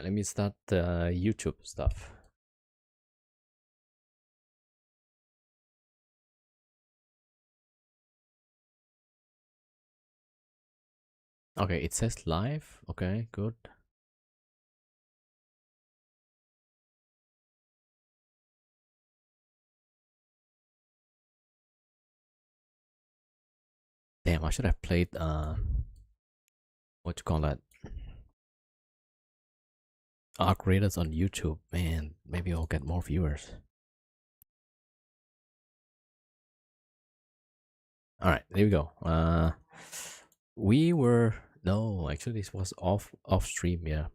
Let me start the YouTube stuff. Okay, it says live. Okay, good. Damn, I should have played what you call that? Arc Raiders on YouTube. Man, maybe I'll get more viewers. Alright, there we go. We were no, actually this was off stream, yeah.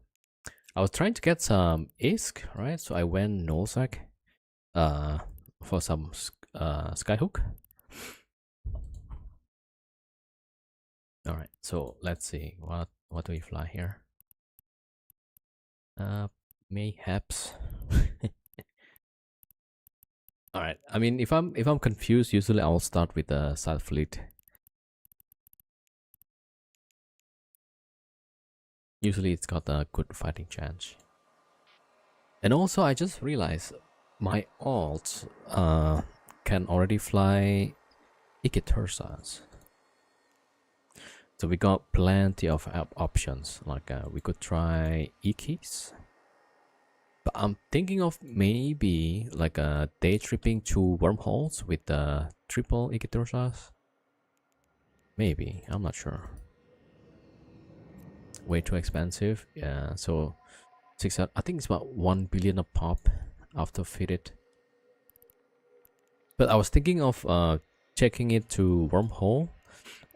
I was trying to get some ISK, right? So I went nullsec for some skyhook. Alright, so let's see what do we fly here? Mayhaps. All right. I mean, if I'm confused, usually I'll start with the side fleet. Usually it's got a good fighting chance. And also, I just realized my alt can already fly Ikitursas. So we got plenty of options. Like we could try Ikis. But I'm thinking of maybe like day tripping to wormholes with the triple Ikitursas. Maybe, I'm not sure. Way too expensive. Yeah, so I think it's about 1 billion a pop after fitted. But I was thinking of checking it to wormhole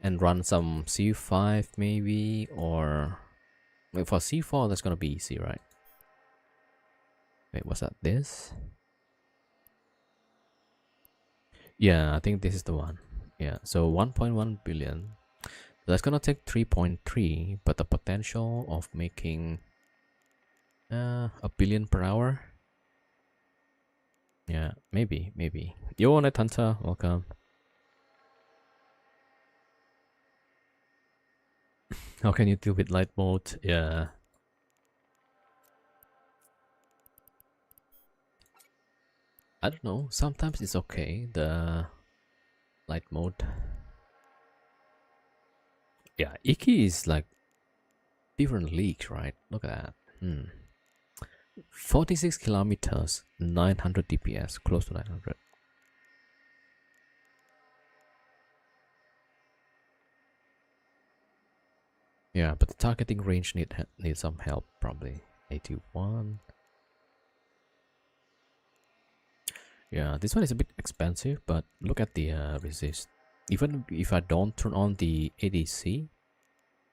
and run some C5 maybe, or wait, for C4 that's gonna be easy, right? Wait, what's that? This? Yeah, I think this is the one. Yeah, so 1.1 billion. That's gonna take 3.3, but the potential of making a billion per hour. Yeah, maybe. Yo, Net Hunter, welcome. How can you deal with light mode? Yeah. I don't know. Sometimes it's okay, the light mode. Yeah, Iki is like different leagues, right? Look at that. 46 kilometers, 900 DPS, close to 900. Yeah, but the targeting range needs some help, probably. 81. Yeah, this one is a bit expensive, but look at the resist. Even if I don't turn on the ADC,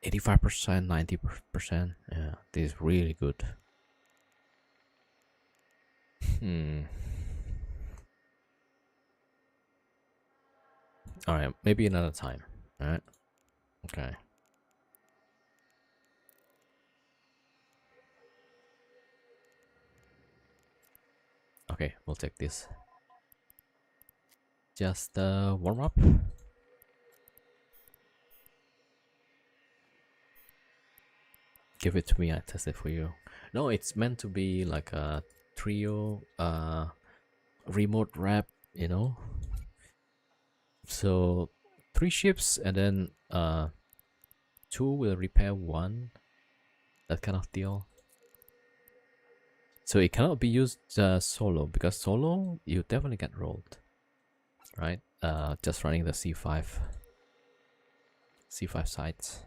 85%, 90%. Yeah, this is really good. Alright, maybe another time. Alright. Okay. Okay, we'll take this. Just warm up. Give it to me, I test it for you. No, it's meant to be like a trio remote wrap, you know. So 3 ships and then 2 will repair 1. That kind of deal. So it cannot be used solo, because solo you definitely get rolled, right? Just running the C5 sites.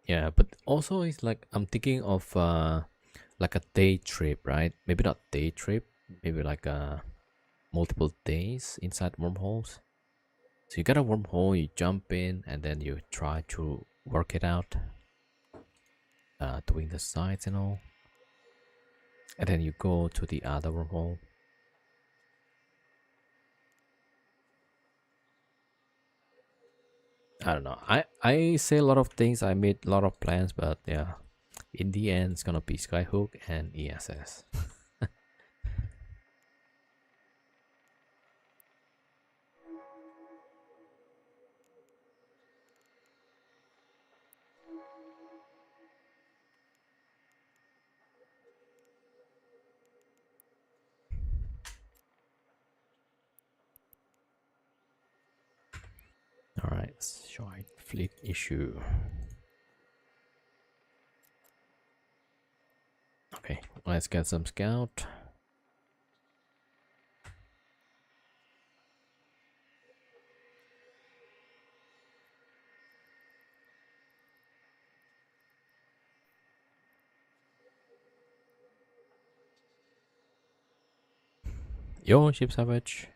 Yeah, but also it's like I'm thinking of like a day trip, right? Maybe not day trip, maybe like multiple days inside wormholes. So you got a wormhole, you jump in, and then you try to work it out, doing the sides and all, and then you go to the other wormhole. I don't know. I say a lot of things. I made a lot of plans, but yeah, in the end, it's gonna be Skyhook and ESS. Alright, short fleet issue. Okay, let's get some scout. Yo, ship savage.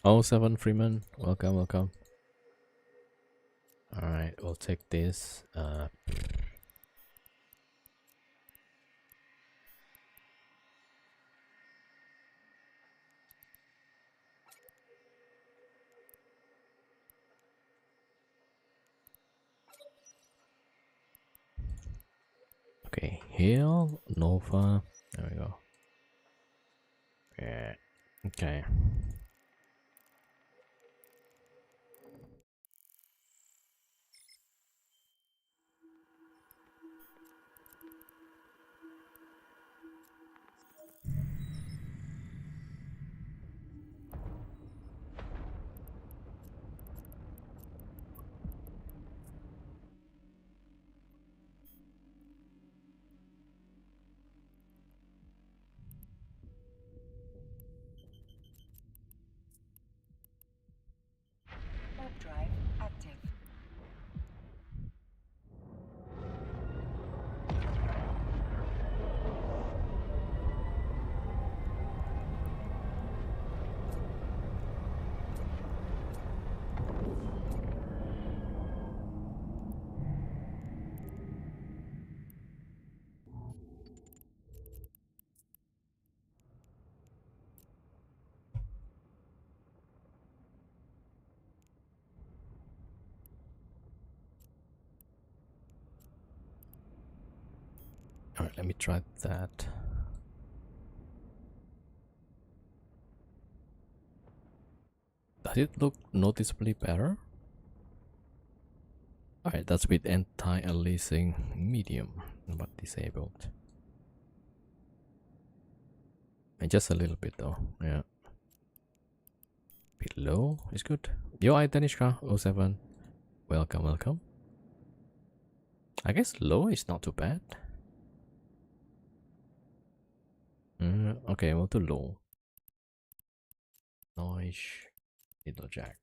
Oh, 7 Freeman, welcome, welcome. Alright, we'll take this. Okay, Hill, Nova. There we go. Yeah. Okay. Warp drive active. Alright, let me try that. Does it look noticeably better? Alright, that's with anti-aliasing medium, but disabled. And just a little bit though, yeah. Bit low is good. Yo, hi Danishka, 07. Welcome, welcome. I guess low is not too bad. Okay, we'll do low. Noise, little jack.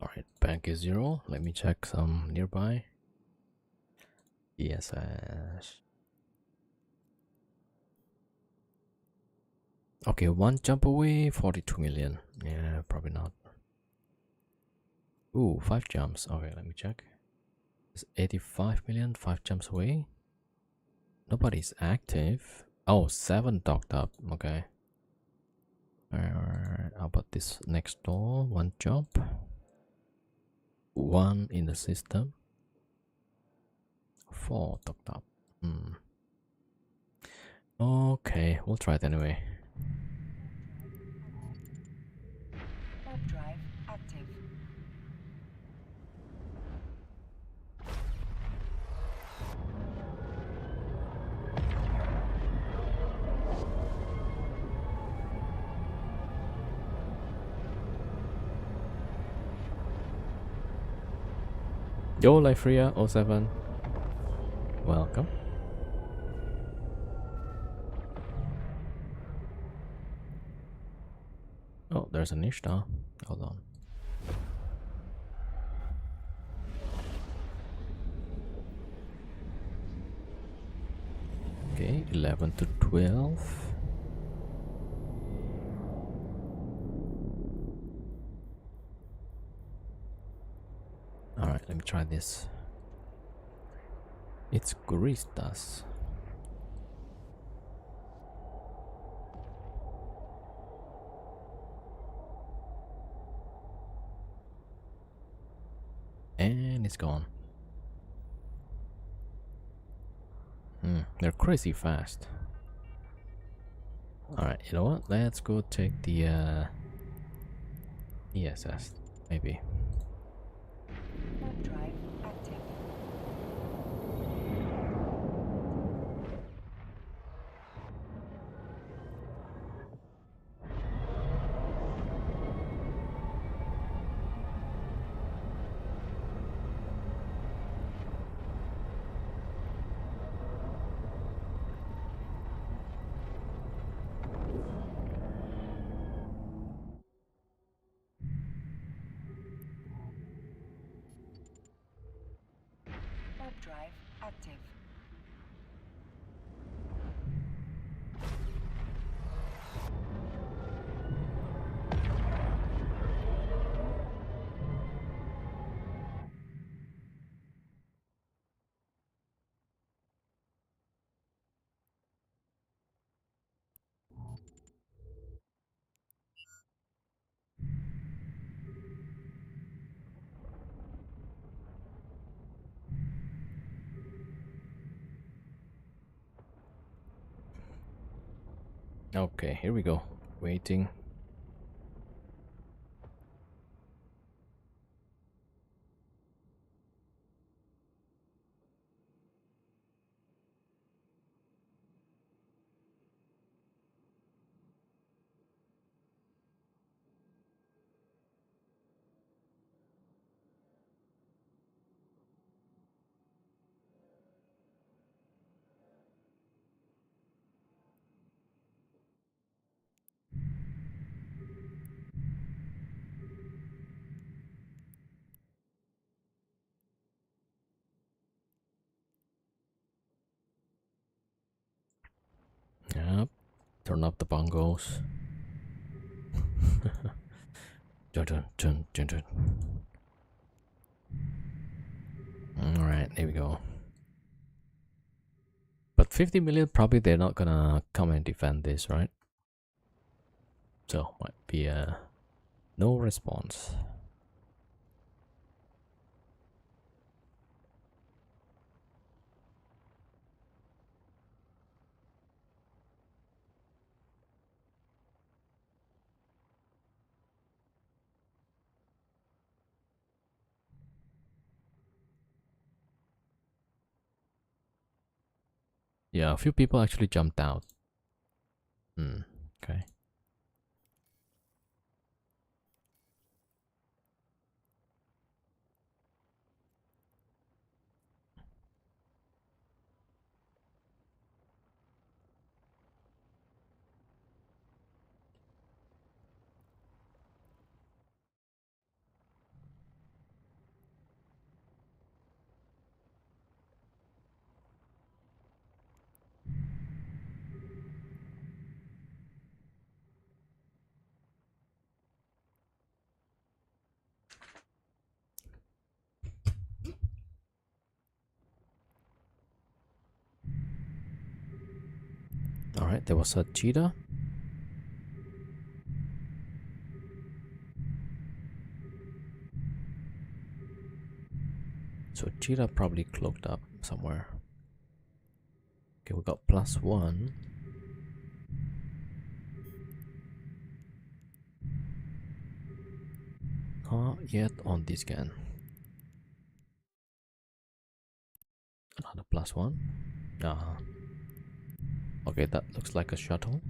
Alright, bank is 0. Let me check some nearby. Yes. Okay, one jump away, 42 million. Yeah, probably not. Ooh, 5 jumps. Okay, let me check. It's 85 million, 5 jumps away. Nobody's active. Oh, 7 docked up. Okay. Alright, how about this next door? 1 jump. 1 in the system. 4 docked up. Okay, we'll try it anyway. Warp drive active. Yo, Lifria 07. Welcome. Oh, there's an Ishtar. Hold on. Okay, 11 to 12. Alright, let me try this. It's Guristas. And it's gone. They're crazy fast. Alright, you know what? Let's go take the ESS, maybe. Warp drive active. Warp drive active. Okay, here we go. Waiting. Yep. Turn up the bongos. Dun, dun, dun, dun, dun. Alright, there we go. But 50 million, probably they're not gonna come and defend this, right? So, might be no response. Yeah, a few people actually jumped out. Okay. Alright, there was a cheetah. So cheetah probably cloaked up somewhere. Okay, we got +1. Not yet on this scan. Another +1. Okay, that looks like a shuttle.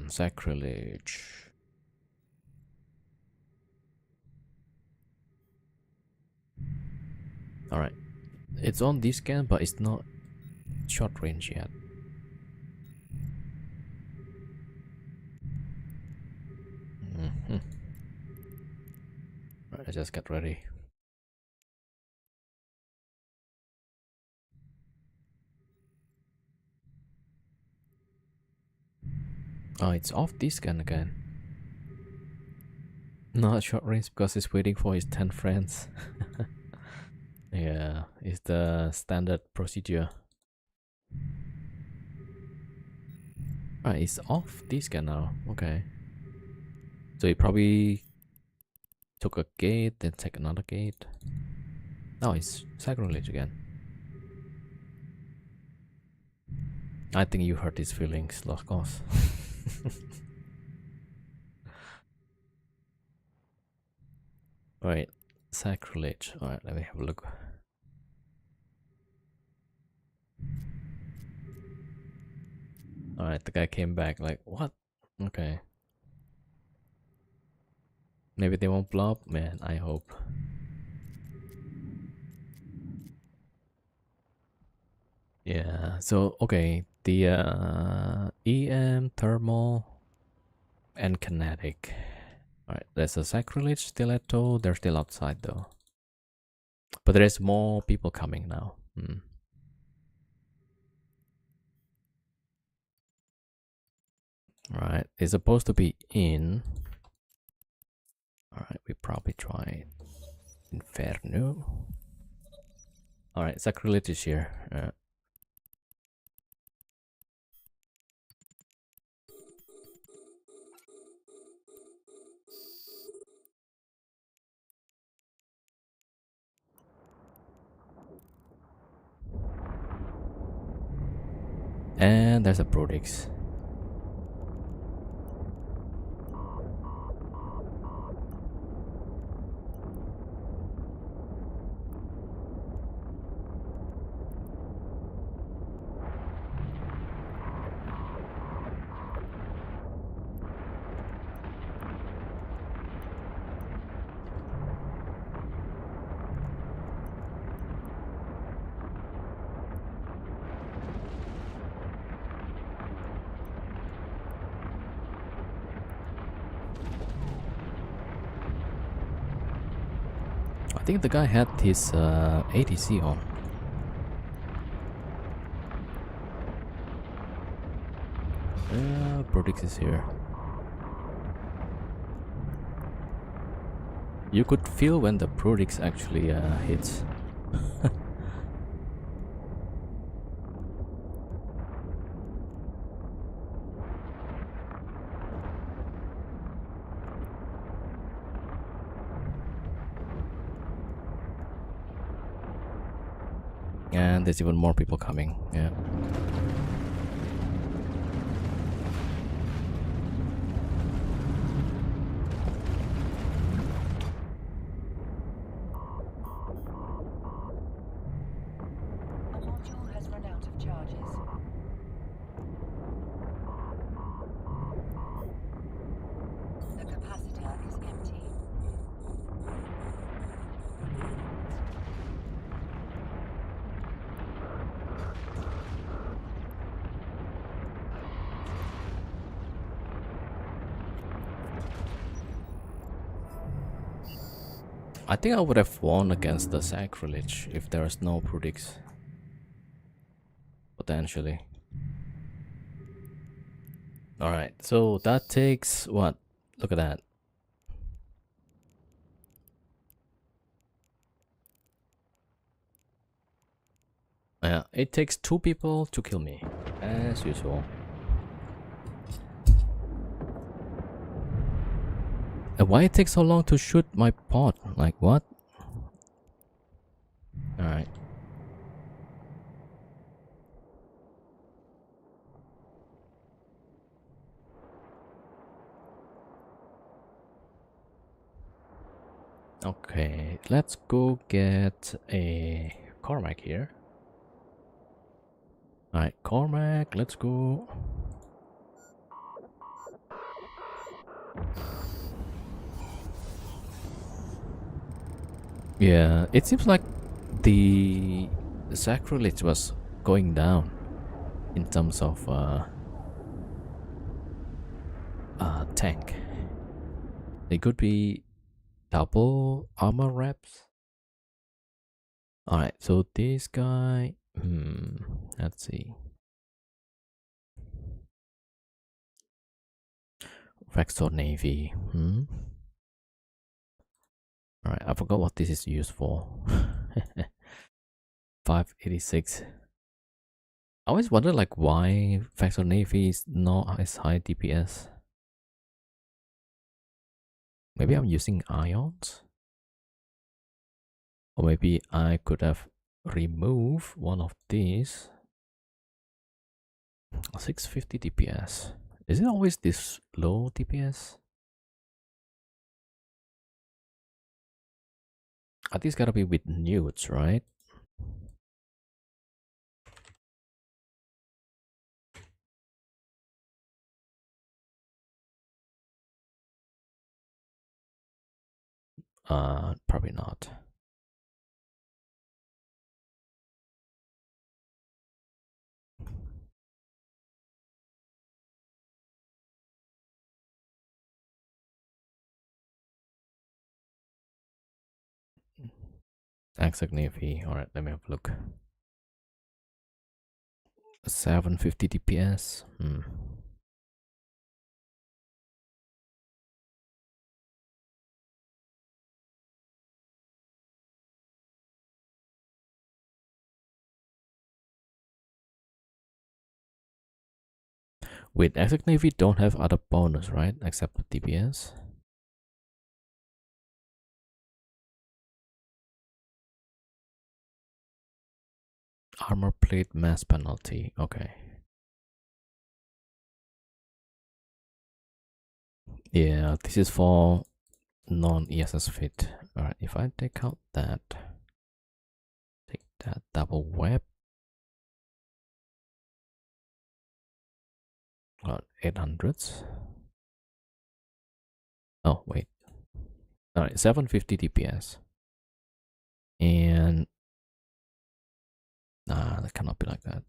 Sacrilege. Alright. It's on this scan, but it's not short range yet. Right, I just get ready. Oh, it's off this scan again. Not short range because it's waiting for his 10 friends. Yeah, it's the standard procedure. Right, it's off this scan now. Okay. So he probably took a gate, then take another gate. Now it's sacrilege again. I think you hurt his feelings, lost cause. Right, sacrilege. Alright, let me have a look. Alright, the guy came back like, what? Okay. Maybe they won't blow up? Man, I hope. Yeah, so, okay. The EM, thermal, and kinetic. Alright, there's a sacrilege stiletto. They're still outside though. But there's more people coming now. Alright, it's supposed to be in. Alright, we probably try Inferno. Alright, sacrilege is here. And there's a Prodix. I think the guy had his ATC on. Prodix is here. You could feel when the Prodix actually hits. And there's even more people coming. Yeah. A module has run out of charges. The capacitor is empty. I think I would have won against the sacrilege if there is no Prodix. Potentially. Alright, so that takes what? Look at that. Yeah, it takes 2 people to kill me, as usual. And why it takes so long to shoot my pod? Like what? Alright. Okay, let's go get a Cormac here. Alright, Cormac, let's go. Yeah, it seems like the sacrilege was going down in terms of tank. It could be double armor reps. Alright, so this guy, let's see. Vector Navy. Alright, I forgot what this is used for. 586. I always wonder like why Vector Navy is not as high DPS. Maybe I'm using ions? Or maybe I could have removed one of these. 650 DPS. Is it always this low DPS? I think it's gotta be with newts, right? Probably not. Exact Navy. Alright, let me have a look. 750 DPS. Wait, Exact Navy don't have other bonus, right? Except the DPS. Armor plate mass penalty. Okay. Yeah, this is for non-ESS fit. Alright, if I take out that, take that double web. 800s. Oh, wait. Alright, 750 DPS. And nah, that cannot be like that.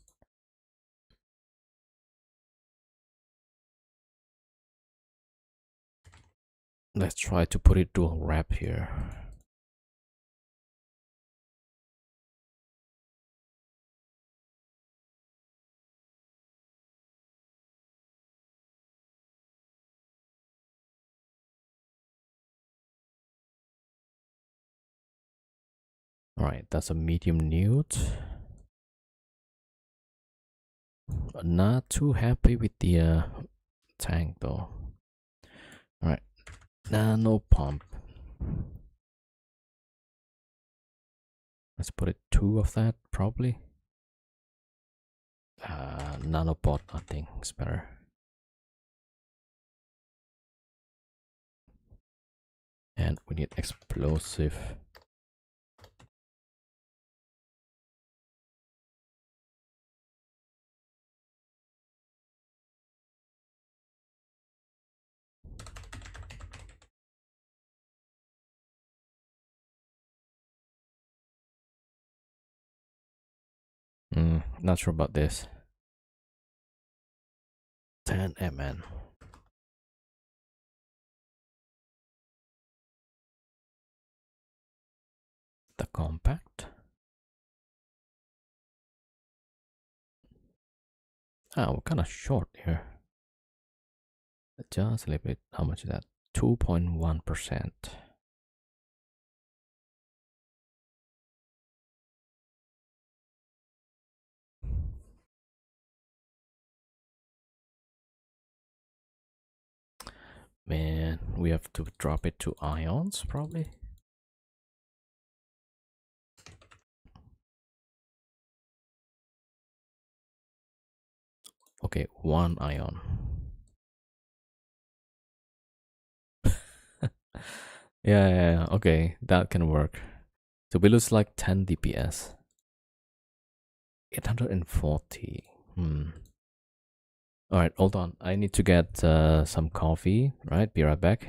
Let's try to put it dual wrap here. Alright, that's a medium newt. Not too happy with the tank though. Alright, nano pump. Let's put it 2 of that probably. Nanobot, I think is better. And we need explosive. Not sure about this. 10 MN. The compact. Ah, we're kind of short here. Just a little bit. How much is that? 2.1%. Man, we have to drop it to ions probably. Okay, 1 ion. Yeah, okay, that can work. So we lose like 10 DPS. 840. Alright, hold on. I need to get some coffee, right? Be right back.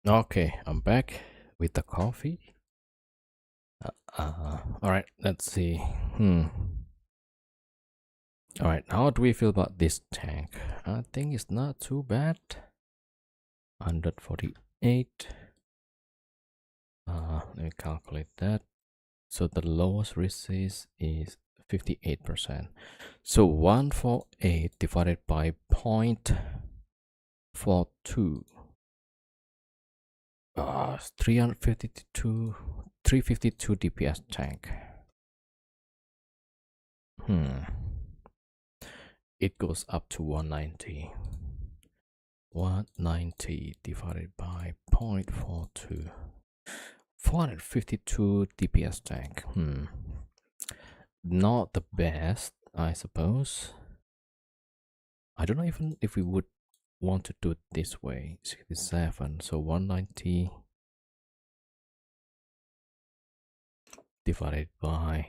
Okay, I'm back with the coffee. All right, let's see. All right, how do we feel about this tank? I think it's not too bad. 148. Let me calculate that. So the lowest resist is 58%. So 148 divided by 0.42. 352 DPS tank. Hmm. It goes up to 190. 190 divided by 0.42. 452 DPS tank. Not the best, I suppose. I don't know even if we would want to do it this way. 67. So 190 divided by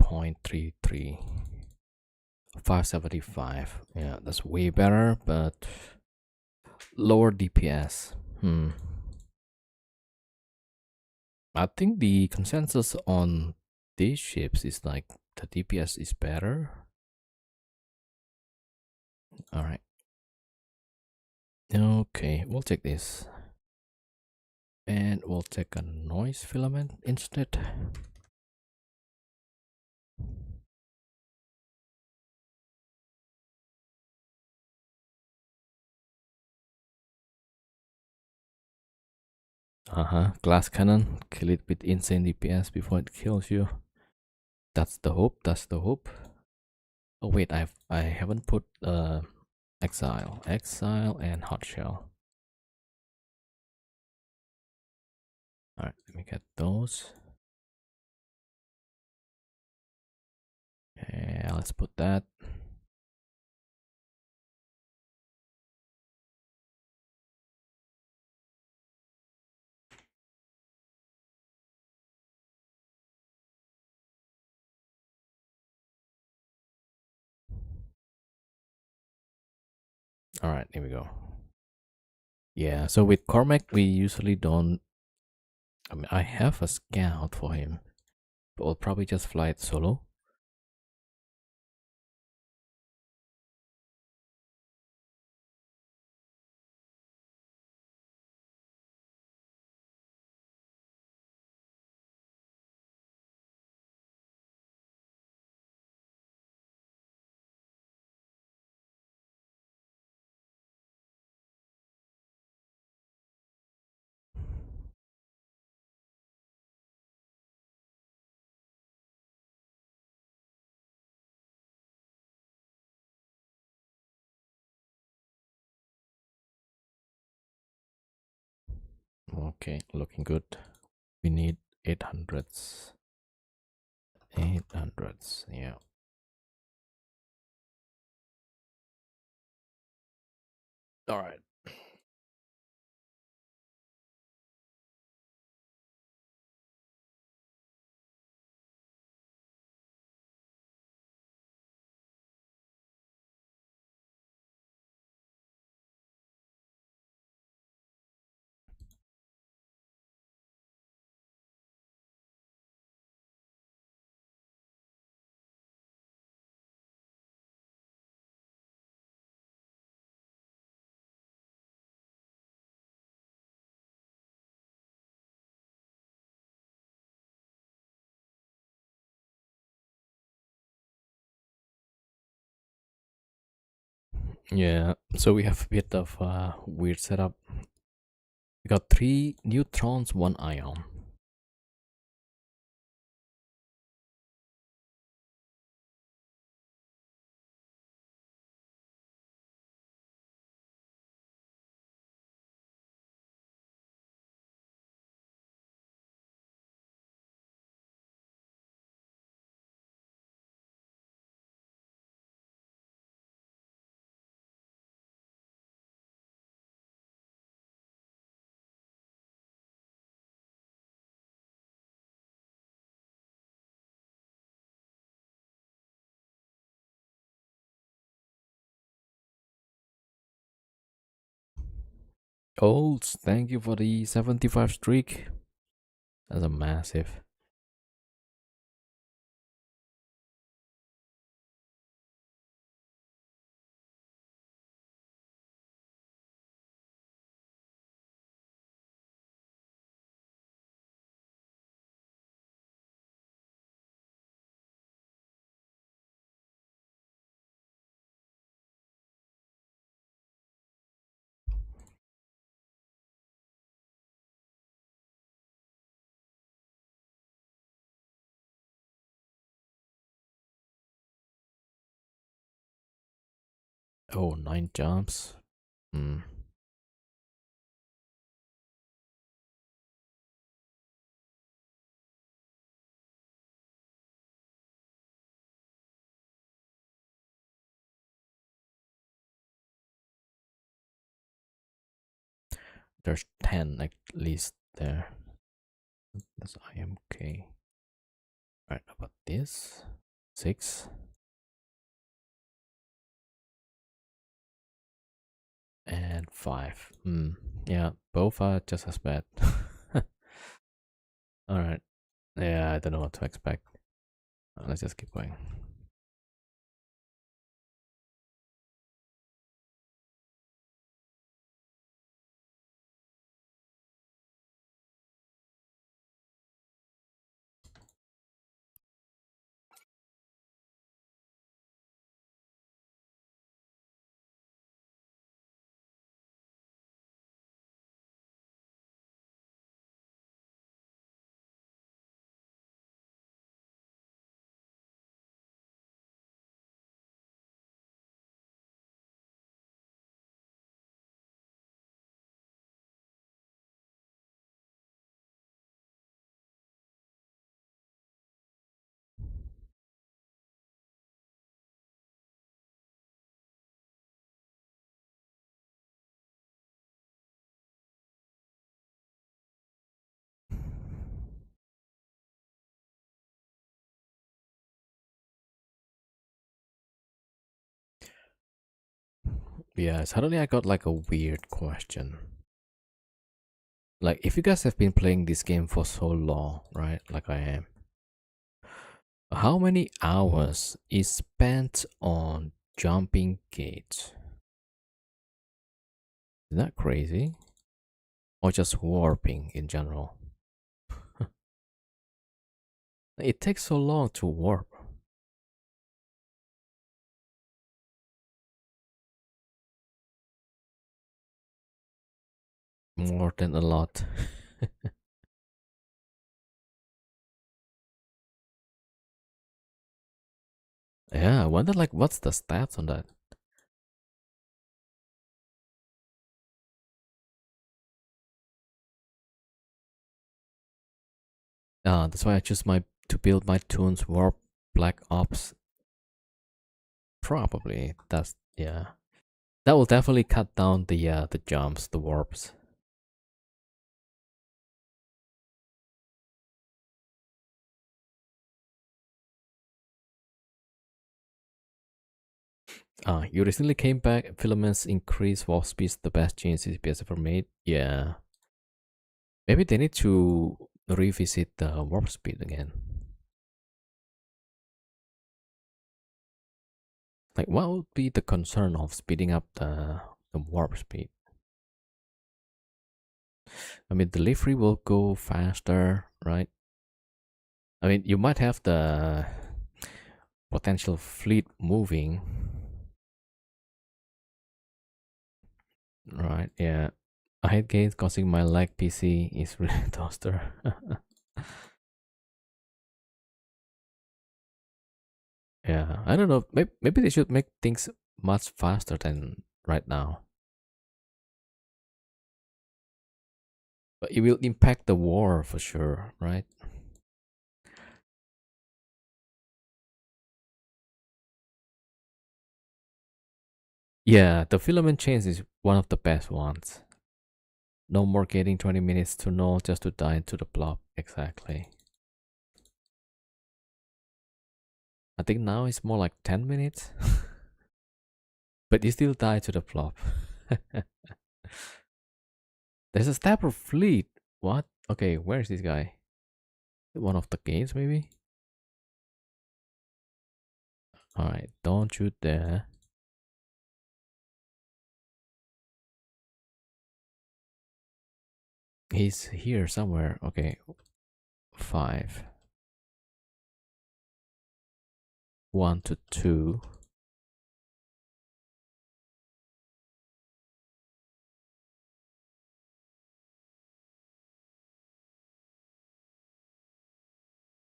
0.33. 575. Yeah, that's way better, but lower DPS. I think the consensus on these ships is like the DPS is better. All right. Okay, we'll take this. And we'll take a noise filament instead. Glass cannon. Kill it with insane DPS before it kills you. That's the hope. That's the hope. Oh wait, I haven't put exile and hot shell. All right, let me get those. Yeah, let's put that. All right, here we go. Yeah, so with Cormac, we usually don't. I mean, I have a scout for him, but we'll probably just fly it solo. Okay, looking good. We need 800s. 800s, yeah. All right. Yeah, so we have a bit of a weird setup. We got 3 neutrons, 1 ion. Olds, thank you for the 75 streak. That's a massive. Oh, 9 jumps. Hmm. There's 10 at least there. That's IMK. Right, about this? 6 and 5. Hmm. Yeah, both are just as bad. Alright. Yeah, I don't know what to expect. Let's just keep going. Yeah, suddenly I got like a weird question. Like, if you guys have been playing this game for so long, right? Like I am, how many hours is spent on jumping gates? Is that crazy? Or just warping in general? It takes so long to warp. More than a lot. Yeah, I wonder like what's the stats on that? That's why I choose my to build my tunes warp black ops. Probably that's yeah. That will definitely cut down the jumps, the warps. You recently came back. Filaments increase warp speed, the best change CPS ever made. Yeah, maybe they need to revisit the warp speed again. Like, what would be the concern of speeding up the warp speed? I mean, delivery will go faster, right? I mean, you might have the potential fleet moving, right? Yeah. I hate games causing my lag PC is really toaster. Yeah, I don't know. Maybe they should make things much faster than right now. But it will impact the war for sure, right? Yeah, the filament change is one of the best ones. No more getting 20 minutes to null just to die into the blob. Exactly. I think now it's more like 10 minutes. But you still die to the blob. There's a stabber fleet. What? Okay, where is this guy? One of the gates, maybe? Alright, don't shoot there. He's here somewhere. Okay, 5. 1 to 2.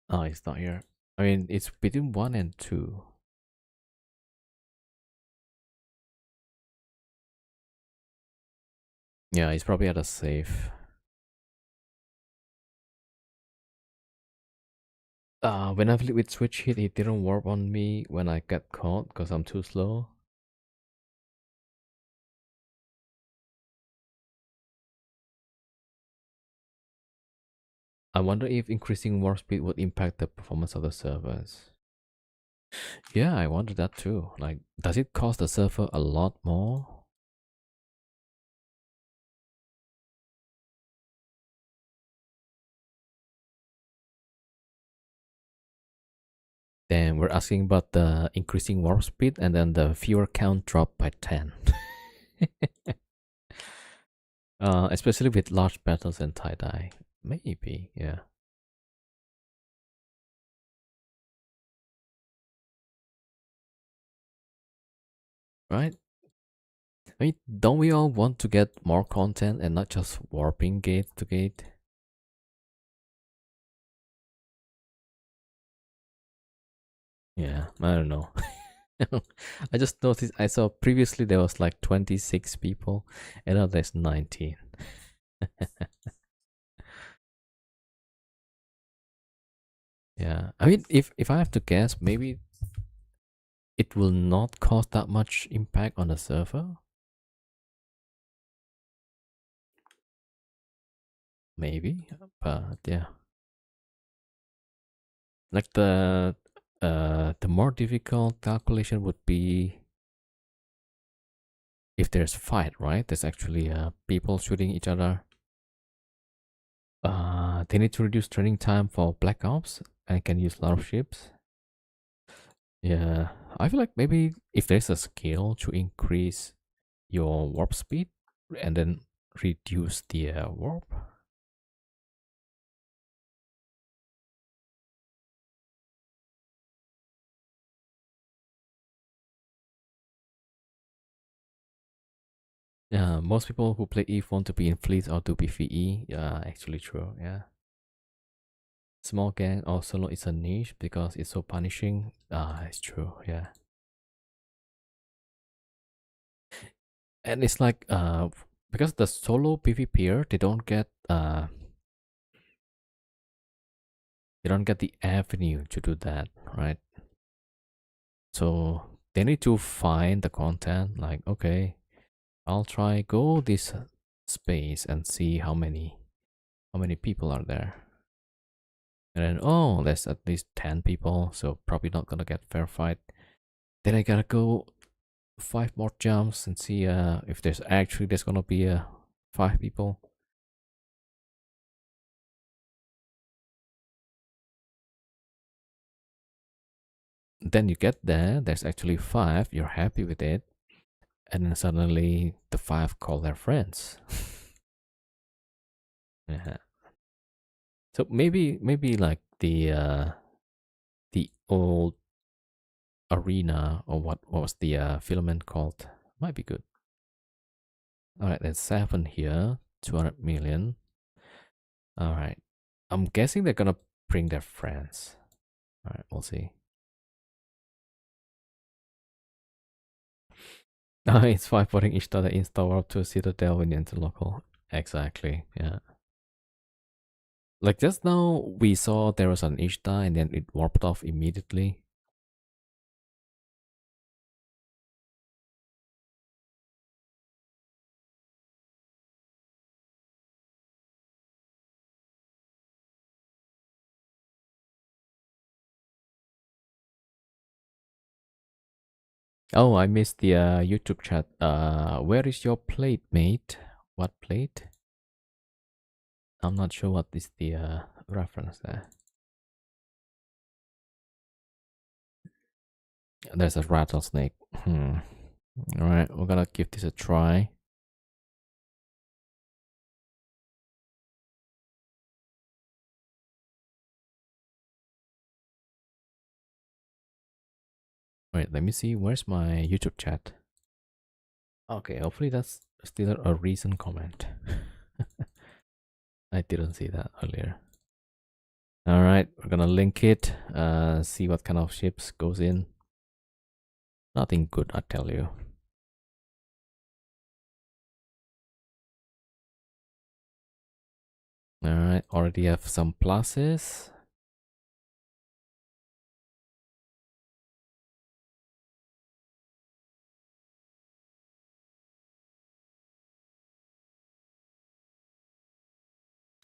Oh, it's not here. I mean, it's between 1 and 2. Yeah, he's probably at a safe. When I flipped with switch hit, he didn't warp on me when I got caught because I'm too slow. I wonder if increasing warp speed would impact the performance of the servers. Yeah, I wonder that too. Like, does it cost the server a lot more? Then we're asking about the increasing warp speed and then the viewer count drop by 10. Especially with large battles and tie-dye. Maybe, yeah. Right? I mean, don't we all want to get more content and not just warping gate to gate? Yeah, I don't know. I just noticed I saw previously there was like 26 people and now there's 19. Yeah. I mean if I have to guess, maybe it will not cause that much impact on the server. Maybe. But yeah. Like the more difficult calculation would be if there's fight, right? There's actually people shooting each other. They need to reduce training time for Black Ops and can use a lot of ships. Yeah, I feel like maybe if there's a skill to increase your warp speed and then reduce the warp. Yeah, most people who play EVE want to be in fleet or to be VE. Yeah, actually true. Yeah. Small gang or solo is a niche because it's so punishing. It's true. Yeah. And it's like because the solo PvPer they don't get the avenue to do that, right? So they need to find the content like okay, I'll try go this space and see how many people are there. And then oh, there's at least 10 people, so probably not gonna get fair fight. Then I gotta go 5 more jumps and see if there's gonna be 5 people. Then you get there's actually 5, you're happy with it, and then suddenly the 5 call their friends. Yeah. So maybe like the old arena or what was the filament called might be good. All right, there's 7 here, 200 million. All right, I'm guessing they're gonna bring their friends. All right, we'll see. It's 5 putting each other install up to Citadel when you enter local. Exactly, yeah. Like just now, we saw there was an Ishtar and then it warped off immediately. Oh, I missed the YouTube chat. Where is your plate, mate? What plate? I'm not sure what is the reference there. There's a rattlesnake. Hmm. All right, we're gonna give this a try. Wait, let me see. Where's my YouTube chat? Okay, hopefully that's still a recent comment. I didn't see that earlier. All right, we're gonna link it. See what kind of ships goes in. Nothing good, I tell you. All right, already have some pluses.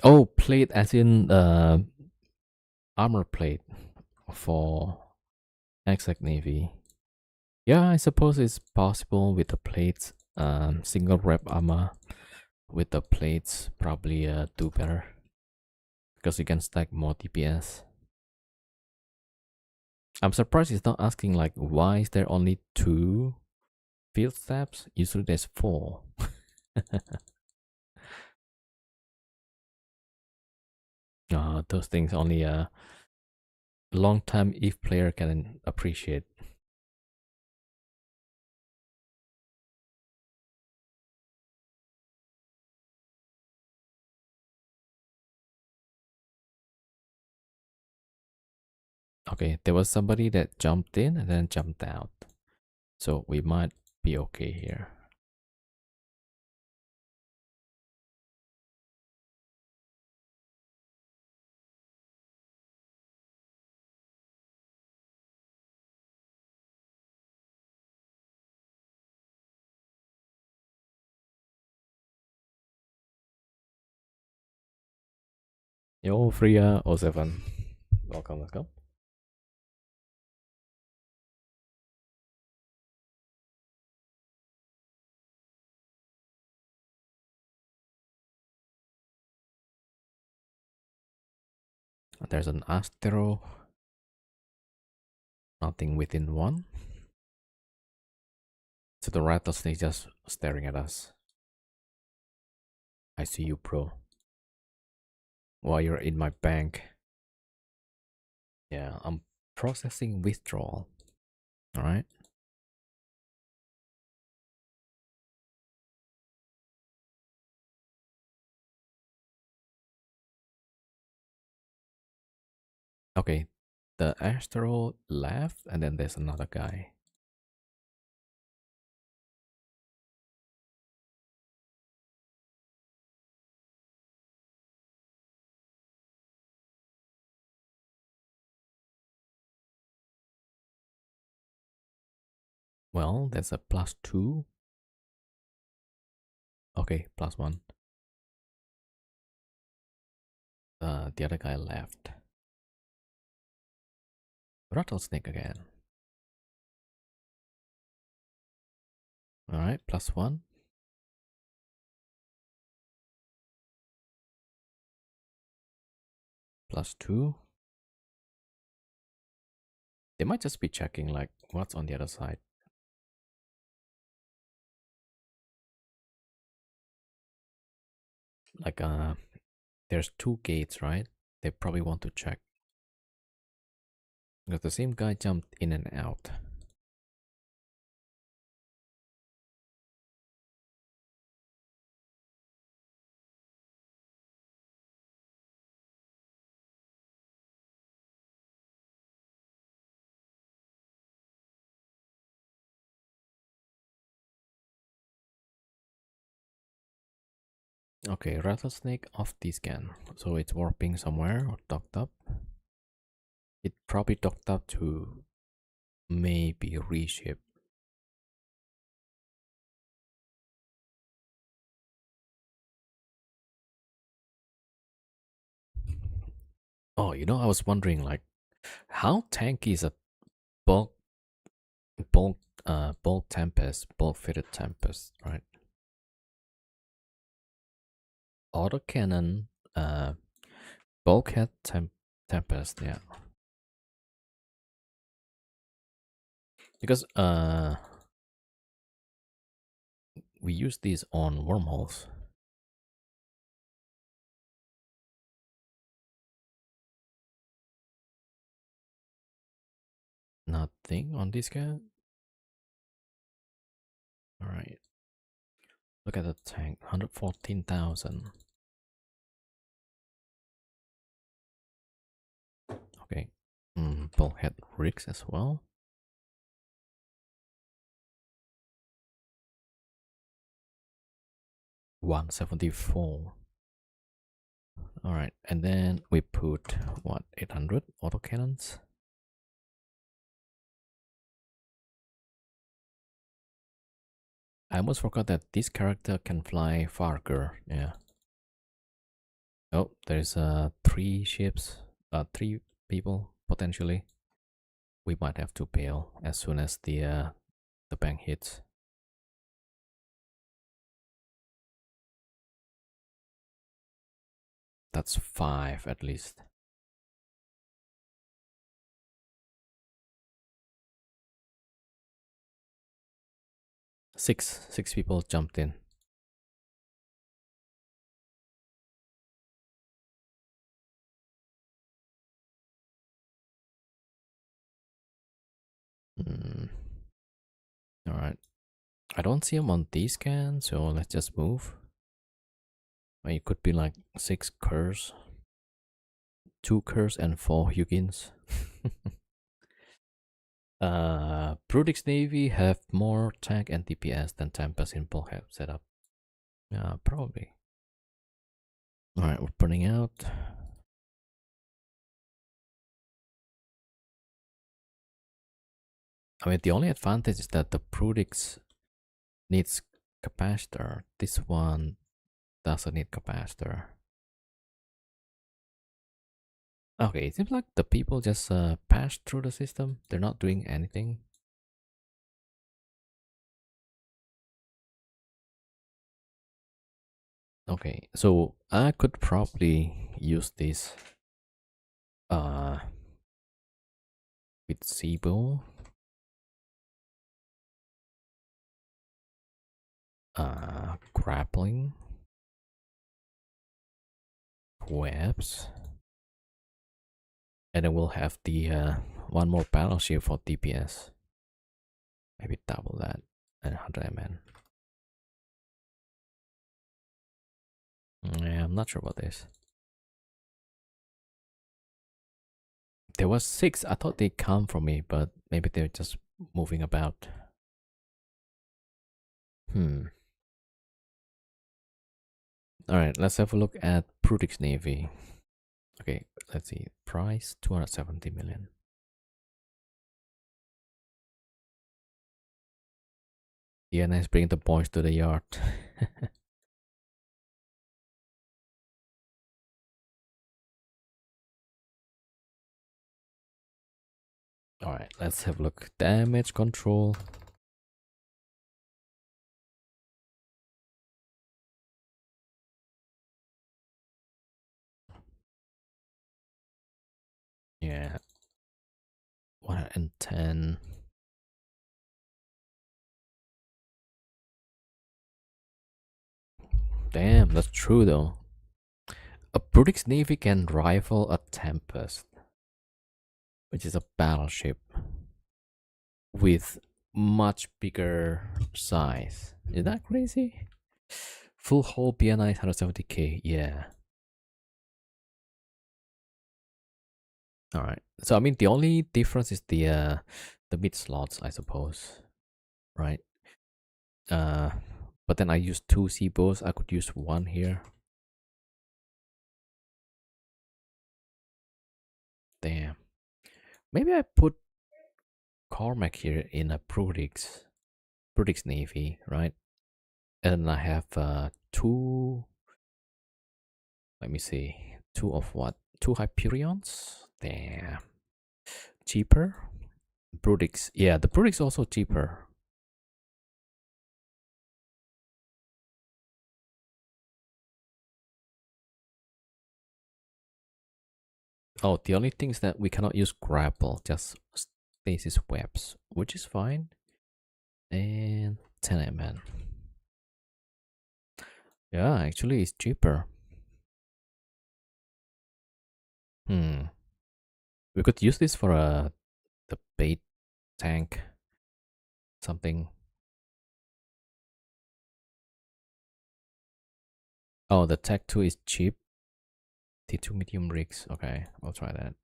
Oh, plate as in armor plate for exact navy. Yeah, I suppose it's possible with the plates. Single rep armor with the plates probably do better because you can stack more DPS. I'm surprised it's not asking like why is there only 2 field steps? Usually there's 4. Those things only a long time if player can appreciate. Okay, there was somebody that jumped in and then jumped out. So we might be okay here. Yo, Freya07. Welcome, let's go. There's an Astro. Nothing within 1. So the rattlesnake just staring at us. I see you, bro. While you're in my bank. Yeah, I'm processing withdrawal. Alright. Okay. The Astro left and then there's another guy. Well, there's a +2. Okay, +1. The other guy left. Rattlesnake again. Alright, +1. +2. They might just be checking like what's on the other side. Like there's 2 gates, right? They probably want to check. Because the same guy jumped in and out. Okay, rattlesnake off the scan. So it's warping somewhere or docked up. It probably docked up to maybe reshape. Oh, I was wondering like how tanky is a bulk bulk tempest, bulk fitted tempest, right? Autocannon bulkhead tempest, yeah. Because we use these on wormholes. Nothing on this guy. All right. Look at the tank, 114,000. Okay. Bulkhead rigs as well. 174. All right, and then we put what, 800 autocannons. I almost forgot that this character can fly farther. Yeah. Oh, there's 3 ships, 3 people potentially. We might have to bail as soon as the bank hits. That's 5 at least. Six people jumped in. All right. I don't see him on these scans, so let's just move. It could be like 6 curs, 2 curs, and 4 Hugins. Prudix Navy have more tank and DPS than Tempest in bulkhead setup. Yeah, probably. Alright, we're burning out. I mean, the only advantage is that the Prudix needs capacitor. This one doesn't need capacitor. Okay, it seems like the people just pass through the system. They're not doing anything. Okay, so I could probably use this with Sibo. Grappling, webs, and then we'll have the one more battleship for DPS. Maybe double that and 100 MN. Yeah, I'm not sure about this. There was 6. I thought they come from me, but maybe they're just moving about. Alright, let's have a look at Prudix Navy. Okay, let's see. Price 270 million. Yeah, nice, bring the boys to the yard. Alright, let's have a look. Damage control. Yeah. 110. Damn, that's true though. A Brutish Navy can rival a Tempest, which is a battleship with much bigger size. Is that crazy? Full hull BNI 170k, yeah. Alright. So I mean the only difference is the mid slots, I suppose. Right? But then I use 2 Seabows, I could use 1 here. Damn. Maybe I put Cormac here in a Brutix Navy, right? And I have 2. Let me see. 2 of what? 2 Hyperions? Damn. Cheaper? Brutix. Yeah, the Brutix also cheaper. Oh, the only thing is that we cannot use grapple, just stasis webs, which is fine. And 10 MN. Yeah, actually it's cheaper. We could use this for the bait tank something. Oh, the tech 2 is cheap. T2 medium rigs. Okay, I'll try that.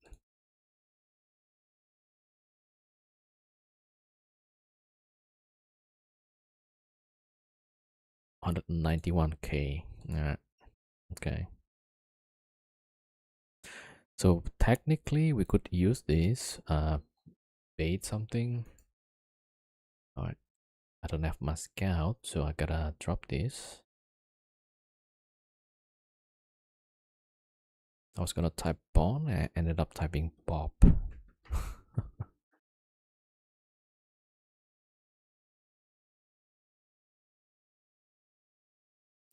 $191K. Yeah. Okay. So technically we could use this bait something. Alright. I don't have my scout, so I gotta drop this. I was gonna type Bond and ended up typing Bob.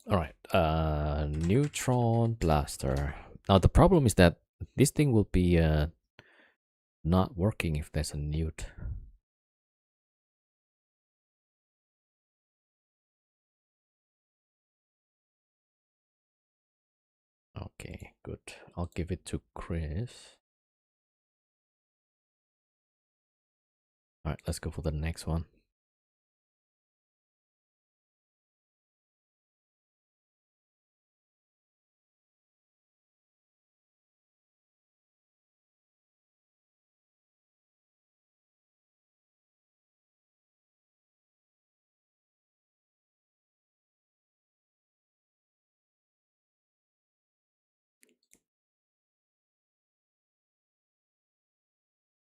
Alright, neutron blaster. Now the problem is that this thing will be not working if there's a newt. Okay, good. I'll give it to Chris. Alright, let's go for the next one.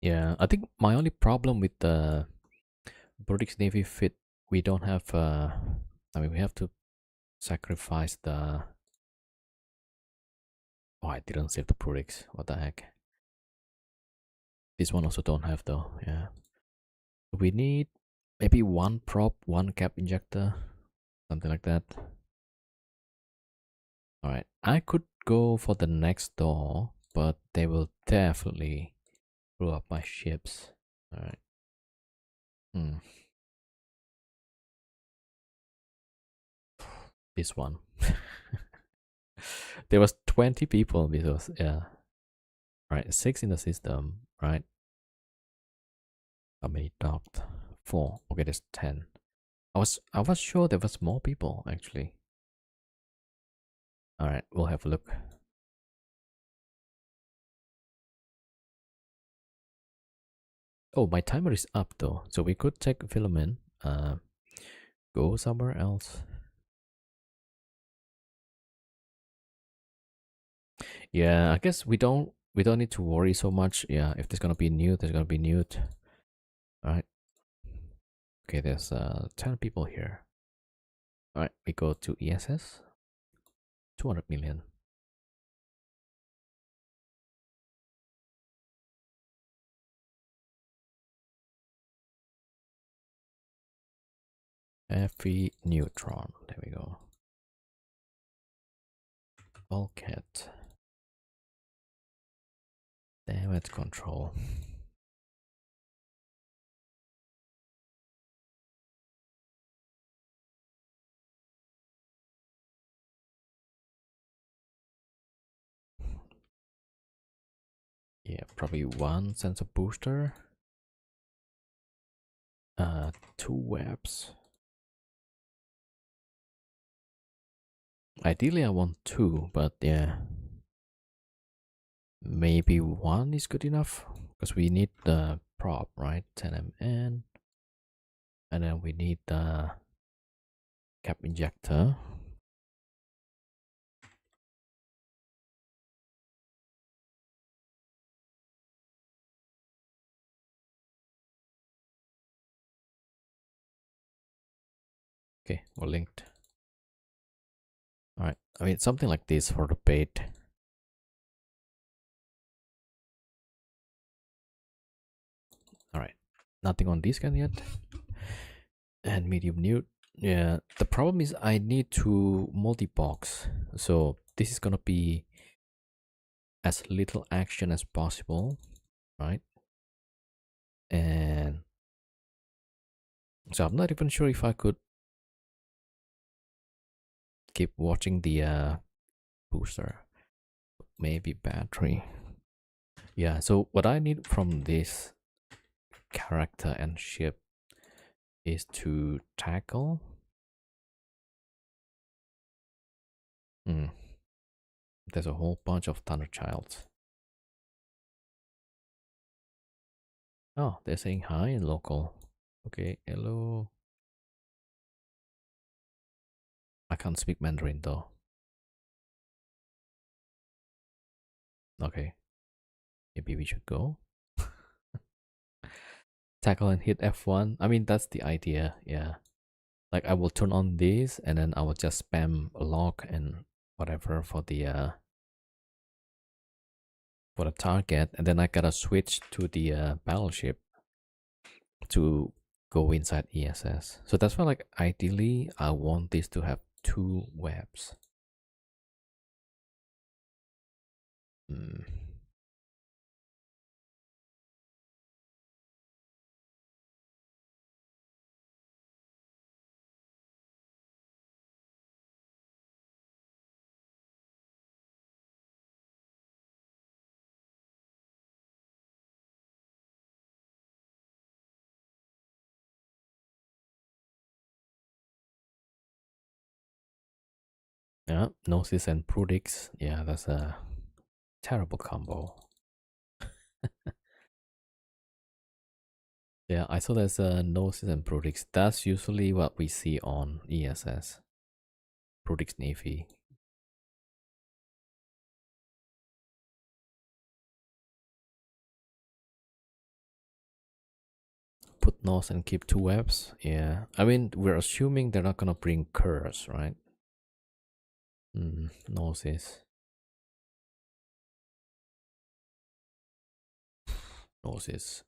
Yeah, I think my only problem with the British Navy fit, we don't have, I mean, we have to sacrifice the... Oh, I didn't save the British. What the heck? This one also don't have though, yeah. We need maybe one prop, one cap injector, something like that. Alright, I could go for the next door, but they will definitely screw up my ships. Alright. This one. There was 20 people because, yeah. Alright, 6 in the system, right? How many docked? 4. Okay, there's 10. I was sure there was more people actually. Alright, we'll have a look. Oh, my timer is up though, so we could take filament, go somewhere else. Yeah, I guess we don't need to worry so much. Yeah, if there's gonna be newt, there's gonna be newt. Alright. Okay, there's 10 people here. Alright, we go to ESS. 200 million. Every neutron. There we go. Bulkhead. Damage control. Yeah, probably one sensor booster. 2 webs. Ideally I want 2, but yeah. Maybe 1 is good enough. Because we need the prop, right? 10 MN. And then we need the cap injector. Okay, we're linked. Alright, I mean something like this for the bait. Alright, nothing on this guy yet. And medium newt. Yeah, the problem is I need to multi-box. So this is gonna be as little action as possible, right? And so I'm not even sure if I could keep watching the booster. Maybe battery. Yeah, so what I need from this character and ship is to tackle. Hmm. There's a whole bunch of Thunder Childs. Oh, they're saying hi in local. Okay, hello. I can't speak Mandarin though. Okay, maybe we should go. Tackle and hit F1. I mean, that's the idea, yeah. Like I will turn on this and then I will just spam lock and whatever for the target, and then I gotta switch to the battleship to go inside ESS. So that's why, like, ideally, I want this to have two webs. Hmm. Yeah, Gnosis and Prudix. Yeah, that's a terrible combo. Yeah, I saw there's a Gnosis and Prudix. That's usually what we see on ESS. Prudix Navy. Put Nose and keep two webs. Yeah, I mean, we're assuming they're not gonna bring Curse, right? Gnosis. Gnosis.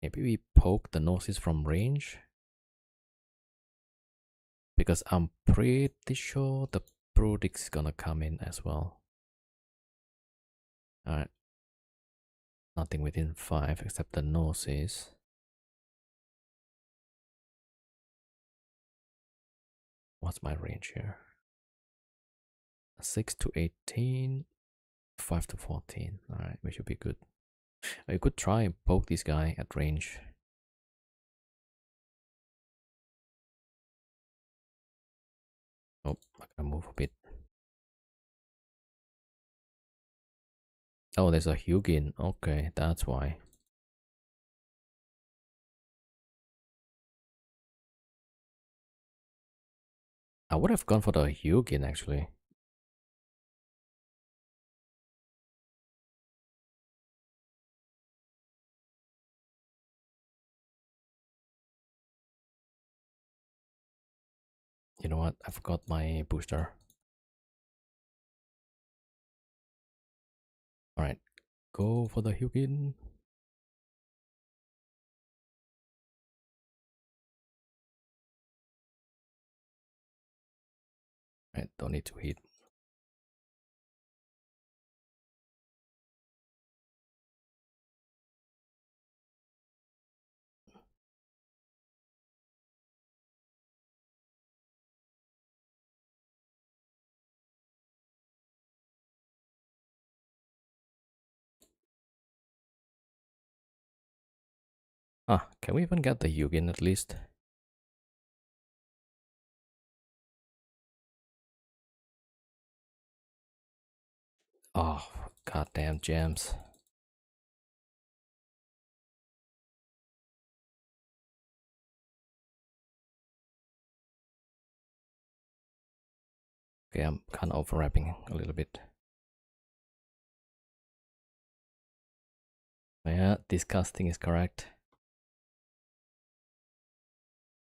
Maybe we poke the Gnosis from range? Because I'm pretty sure the Prudix is gonna come in as well. Alright. Nothing within 5 except the Gnosis. What's my range here? 6 to 18, 5 to 14. Alright, we should be good. I could try and poke this guy at range. Oh, I gotta move a bit. Oh, there's a Hugin. Okay, that's why. I would have gone for the Hugin actually. You know what? I forgot my booster. Alright, go for the Hugin. Right, don't need to hit. Ah, can we even get the Hugin at least? Oh, goddamn gems. Okay, I'm kind of overwrapping a little bit. Yeah, disgusting is correct.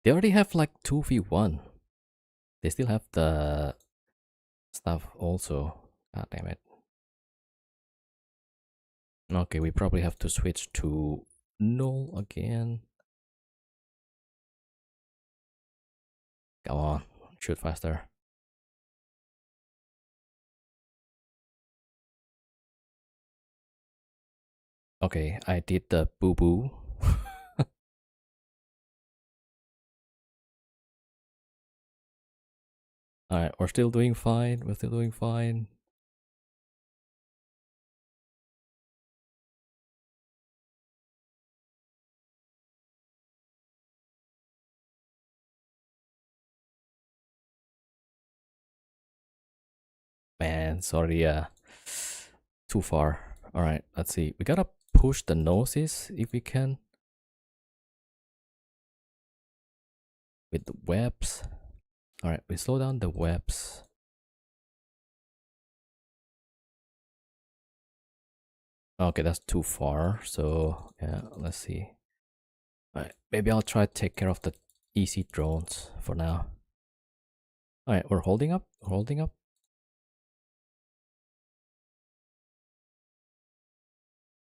They already have like 2v1. They still have the stuff also. God damn it. Okay, we probably have to switch to null again. Come on, shoot faster. Okay, I did the boo boo. Alright, we're still doing fine. We're still doing fine. Man, sorry, too far. Alright, let's see. We gotta push the noses if we can with the webs. Alright, we slow down the webs. Okay, that's too far. So yeah, let's see. Alright, maybe I'll try to take care of the easy drones for now. Alright, we're holding up. Holding up.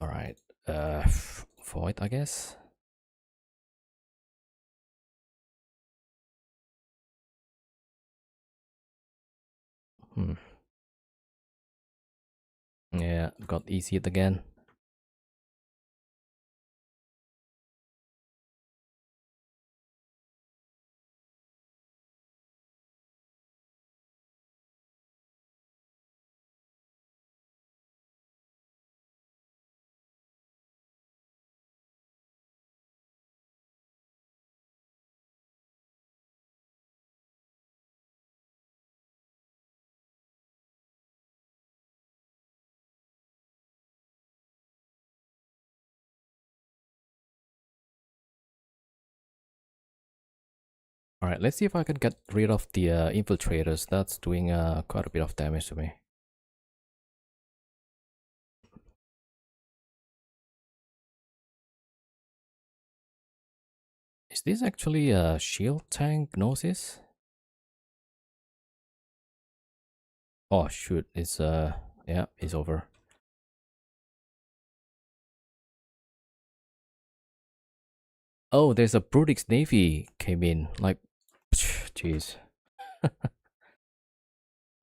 Alright. Void, I guess. Hmm. Yeah, got easy it again. Alright, let's see if I can get rid of the infiltrators. That's doing quite a bit of damage to me. Is this actually a shield tank Gnosis? Oh shoot, it's yeah, it's over. Oh, there's a Brutix Navy came in. Like, jeez.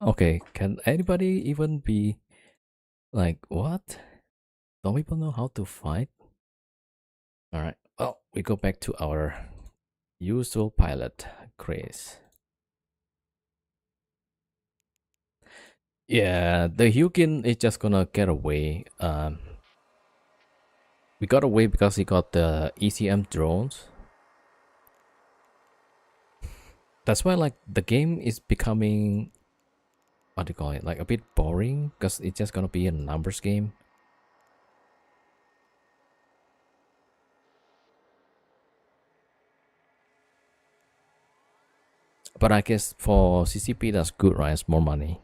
Okay, can anybody even be like, what? Don't people know how to fight? Alright, well, we go back to our usual pilot, Chris. Yeah, the Hugin is just gonna get away. We got away because he got the ECM drones. That's why, like, the game is becoming, what do you call it, like a bit boring because it's just gonna be a numbers game. But I guess for CCP that's good, right? It's more money.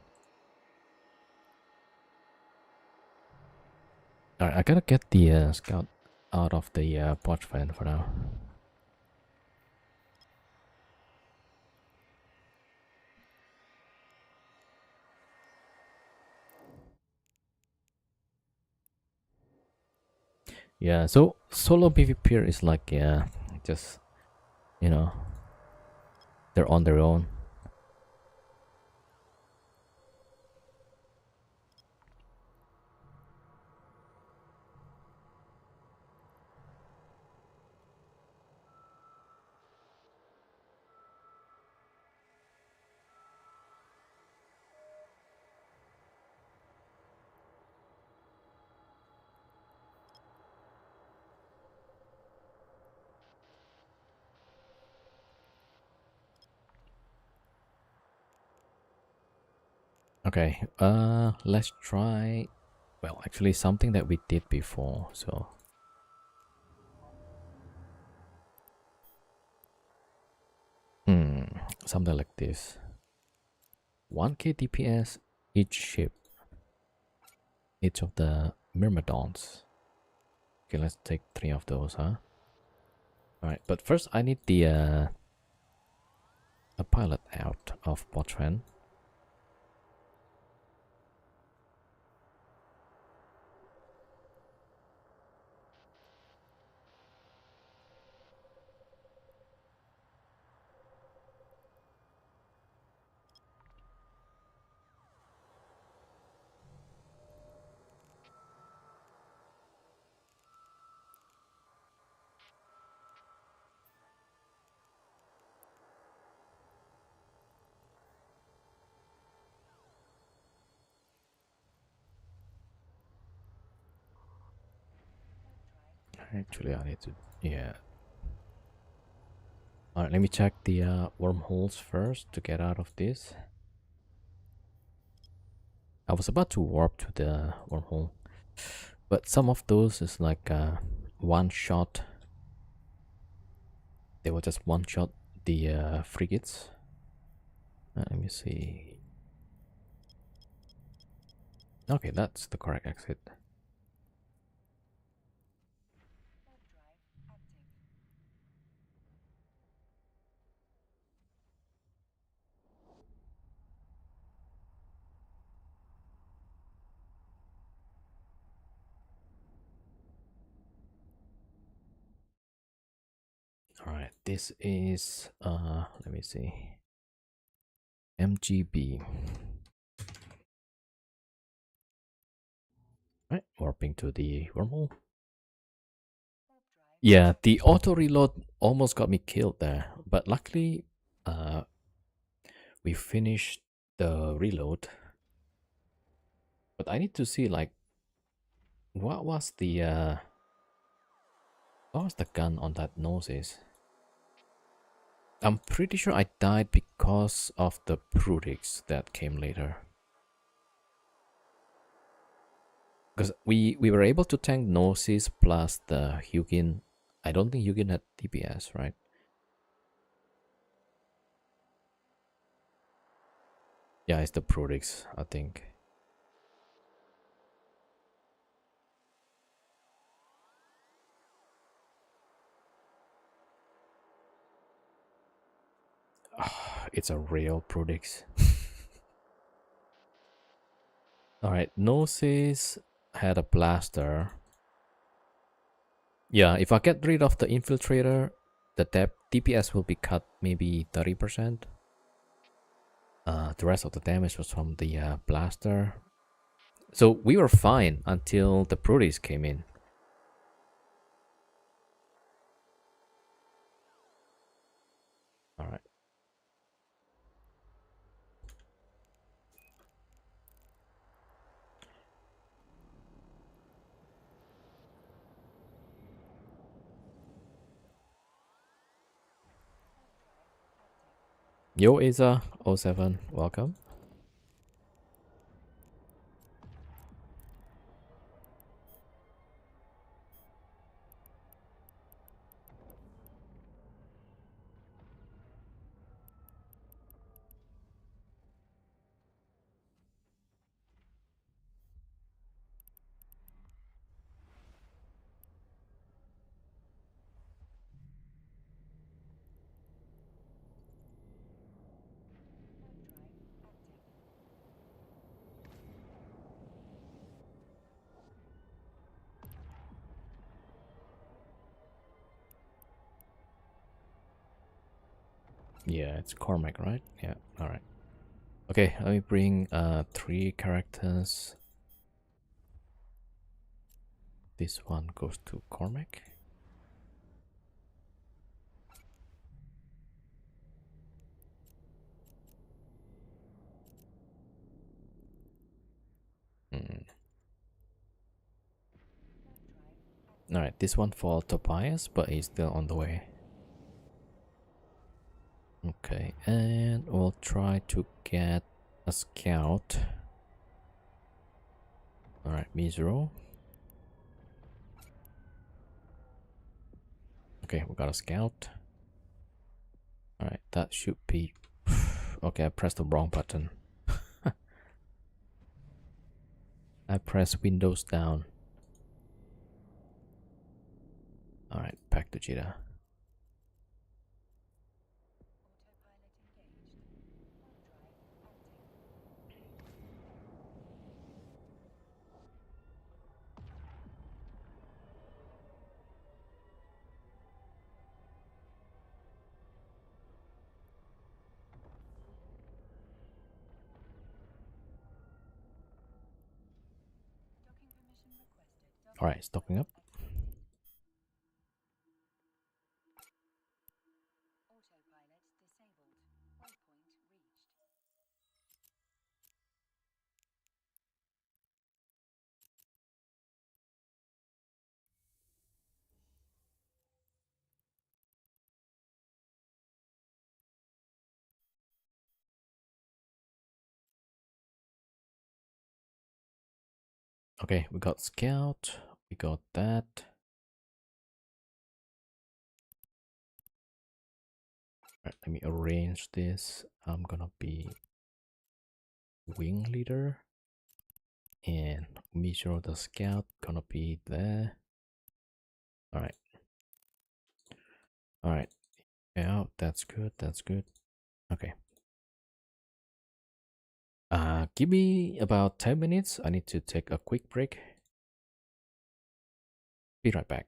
Alright, I gotta get the scout out of the porch fan for now. Yeah, so solo PvP is like, yeah, just, you know, they're on their own. Okay, let's try, well, actually something that we did before, so. Something like this. 1k DPS each ship, each of the Myrmidons. Okay, let's take 3 of those, huh? Alright, but first I need the a pilot out of Botran. Actually, I need to. Yeah. Alright, let me check the wormholes first to get out of this. I was about to warp to the wormhole, but some of those is like one shot. They were just one shot the frigates. Let me see. Okay, that's the correct exit. All right, this is let me see. MGB. Right, warping to the wormhole. Yeah, the auto reload almost got me killed there, but luckily we finished the reload. But I need to see like what was the gun on that noses? I'm pretty sure I died because of the Prudix that came later. Because we were able to tank Gnosis plus the Hugin. I don't think Hugin had DPS, right? Yeah, it's the Prudix, I think. It's a real Prudix. Alright, Gnosis had a blaster. Yeah, if I get rid of the Infiltrator, the DPS will be cut maybe 30%. The rest of the damage was from the blaster. So we were fine until the Prudix came in. Alright. Yo, Isa 07, welcome. Yeah, it's Cormac, right? Yeah, alright. Okay, let me bring 3 characters. This one goes to Cormac. Alright, this one for Tobias, but he's still on the way. Okay, and we'll try to get a scout. Alright, Mizuro. Okay, we got a scout. Alright, that should be... Okay, I pressed the wrong button. I pressed Windows down. Alright, back to Jita. Alright, stocking up. Okay, we got scout. We got that. Right, let me arrange this. I'm gonna be wing leader, and make sure the scout gonna be there. All right, all right. Yeah, that's good. That's good. Okay. Give me about 10 minutes. I need to take a quick break. Be right back.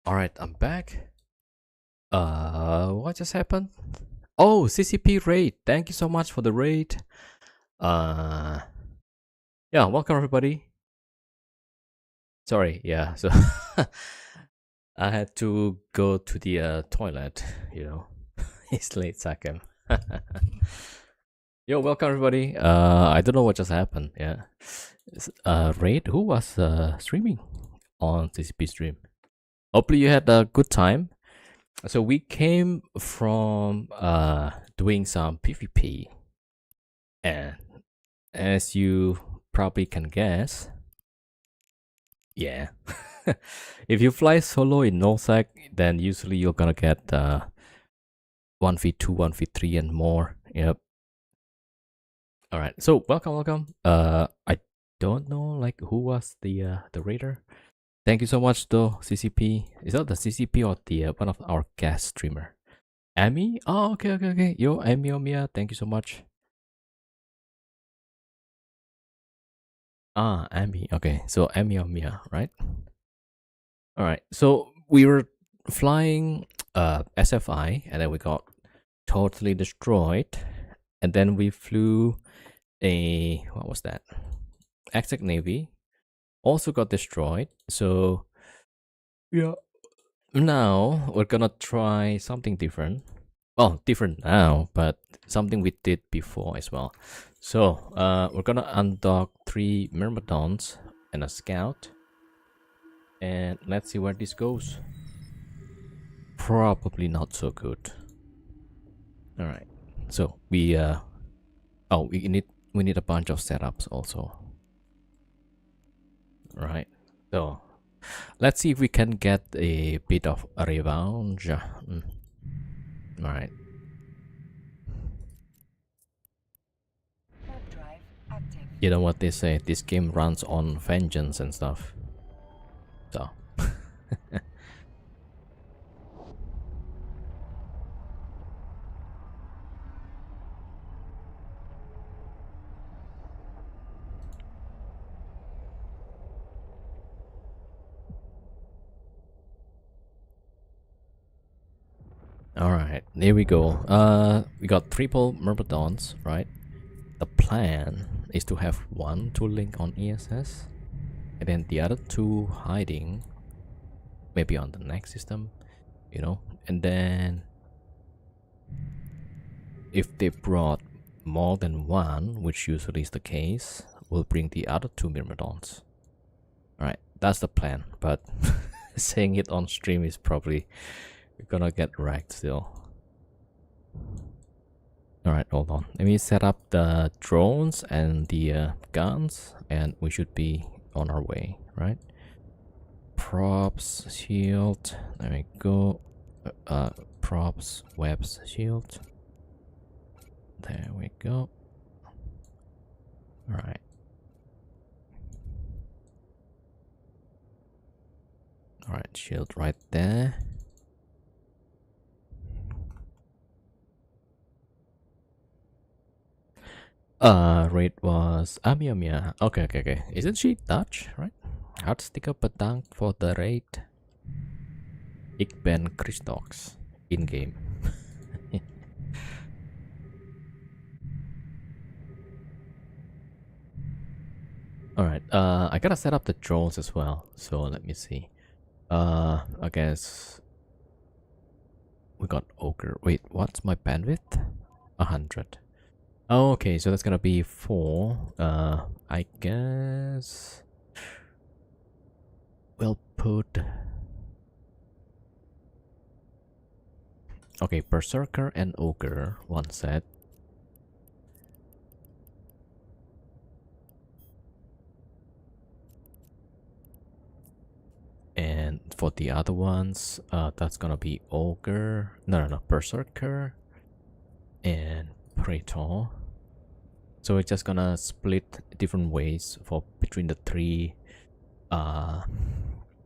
Alright, I'm back. What just happened? Oh, CCP raid. Thank you so much for the raid. Yeah, welcome everybody. Sorry, yeah, so I had to go to the toilet, you know. It's late second. Yo, welcome everybody. I don't know what just happened, yeah. Raid, who was streaming on CCP stream? Hopefully you had a good time. So we came from doing some PvP, and as you probably can guess, yeah, if you fly solo in nullsec, then usually you're gonna get 1v2, 1v3, and more. Yep. All right. So welcome. I don't know like who was the raider. Thank you so much though, CCP. Is that the CCP or the one of our guest streamer? Amy? Oh, okay. Yo, Amy or Mia, thank you so much. Ah, Amy. Okay, so Amy or Mia, right? All right. So we were flying SFI, and then we got totally destroyed, and then we flew a what was that? Exec Navy, also got destroyed. So yeah, now we're gonna try something different. Well, different now, but something we did before as well. So we're gonna undock 3 myrmidons and a scout, and let's see where this goes. Probably not so good. All right, so we we need a bunch of setups also. All right, so let's see if we can get a bit of a revenge. All right. Warp drive active. You know what they say, this game runs on vengeance and stuff. So all right, there we go. We got triple myrmidons, right? The plan is to have one to link on ESS, and then the other 2 hiding, maybe on the next system, you know. And then if they brought more than one, which usually is the case, we'll bring the other 2 myrmidons. All right, that's the plan. But saying it on stream is probably gonna get wrecked still. Alright, hold on. Let me set up the drones and the guns, and we should be on our way, right? Props, shield. There we go. Props, webs, shield. There we go. Alright. Alright, shield right there. Raid was Amia. Okay. Isn't she Dutch, right? Hartstikke bedankt voor de raid. Ik ben Christox. In-game. Alright, I gotta set up the drones as well. So let me see. I guess we got ogre. Wait, what's my bandwidth? 100. Oh, okay, so that's gonna be 4. I guess we'll put. Okay, berserker and ogre, one set. And for the other ones, that's gonna be ogre. No, berserker and praetor. So we're just gonna split different ways for between the 3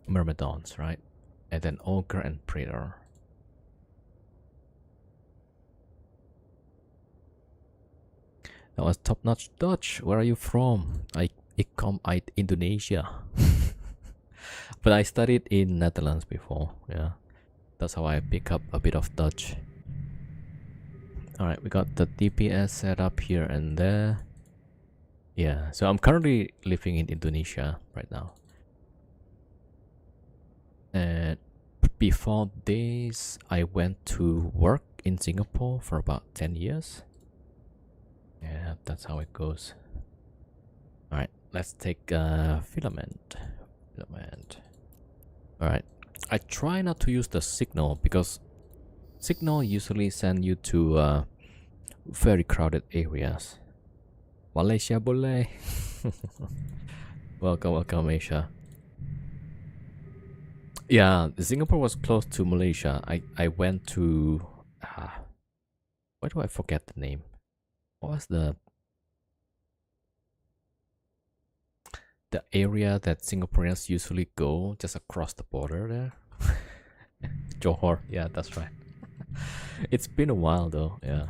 myrmidons, right? And then ogre and praetor. That was top-notch Dutch. Where are you from? Ik kom uit Indonesia. But I studied in Netherlands before. Yeah, that's how I pick up a bit of Dutch. All right, we got the DPS set up here and there. Yeah, so I'm currently living in Indonesia right now. And before this, I went to work in Singapore for about 10 years. Yeah, that's how it goes. All right, let's take filament. All right, I try not to use the signal because signal usually send you to very crowded areas. Malaysia boleh. Welcome, Asia. Yeah, Singapore was close to Malaysia. I went to why do I forget the name? What was the area that Singaporeans usually go just across the border there? Johor. Yeah, that's right. It's been a while though. Yeah.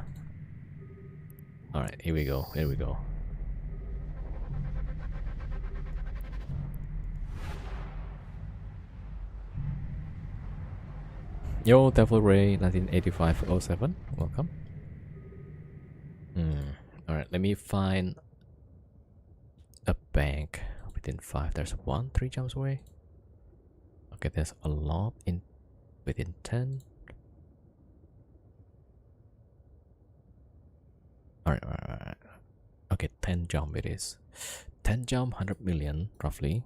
All right, here we go. Here we go. Yo, Devil Ray 1985-07. Welcome. All right, let me find a bank within 5. There's one 3 jumps away. Okay, there's a lot in within 10. All right. Okay, 10 jump it is. 10 jump, 100 million roughly.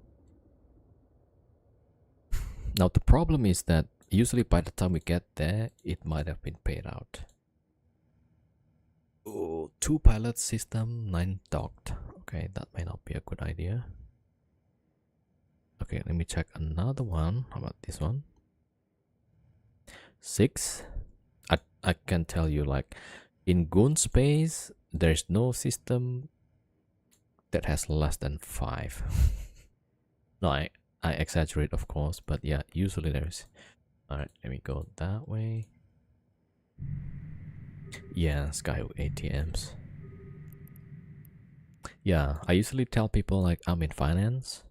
Now the problem is that usually by the time we get there, it might have been paid out. Oh, 2 pilot system, 9 docked. Okay, that might not be a good idea. Okay, let me check another one. How about this one? 6. I can tell you, like, in Goon space, there's no system that has less than 5. No, I exaggerate, of course, but yeah, usually there's. All right, let me go that way. Yeah, Sky ATMs. Yeah, I usually tell people like I'm in finance.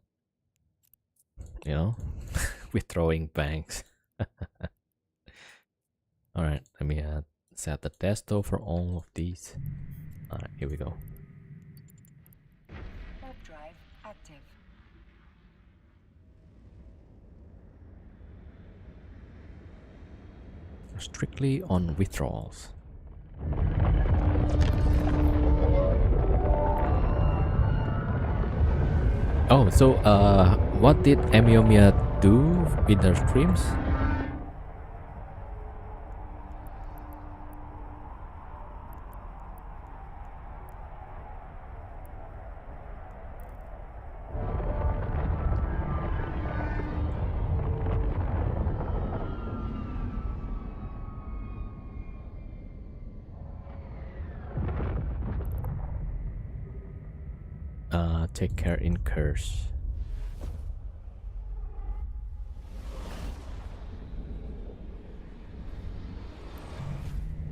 You know, withdrawing banks. All right, let me set the testo for all of these. All right, here we go. Warp drive active. Strictly on withdrawals. Oh, so what did Emiomia do in her streams? Take care in curse.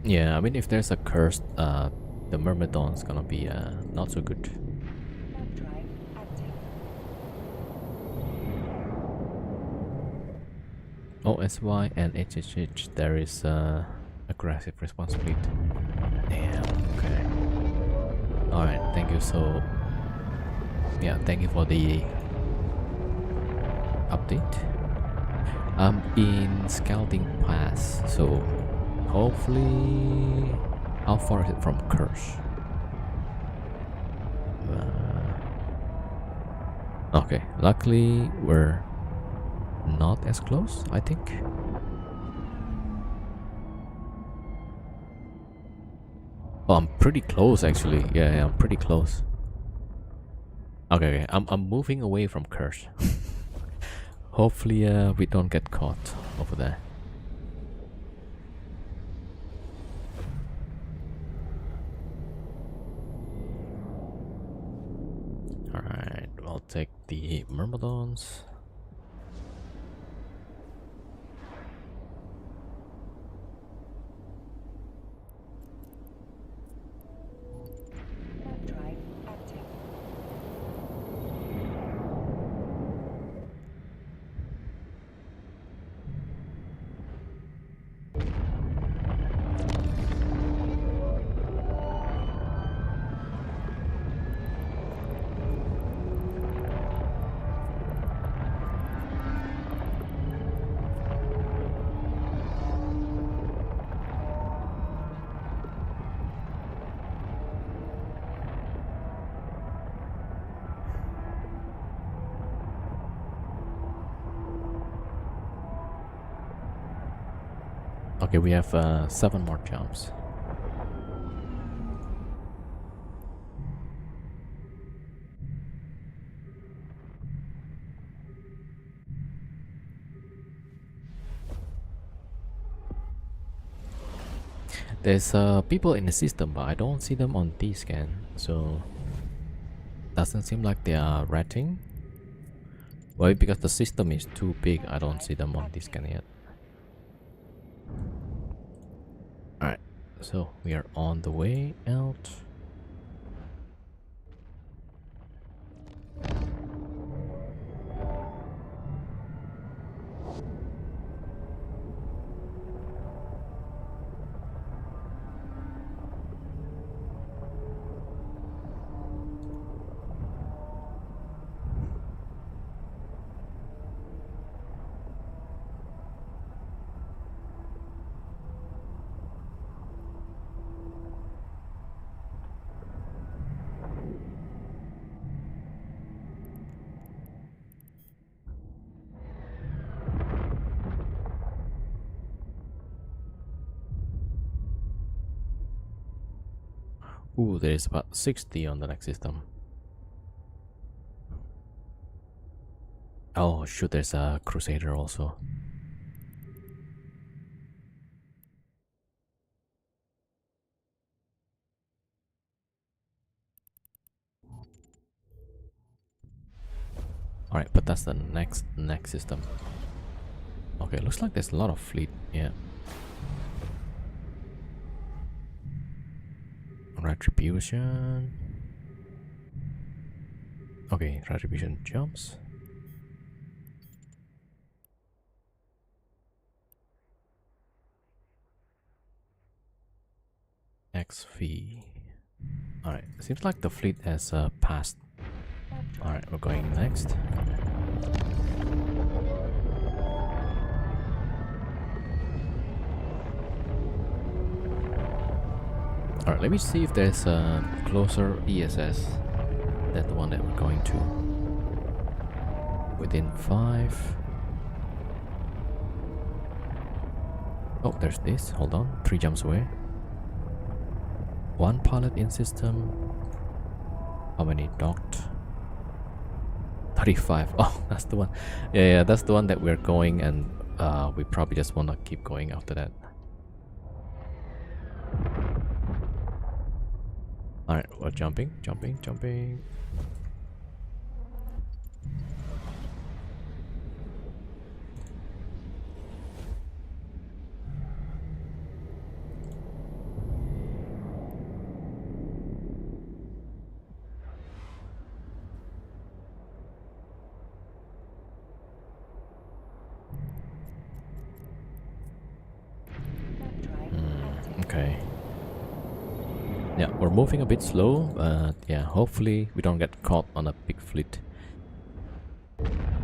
Yeah, I mean if there's a curse, the Myrmidon's gonna be not so good. Warp drive active. OSY and HHH, there is aggressive response split. Damn, okay. Alright, thank you. So yeah, thank you for the update. I'm in Scouting Pass, so hopefully, how far is it from Curse? Okay, luckily we're not as close, I think. Oh, I'm pretty close actually. Yeah, I'm pretty close. Okay, I'm moving away from Curse. Hopefully, we don't get caught over there. Alright, I'll take the Myrmidons. Warp drive active. Okay, we have 7 more jumps. There's people in the system, but I don't see them on D-scan, so doesn't seem like they are ratting. Well, because the system is too big, I don't see them on D-scan yet. Alright, so we are on the way out. Ooh, there is about 60 on the next system. Oh shoot, there's a Crusader also. Alright, but that's the next system. Okay, looks like there's a lot of fleet, yeah. Retribution. Okay, retribution jumps. XV. Alright, seems like the fleet has passed. Alright, we're going next. Alright, let me see if there's a closer ESS than the one that we're going to. Within 5. Oh, there's this. Hold on. 3 jumps away. 1 pilot in system. How many docked? 35. Oh, that's the one. Yeah, that's the one that we're going, and we probably just want to keep going after that. Alright, we're jumping. Okay. Yeah, we're moving a bit slow, but yeah, hopefully we don't get caught on a big fleet.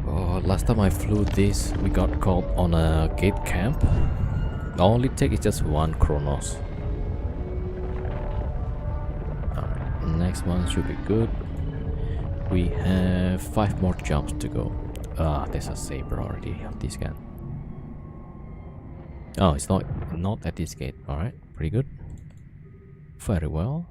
Oh, last time I flew this, we got caught on a gate camp. The only take is just 1 Chronos. Alright, next one should be good. We have 5 more jumps to go. There's a saber already on this gun. Oh, it's not at this gate. Alright, pretty good. Very well.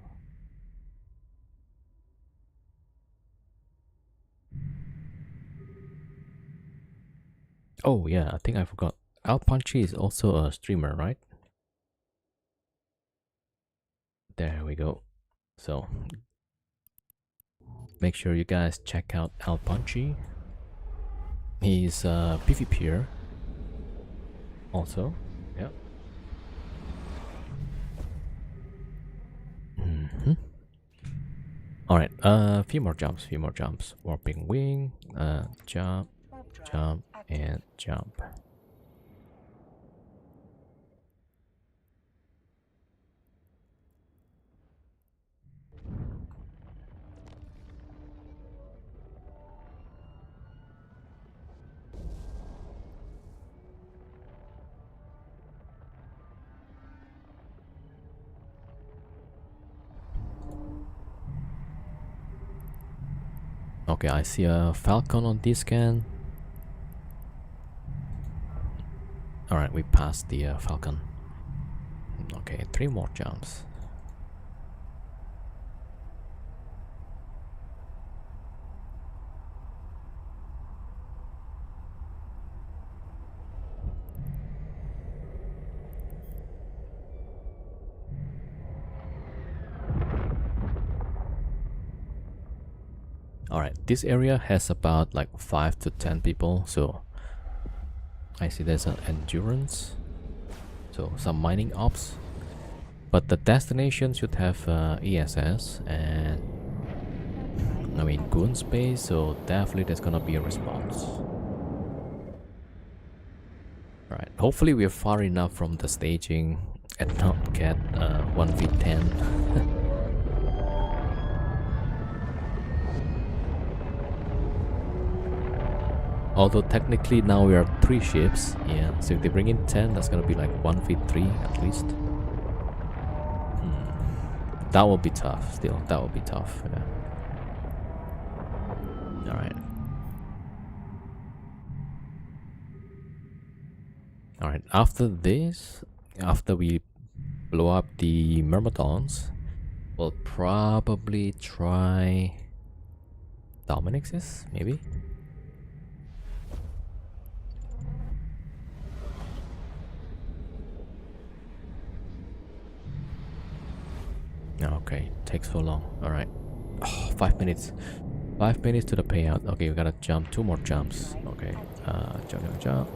Oh yeah, I think I forgot. Al Punchy is also a streamer, right? There we go. So make sure you guys check out Al Punchy. He's a PvPer also. Yeah. Alright, few more jumps. Warping wing, jump, and jump. Okay, I see a Falcon on this scan. Alright, we passed the Falcon. Okay, 3 more jumps. Alright, this area has about like 5 to 10 people, so I see there's an endurance, so some mining ops, but the destination should have ESS and I mean goon space, so definitely there's gonna be a response. Alright, hopefully we're far enough from the staging and not get 1v10. Although technically now we are 3 ships, yeah, so if they bring in 10, that's gonna be like 1v3 at least. That will be tough still, that will be tough, yeah. Alright. Alright, after this, after we blow up the Myrmidons, we'll probably try Dominic's, maybe? Okay, takes so long. Alright. Oh, 5 minutes. 5 minutes to the payout. Okay, we gotta jump 2 more jumps. Okay, jump.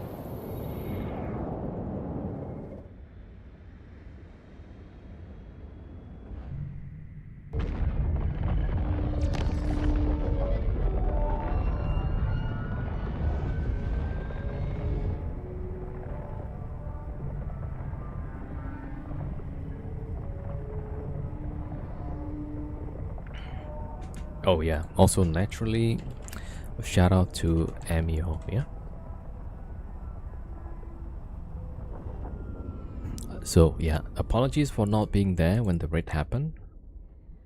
Oh yeah, also naturally, shout out to Amio, yeah? So yeah, apologies for not being there when the raid happened,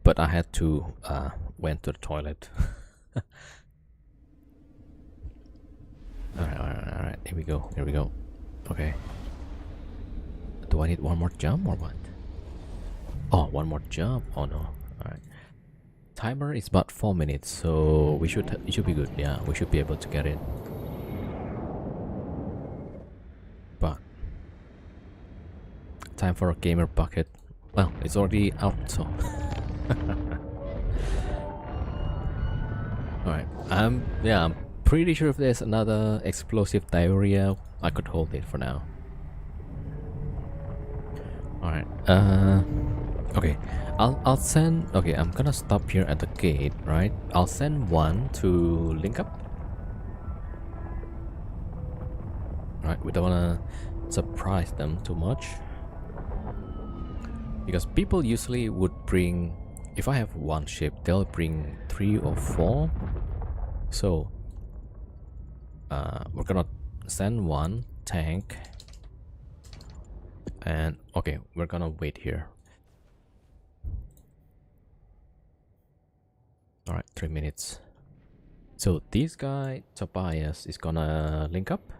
but I had to went to the toilet. Alright, here we go. Okay. Do I need one more jump or what? Oh, one more jump? Oh no. Alright. Timer is about 4 minutes, so it should be good. Yeah, we should be able to get in. But time for a gamer bucket. Well, it's already out, so alright. I'm pretty sure if there's another explosive diarrhea, I could hold it for now. Alright. Okay. I'll send. Okay, I'm gonna stop here at the gate, right? I'll send one to link up. Right, we don't wanna surprise them too much, because people usually would bring. If I have one ship, they'll bring 3 or 4. So, we're gonna send one tank, and okay, we're gonna wait here. Alright, 3 minutes. So this guy, Tobias, is gonna link up.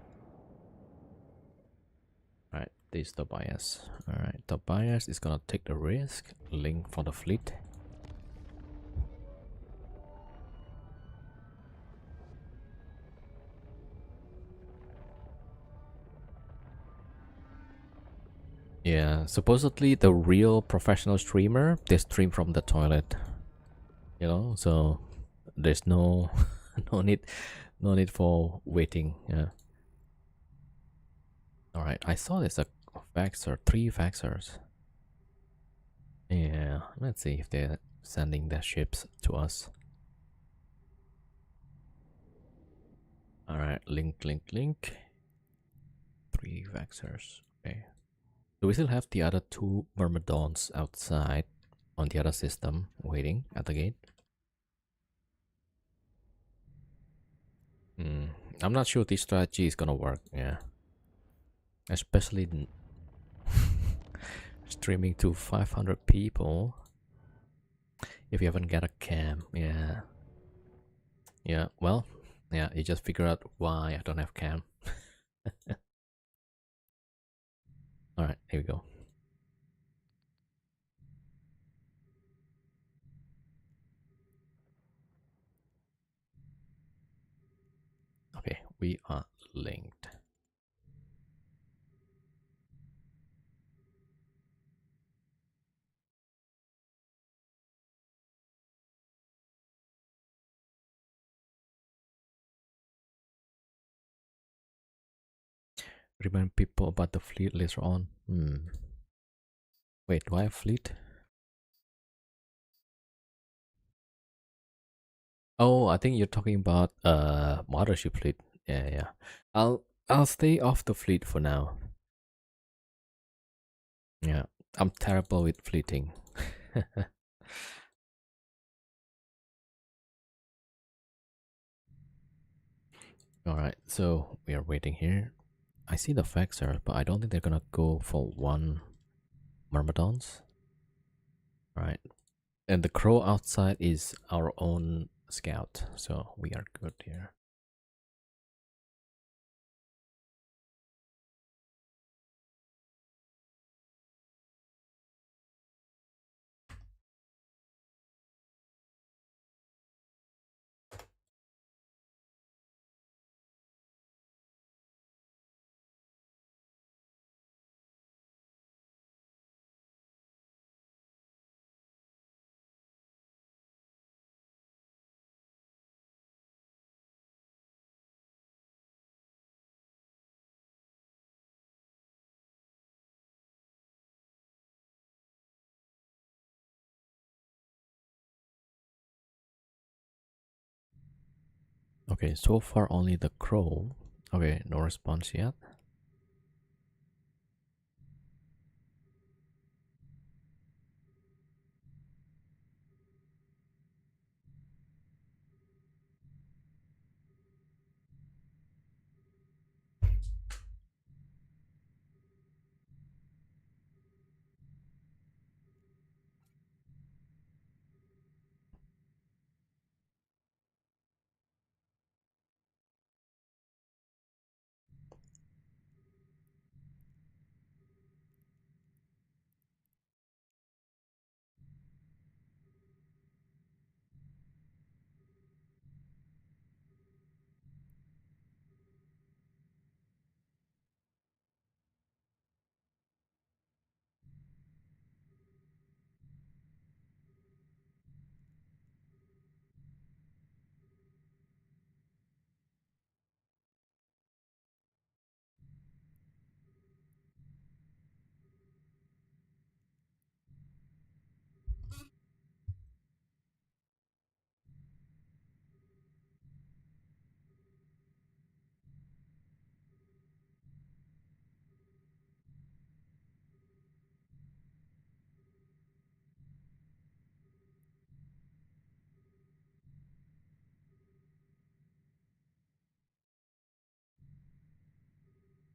Alright, this is Tobias. Alright, Tobias is gonna take the risk, link for the fleet. Yeah, supposedly the real professional streamer, they stream from the toilet. You know, so there's no no need for waiting. Yeah. All right, I saw there's a Vaxxer, 3 Vaxxers. Yeah, let's see if they're sending their ships to us. All right, link. 3 Vaxxers. Okay. Do we still have the other 2 Myrmidons outside on the other system waiting at the gate? I'm not sure this strategy is gonna work. Yeah, especially streaming to 500 people if you haven't got a cam. Yeah, well, yeah, you just figure out why I don't have cam. All right, here we go. We are linked. Remind people about the fleet later on. Wait, do I have fleet? Oh, I think you're talking about mothership fleet. Yeah, yeah. I'll stay off the fleet for now. Yeah, I'm terrible with fleeting. All right, so we are waiting here. I see the Vexer, but I don't think they're gonna go for one Myrmidons. Right, and the crow outside is our own scout, so we are good here. Okay, so far only the crow. Okay, no response yet.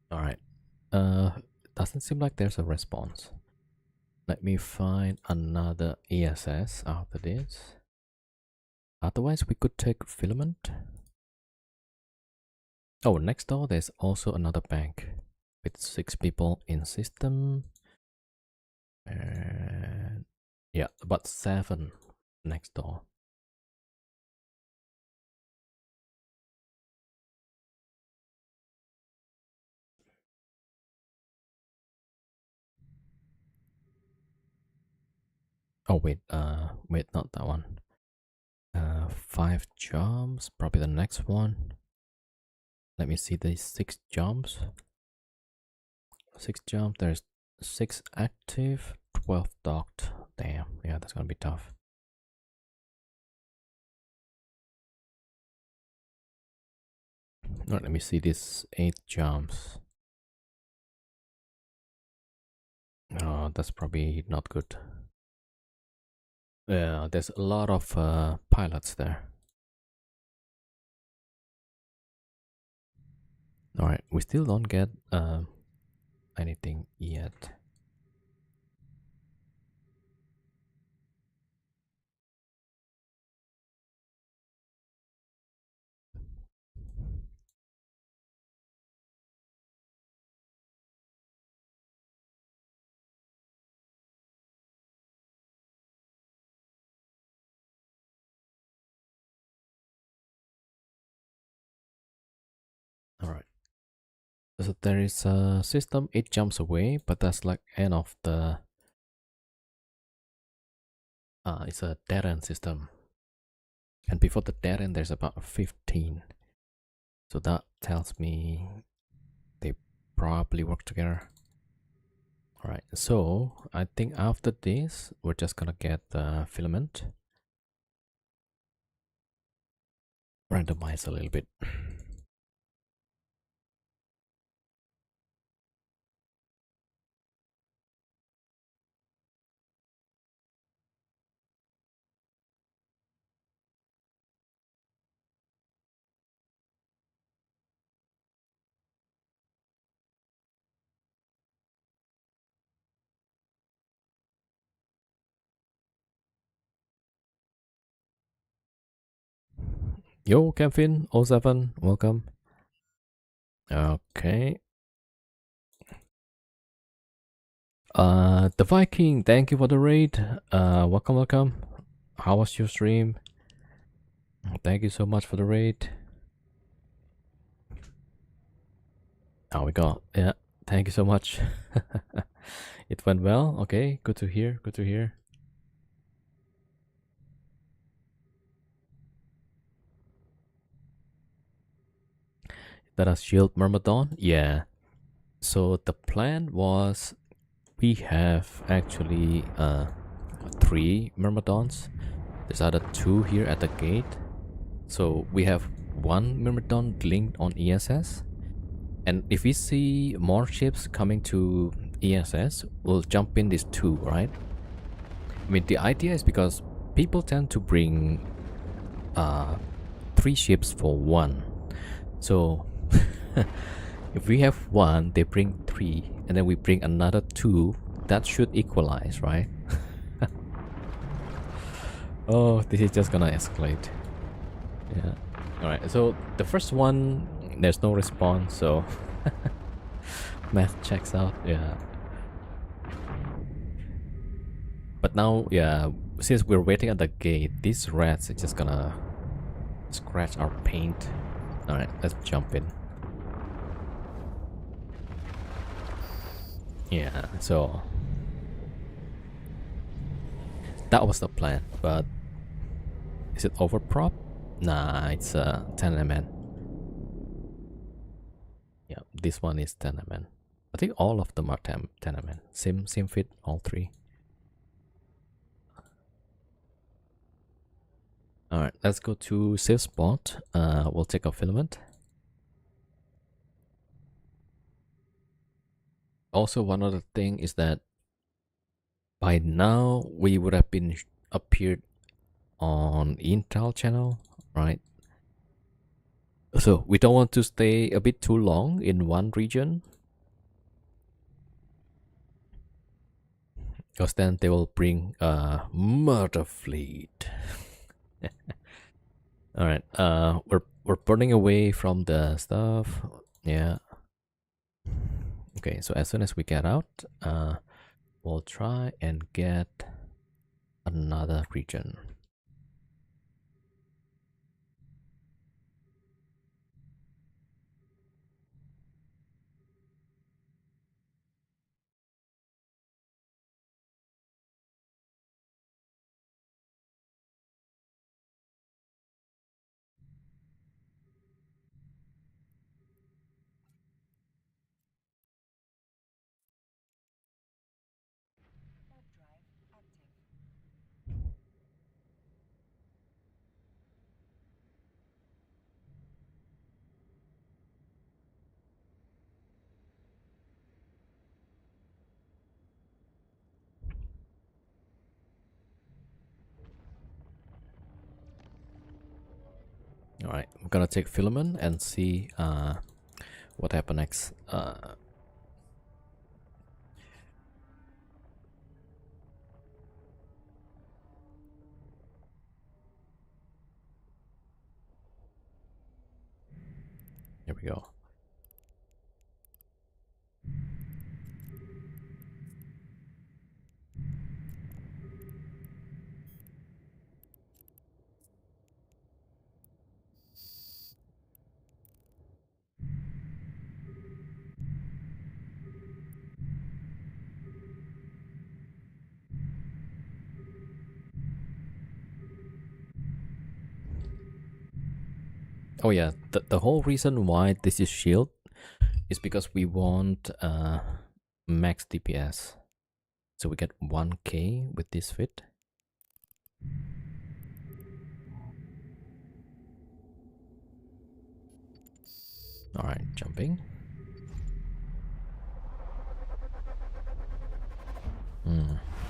All right. Doesn't seem like there's a response. Let me find another ESS after this. Otherwise, we could take filament. Oh, next door there's also another bank with 6 people in system. And yeah, about 7 next door. Oh wait, not that one. 5 jumps, probably the next one. Let me see these 6 jumps. 6 jump, there's 6 active, 12 docked. Damn, yeah, that's gonna be tough. Alright, let me see these 8 jumps. Oh, that's probably not good. Yeah, there's a lot of pilots there. Alright, we still don't get anything yet. So there is a system, it jumps away, but that's like end of the it's a dead end system. And before the dead end there's about 15. So that tells me they probably work together. Alright, so I think after this we're just gonna get the filament. Randomize a little bit. Yo, Kevin, O7, welcome. Okay. The Viking, thank you for the raid. Welcome, welcome. How was your stream? Thank you so much for the raid. Oh, we got, yeah, thank you so much. It went well. Okay, good to hear. Good to hear. That a shield Myrmidon? Yeah. So the plan was we have actually 3 Myrmidons. There's other 2 here at the gate. So we have 1 Myrmidon linked on ESS. And if we see more ships coming to ESS, we'll jump in these 2, right? I mean, the idea is because people tend to bring 3 ships for 1. So if we have 1, they bring 3, and then we bring another 2, that should equalize, right? Oh, this is just gonna escalate. Yeah. Alright, so the first one, there's no response, so math checks out, yeah. But now, yeah, since we're waiting at the gate, these rats are just gonna scratch our paint. Alright, let's jump in. Yeah, so that was the plan, but is it overprop? Nah, it's 10 mm. Yeah, this one is 10 mm. I think all of them are 10 mm. Same fit, all 3. Alright, let's go to safe spot. We'll take a filament. Also, one other thing is that by now we would have been appeared on Intel channel, right? So we don't want to stay a bit too long in one region, because then they will bring a murder fleet. All right, we're burning away from the stuff. Yeah. Okay, so as soon as we get out, we'll try and get another region. All right, I'm gonna take filament and see what happens next. Here we go. Oh yeah, the whole reason why this is shield is because we want max DPS. So we get 1k with this fit. Alright, jumping.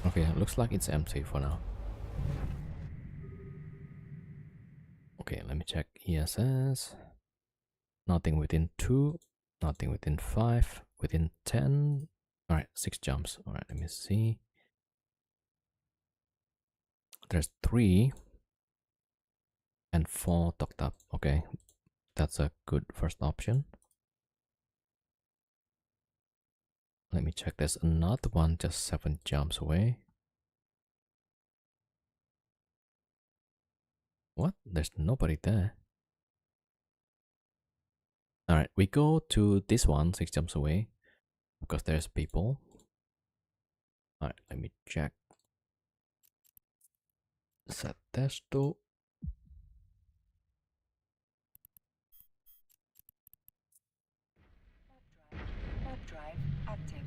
Okay, looks like it's empty for now. Okay, let me check ESS. Nothing within 2, nothing within 5, within 10. Alright, 6 jumps. Alright, let me see. There's 3 and 4 tucked up. Okay, that's a good first option. Let me check. There's another one just 7 jumps away. What? There's nobody there. Alright, we go to this one 6 jumps away because there's people. Alright, let me check. Set testo. Warp drive active.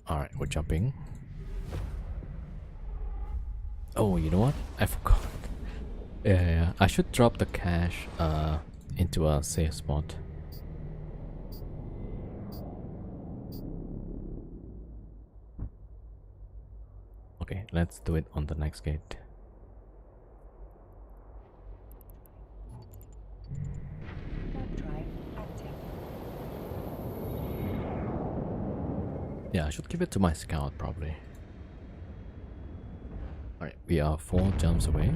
Alright, we're jumping. Oh, you know what? I forgot. Yeah, I should drop the cash into a safe spot. Okay, let's do it on the next gate. Warp drive active. Yeah, I should give it to my scout probably. Alright, we are 4 jumps away.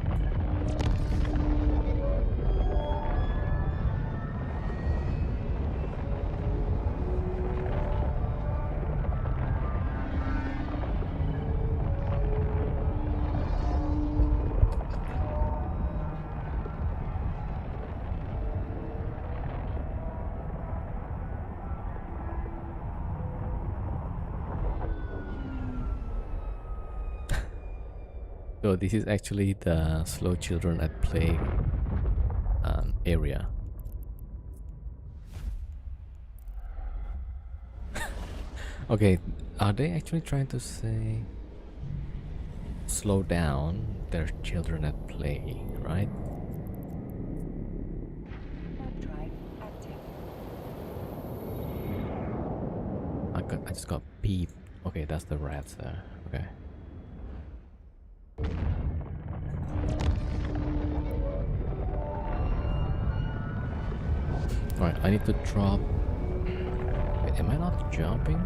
So this is actually the slow children at play area. Okay, are they actually trying to say slow down? There's children at play, right? Warp drive active. I just got beep. Okay, that's the rats there. Okay. Alright, I need to drop. Wait, am I not jumping?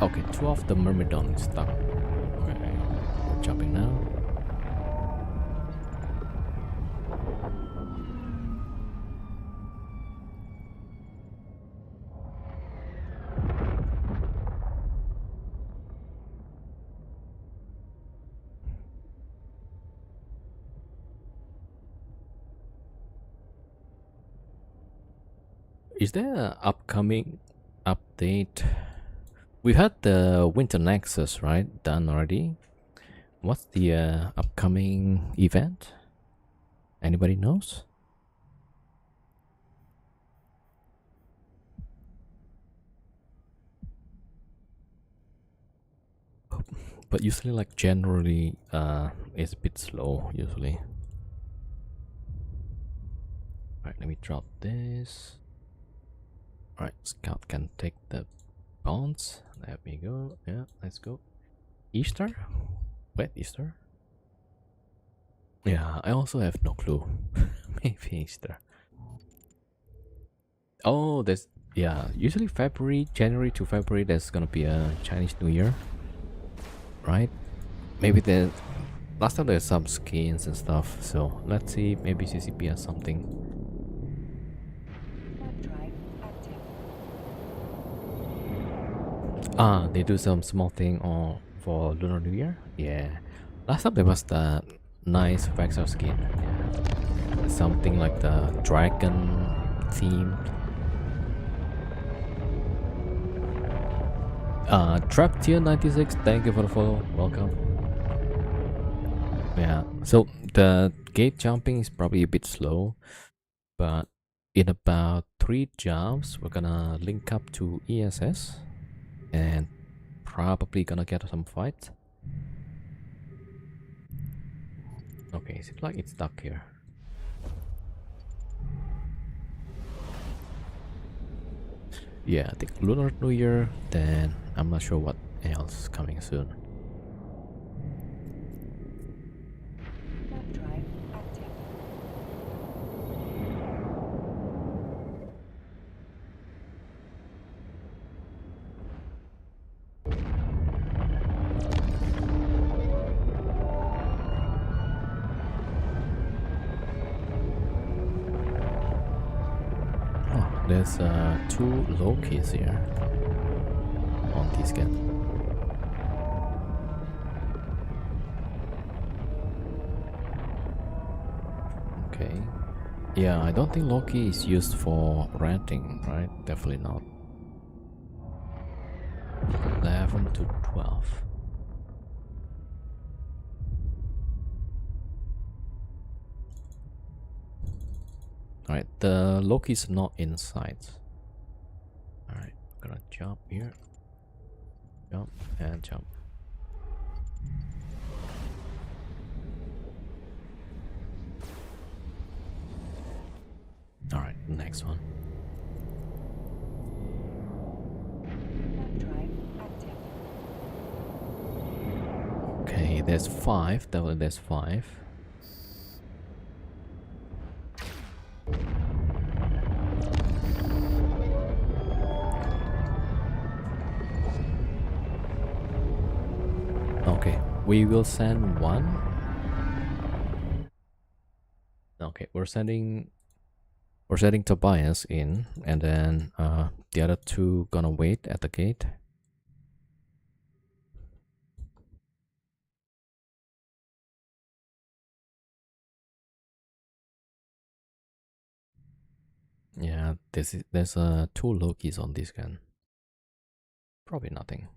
Okay, 2 of the myrmidon is stuck. Okay, we're jumping now. Is there an upcoming update? We had the Winter Nexus, right? Done already. What's the upcoming event? Anybody knows? But usually, like generally, it's a bit slow. Usually. Alright, let me drop this. Alright, Scout can take the bonds. Let me go. Yeah, let's go. Easter? Wait, Easter? Yeah, I also have no clue. Maybe Easter. Oh, there's yeah. Usually February, January to February, there's gonna be a Chinese New Year, right? Maybe the last time there's some skins and stuff. So let's see. Maybe CCP has something. Map drive active. Ah, they do some small thing or for Lunar New Year. Yeah. Last time there was the nice Vexor skin. Yeah. Something like the dragon theme. Trap tier 96, thank you for the follow. Welcome. Yeah. So the gate jumping is probably a bit slow, but in about 3 jumps we're gonna link up to ESS and probably gonna get some fight. Okay, seems like it's stuck here. Yeah, I think Lunar New Year, then I'm not sure what else coming soon. Map drive active. Oh, there's 2 Lokis here on this scan. Okay. Yeah, I don't think Loki is used for renting, right? Definitely not. 11 to 12. Alright, the Loki's not inside. Alright, I'm gonna jump here. Jump and jump. Alright, next one. Map drive active. Okay, there's 5. Definitely there's 5. Okay, we will send one. Okay, we're sending Tobias in, and then the other 2 gonna wait at the gate. Yeah, there's 2 Lokis on this gun. Probably nothing.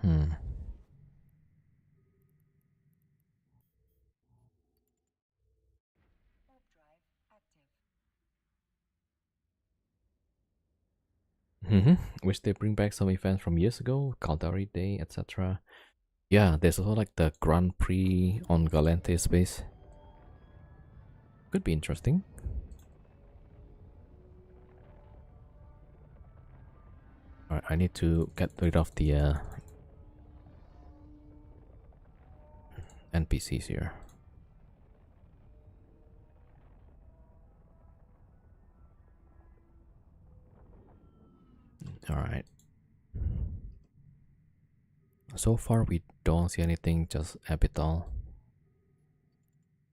Hmm. Map drive active. Wish they bring back some events from years ago, Caldari Day, etc. Yeah, there's also like the Grand Prix on Galente space. Could be interesting. Alright, I need to get rid of the NPCs here. Alright. So far we don't see anything, just Abital.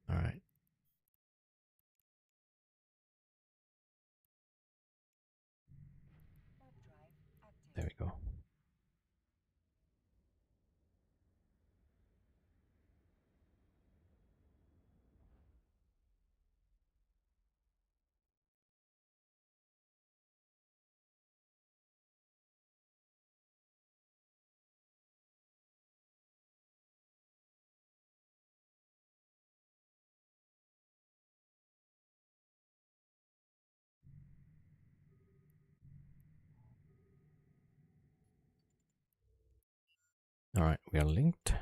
Alright. Map drive active. There we go. Alright, we are linked.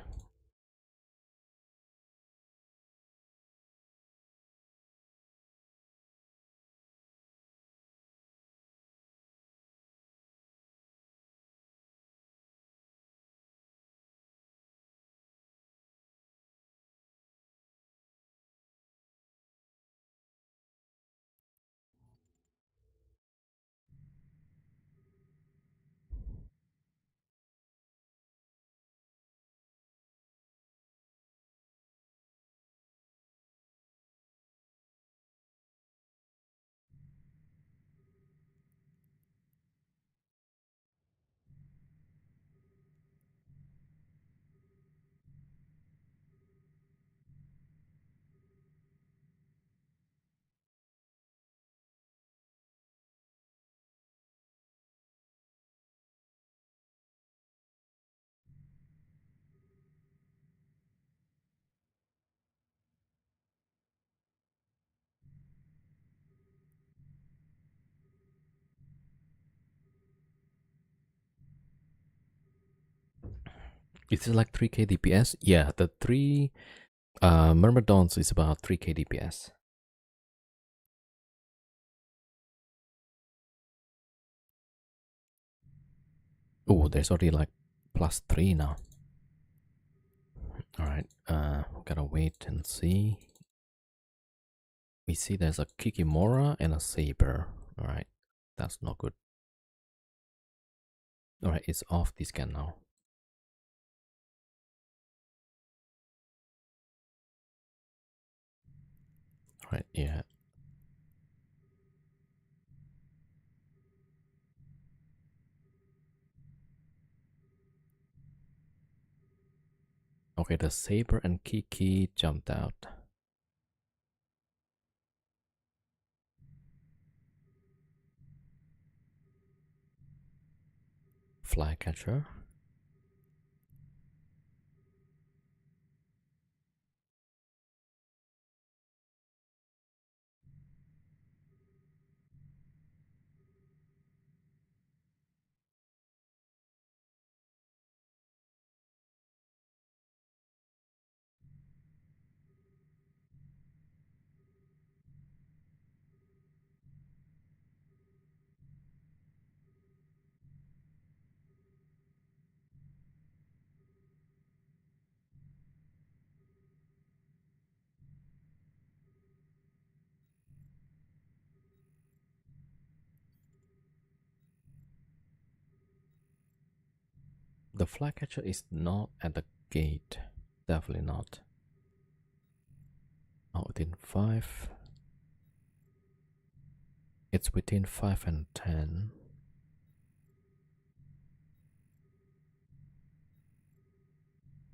Is it like 3k DPS? Yeah, the 3 Myrmidons is about 3k DPS. Oh, there's already like +3 now. Alright, gotta wait and see. We see there's a Kikimora and a Saber. Alright, that's not good. Alright, it's off the scan now. Alright, yeah. Okay, the Saber and Kiki jumped out. Flycatcher. The Flycatcher is not at the gate. Definitely not. Oh, within 5. It's within 5 and 10.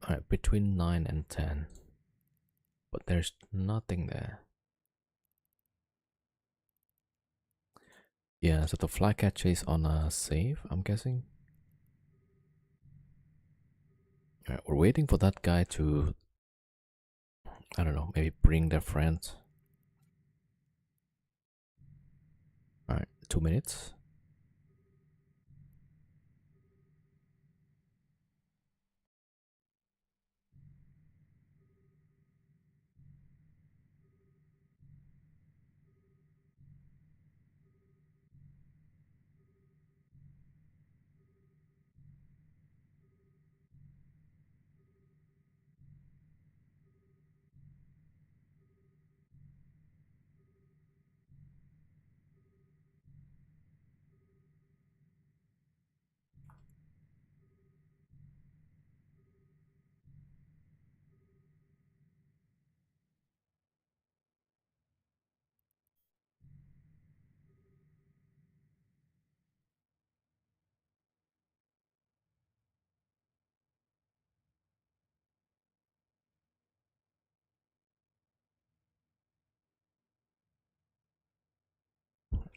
Alright, between 9 and 10. But there's nothing there. Yeah, so the Flycatcher is on a save, I'm guessing. Alright, we're waiting for that guy to, I don't know, maybe bring their friends. Alright, 2 minutes.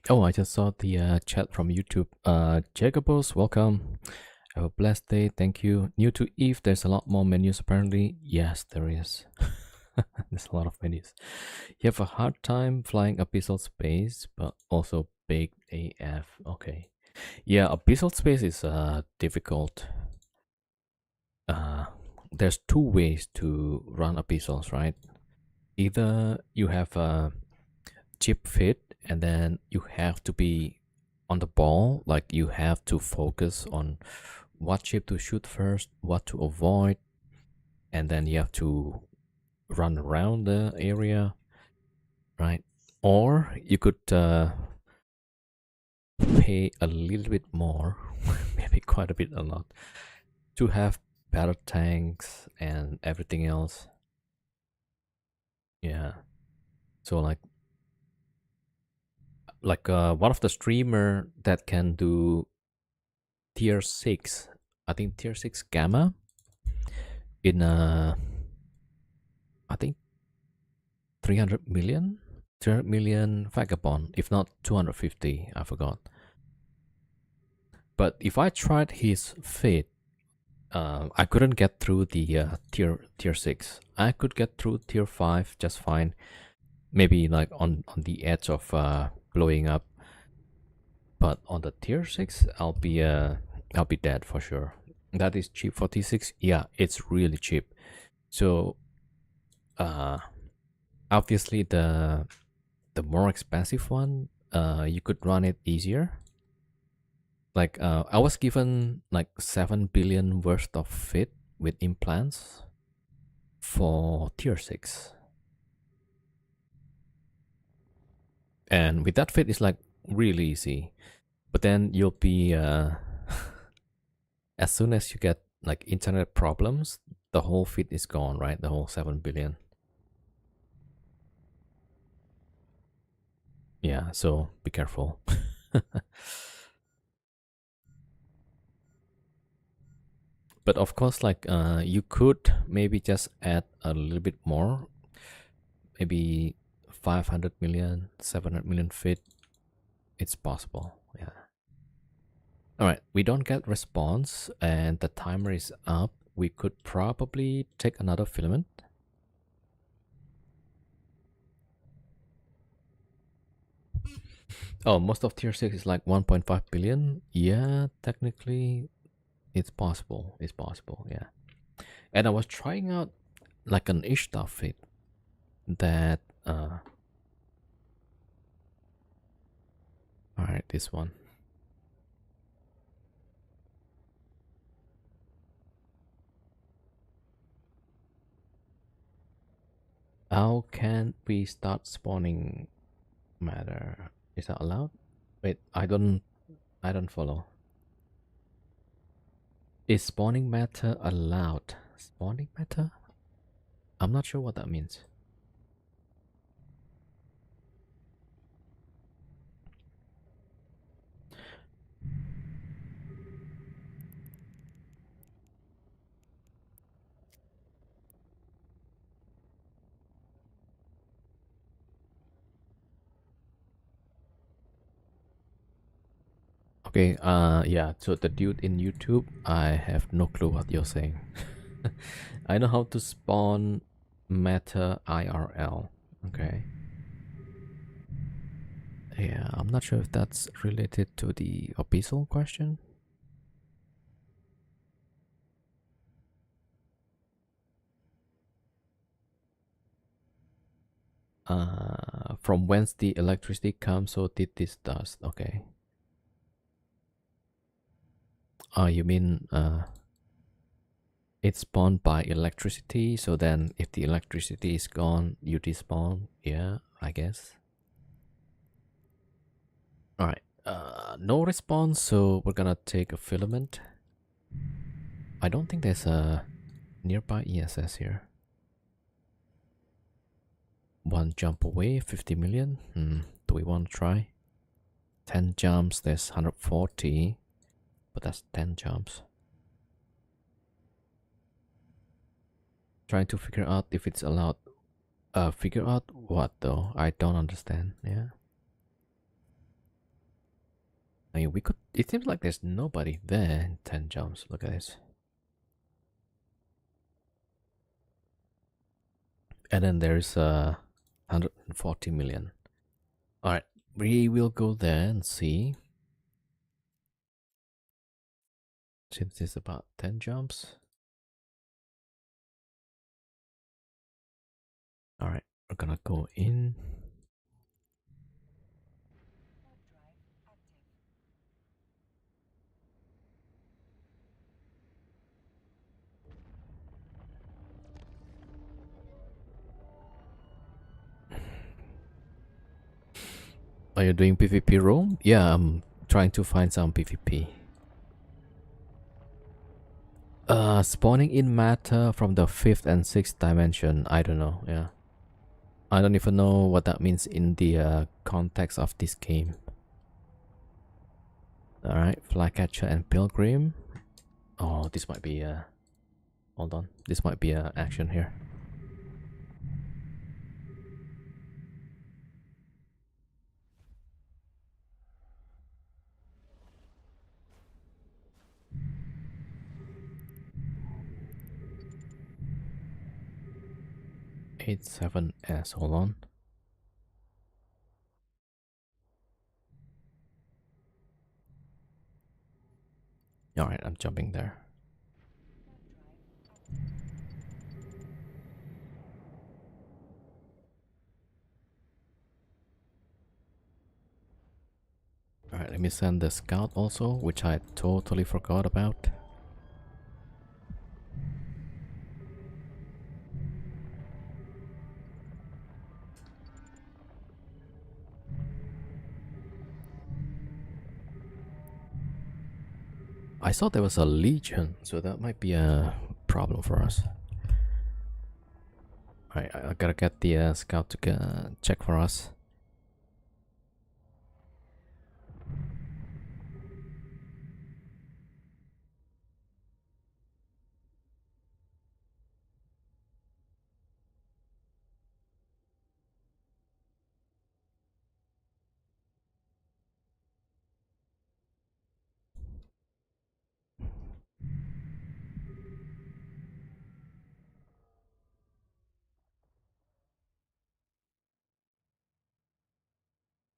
Oh, I just saw the chat from YouTube. Jacobos, welcome. Have a blessed day. Thank you. New to Eve, there's a lot more menus apparently. Yes, there is. There's a lot of menus. You have a hard time flying abyssal space, but also big AF. Okay. Yeah, abyssal space is difficult. There's two ways to run abyssals, right? Either you have a chip fit and then you have to be on the ball, like you have to focus on what chip to shoot first, what to avoid, and then you have to run around the area, right? Or you could pay a little bit more, maybe quite a bit, a lot, to have better tanks and everything else. Yeah. So one of the streamer that can do tier 6, I think tier 6 gamma in I think 300 million 300 million vagabond, if not 250, I forgot. But if I tried his fate, I couldn't get through the tier 6. I could get through tier 5 just fine, maybe like on the edge of blowing up, but on the tier 6 I'll be dead for sure. That is cheap for T6. Yeah, it's really cheap. So uh obviously the more expensive one, you could run it easier. Like I was given like 7 billion worth of fit with implants for tier 6. And with that fit it's like really easy. But then you'll be as soon as you get like internet problems, the whole fit is gone, right? The whole 7 billion. Yeah, so be careful. But of course, like you could maybe just add a little bit more, maybe 500 million, 700 million feet. It's possible. Yeah. All right. We don't get response and the timer is up. We could probably take another filament. Oh, most of tier 6 is like 1.5 billion. Yeah, technically it's possible. It's possible. Yeah. And I was trying out like an ishtar fit that all right, this one. How can we start spawning matter? Is that allowed? Wait, I don't follow. Is spawning matter allowed? Spawning matter? I'm not sure what that means. Okay, yeah, so the dude in YouTube, I have no clue what you're saying. I know how to spawn matter IRL. Okay. Yeah, I'm not sure if that's related to the abyssal question. From whence the electricity comes, so did this dust. Okay. You mean it's spawned by electricity, so then if the electricity is gone, you despawn? Yeah, I guess. Alright, no response, so we're gonna take a filament. I don't think there's a nearby ESS here. One jump away, 50 million. Do we want to try? 10 jumps, there's 140, but that's 10 jumps. Trying to figure out if it's allowed. Figure out what though? I don't understand. Yeah. I mean, we could. It seems like there's nobody there in 10 jumps. Look at this. And then there's 140 million. All right, we will go there and see. Since it's about 10 jumps. All right, we're gonna go in. Are you doing PvP roam? Yeah, I'm trying to find some PvP. Spawning in matter from the 5th and 6th dimension. I don't know. Yeah. I don't even know what that means in the context of this game. Alright, Flycatcher and Pilgrim. Oh, this might be hold on. This might be action here. Eight 7S, hold on. Alright, I'm jumping there. Let me send the scout also, which I totally forgot about. I thought there was a legion, so that might be a problem for us. Alright, I gotta get the scout to check for us.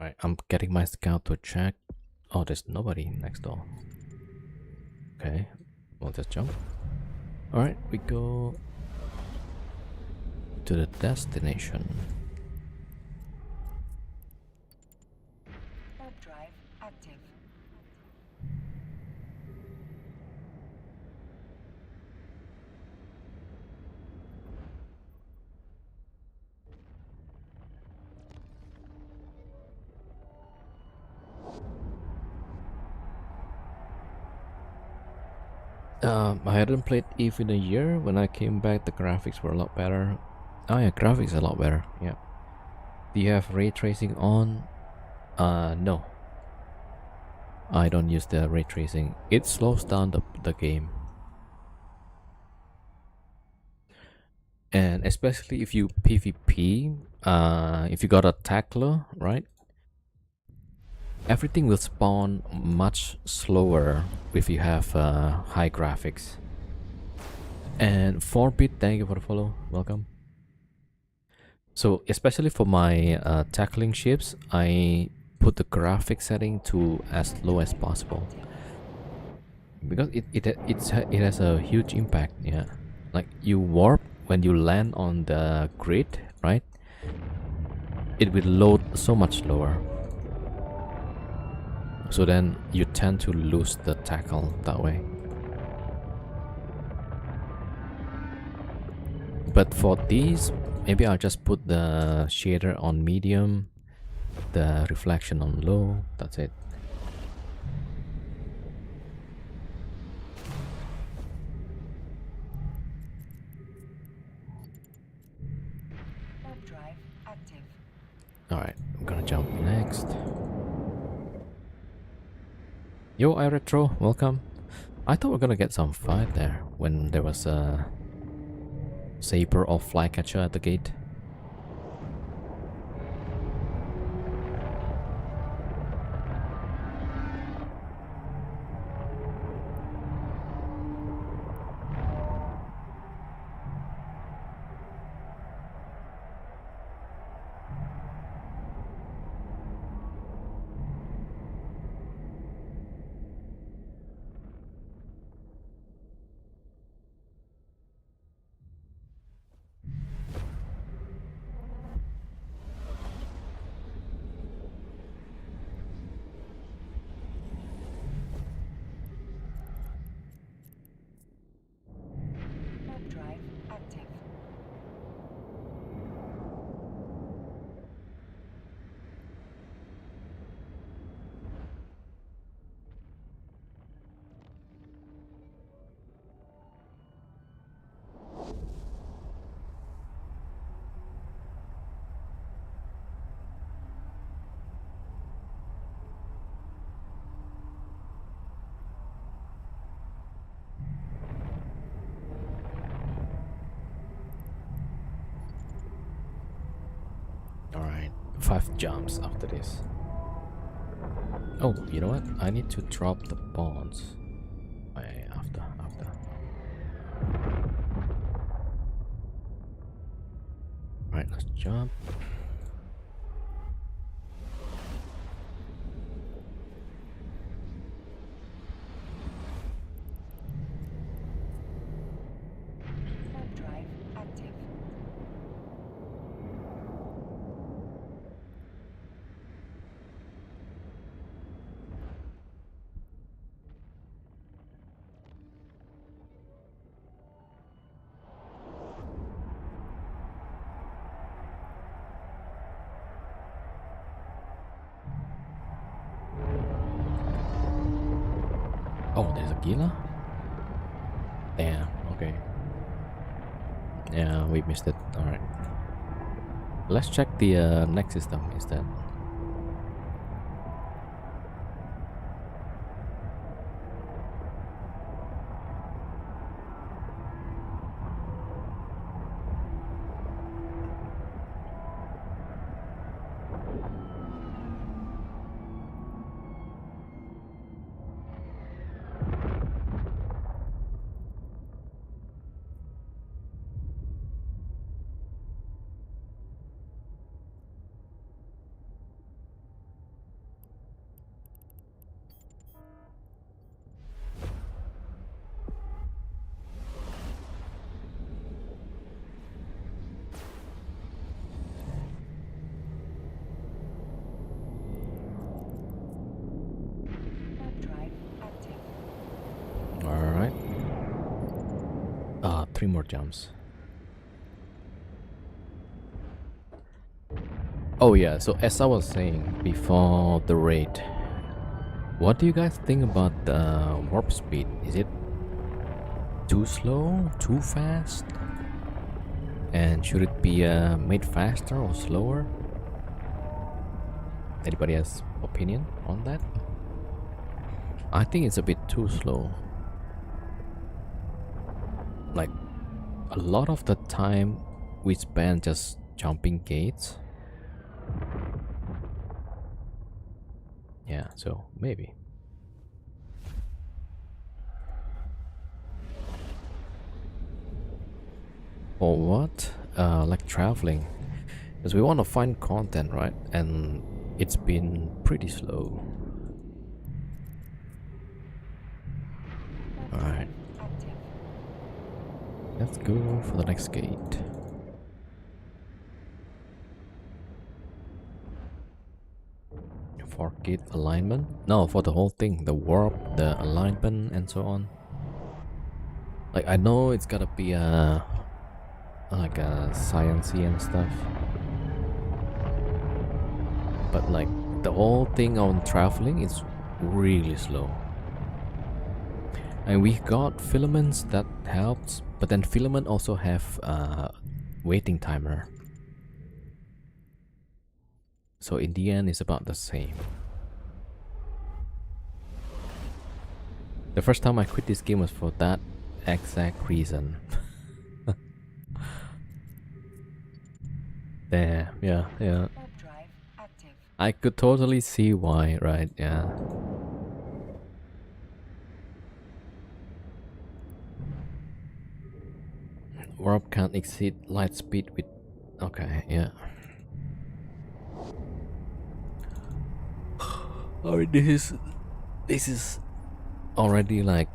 Alright, I'm getting my scout to check. Oh, there's nobody next door. Okay, we'll just jump. Alright, we go to the destination. Warp drive active. I hadn't played Eve in a year. When I came back, the graphics were a lot better. Oh yeah, graphics a lot better. Yeah. Do you have ray tracing on? No. I don't use the ray tracing. It slows down the game. And especially if you PvP, if you got a tackler, right? Everything will spawn much slower if you have high graphics. And 4-bit, thank you for the follow. Welcome. So especially for my tackling ships, I put the graphic setting to as low as possible because it has a huge impact. Yeah, like you warp when you land on the grid, right? It will load so much slower. So then you tend to lose the tackle that way. But for these, maybe I'll just put the shader on medium, the reflection on low. That's it. Warp drive active. Alright, I'm gonna jump next. Yo, iRetro, welcome. I thought we were gonna get some fight there when there was a saber or flycatcher at the gate. Warp drive active. Alright, 5 jumps after this. Oh, you know what? I need to drop the bonds. Oh, yeah, yeah, after. Alright, let's jump. Warp drive active. Nagila? Damn, okay. Yeah, we missed it. Alright. Let's check the next system instead. Warp drive active. Alright. 3 more jumps. Oh yeah, so as I was saying before the raid, what do you guys think about the warp speed? Is it too slow, too fast? And should it be made faster or slower? Anybody has opinion on that? I think it's a bit too slow. Like, a lot of the time we spend just jumping gates. Yeah, so maybe. Or what? Like traveling. Because we want to find content, right? And it's been pretty slow. Alright. Active. Let's go for the next gate. For gate alignment? No, for the whole thing. The warp, the alignment, and so on. Like, I know it's gotta be like a sciencey and stuff. But like, the whole thing on traveling is really slow. And we got filaments that helps, but then filament also have waiting timer. So in the end, it's about the same. The first time I quit this game was for that exact reason. There, yeah. Warp drive active. I could totally see why, right? Yeah. Warp can't exceed light speed with... Okay, yeah. Alright, this is already like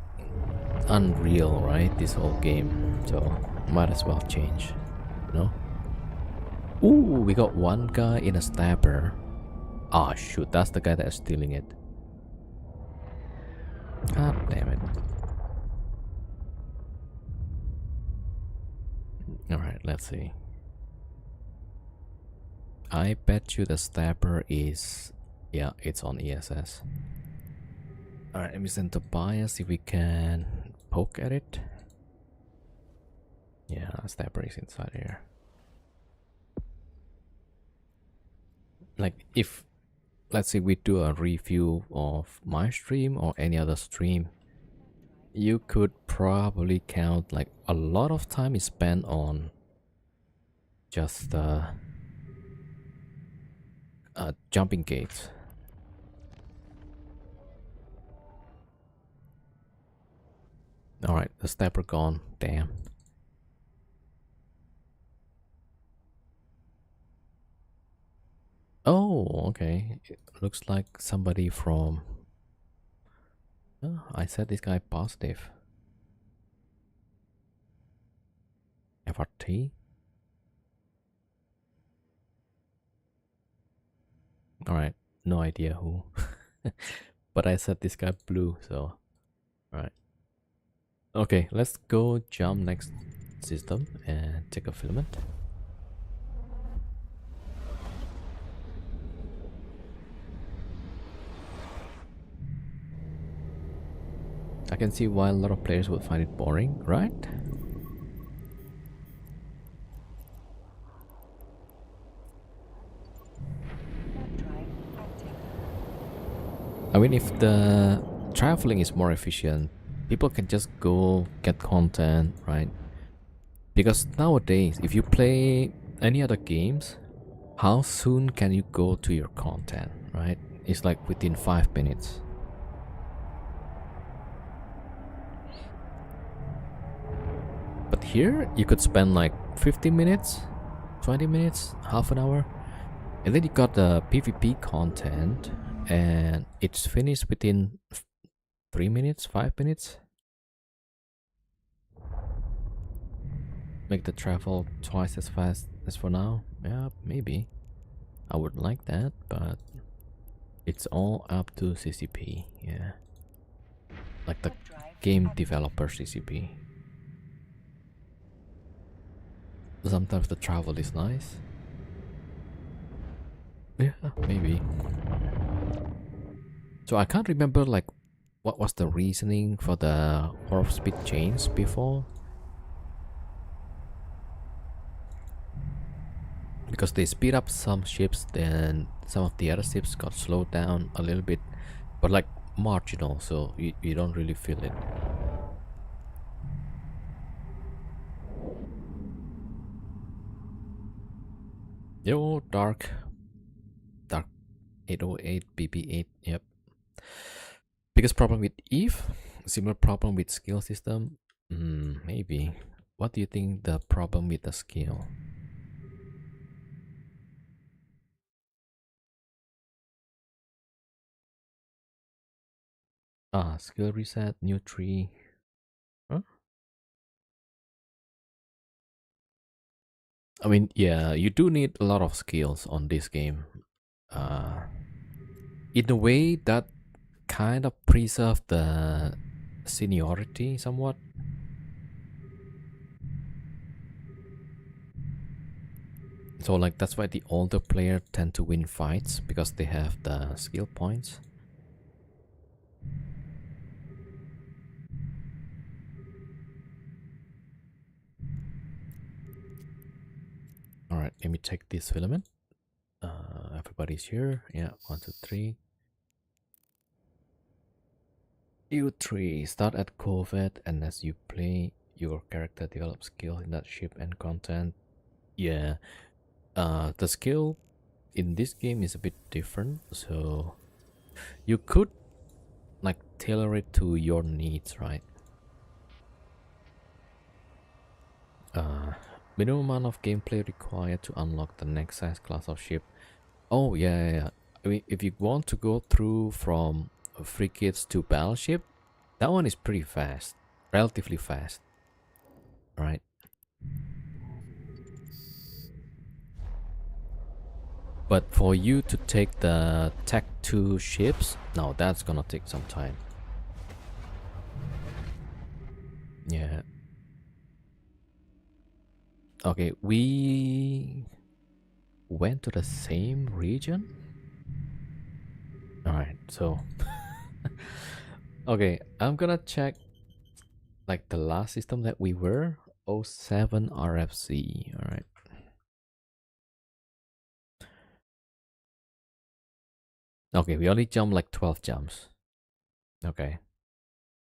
unreal, right? This whole game. So might as well change, no? Ooh, we got one guy in a stabber. Ah, shoot, that's the guy that's stealing it. God damn it. Alright, let's see. I bet you the stabber is... Yeah, it's on ESS. Alright, let me send Tobias, see if we can poke at it. Yeah, stabber is inside here. Like, if... Let's say we do a review of my stream or any other stream, you could probably count like a lot of time is spent on just jumping gates. Alright, the stabber gone. Damn. Oh, okay. It looks like somebody from... Oh, I said this guy positive. FRT? Alright, no idea who. But I said this guy blue, so... Alright. Okay, let's go jump next system and take a filament. I can see why a lot of players would find it boring, right? Map drive active. I mean, if the traveling is more efficient, people can just go get content, right? Because nowadays, if you play any other games, how soon can you go to your content, right? It's like within 5 minutes. But here, you could spend like 15 minutes, 20 minutes, half an hour, and then you got the PvP content, and it's finished within 3 minutes, 5 minutes. Make the travel twice as fast as for now. Yeah, maybe. I would like that, but it's all up to CCP, yeah. Like the Map drive game active. developer CCP. Sometimes the travel is nice. Yeah, maybe. So I can't remember like what was the reasoning for the warp speed change before. Because they speed up some ships, then some of the other ships got slowed down a little bit, but like marginal, so you don't really feel it. Yo, Dark 808 BB8, yep. Biggest problem with Eve? Similar problem with skill system? Maybe. What do you think the problem with the skill? Skill reset, new tree. Huh? I mean, yeah, you do need a lot of skills on this game. In a way that kind of preserve the seniority somewhat. So like that's why the older player tend to win fights because they have the skill points. All right, let me take this filament. Everybody's here. Yeah, 1, 2, 3. You 3 start at Corvette, and as you play, your character develops skill in that ship and content. Yeah, the skill in this game is a bit different, so you could like tailor it to your needs, right? Minimum amount of gameplay required to unlock the next size class of ship. Oh yeah. I mean, if you want to go through from frigates to battleship, that one is pretty fast, relatively fast, right? But for you to take the Tech 2 ships, no, that's gonna take some time. Yeah. Okay, we went to the same region? Alright, so... okay, I'm gonna check like the last system that we were. 07 RFC, alright. Okay, we only jumped like 12 jumps. Okay.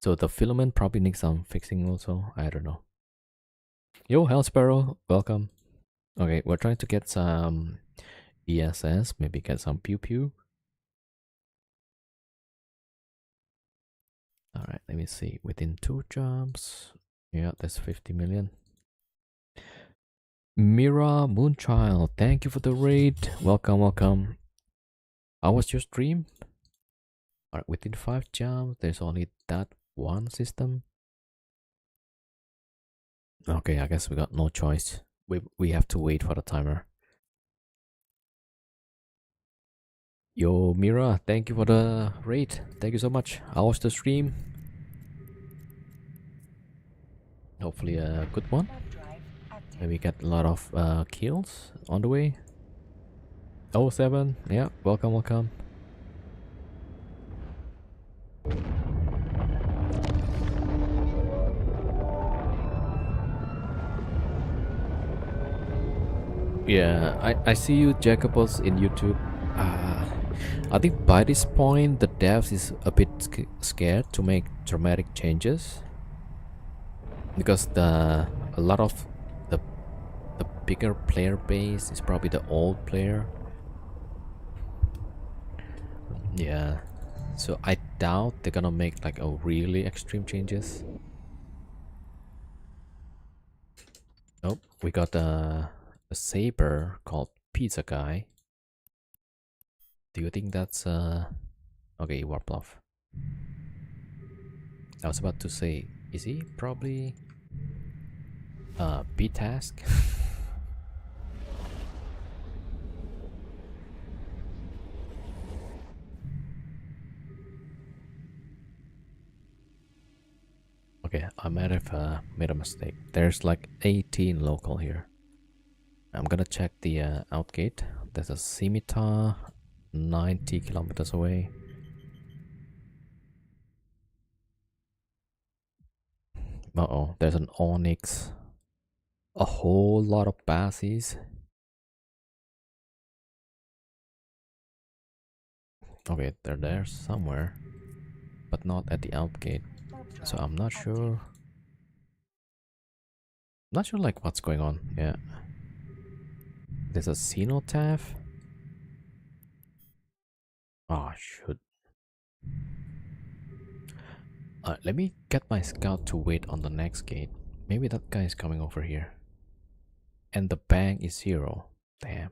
So the filament probably needs some fixing also. I don't know. Yo, Hell Sparrow, welcome. Okay, we're trying to get some ESS, maybe get some pew pew. Alright, let me see. Within 2 jumps. Yeah, that's 50 million. Mira Moonchild, thank you for the raid. Welcome, welcome. How was your stream? Alright, within 5 jumps, there's only that one system. Okay, I guess we got no choice. We have to wait for the timer. Yo, Mira, thank you for the raid. Thank you so much. How was the stream? Hopefully a good one. Map drive active. Maybe get a lot of kills on the way. 07, yeah, welcome, welcome. Yeah, I see you, Jacobus, in YouTube. Uh, I think by this point, the devs is a bit scared to make dramatic changes because a lot of the the bigger player base is probably the old player. Yeah, so I doubt they're gonna make like a really extreme changes. Nope, we got a saber called Pizza Guy. Do you think that's okay? Warp off. I was about to say, is he probably B task? Okay, I might have made a mistake. There's like 18 local here. I'm gonna check the outgate. There's a scimitar 90 kilometers away. Uh oh, there's an onyx. A whole lot of bases. Okay, they're there somewhere, but not at the outgate. So I'm not sure. Not sure like what's going on. Yeah. There's a cenotaph. Oh shoot. Let me get my scout to wait on the next gate. Maybe that guy is coming over here. And the bank is 0. Damn.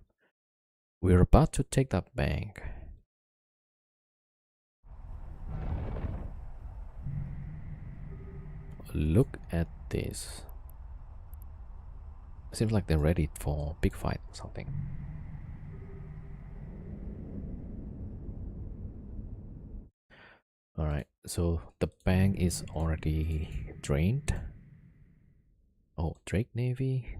We're about to take that bank. Look at this. Seems like they're ready for big fight or something. Alright, so the bank is already drained. Oh, Drake Navy.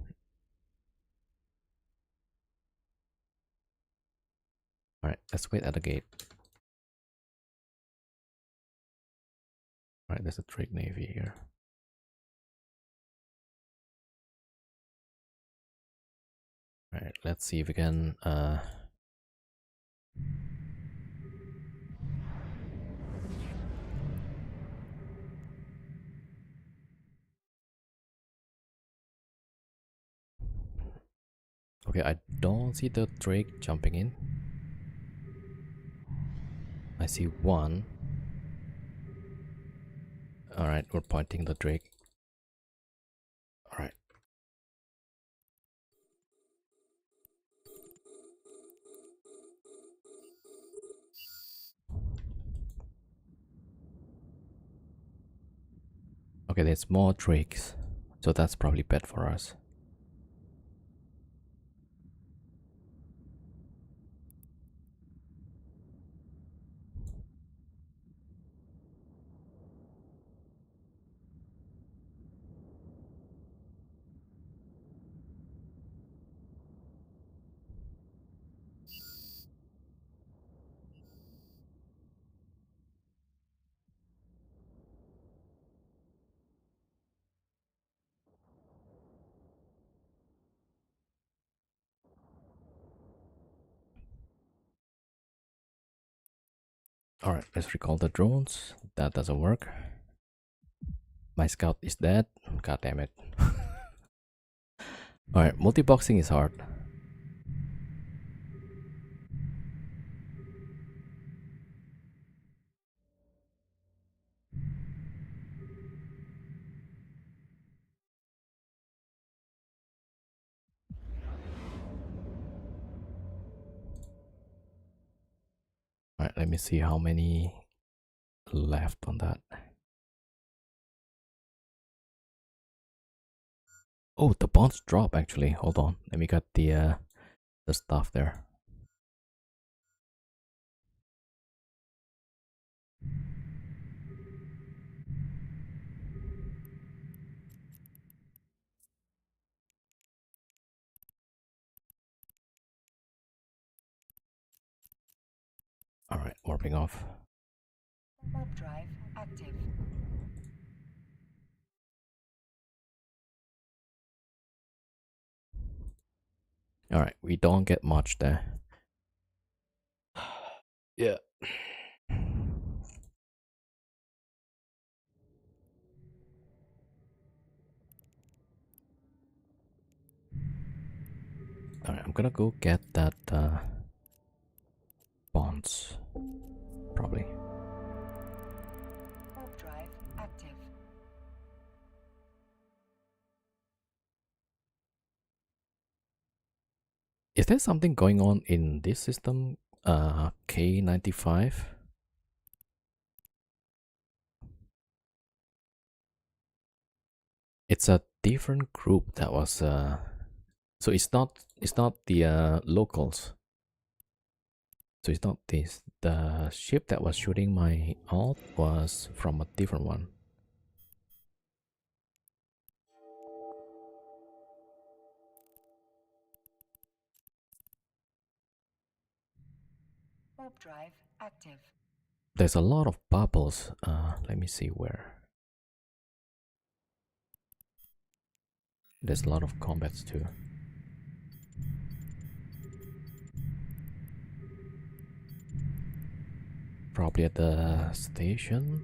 Alright, let's wait at the gate. Alright, there's a Drake Navy here. Alright, let's see if we can okay, I don't see the Drake jumping in. I see one. Alright, we're pointing the Drake. Alright. Okay, there's more Drakes. So that's probably bad for us. Alright, let's recall the drones. That doesn't work. My scout is dead. God damn it. Alright, multi-boxing is hard. Alright, let me see how many left on that. Oh, the bonds drop actually. Hold on. Let me get the stuff there. Alright, warping off. Warp drive active. All right, we don't get much there. Yeah. All right, I'm gonna go get that bonds, probably. Warp drive active. Is there something going on in this system? K95. It's a different group that was so it's not the locals. So it's not this. The ship that was shooting my alt was from a different one. Warp drive active. There's a lot of bubbles. Let me see where. There's a lot of combats too. Probably at the station.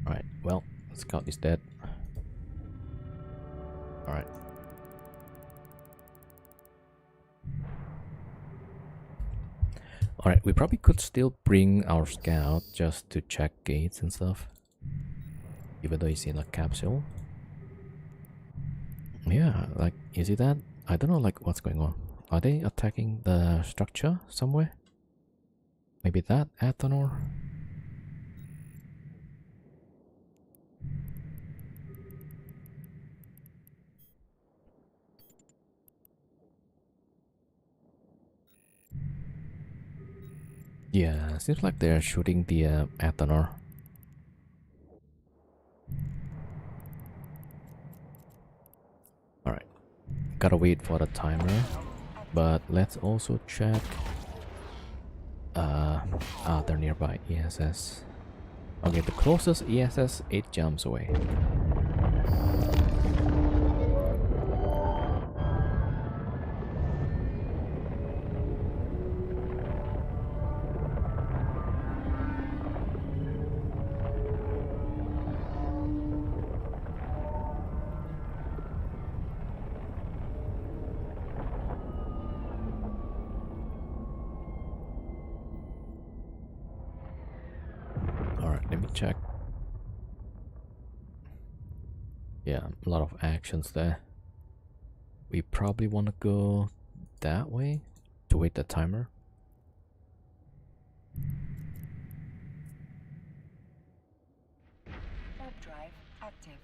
Alright, well, Scout is dead. Alright. Alright, we probably could still bring our Scout just to check gates and stuff. Even though he's in a capsule. Yeah, like, is it that? I don't know, like, what's going on. Are they attacking the structure somewhere? Maybe that, Athanor? Yeah, seems like they're shooting the Athanor. Alright, gotta wait for the timer. But let's also check. They're nearby. ESS. Okay, the closest ESS 8 jumps away. Alright, let me check. Yeah, a lot of actions there. We probably want to go that way to wait the timer. Warp drive active.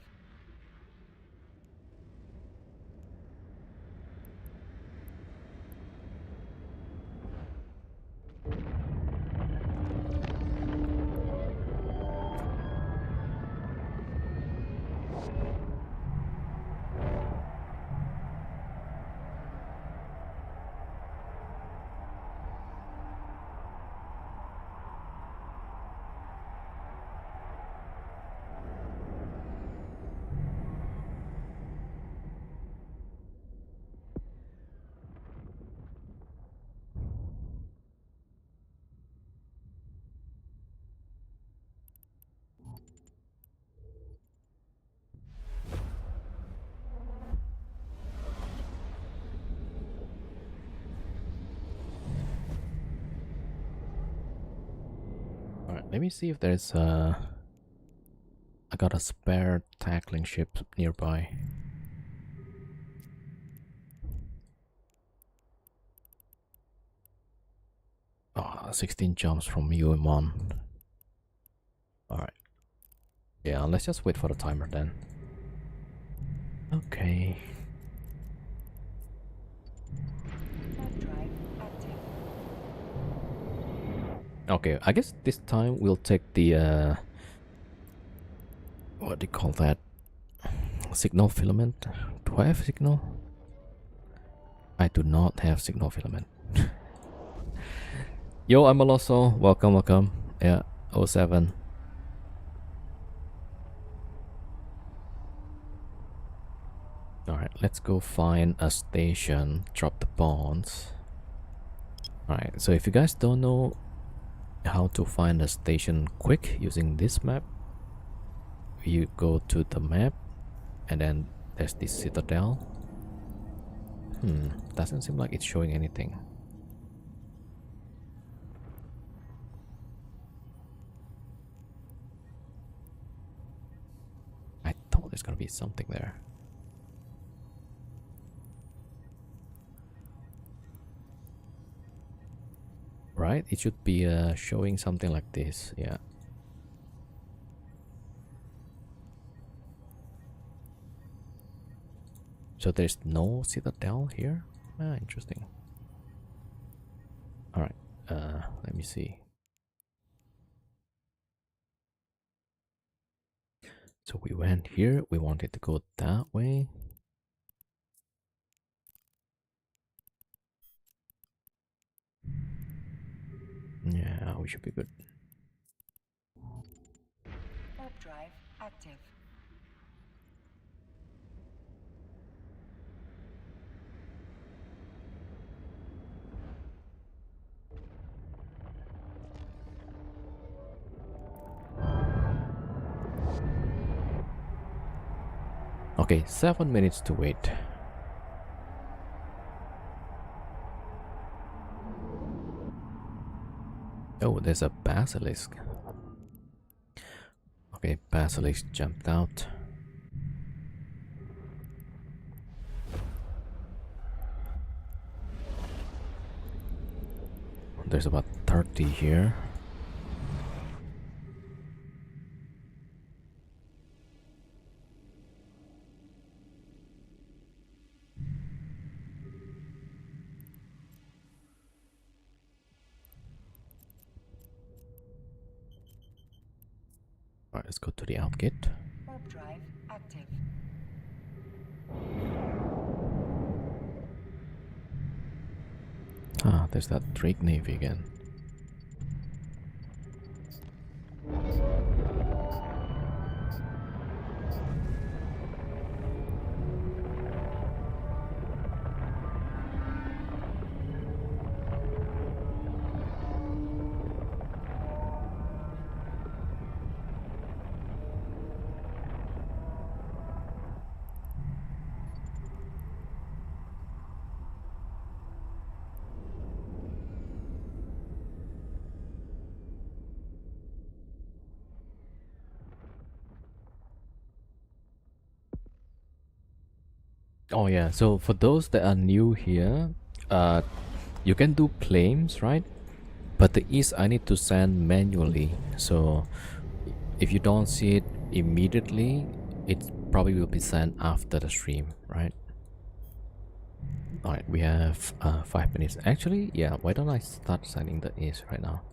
Alright, let me see if there's I got a spare tackling ship nearby. 16 jumps from UM1. Alright. Yeah, let's just wait for the timer then. Okay. Warp drive active. Okay, I guess this time we'll take the what do you call that? Signal filament? Do I have signal? I do not have signal filament. Yo, I'm Aloso. Welcome, welcome. Yeah, 07. Alright, let's go find a station, drop the bonds. Alright, so if you guys don't know how to find a station quick using this map, you go to the map and then there's this citadel. Doesn't seem like it's showing anything. I thought there's gonna be something there. Right? It should be showing something like this, yeah. So there's no citadel here? Ah, interesting. Alright, let me see. So we went here, we wanted to go that way. Yeah, we should be good. Warp drive active. Okay, 7 minutes to wait. Oh, there's a basilisk. Okay, basilisk jumped out. There's about 30 here. Alright, let's go to the outgate. Warp drive active. Ah, there's that Drake Navy again. Oh yeah, so for those that are new here, you can do claims, right? But the is I need to send manually. So if you don't see it immediately, it probably will be sent after the stream, right? Alright, we have 5 minutes. Actually, yeah, why don't I start sending the is right now?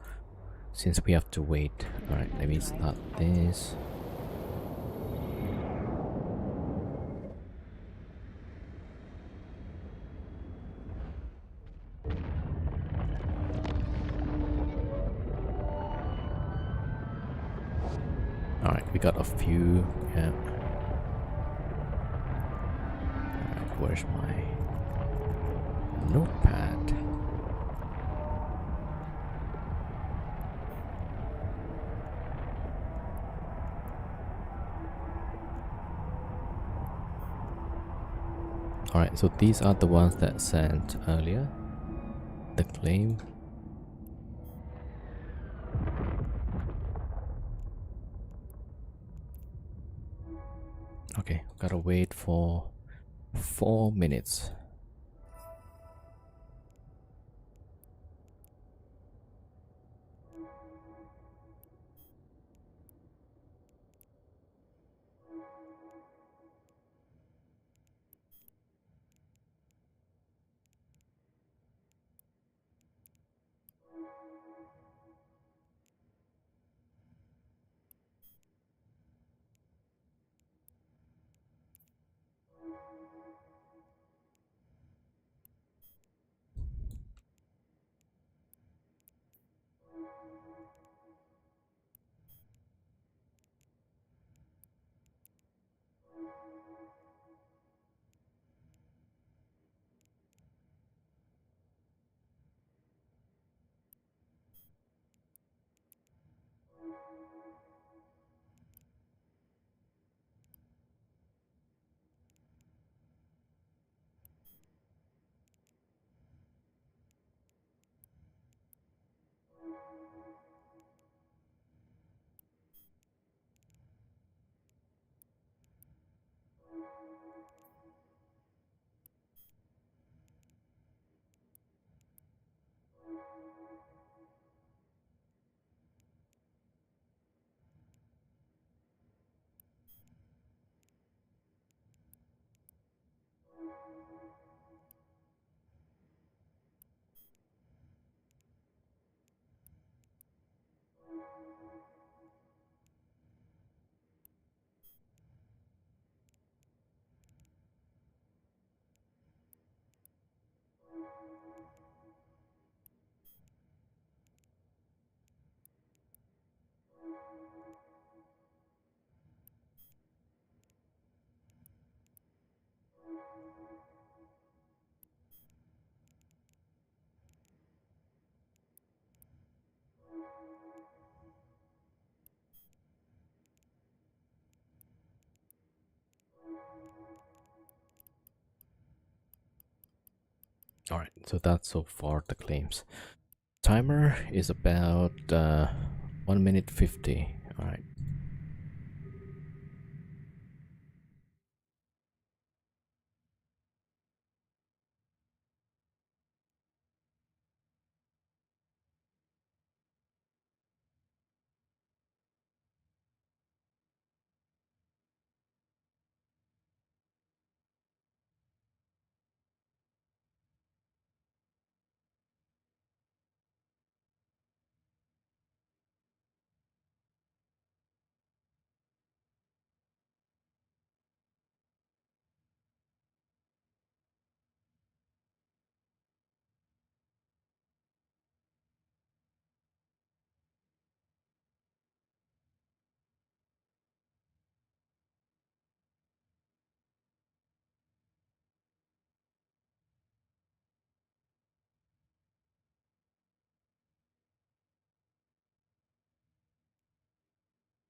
Since we have to wait. Alright, let me start this. Alright, we got a few. Yeah. Alright, where's my notepad? Alright, so these are the ones that sent earlier. The claim. Okay, gotta wait for 4 minutes. All right, so that's so far the claims. Timer is about 1 minute 50. All right.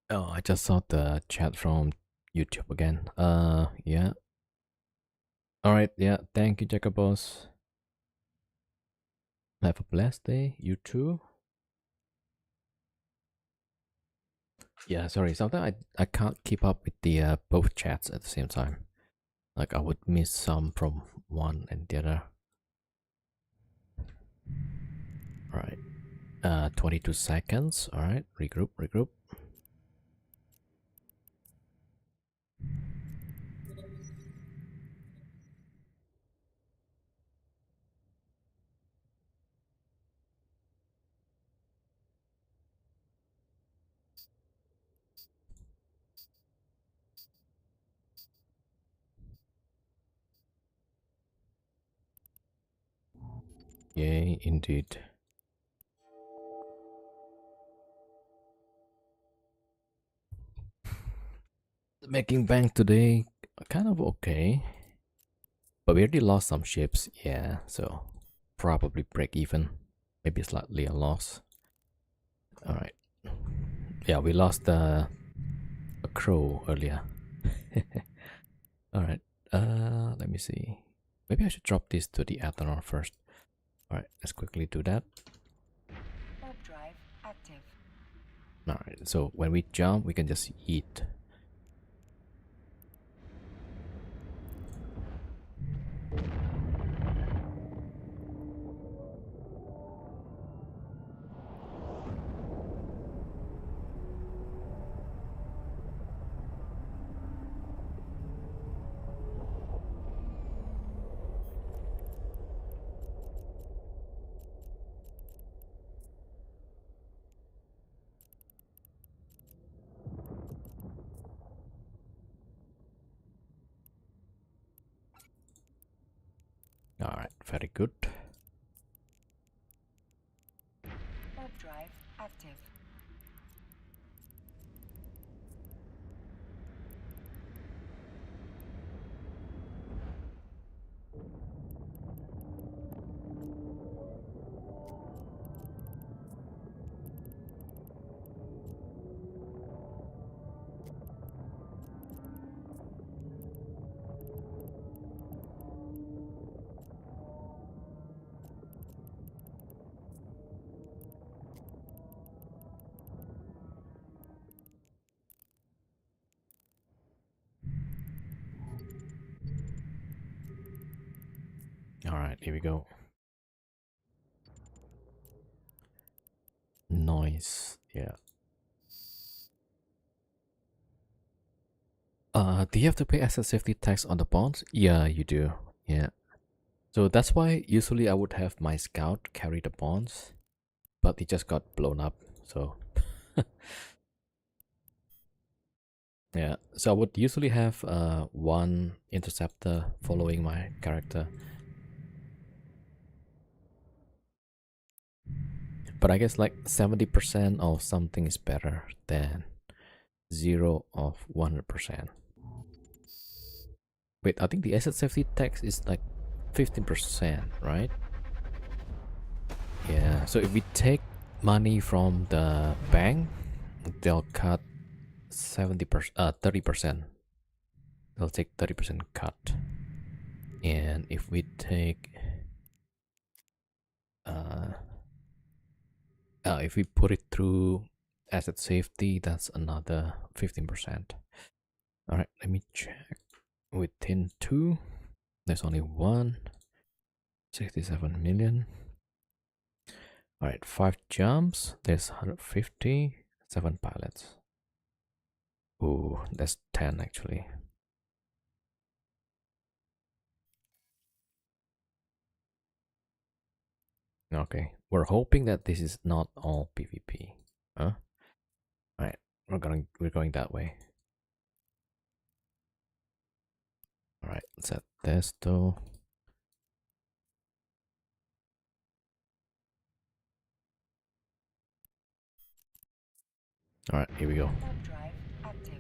Oh, I just saw the chat from YouTube again. Yeah. All right. Yeah. Thank you, Jacobos. Have a blessed day. You too. Yeah. Sorry. Sometimes I can't keep up with the both chats at the same time. Like I would miss some from one and the other. All right. 22 seconds. All right. Regroup. Regroup. Yay, indeed. Making bank today, kind of okay. But we already lost some ships, yeah, so probably break even. Maybe slightly a loss. Alright. Yeah, we lost a crow earlier. Alright. Let me see. Maybe I should drop this to the ethanol first. Alright, let's quickly do that. Warp drive active. Alright, so when we jump, we can just eat. Alright, very good. Warp drive active. Alright, here we go. Noise, yeah. Do you have to pay asset safety tax on the bonds? Yeah, you do. Yeah. So that's why usually I would have my scout carry the bonds, but it just got blown up. So yeah. So I would usually have one interceptor following my character. But I guess like 70% of something is better than 0 of 100%. Wait, I think the asset safety tax is like 15%, right? Yeah, so if we take money from the bank, they'll cut 30%. They'll take 30% cut. And if we take if we put it through asset safety, that's another 15%. All right, let me check. Within 2, there's only 67 million. All right, 5 jumps, there's 150, 7 pilots. Ooh, that's 10 actually. Okay, we're hoping that this is not all PvP. Huh? All right, we're going that way. All right, set this though. All right, here we go. Warp drive active.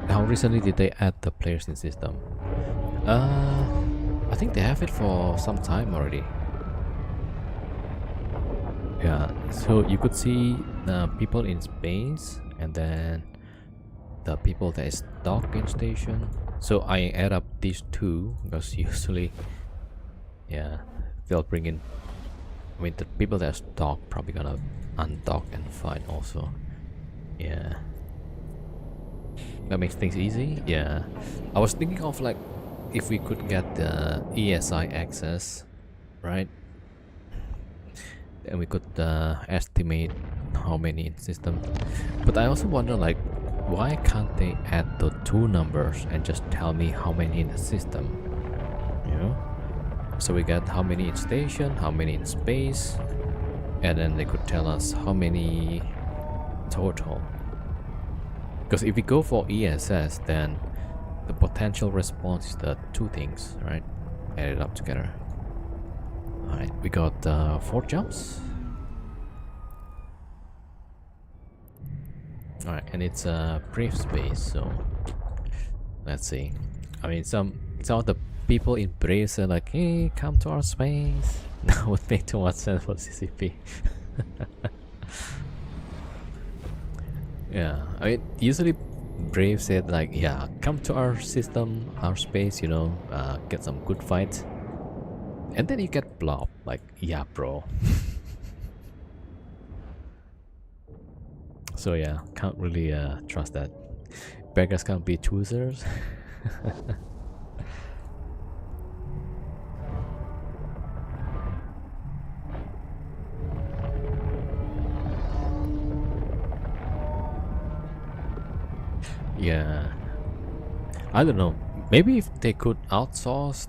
How recently did they add the players in system? I think they have it for some time already. Yeah, so you could see the people in space and then the people that is docked in station. So I add up these two because usually, yeah, they'll bring in. I mean, the people that are docked probably gonna undock and fight also. Yeah, that makes things easy. Yeah, I was thinking of like if we could get the ESI access, right? And we could estimate how many in system. But I also wonder like why can't they add the 2 numbers and just tell me how many in the system? You know? So we get how many in station, how many in space, and then they could tell us how many total. Because if we go for ESS, then the potential response is the 2 things, right? Add it up together. Alright, we got 4 jumps. Alright, and it's a brief space, so let's see. I mean, some of the people in Brave are like, hey, come to our space. That would make too much sense for CCP. Yeah, I mean, usually Brave said like, yeah, come to our system, our space, you know, get some good fights. And then you get blob, like, yeah, bro. So yeah, can't really trust that. Beggars can't be choosers. Yeah, I don't know. Maybe if they could outsource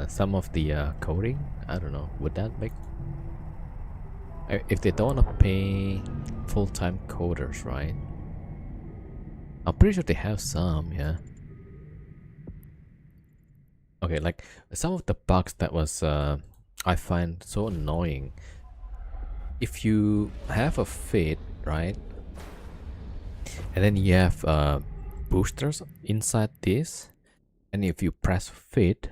some of the coding, I don't know. Would that make if they don't want to pay full-time coders, right? I'm pretty sure they have some, yeah. Okay, like some of the bugs that was I find so annoying. If you have a fit, right, and then you have boosters inside this, and if you press fit,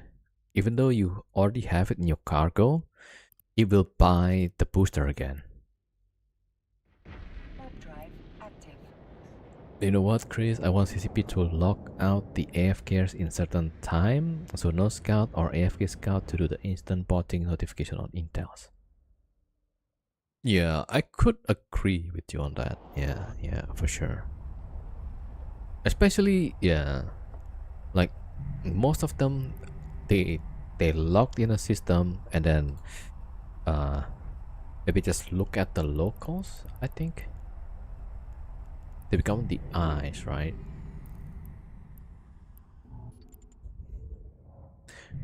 even though you already have it in your cargo, it will buy the booster again. Warp drive active. You know what, Chris? I want CCP to lock out the AFKers in certain time, so no scout or AFK scout to do the instant botting notification on intels. Yeah, I could agree with you on that. Yeah, for sure. Especially, yeah, like most of them, they locked in a system and then maybe just look at the locals. I think they become the eyes, right?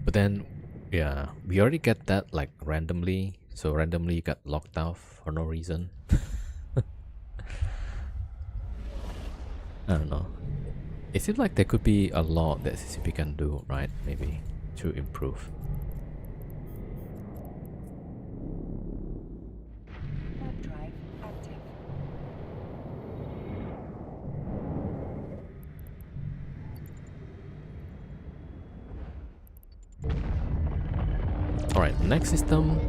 But then, yeah, we already get that like randomly. So randomly you got locked out for no reason. I don't know. It seems like there could be a lot that CCP can do, right? Maybe to improve. Warp drive active. next system,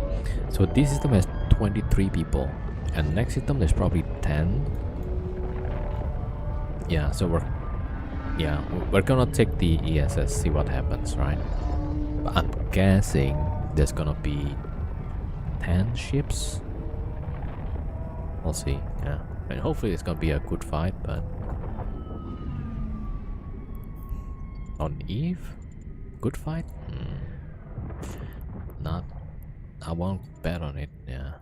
so this system has 23 people, and next system there's probably 10. Yeah, so we're gonna take the ESS, see what happens, right? But I'm guessing there's gonna be 10 ships. We'll see. Yeah, and hopefully it's gonna be a good fight. But on Eve, good fight? Not. I won't bet on it. Yeah.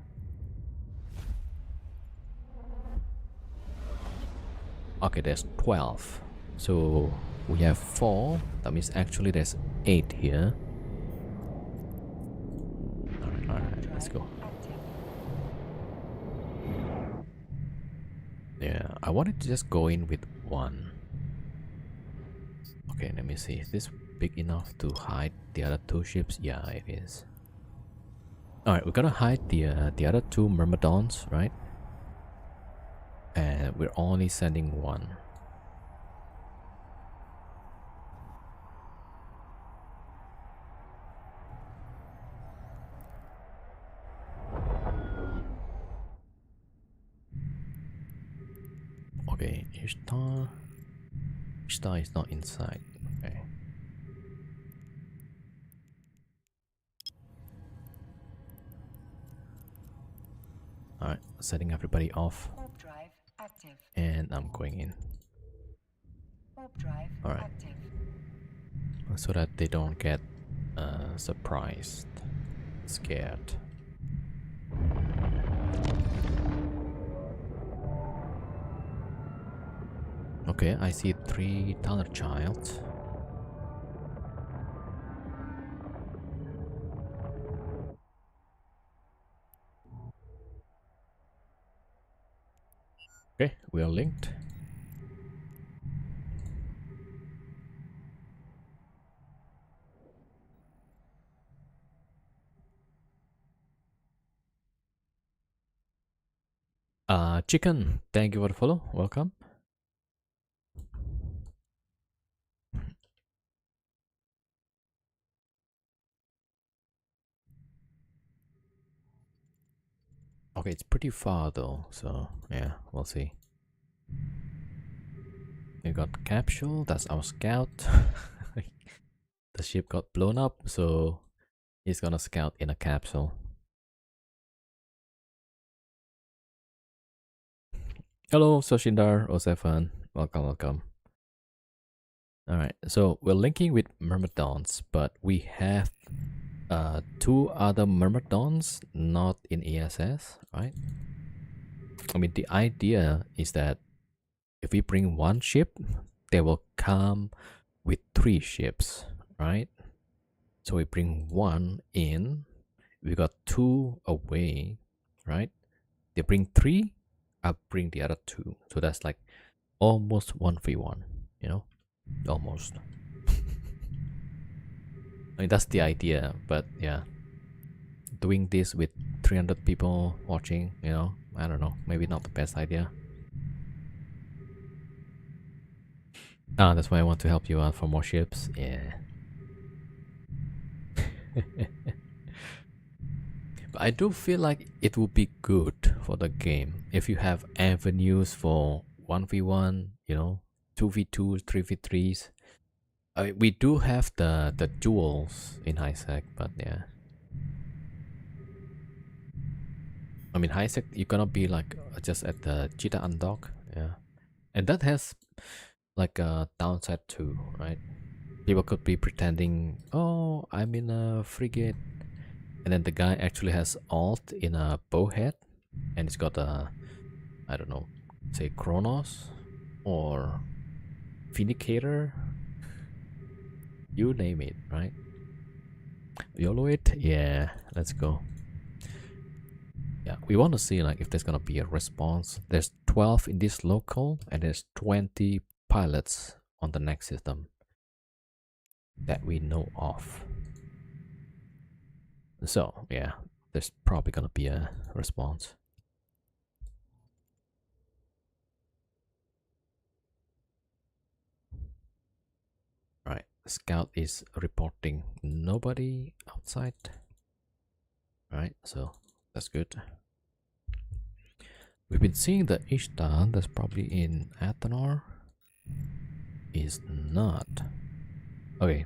Okay, there's 12. So we have 4. That means actually there's 8 here. Alright, let's go. Yeah, I wanted to just go in with 1. Okay, let me see. Is this big enough to hide the other 2 ships? Yeah, it is. Alright, we're gonna hide the other 2 myrmidons, right? And we're only sending 1. Okay, Ishtar. Ishtar is not inside. Okay. Alright, setting everybody off. Warp drive active. And I'm going in. Warp drive Alright. active. So that they don't get surprised, scared. Okay, I see 3 Thunder Childs. Okay, we are linked. Chicken, thank you for the follow. Welcome. Okay, it's pretty far though, so yeah, we'll see. We got capsule, that's our scout. The ship got blown up, so he's gonna scout in a capsule. Hello, Soshindar, Osefan. Welcome, welcome. Alright, so we're linking with Myrmidons, but we have 2 other Myrmidons not in ESS, right? I mean, the idea is that if we bring 1 ship, they will come with 3 ships, right? So we bring 1 in, we got 2 away, right? They bring 3, I bring the other 2. So that's like almost 1v1, you know? Almost. I mean, that's the idea, but yeah. Doing this with 300 people watching, you know, I don't know, maybe not the best idea. Ah, that's why I want to help you out for more ships. Yeah. But I do feel like it would be good for the game if you have avenues for 1v1, you know, 2v2s, 3v3s. I mean, we do have the duels in high sec, but yeah. I mean, high sec, you're gonna be like just at the cheetah undock, yeah. And that has like a downside too, right? People could be pretending, oh, I'm in a frigate, and then the guy actually has alt in a bowhead, and it's got a, I don't know, say Kronos or Vindicator, you name it, right? YOLO it, yeah, let's go. Yeah, we want to see like if there's gonna be a response. There's 12 in this local, and there's 20 pilots on the next system that we know of. So yeah, there's probably gonna be a response. Right, Scout is reporting nobody outside. Right, so that's good. We've been seeing the Ishtar that's probably in Athanor is not. Okay.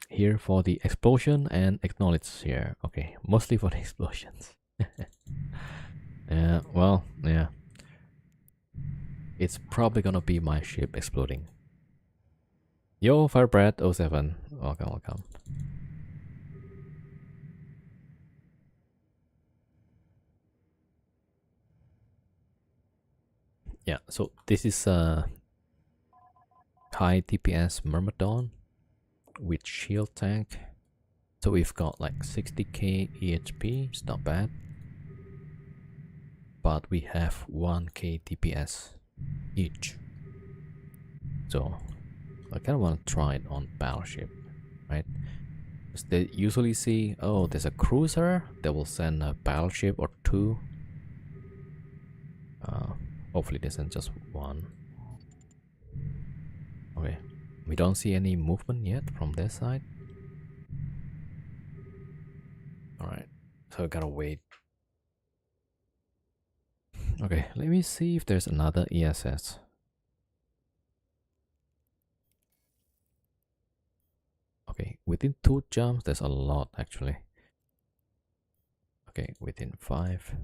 Here for the explosion and acknowledge here. Okay, mostly for the explosions. Yeah, well, yeah. It's probably gonna be my ship exploding. Yo, Firebread 07. Welcome, welcome. Yeah, so this is high DPS Myrmidon with shield tank. So we've got like 60k EHP, it's not bad. But we have 1k DPS each. So I kind of want to try it on battleship, right? Because they usually see, oh, there's a cruiser, they will send a battleship or two. Hopefully they send just one. Okay, we don't see any movement yet from their side. Alright, so we gotta wait. Okay, let me see if there's another ESS. Okay, within 2 jumps, there's a lot actually. Okay, within 5.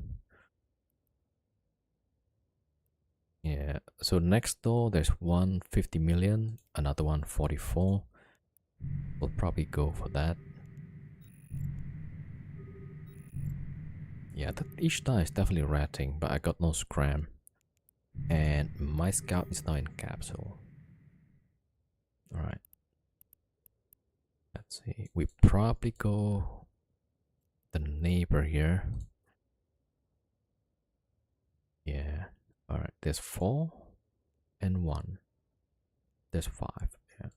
Yeah, so next door there's 150 million, another one 44. We'll probably go for that. Yeah, that Ishtar is definitely ratting, but I got no scram. And my scout is now in capsule. Alright. Let's see. We probably go the neighbor here. Yeah. Alright, there's 4 and 1. There's 5. Yeah.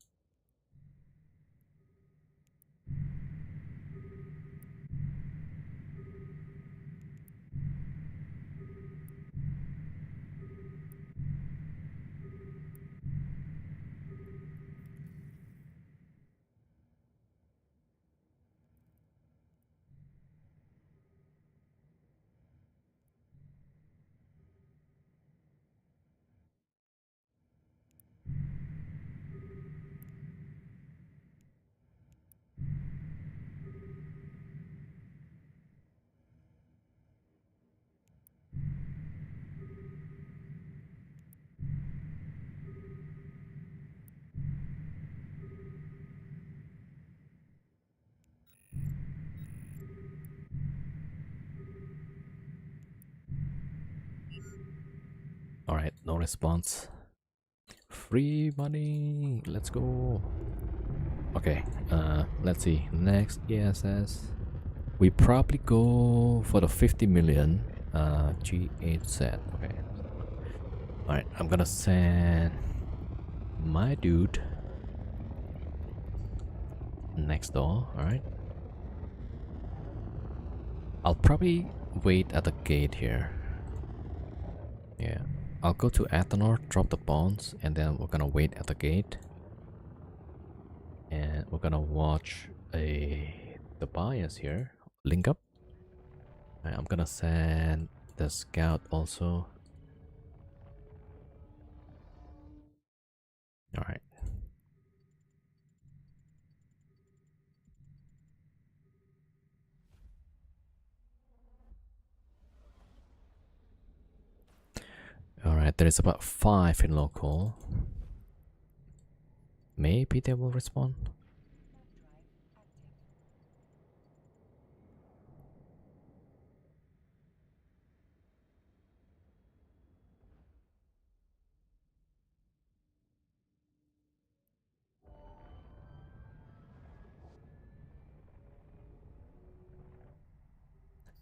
Alright, no response. Free money. Let's go. Okay, let's see. Next ESS. We probably go for the 50 million G8 set. Okay. Alright, I'm gonna send my dude next door. Alright. I'll probably wait at the gate here. Yeah. I'll go to Athanor, drop the bonds, and then we're gonna wait at the gate. And we're gonna watch the bias here. Link up. Right, I'm gonna send the scout also. Alright. Alright, there is about 5 in local. Maybe they will respond.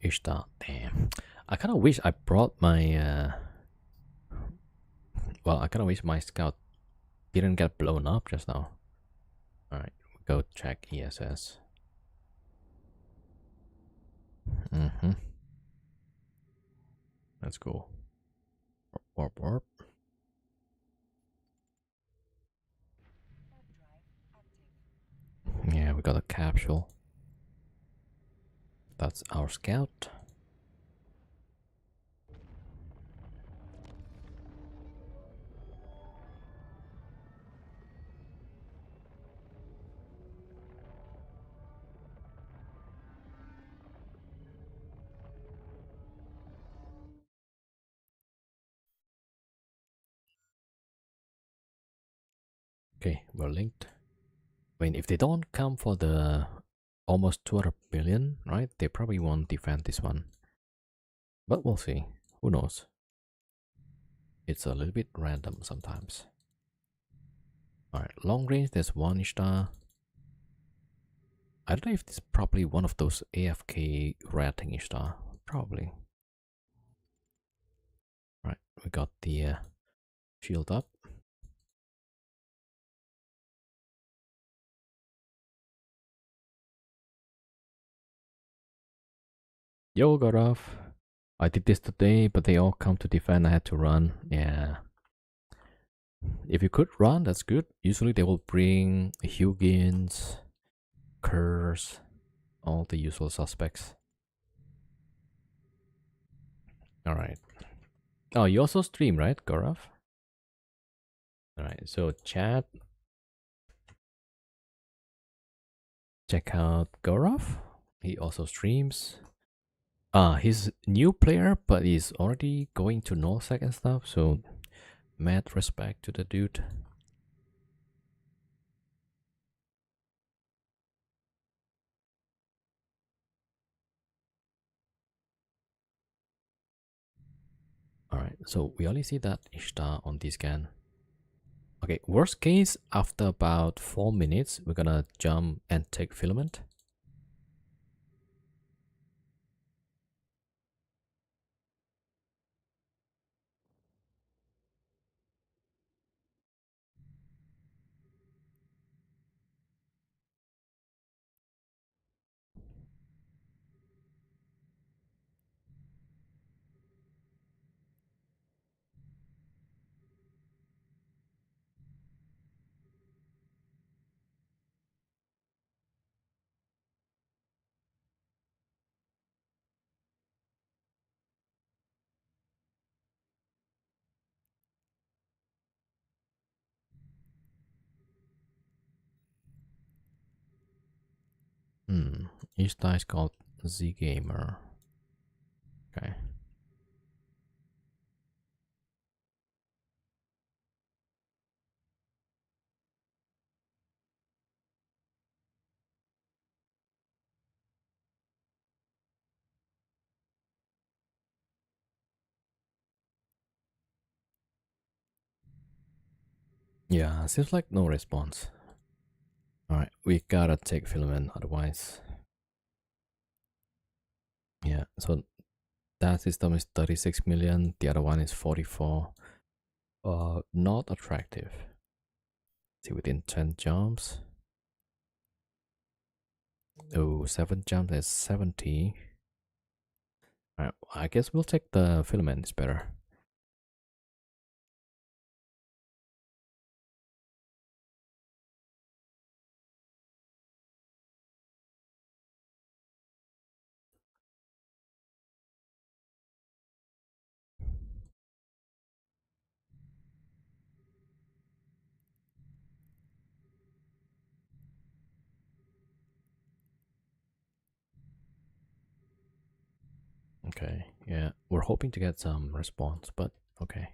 Ishtar, damn. I kind of wish I brought my well, I kind of wish my scout didn't get blown up just now. Alright, go check ESS. Let's go. Warp, warp. Yeah, we got a capsule. That's our scout. Okay, we're linked. I mean, if they don't come for the almost 200 billion, right? They probably won't defend this one. But we'll see. Who knows? It's a little bit random sometimes. Alright, long range, there's one star. I don't know if this is probably one of those AFK rating star. Probably. Right, we got the shield up. Yo, got off. I did this today, but they all come to defend. I had to run. Yeah. If you could run, that's good. Usually they will bring Huggins, Curse, all the usual suspects. Alright. Oh, you also stream, right, Gaurav? Alright, so chat. Check out Gaurav. He also streams. He's new player, but he's already going to nullsec and stuff, so mad respect to the dude. Alright, so we only see that Ishtar on this scan. Okay, worst case, after about 4 minutes, we're gonna jump and take filament. Ishtar is called Z Gamer. Okay. Yeah, seems like no response. Alright, we gotta take filament, otherwise. Yeah, so that system is 36 million, the other one is 44. Not attractive. See, within 10 jumps. Oh, 7 jumps is 70. Alright, I guess we'll take the filament, it's better. Okay, yeah, we're hoping to get some response, but okay.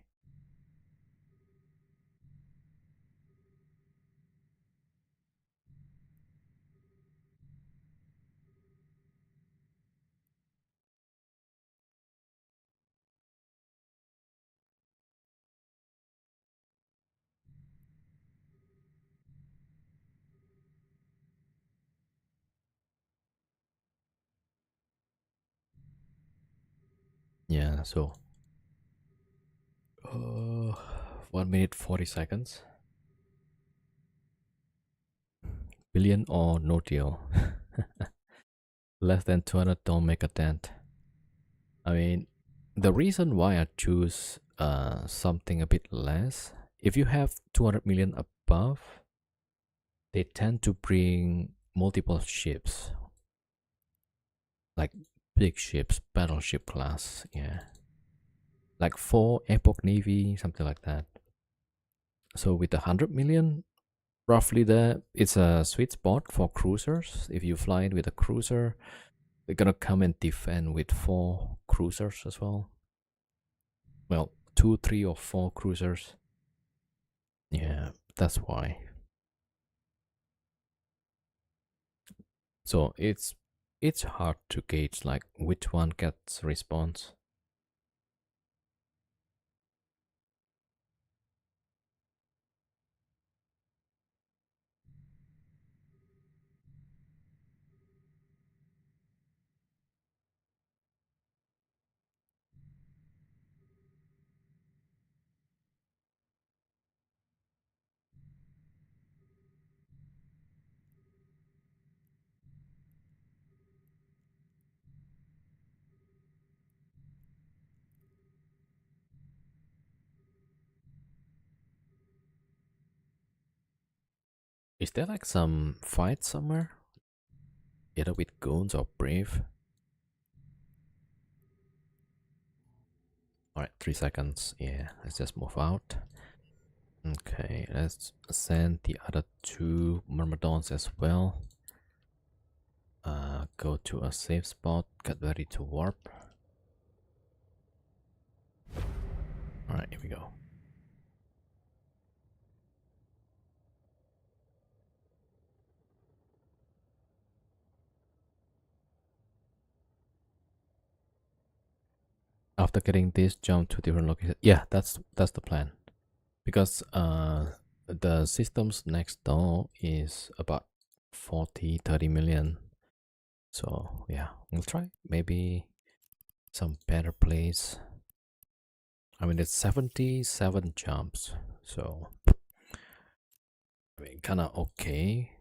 Yeah, so 1 minute 40 seconds. Billion or no deal. Less than 200 don't make a dent. I mean, the reason why I choose something a bit less, if you have 200 million above, they tend to bring multiple ships. like big ships, battleship class. Yeah, like 4 Epoch Navy, something like that. So with 100 million, roughly there, it's a sweet spot for cruisers. If you fly it with a cruiser, they're gonna come and defend with 4 cruisers as well. Well, 2, 3, or 4 cruisers. Yeah, that's why. So it's hard to gauge like which one gets response. Is there like some fight somewhere? Either with goons or brave? Alright, 3 seconds. Yeah, let's just move out. Okay, let's send the other 2 myrmidons as well. Go to a safe spot, get ready to warp. Alright, here we go. After getting this, jump to different locations. Yeah, that's the plan. Because the systems next door is about 40-30 million. So yeah, we'll try maybe some better place. I mean, it's 77 jumps, so I mean, kind of okay.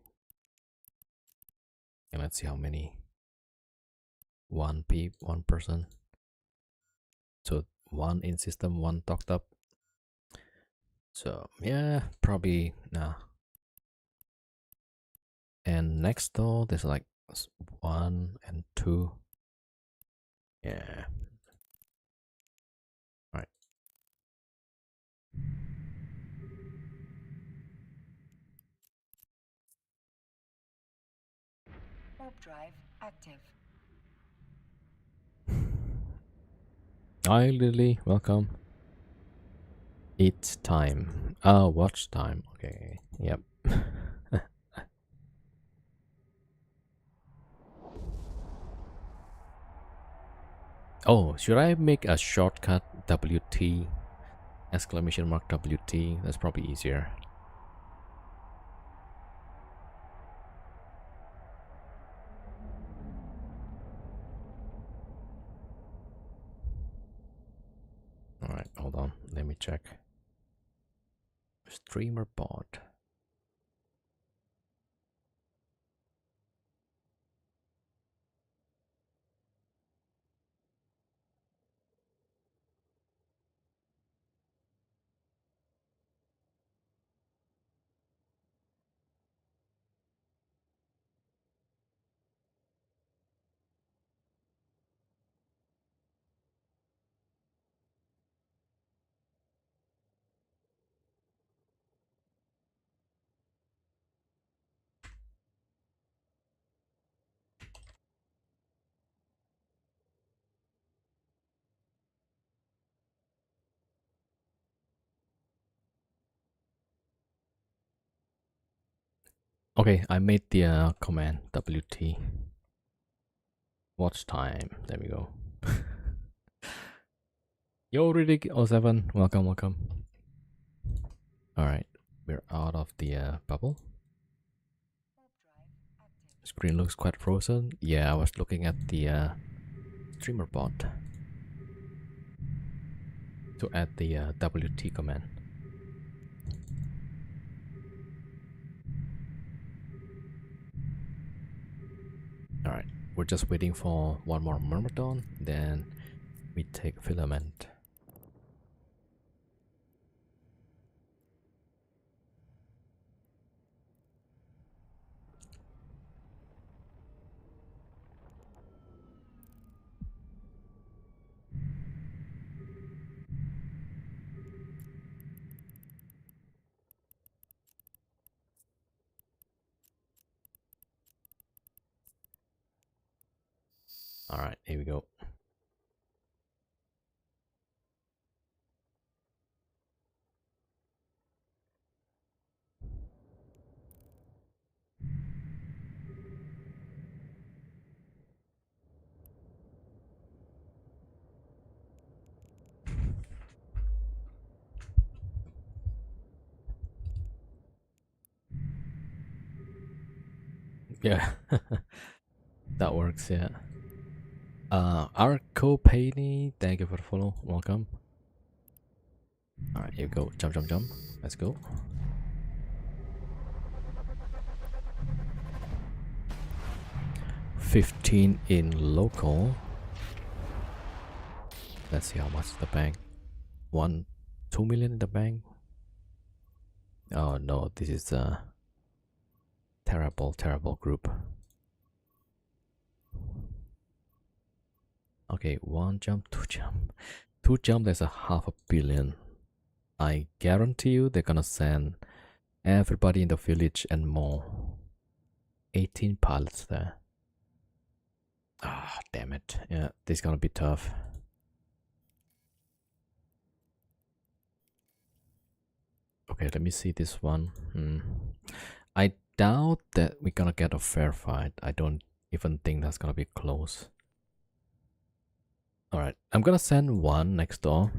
And let's see how many. One person. So 1 in system, 1 docked up. So yeah, probably nah. And next door, there's like 1 and 2. Yeah. All right. Warp drive active. Hi, Lily. Welcome. It's time. Watch time. Okay. Yep. Oh, should I make a shortcut WT? Exclamation mark WT. That's probably easier. Alright, hold on. Let me check. Streamer bot. Okay, I made the command WT. Watch time. There we go. Yo, Riddick 07. Welcome, welcome. Alright, we're out of the bubble. Screen looks quite frozen. Yeah, I was looking at the streamer bot to add the WT command. Alright, we're just waiting for 1 more myrmidon, then we take filament. here we go. Yeah, that works. Yeah. Arco Penny, thank you for the follow. Welcome. All right, here we go. Jump, jump, jump. Let's go. 15 in local. Let's see how much the bank. 2 million in the bank. Oh no, this is a terrible, terrible group. Okay, 1 jump, 2 jump. 2 jump, there's a half a billion. I guarantee you they're gonna send everybody in the village and more. 18 pilots there. Ah, damn it. Yeah, this is gonna be tough. Okay, let me see this one. I doubt that we're gonna get a fair fight. I don't even think that's gonna be close. Alright, I'm gonna send one next door.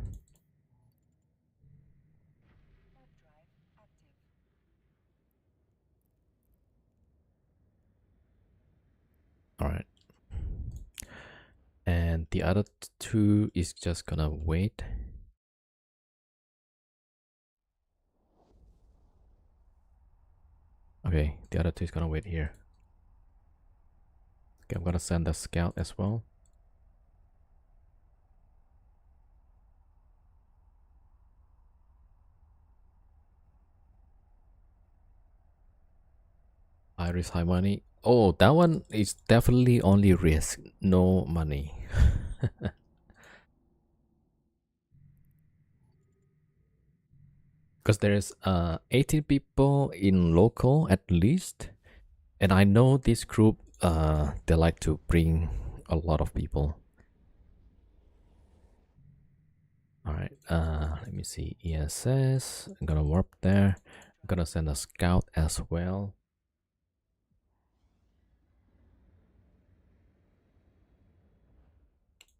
Alright. And the other two is just gonna wait. Okay, the other two is gonna wait here. Okay, I'm gonna send the scout as well. High risk, high money. Oh, that one is definitely only risk, no money. Because there's 18 people in local at least, and I know this group they like to bring a lot of people. All right, let me see. ESS, I'm gonna warp there. I'm gonna send a scout as well.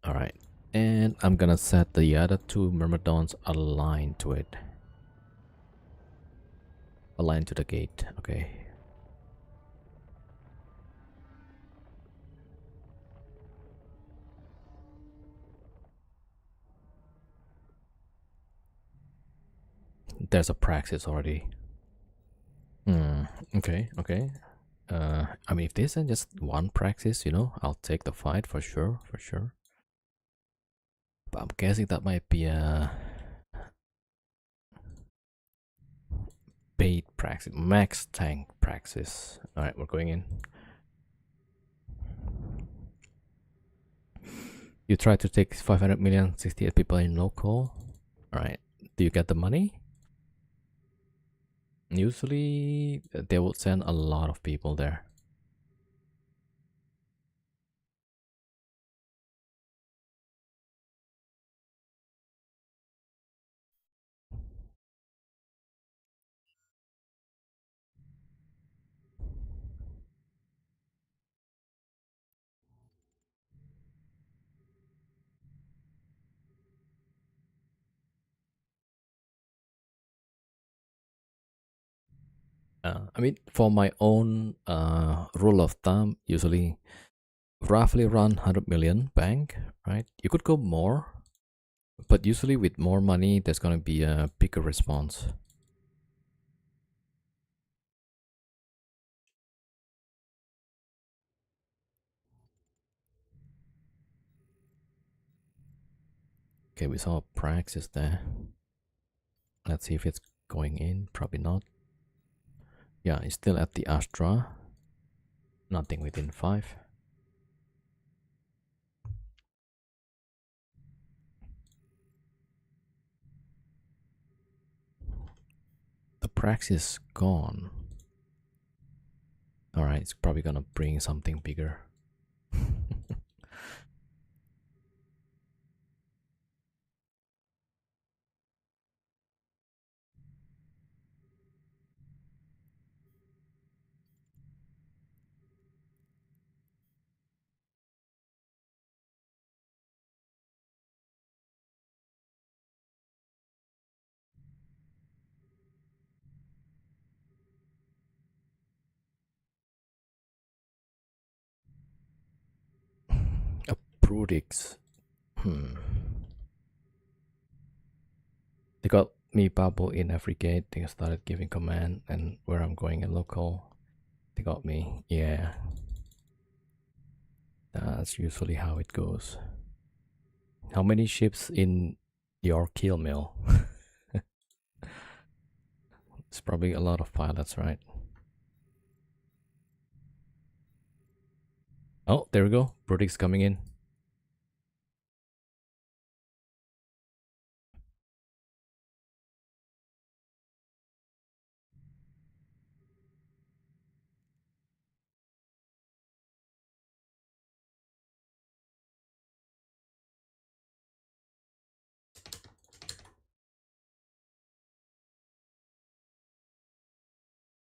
All right, and I'm gonna set the other two myrmidons aligned to it. Aligned to the gate. Okay. There's a praxis already. Okay, okay. I mean, if this is just one praxis, you know, I'll take the fight for sure, for sure. But I'm guessing that might be a bait praxis, max tank praxis. All right, we're going in. You try to take 500 million, 68 people in local. All right, do you get the money? Usually, they would send a lot of people there. I mean, for my own rule of thumb, usually roughly around 100 million bank, right? You could go more, but usually with more money, there's going to be a bigger response. Okay, we saw a praxis there. Let's see if it's going in. Probably not. Yeah, it's still at the Astra. Nothing within 5. The praxis gone. Alright, it's probably gonna bring something bigger. Brutix. They got me bubble in every gate. They started giving command, and where I'm going in local, they got me. Yeah, that's usually how it goes. How many ships in your kill mill? It's probably a lot of pilots, right? Oh, there we go. Brutix coming in.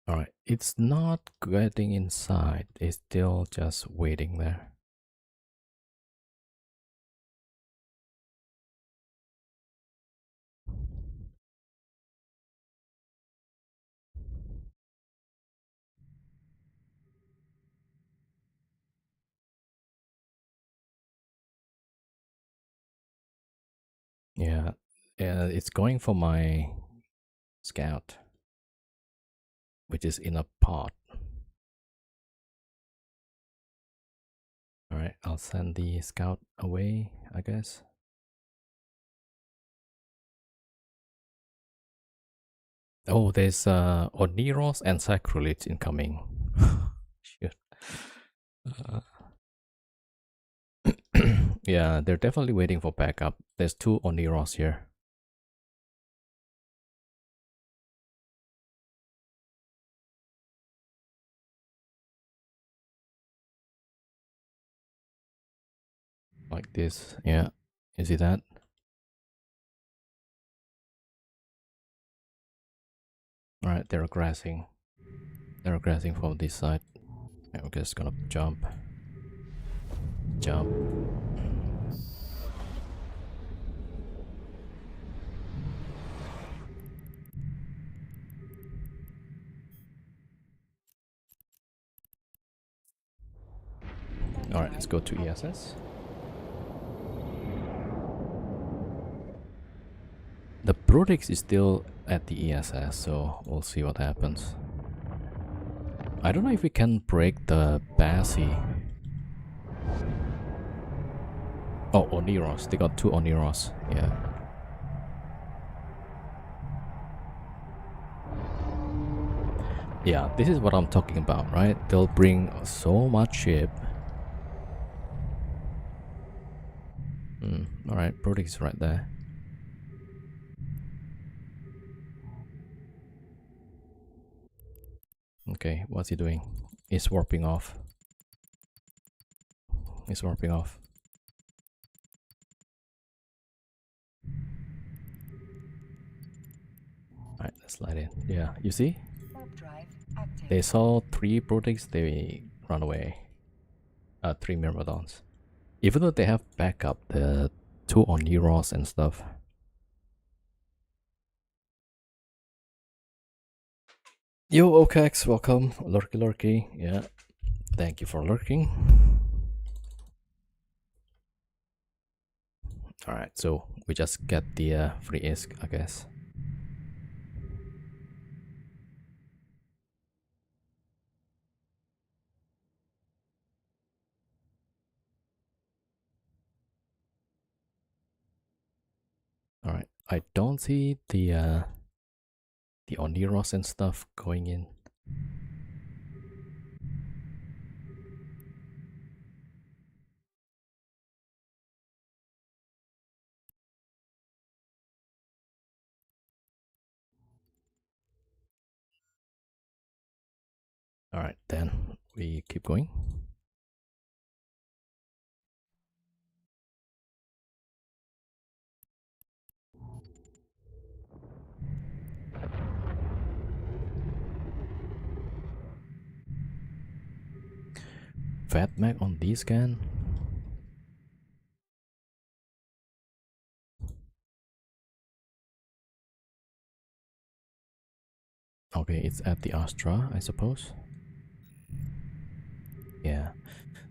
All right, it's not getting inside. It's still just waiting there. Yeah, it's going for my scout, which is in a pod. All right, I'll send the scout away, I guess. Oh, there's Oniros and Sacrilege incoming. Shit. Yeah, they're definitely waiting for backup. There's two Oniros here. Like this. Yeah. You see that? Alright, they're aggressing. They're aggressing from this side. Okay, we're just gonna jump. Jump. Alright, let's go to ESS. The Brutix is still at the ESS, so we'll see what happens. I don't know if we can break the Bassi. Oh, Oniros. They got two Oniros. Yeah. Yeah, this is what I'm talking about, right? They'll bring so much ship. Alright, Brutix is right there. Okay, what's he doing? He's warping off. He's warping off. Alright, let's slide in. Yeah, you see? They saw 3 Brutix, they run away. 3 Myrmidons. Even though they have backup, the 2 Oniros and stuff. Yo, Okax, welcome. Lurky Lurky, yeah. Thank you for lurking. Alright, so we just get the free ISK, I guess. Alright, I don't see the Oniros and stuff going in. Alright, then we keep going. Fat Mac on this scan. Okay, it's at the Astra, I suppose. Yeah,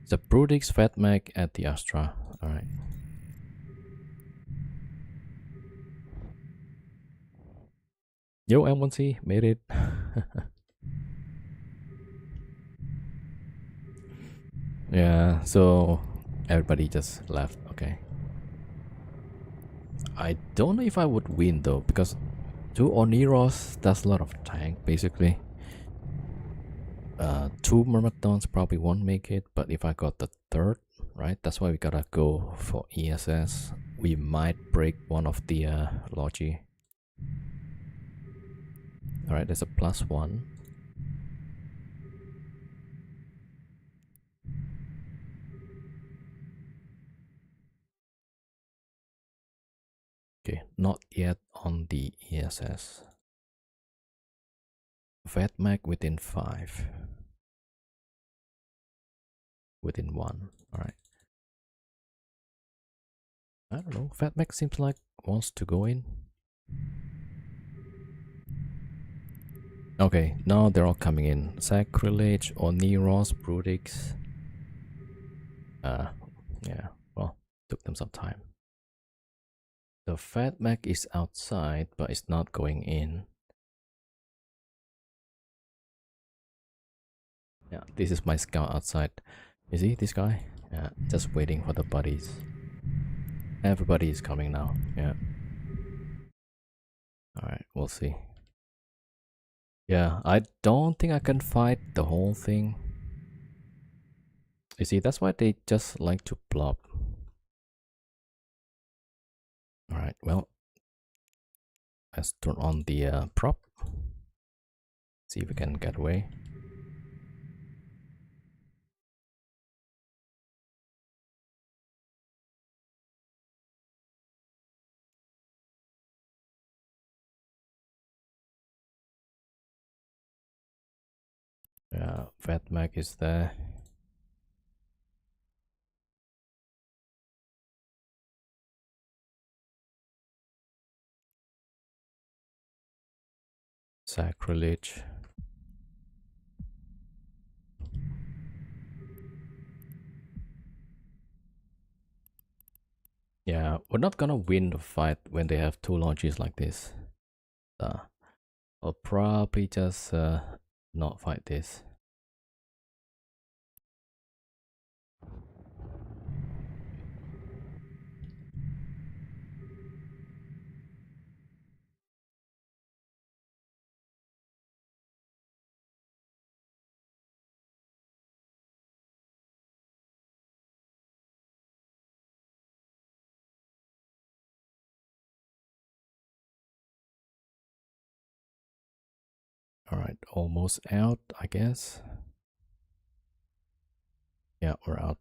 the Brutix Fat Mac at the Astra. All right. Yo, M1C made it. Yeah, so everybody just left. Okay. I don't know if I would win though, because two Oniros, that's a lot of tank basically. Two Myrmidons probably won't make it, but if I got the third, right, that's why we gotta go for ESS. We might break one of the Logi. Alright, there's a +1. Okay, not yet on the ESS. Vetmag within 5. Within 1. Alright. I don't know. Vetmag seems like wants to go in. Okay, now they're all coming in. Sacrilege, Oniros, Brutix. Yeah, well, took them some time. The Fatmag is outside, but it's not going in. Yeah, this is my scout outside. You see this guy? Yeah, just waiting for the buddies. Everybody is coming now. Yeah. Alright, we'll see. Yeah, I don't think I can fight the whole thing. You see, that's why they just like to blob. Alright, well, let's turn on the prop. See if we can get away. Yeah, Fatmag is there. Sacrilege. Yeah, we're not gonna win the fight when they have two launches like this. I'll probably just not fight this. Alright, almost out, I guess. Yeah, we're out.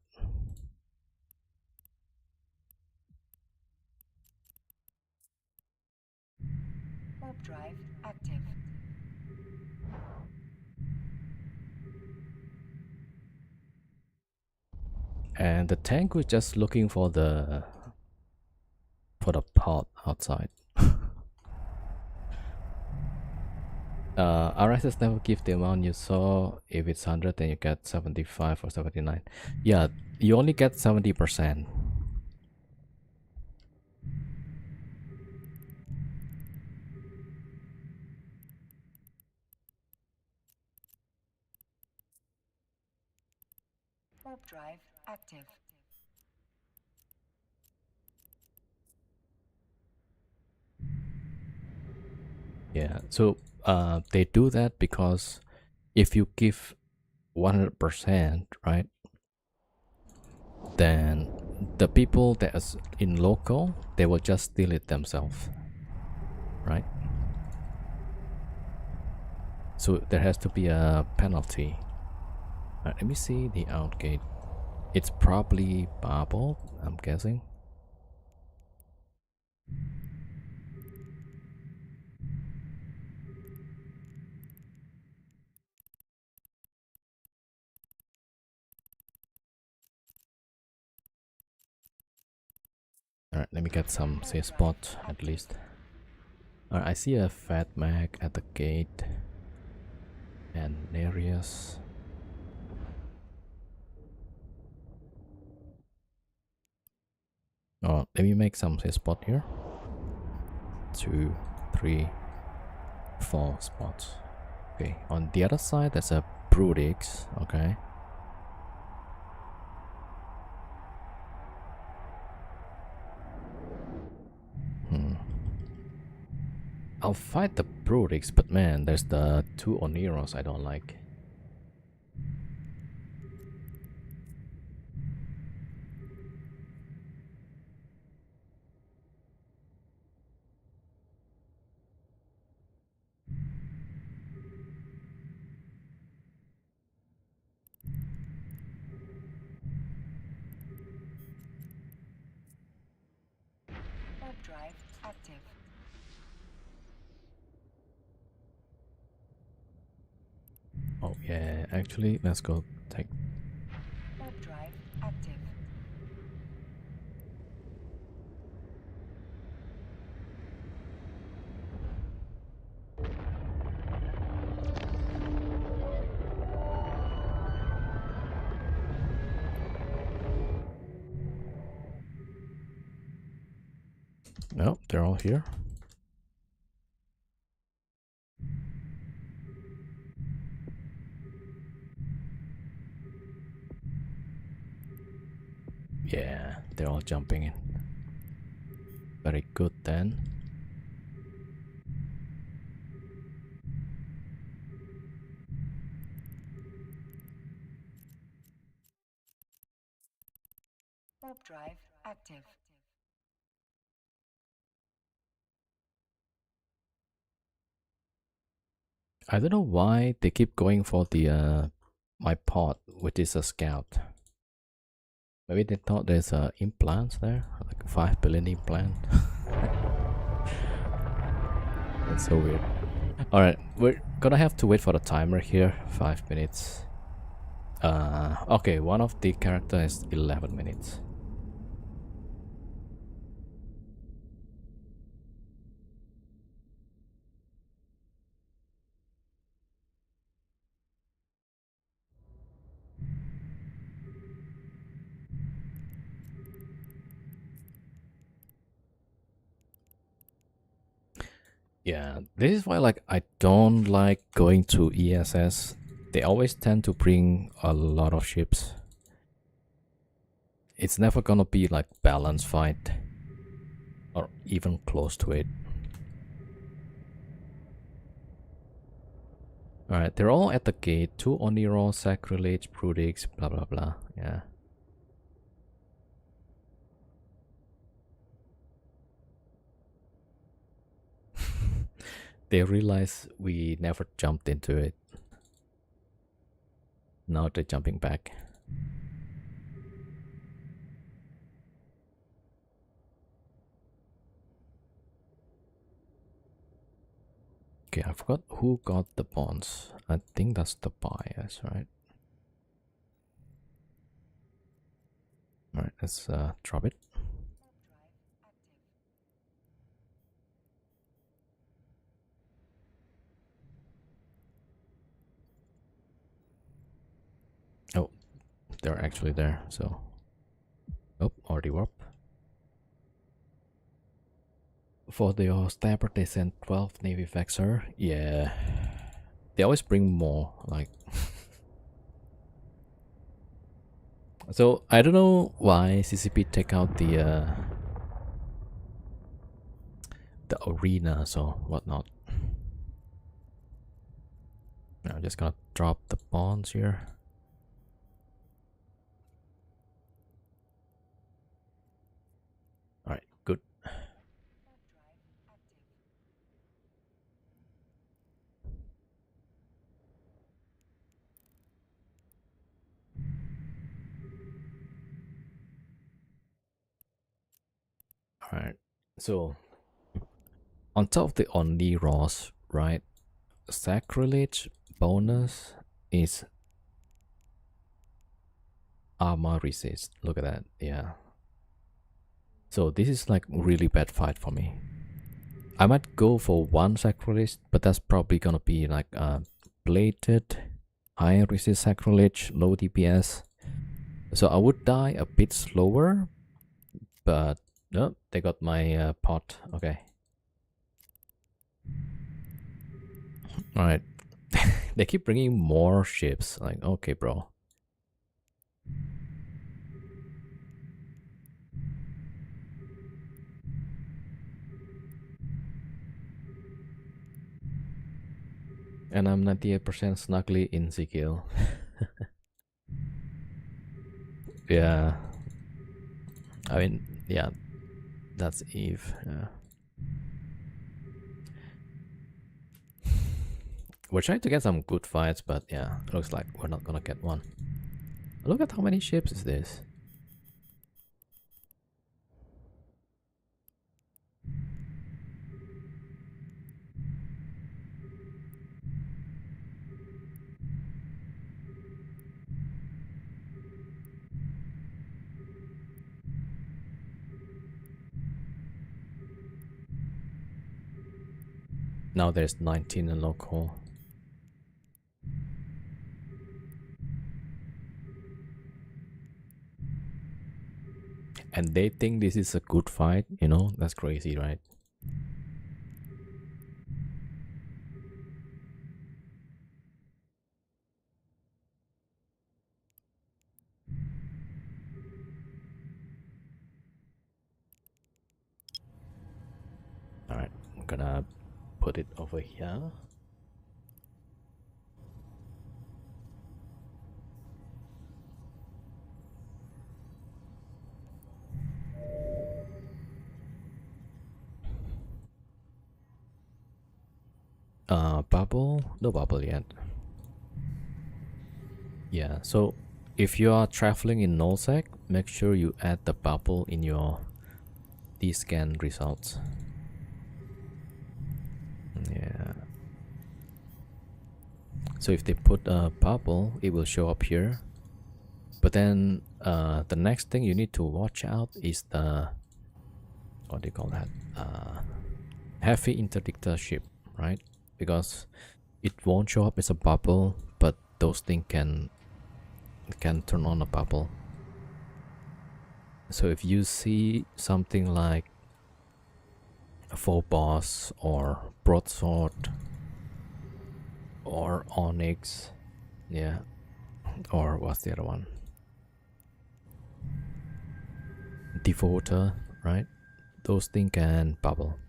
Warp drive active. And the tank was just looking for the pod outside. RSS never give the amount you saw. If it's 100, then you get 75 or 79. Yeah, you only get 70%. Warp drive active. Yeah, so they do that because if you give 100%, right, then the people that is in local, they will just steal it themselves, right? So there has to be a penalty. Let me see the outgate. It's probably bubble, I'm guessing. Alright, let me get some safe spot at least. Alright, I see a fat mag at the gate. And Nereus. Oh, let me make some spot here. 2, 3, 4 spots. Okay, on the other side, there's a brood eggs. Okay. I'll fight the brood eggs, but man, there's the 2 Oniros I don't like. Warp drive active. Oh yeah, actually, let's go take. Warp drive active. No, they're all here. Yeah, they're all jumping in. Very good then. Warp drive active. I don't know why they keep going for the my pod, which is a scout. Maybe they thought there's implants there, like 5 billion implant. That's so weird. All right, we're gonna have to wait for the timer here. 5 minutes. Okay, one of the character is 11 minutes. Yeah, this is why like I don't like going to ESS. They always tend to bring a lot of ships. It's never gonna be like balanced fight or even close to it. Alright, they're all at the gate. 2 Oniro, Sacrilege, Prudix, blah blah blah. Yeah. They realize we never jumped into it. Now they're jumping back. Okay, I forgot who got the bonds. I think that's the bias, right? Alright, let's drop it. Oh, they're actually there, so. Oh, already warp. For the stabber, they sent 12 Navy Vexor. Yeah. They always bring more, like. So, I don't know why CCP take out the arenas or whatnot. I'm just gonna drop the bonds here. Alright, good. Alright, so on top of the Oni Ross, right? Sacrilege bonus is armor resist. Look at that, yeah. So this is like really bad fight for me. I might go for 1 Sacrilege, but that's probably gonna be like a plated, high resist Sacrilege, low DPS. So I would die a bit slower, but No, they got my pot. Okay. All right. They keep bringing more ships. Like, okay, bro. And I'm 98% snugly in Zikil. Yeah. I mean, yeah, that's Eve. Yeah. We're trying to get some good fights, but yeah, looks like we're not gonna get one. Look at how many ships is this. Now there's 19 in local. And they think this is a good fight, you know? That's crazy, right? Alright, I'm gonna put it over here. Bubble? No bubble yet. Yeah, so if you are traveling in nullsec, make sure you add the bubble in your D-scan results. Yeah. So if they put a bubble, it will show up here. But then the next thing you need to watch out is the, what do you call that? Heavy interdictor ship, right? Because it won't show up as a bubble, but those things can turn on a bubble. So if you see something like a Phobos or Broadsword or Onyx, yeah, or what's the other one? Devoter, right? Those things can bubble.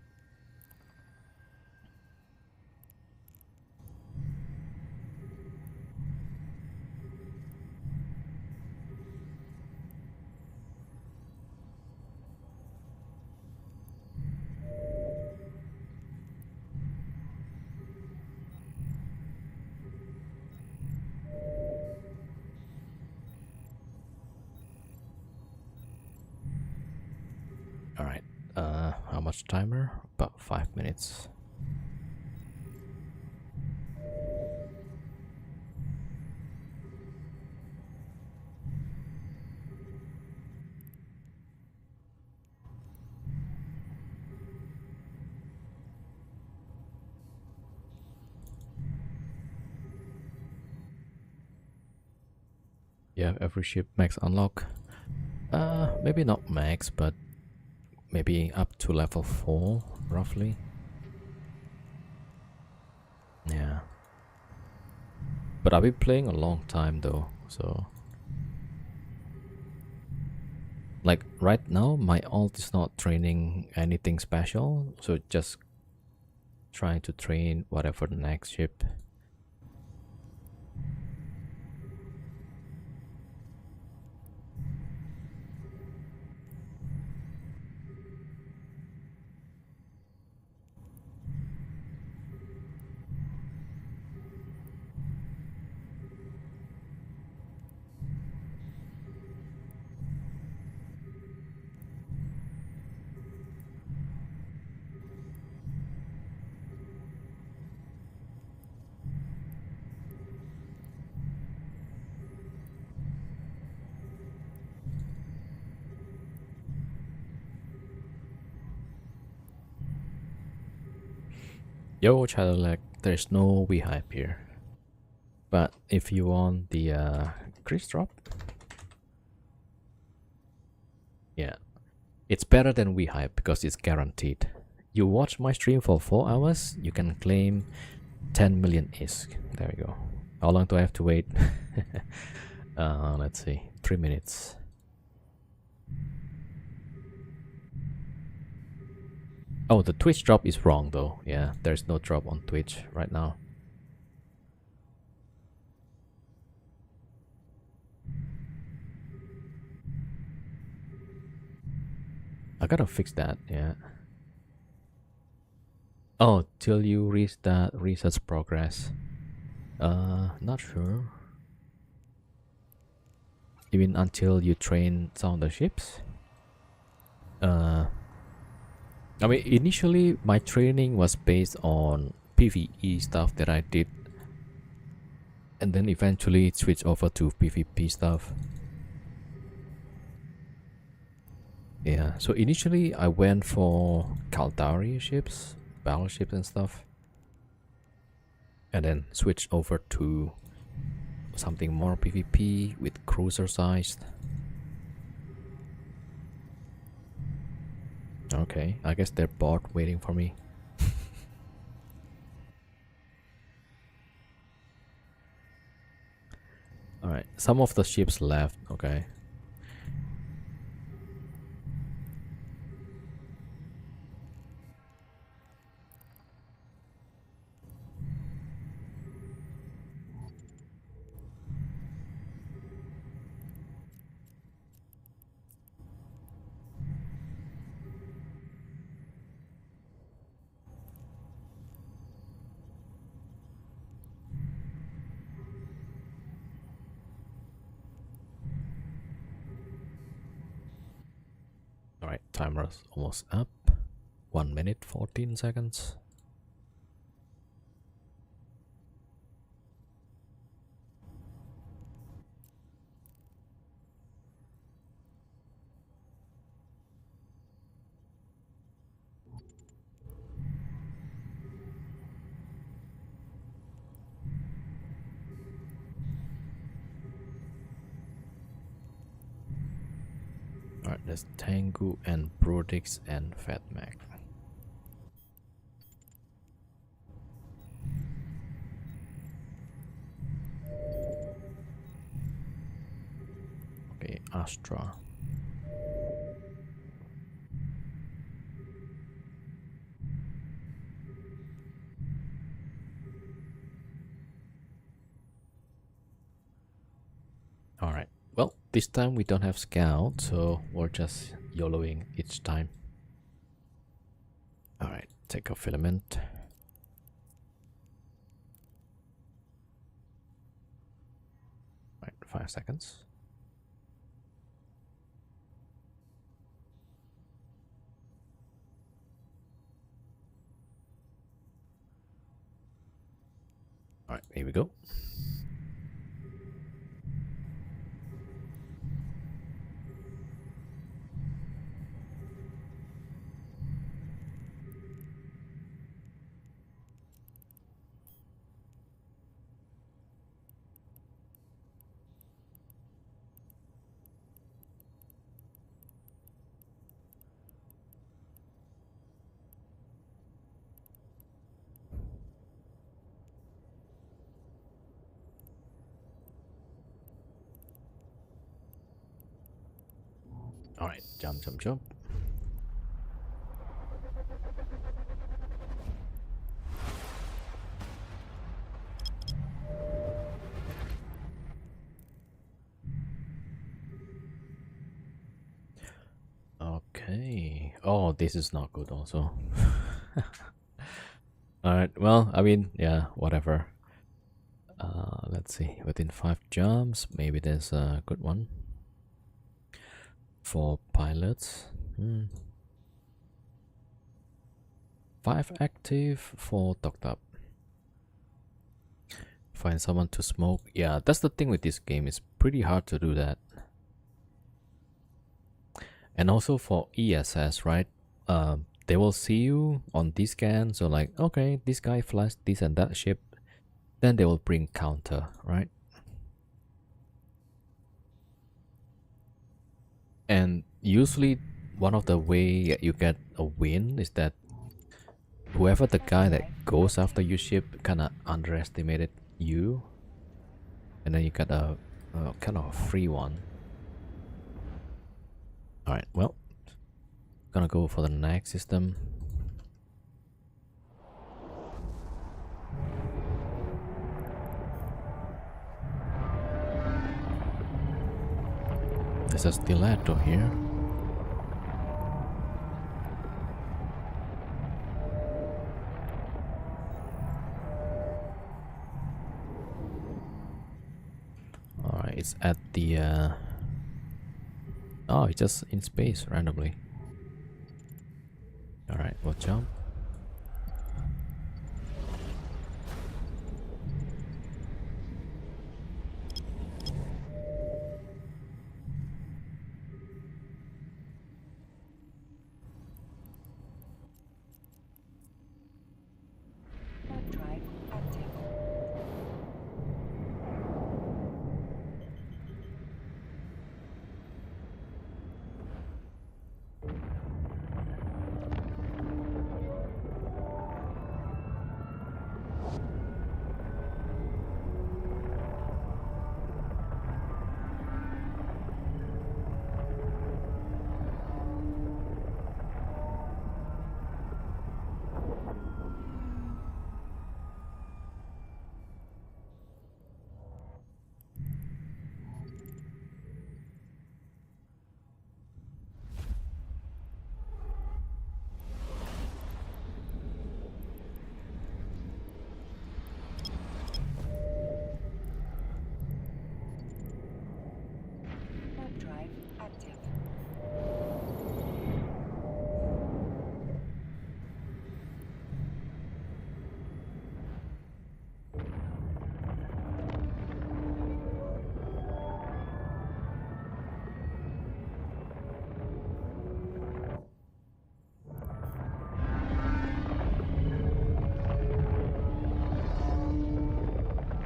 All right. How much timer? About 5 minutes. Yeah, every ship max unlock. Maybe not max, but maybe up to level 4, roughly. Yeah. But I've been playing a long time though, so... Like right now, my alt is not training anything special, so just trying to train whatever the next ship. Yo, Chadolek, there's no V hype here. But if you want the Chris drop, yeah, It's better than we hype because it's guaranteed. You watch my stream for 4 hours, you can claim 10 million ISK. There we go. How long do I have to wait? Let's see, 3 minutes. Oh, the Twitch drop is wrong though. Yeah, there's no drop on Twitch right now. I gotta fix that, yeah. Oh, till you reach that research progress. Not sure. You mean until you train some of the ships? I mean, initially my training was based on PvE stuff that I did, and then eventually it switched over to PvP stuff. Yeah, so initially I went for Caldari ships, battleships and stuff, and then switched over to something more PvP with cruiser sized. Okay, I guess they're bored waiting for me. Alright, some of the ships left, okay. Alright, timer's almost up. 1 minute 14 seconds. Alright, there's Tengu and Brodix and Fatmac. Okay, Astra. Alright, well, this time we don't have scout, so we're just YOLOing each time. Alright, take a filament. Right, 5 seconds. Alright, here we go. Alright, jump, jump, jump. Okay. Oh, this is not good also. Alright, well, I mean, yeah, whatever. Let's see, within 5 jumps, maybe there's a good one. For pilots. 5 active, 4 docked up. Find someone to smoke. Yeah, that's the thing with this game. It's pretty hard to do that. And also for ESS, right? They will see you on this scan. So like, okay, this guy flashed this and that ship. Then they will bring counter, right? And usually one of the way you get a win is that whoever the guy that goes after your ship kind of underestimated you, and then you got a kind of a free one. All right, well, gonna go for the next system. There's a stiletto here. Alright, it's at the oh, it's just in space randomly. Alright, we'll jump. Warp drive active. Warp drive active.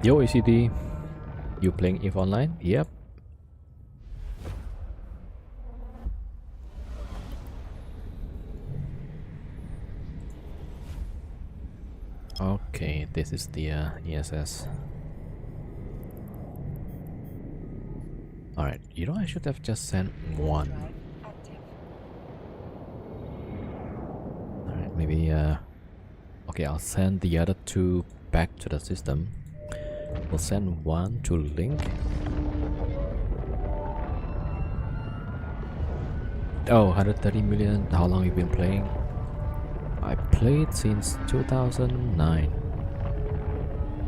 Yo, ACD, you playing EVE Online? Yep. Okay, this is the ESS. Alright, you know, I should have just sent one. Drive active. Alright, maybe okay, I'll send the other two back to the system. We'll send one to Link. Oh, 130 million. How long you been playing? I played since 2009.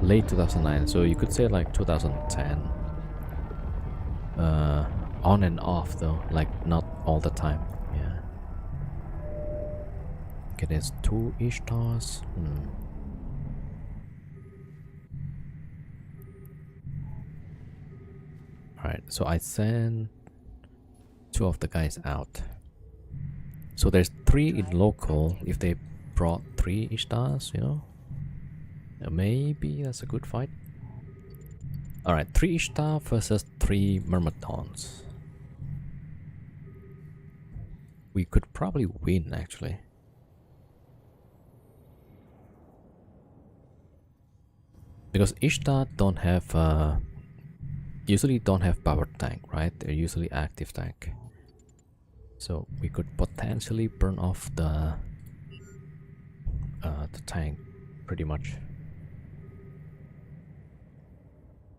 Late 2009, so you could say like 2010. On and off though, like not all the time. Yeah. Okay, there's 2 Ishtars. Alright, so I sent 2 of the guys out. So there's 3 in local. If they brought 3 Ishtars, you know, maybe that's a good fight. Alright, 3 Ishtar versus 3 Myrmidons. We could probably win actually. Because Ishtar don't have usually don't have power tank, right? They're usually active tank. So we could potentially burn off the tank pretty much.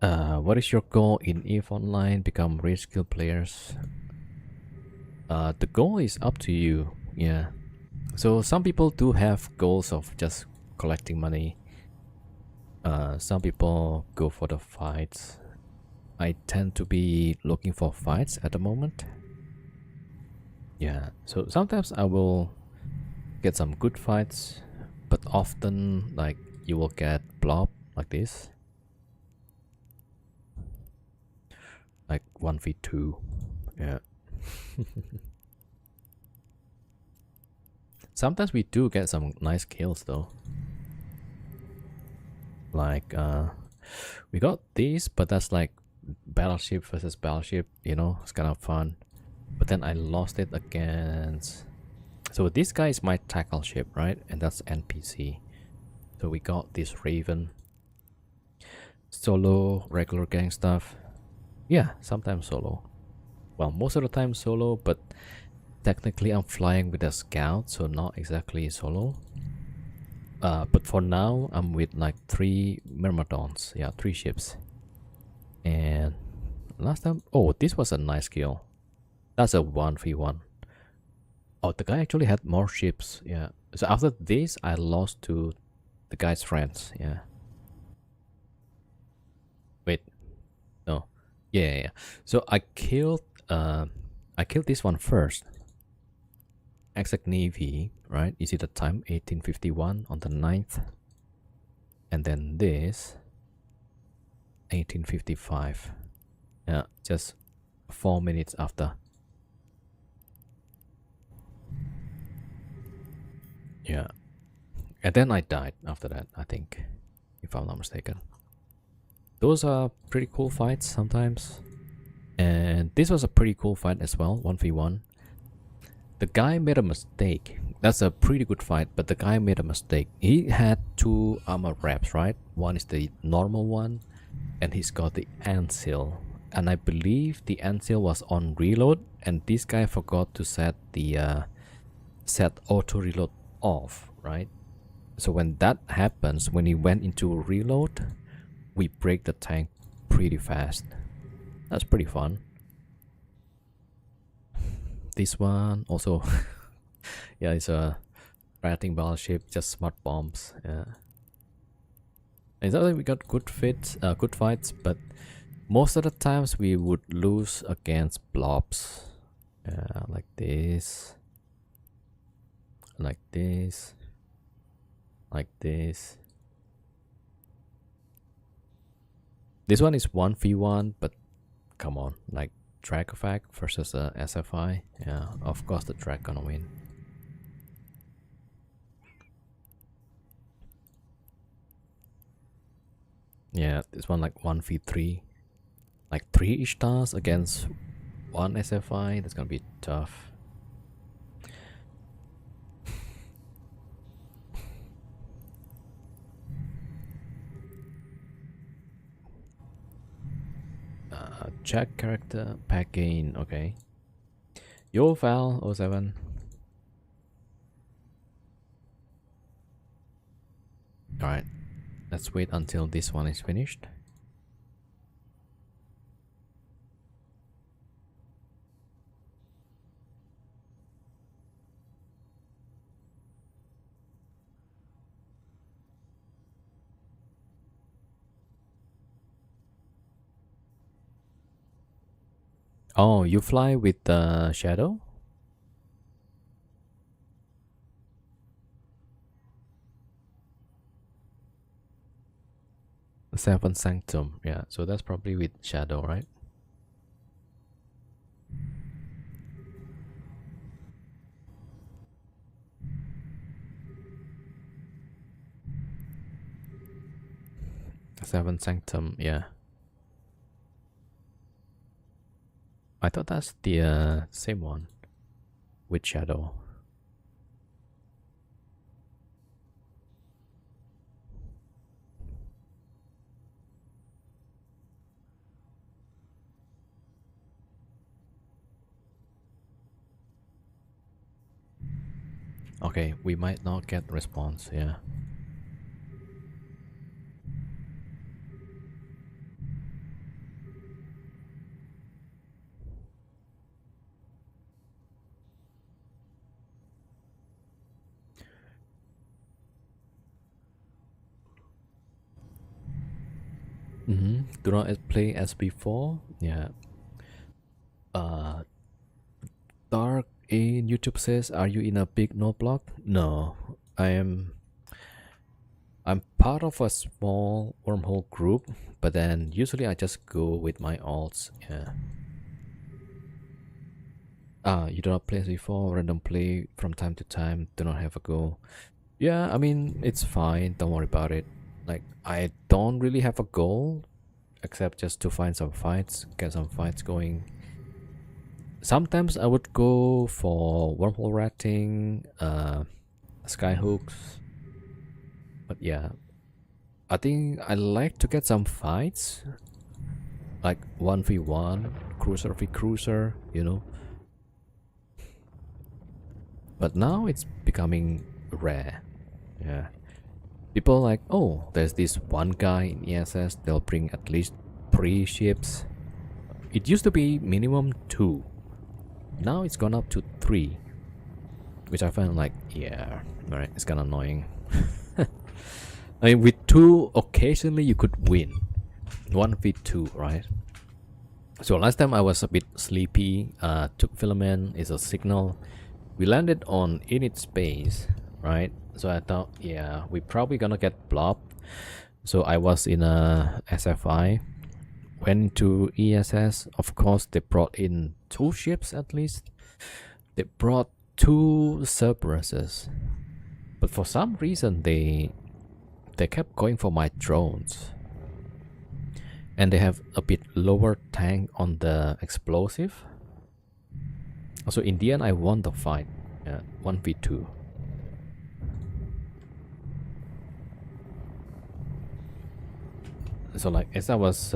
What is your goal in EVE Online? Become rich skill players. The goal is up to you. Yeah. So some people do have goals of just collecting money. Some people go for the fights. I tend to be looking for fights at the moment. Yeah, so sometimes I will get some good fights, but often like you will get blob like this. Like 1v2. Yeah. Sometimes we do get some nice kills though. Like we got these, but that's like battleship versus battleship, you know, it's kind of fun. but then I lost it against. So this guy is my tackle ship, right? And that's NPC. So we got this Raven. Solo, regular gang stuff. Yeah, sometimes solo. Well, most of the time solo, but technically I'm flying with a scout, so not exactly solo. But for now, I'm with like 3 Myrmidons. Yeah, 3 ships. And last time, oh, this was a nice kill. That's a 1v1. Oh, the guy actually had more ships. Yeah. So after this, I lost to the guy's friends. Yeah. Wait. No. Yeah. So I killed this one first. Exact Navy, right? You see the time 1851 on the 9th. And then this 1855. Yeah, just 4 minutes after. Yeah. And then I died after that, I think, if I'm not mistaken. Those are pretty cool fights sometimes. And this was a pretty cool fight as well, 1v1. The guy made a mistake. That's a pretty good fight, but the guy made a mistake. He had 2 armor wraps, right? One is the normal one, and he's got the Ansil. And I believe the Ansil was on reload, and this guy forgot to set the set auto reload off, right? So when that happens, when he went into reload, we break the tank pretty fast. That's pretty fun. This one also, yeah, it's a fighting battleship, just smart bombs. Yeah, it's not like we got good fights, but most of the times we would lose against blobs. Yeah, like this, like this, like this. This one is 1v1, but come on, like drag effect versus a SFI. Yeah, of course the drag gonna win. Yeah, this one like 1v3, like 3 stars against 1 SFI. That's gonna be tough. Check character pack gain. Okay. Yo, Val 07. Alright, let's wait until this one is finished. Oh, you fly with the shadow? 7 Sanctum. Yeah, so that's probably with shadow, right? Seven Sanctum, yeah. I thought that's the same one with shadow. Okay, we might not get response, yeah. Do not play as before. Yeah. Dark in YouTube says, "Are you in a big node block?" No, I'm part of a small wormhole group, but then usually I just go with my alts. Yeah. You do not play as before. Random play from time to time. Do not have a goal. Yeah, I mean it's fine. Don't worry about it. Like I don't really have a goal except just to find some fights, get some fights going. Sometimes I would go for wormhole ratting, skyhooks, but yeah, I think I like to get some fights, like 1v1, cruiser v cruiser, you know. But now it's becoming rare. Yeah. People like, oh, there's this one guy in ESS, they'll bring at least 3 ships. It used to be minimum 2. Now it's gone up to 3. Which I find like, yeah, alright, it's kinda annoying. I mean, with 2, occasionally you could win. 1v2, right? So last time I was a bit sleepy, took filament, is a signal. We landed on init space, right? So I thought, yeah, we're probably gonna get blobbed. So I was in a SFI, went to ESS. Of course, they brought in 2 ships at least. They brought 2 Cerberuses, but for some reason they kept going for my drones, and they have a bit lower tank on the explosive. So in the end, I won the fight, 1v2. So like as I was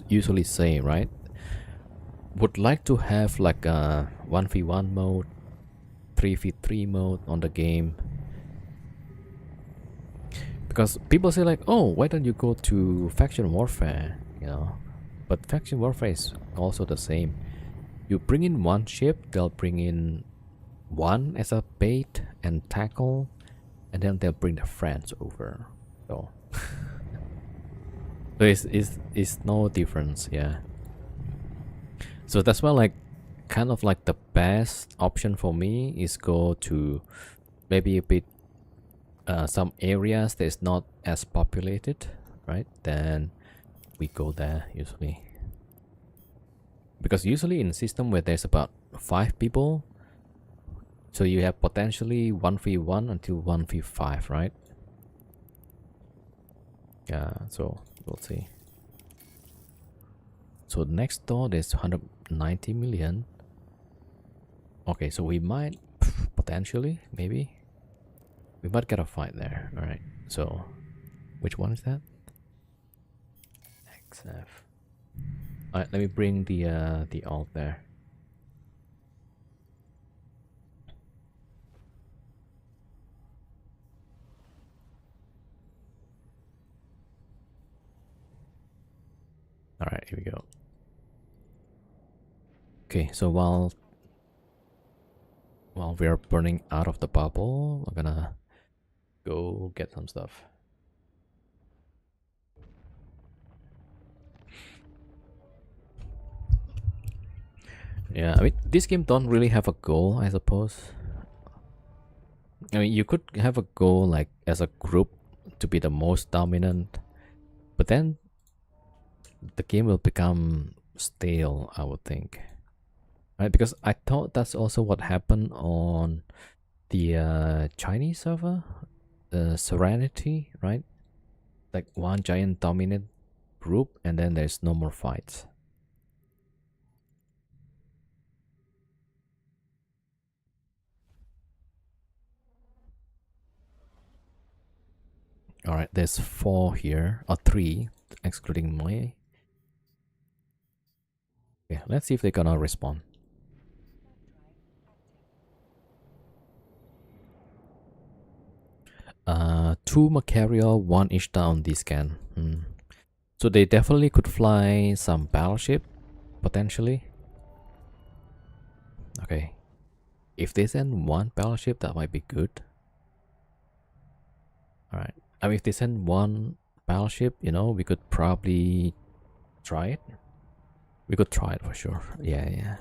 usually saying, right? Would like to have like a 1v1 mode, 3v3 mode on the game. Because people say like, oh, why don't you go to faction warfare, you know? But faction warfare is also the same. You bring in 1 ship, they'll bring in 1 as a bait and tackle, and then they'll bring their friends over. So, so it's no difference, yeah. So that's why like kind of like the best option for me is go to maybe a bit some areas that's not as populated, right? Then we go there usually. Because usually in a system where there's about 5 people, so you have potentially 1v1 until 1v5, right? Yeah, so we'll see. So next door there's 190 million. Okay, so we might potentially, maybe we might get a fight there. All right, so which one is that? XF. All right, let me bring the alt there. All right, here we go. Okay, so while we are burning out of the bubble, I'm gonna go get some stuff. Yeah, I mean, this game don't really have a goal, I suppose. I mean, you could have a goal like as a group to be the most dominant, but then the game will become stale, I would think. Right? Because I thought that's also what happened on the Chinese server, Serenity, right? Like one giant dominant group, and then there's no more fights. All right, there's 4 here, or 3, excluding my. Okay, let's see if they're gonna respond. 2 Macarial, 1 each down this scan. So they definitely could fly some battleship, potentially. Okay, if they send 1 battleship, that might be good. All right. I mean, if they send 1 battleship, you know, we could probably try it. We could try it for sure. Yeah, yeah.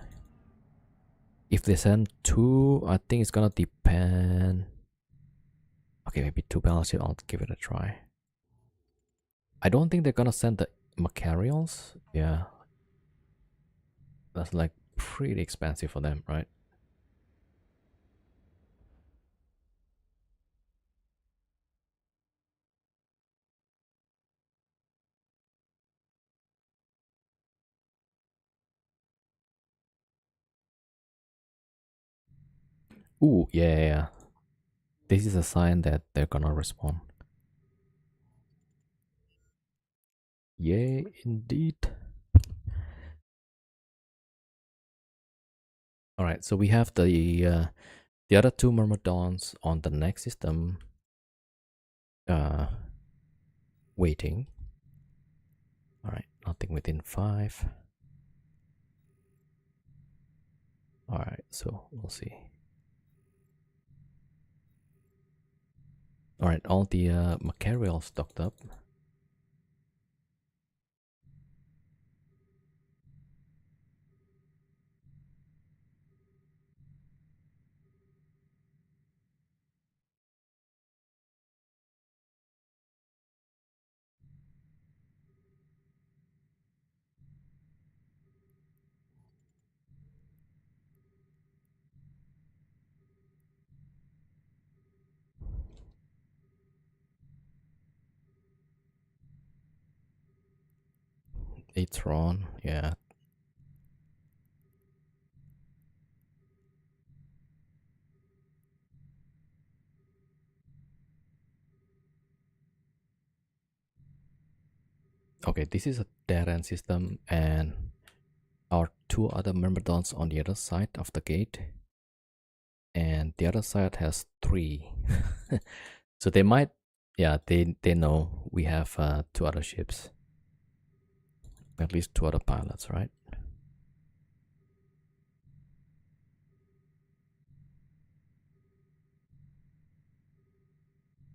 If they send 2, I think it's gonna depend. Okay, maybe 2 battleship. I'll give it a try. I don't think they're gonna send the Macarials. Yeah, that's like pretty expensive for them, right? Ooh, yeah, yeah, yeah. This is a sign that they're gonna respond. Yeah, indeed. All right, so we have the other two myrmidons on the next system uh waiting. All right, nothing within 5. All right, so we'll see. All right, all the material stocked up. It's on, yeah. Okay, this is a dead end system, and our two other myrmidons on the other side of the gate, and the other side has 3. So they might, yeah, they know we have 2 other ships, at least 2 other pilots, right?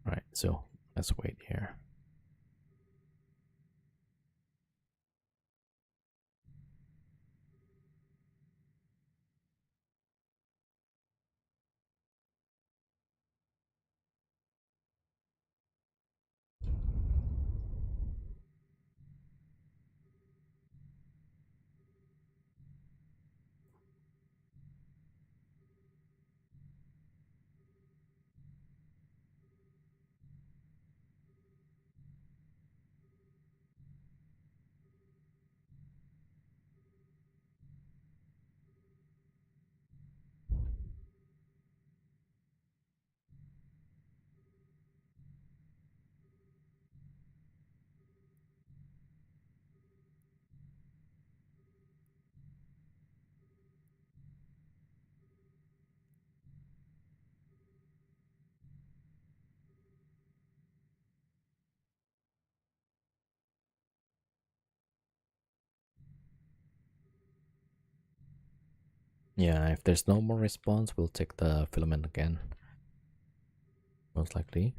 Right, so let's wait here. Yeah, if there's no more response, we'll take the filament again, most likely.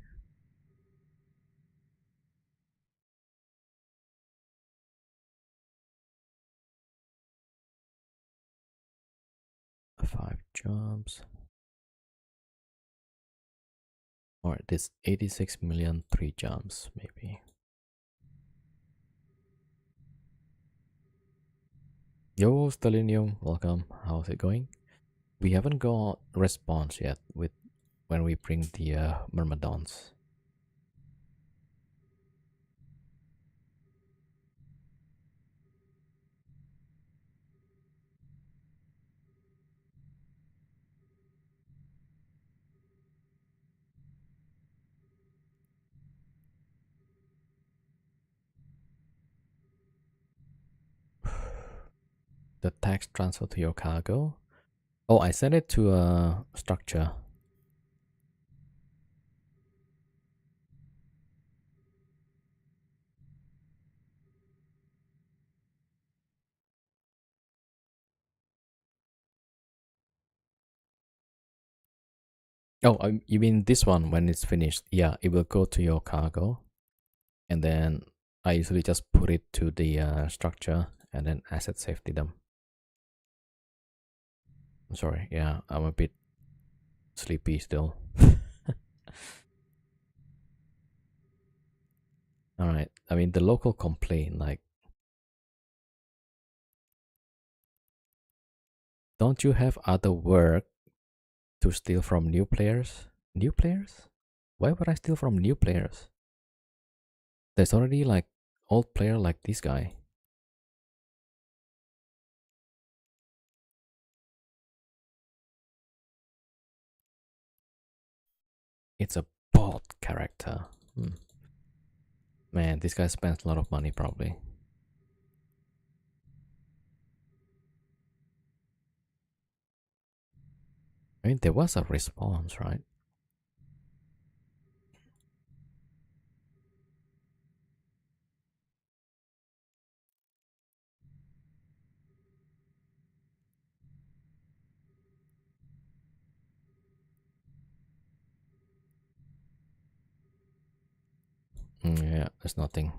Five jumps. Or this 86 million 3 jumps, maybe. Yo, Stalinium, welcome. How's it going? We haven't got response yet with when we bring the myrmidons. The text transfer to your cargo. Oh, I sent it to a structure. Oh, you mean this one when it's finished? Yeah, it will go to your cargo, and then I usually just put it to the structure and then asset safety them. I'm sorry, yeah, I'm a bit sleepy still. All right, I mean the local complaint, like, don't you have other work to steal from new players? New players? Why would I steal from new players? There's already like old player like this guy. It's a bot character. Man, this guy spends a lot of money probably. I mean, there was a response, right? Yeah, there's nothing.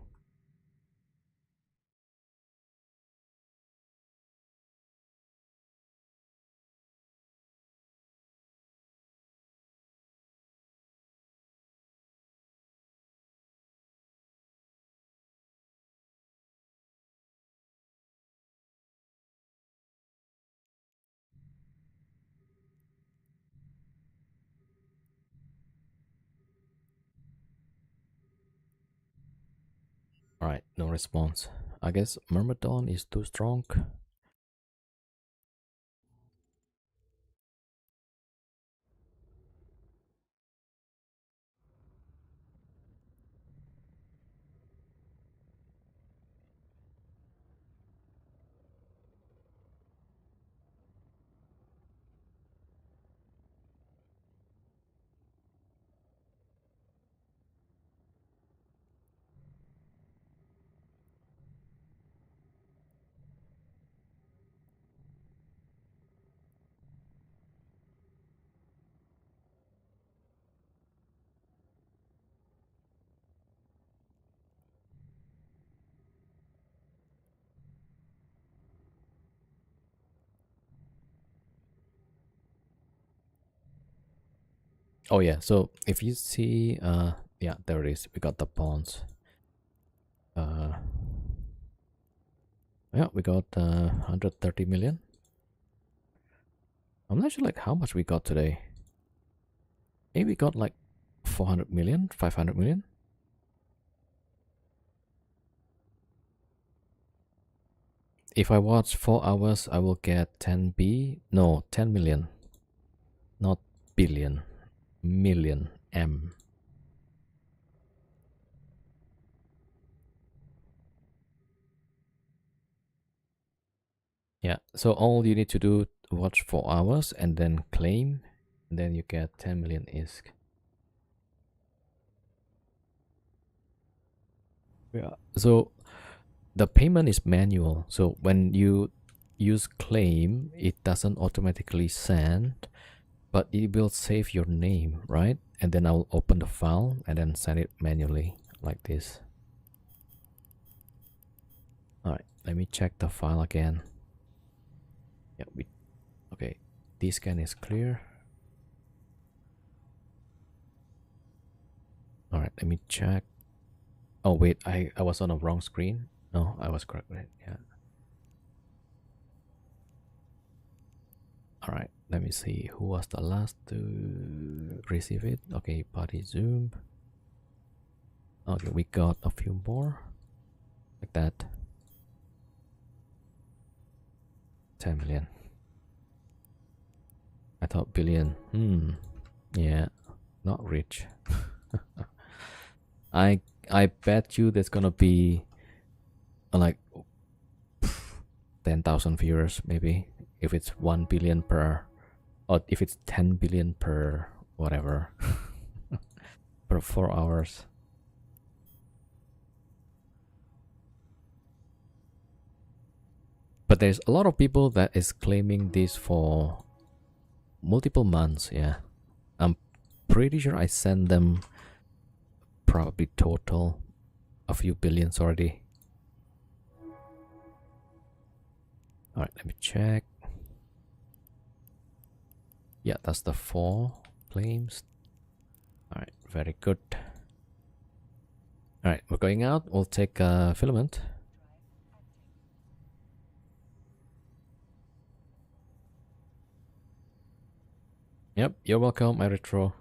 Alright, no response. I guess Myrmidon is too strong. Oh yeah, so if you see yeah, there it is. We got the pawns. Yeah, we got 130 million. I'm not sure like how much we got today. Maybe we got like 400 million, 500 million. If I watch 4 hours, I will get 10B. No, 10 million. Not billion. Million. M. Yeah, so all you need to do, watch 4 hours and then claim, and then you get 10 million ISK. Yeah. So the payment is manual. So when you use claim, it doesn't automatically send, but it will save your name, right? And then I'll open the file and then send it manually like this. All right, let me check the file again. Yeah, okay. This scan is clear. All right, let me check. Oh wait, I was on the wrong screen. No, I was correct. Right? Yeah. All right, let me see who was the last to receive it. Okay, party zoom. Okay, we got a few more like that. 10 million. I thought billion. Yeah, not rich. I bet you there's gonna be like 10,000 viewers maybe if it's 1 billion per, or if it's 10 billion per whatever per 4 hours. But there's a lot of people that is claiming this for multiple months. Yeah, I'm pretty sure I sent them probably total a few billions already. All right, let me check. Yeah, that's the 4 claims. All right, very good. All right, we're going out. We'll take a filament. Yep, you're welcome, my retro.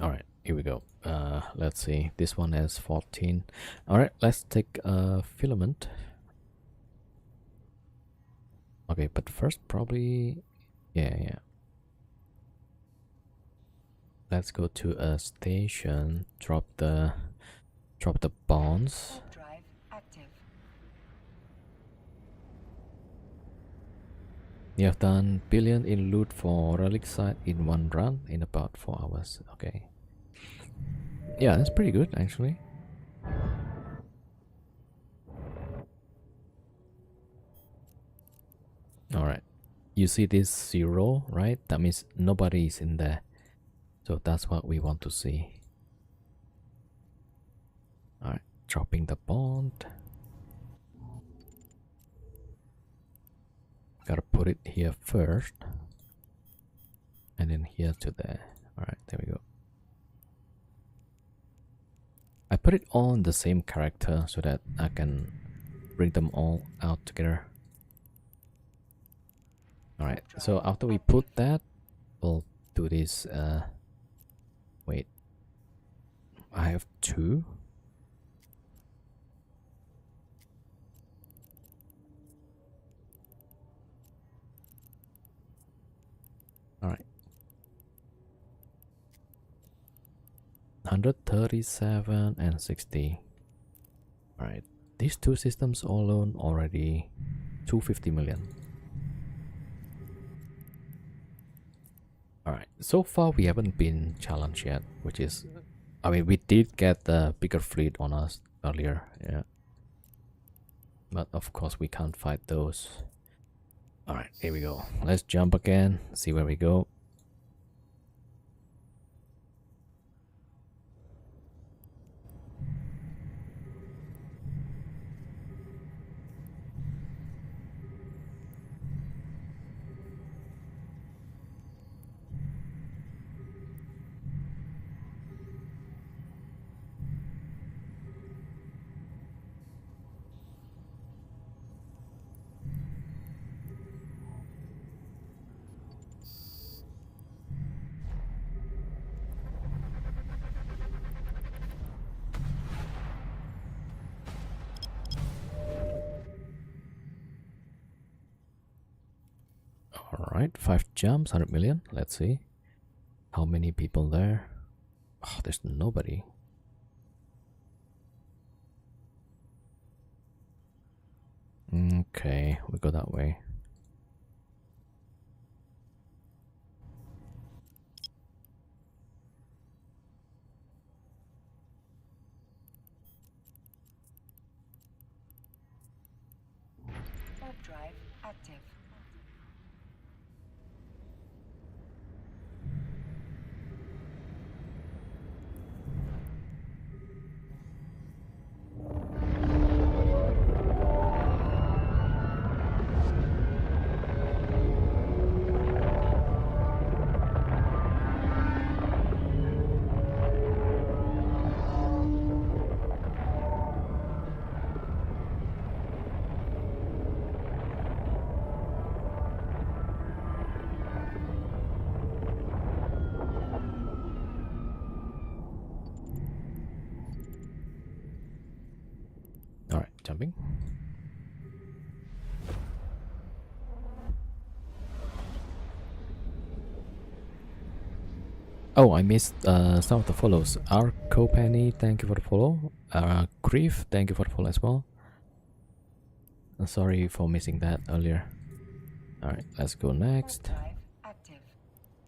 All right, here we go. Let's see. This one has 14. All right, let's take a filament. Okay, but first probably, yeah. Let's go to a station. Drop the bonds. Warp drive active. You have done billion in loot for relic site in one run in about 4 hours. Okay. Yeah, that's pretty good actually. Alright. You see this 0, right? That means nobody is in there. So that's what we want to see. Alright, dropping the bond. Gotta put it here first. And then here to there. Alright, there we go. I put it on the same character so that I can bring them all out together. Alright, so after we put that, we'll do this. Wait, I have 2. Alright. 137 and 60. Alright, these 2 systems alone already 250 million. Alright, so far we haven't been challenged yet, which is, I mean, we did get the bigger fleet on us earlier, yeah. But of course we can't fight those. Alright, here we go. Let's jump again, see where we go. Alright, 5 jumps, 100 million. Let's see. How many people there? Oh, there's nobody. Okay, we go that way. Warp drive active. Alright, jumping. Oh, I missed some of the follows. Arco Penny, thank you for the follow. Grief, thank you for the follow as well. Sorry for missing that earlier. Alright, let's go next. Warp drive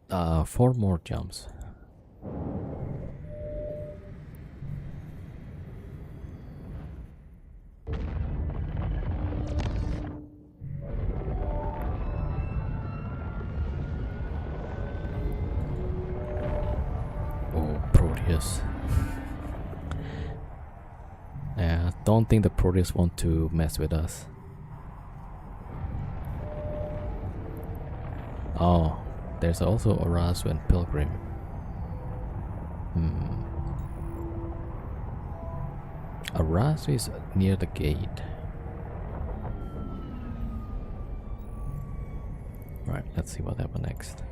active. 4 more jumps. Oh, Proteus. Yeah, don't think the Proteus want to mess with us. Oh, there's also Arazu and Pilgrim. Arazu is near the gate. Right, let's see what happens next.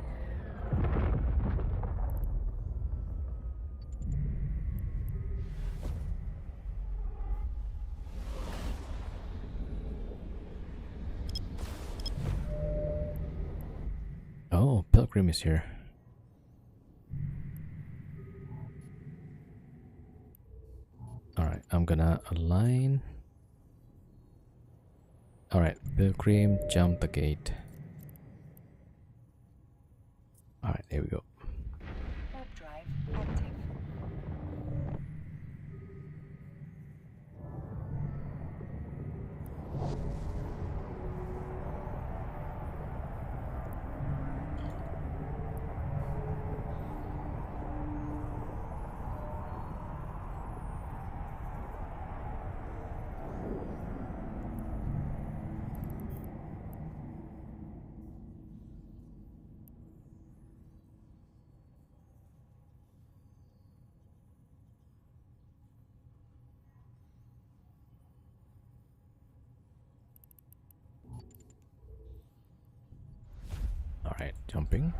Pilgrim is here. Alright, I'm gonna align. Alright, Pilgrim, jump the gate. Alright, there we go. Warp drive active. Alright, jumping.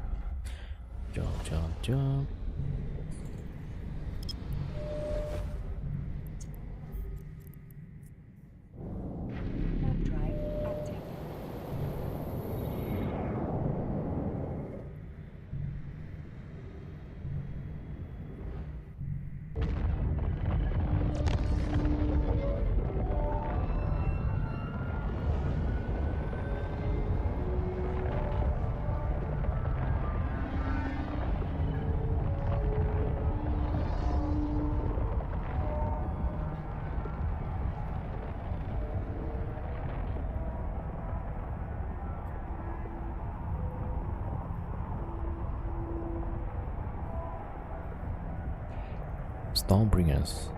Jump, jump, jump. Warp drive active. Stormbringers.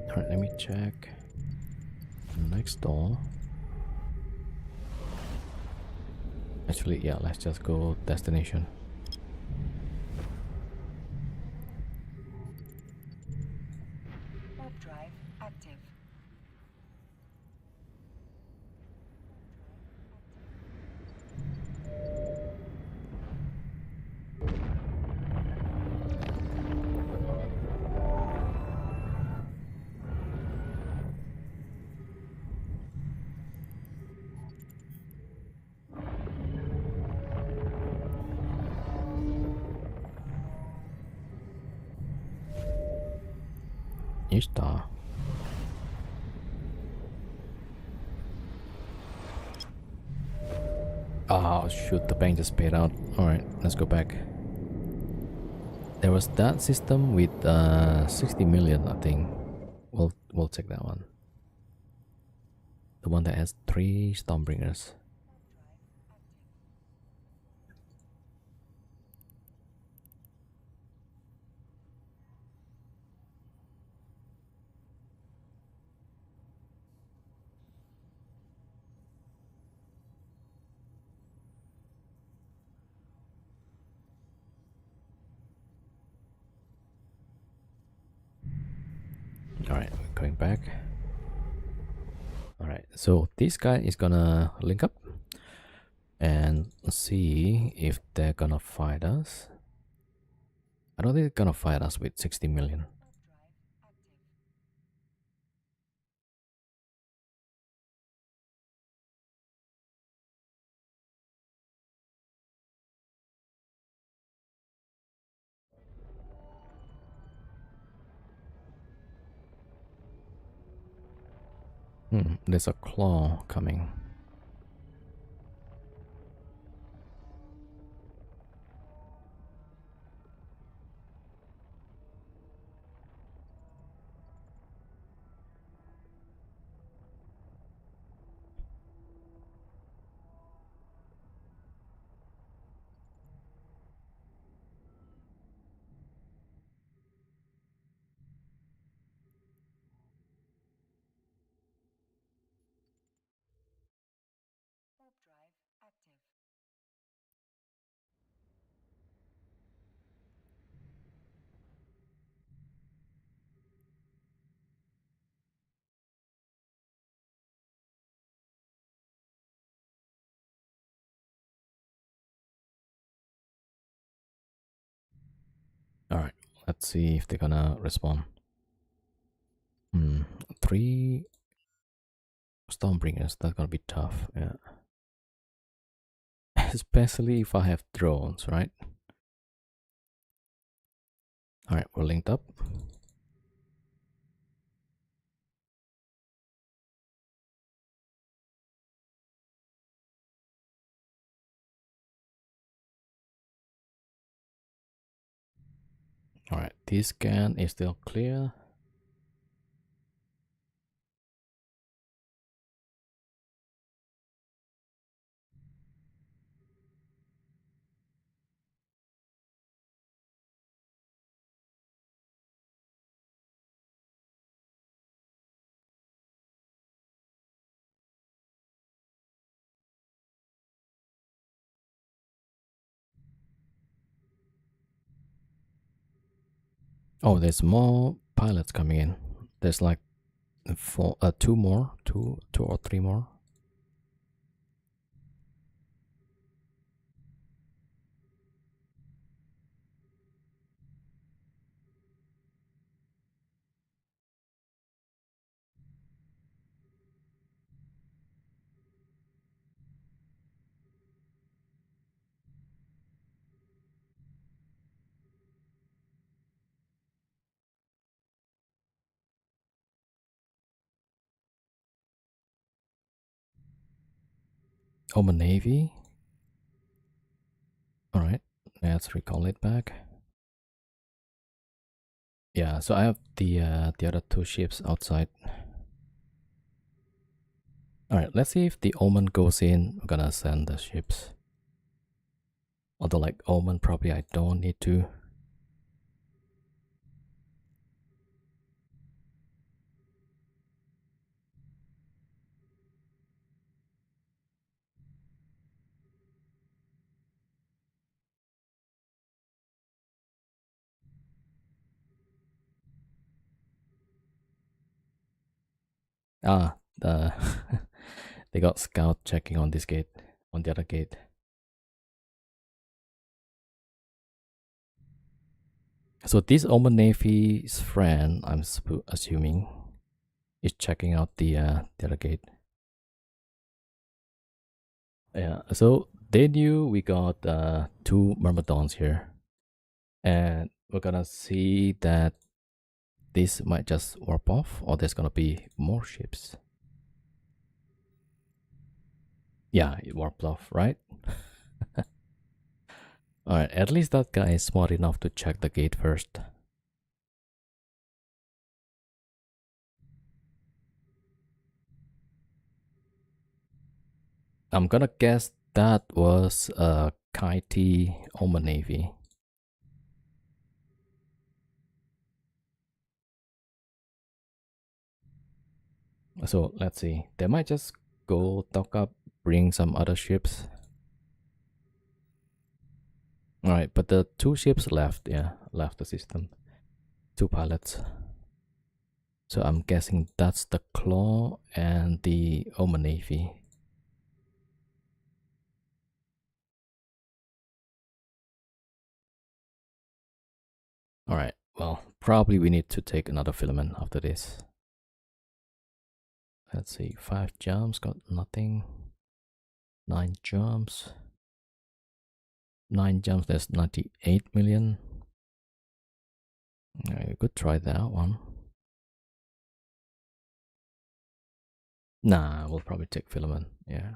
Alright, let me check. Next door. Actually, yeah, let's just go destination. Warp drive active. Ishtar. Oh shoot, the bank just paid out. Alright, let's go back. There was that system with 60 million, I think. We'll check that one. The one that has 3 Stormbringers. Alright, going back. Alright, so this guy is gonna link up and see if they're gonna fight us. I don't think they're gonna fight us with 60 million. There's a claw coming. Let's see if they're gonna respond. 3 Stormbringers, that's gonna be tough, yeah. Especially if I have drones, right? Alright, we're linked up. Alright, this scan is still clear. Oh, there's more pilots coming in. There's like two more, two or three more. Oman Navy. Alright, let's recall it back. Yeah, so I have the other two ships outside. Alright, let's see if the Omen goes in. I'm gonna send the ships. Although like Omen probably I don't need to. Ah, the they got scout checking on this gate, on the other gate. So this Oman Navy's friend, I'm assuming, is checking out the other gate. Yeah, so they knew we got two Myrmidons here, and we're gonna see that this might just warp off, or there's gonna be more ships. Yeah, it warped off, right? Alright, at least that guy is smart enough to check the gate first. I'm gonna guess that was a Kaiti Oman Navy. So let's see. They might just go dock up, bring some other ships. Alright, but the two ships left, yeah, left the system. Two pilots. So I'm guessing that's the Claw and the Oman Navy. Alright, well, probably we need to take another filament after this. Let's see, 5 jumps, got nothing. 9 jumps. 9 jumps, that's 98 million. We could try that one. Nah, we'll probably take filament, yeah.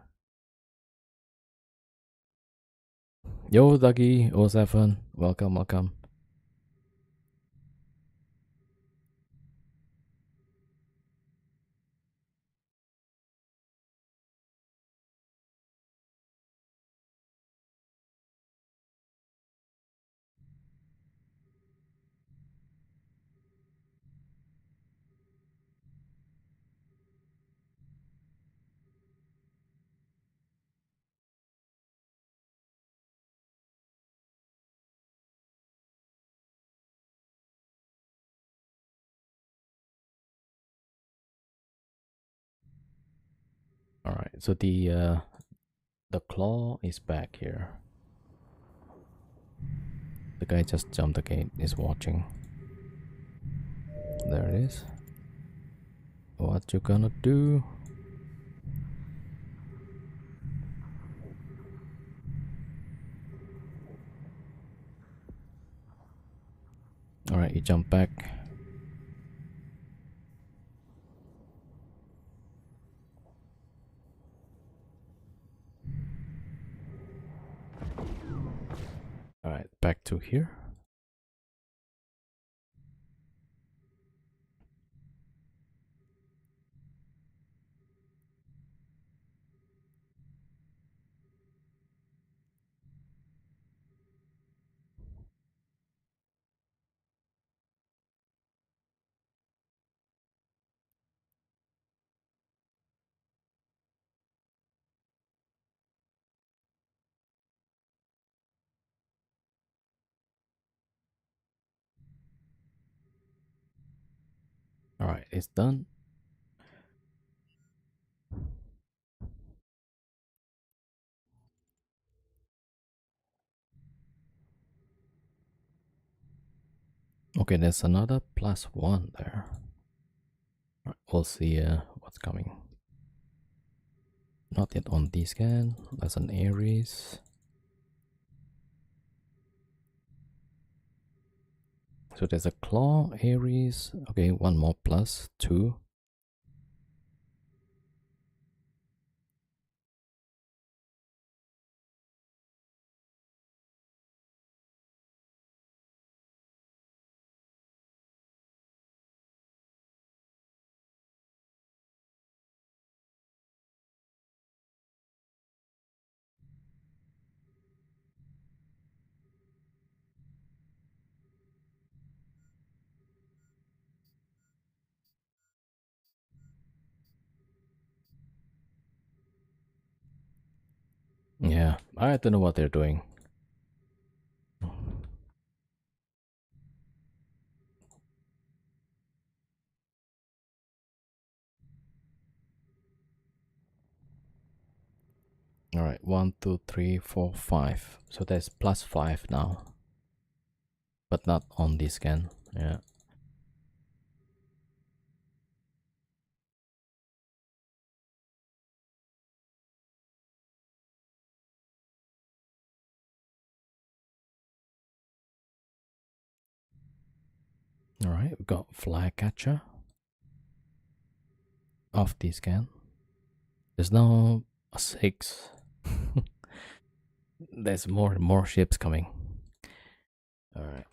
Yo, Dougie, 07, welcome, welcome. Alright, so the Claw is back here. The guy just jumped the gate, is watching. There it is. What you gonna do? Alright, you jump back. Alright, back to here. Alright, it's done. Okay, there's another +1 there. Alright, we'll see what's coming. Not yet on this scan. That's an Aries. So there's a claw, Aries. Okay, one more +2. Yeah, I don't know what they're doing. Alright, 1, 2, 3, 4, 5. So there's +5 now. But not on this scan. Yeah. Alright, we got flycatcher off this scan. There's now a 6. There's more and more ships coming. Alright.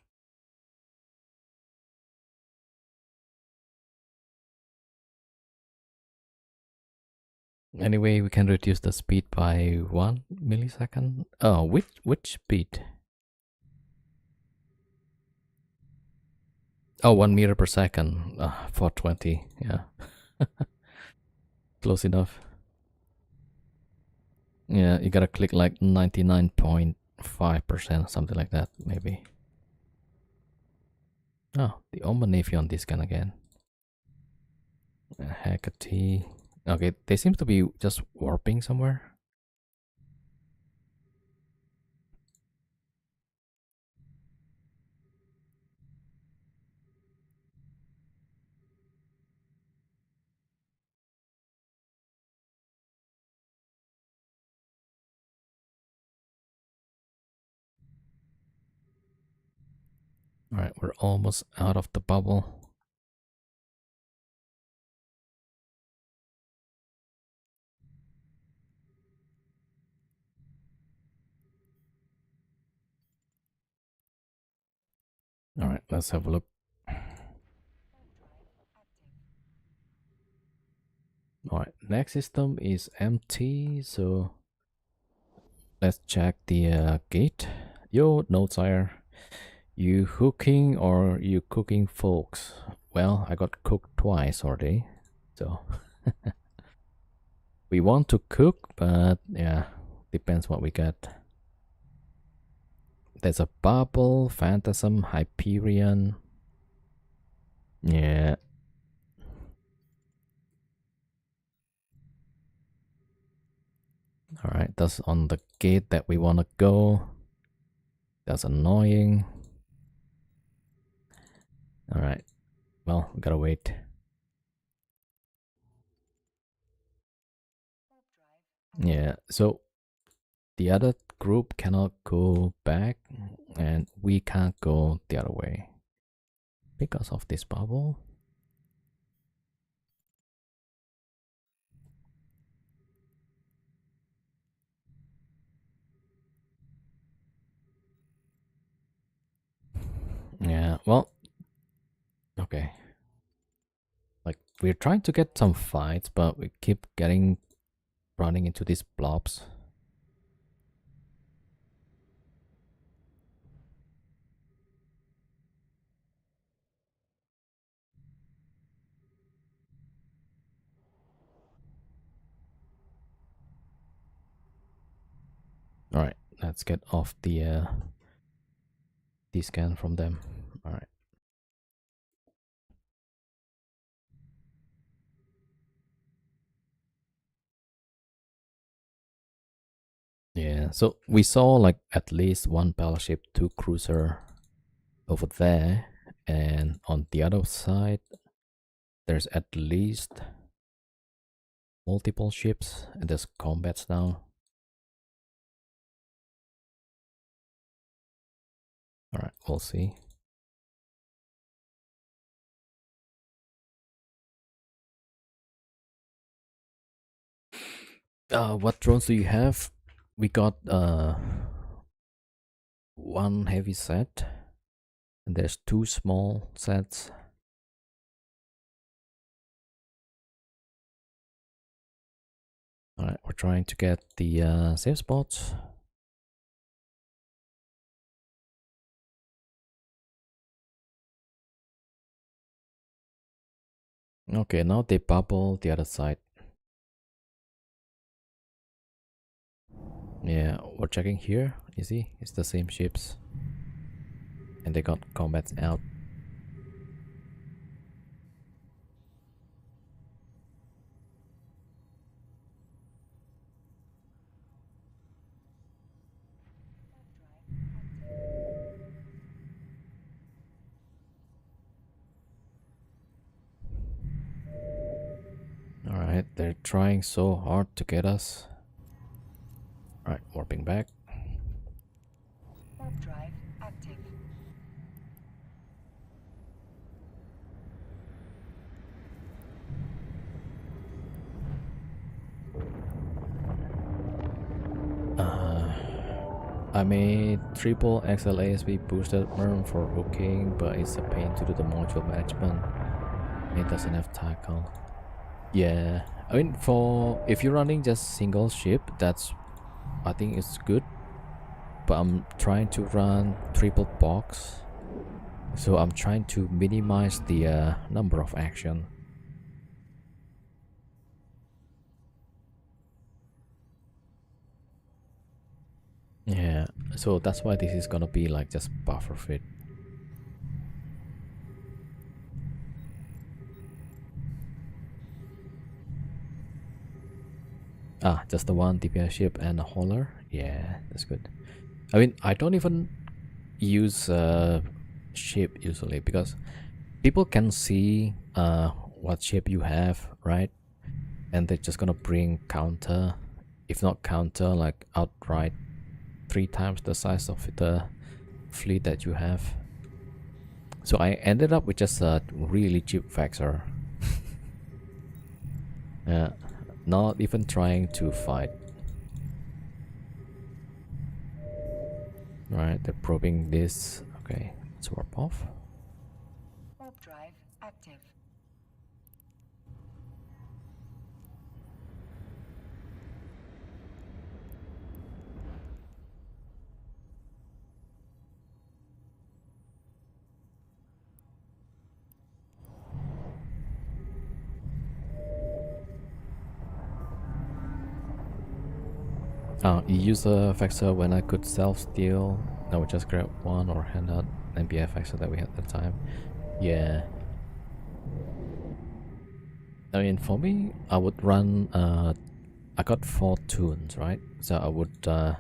Anyway, we can reduce the speed by 1 millisecond. Oh, which speed? Oh, 1 meter per second. 420. Yeah. Close enough. Yeah, you gotta click like 99.5%, something like that, maybe. Oh, the Omen Navy on this gun again. Hecate. Okay, they seem to be just warping somewhere. Alright, we're almost out of the bubble. Alright, let's have a look. Alright, next system is empty, so let's check the gate. Yo, no sire. You hooking or you cooking, folks? Well, I got cooked twice already, so we want to cook, but yeah, depends what we get. There's a bubble, phantasm, Hyperion. Yeah. Alright, that's on the gate that we want to go. That's annoying. Alright. Well, we gotta wait. Yeah, so the other group cannot go back, and we can't go the other way because of this bubble. Yeah, well, okay. Like, we're trying to get some fights, but we keep running into these blobs. All right, let's get off the scan from them. All right. Yeah, so we saw like at least one battleship, two cruiser over there, and on the other side, there's at least multiple ships, and there's combats now. All right, we'll see. What drones do you have? We got one heavy set, and there's two small sets. All right, we're trying to get the safe spots. Okay, now they bubble the other side. Yeah, we're checking here. You see, it's the same ships, and they got combats out. All right, they're trying so hard to get us. All right, warping back. Warp drive active. I made triple XLASB boosted worm for hooking, but it's a pain to do the module management. It doesn't have tackle. Yeah, I mean, for if you're running just single ship, I think it's good. But I'm trying to run triple box, so I'm trying to minimize the number of action. Yeah, so that's why this is gonna be like just buffer fit. Ah, just the one DPI ship and a hauler. Yeah, that's good. I mean, I don't even use ship usually because people can see what ship you have, right? And they're just gonna bring counter, if not counter, like outright 3 times the size of the fleet that you have. So I ended up with just a really cheap Vexor. Yeah, not even trying to fight. Right, they're probing this. Okay, let's warp off. Warp drive active. You use a Vexor when I could self-steal. I would just grab one or hand out NBF Vexor that we had at the time. Yeah. I mean, for me, I would run, I got 4 tunes, right? So I would, well,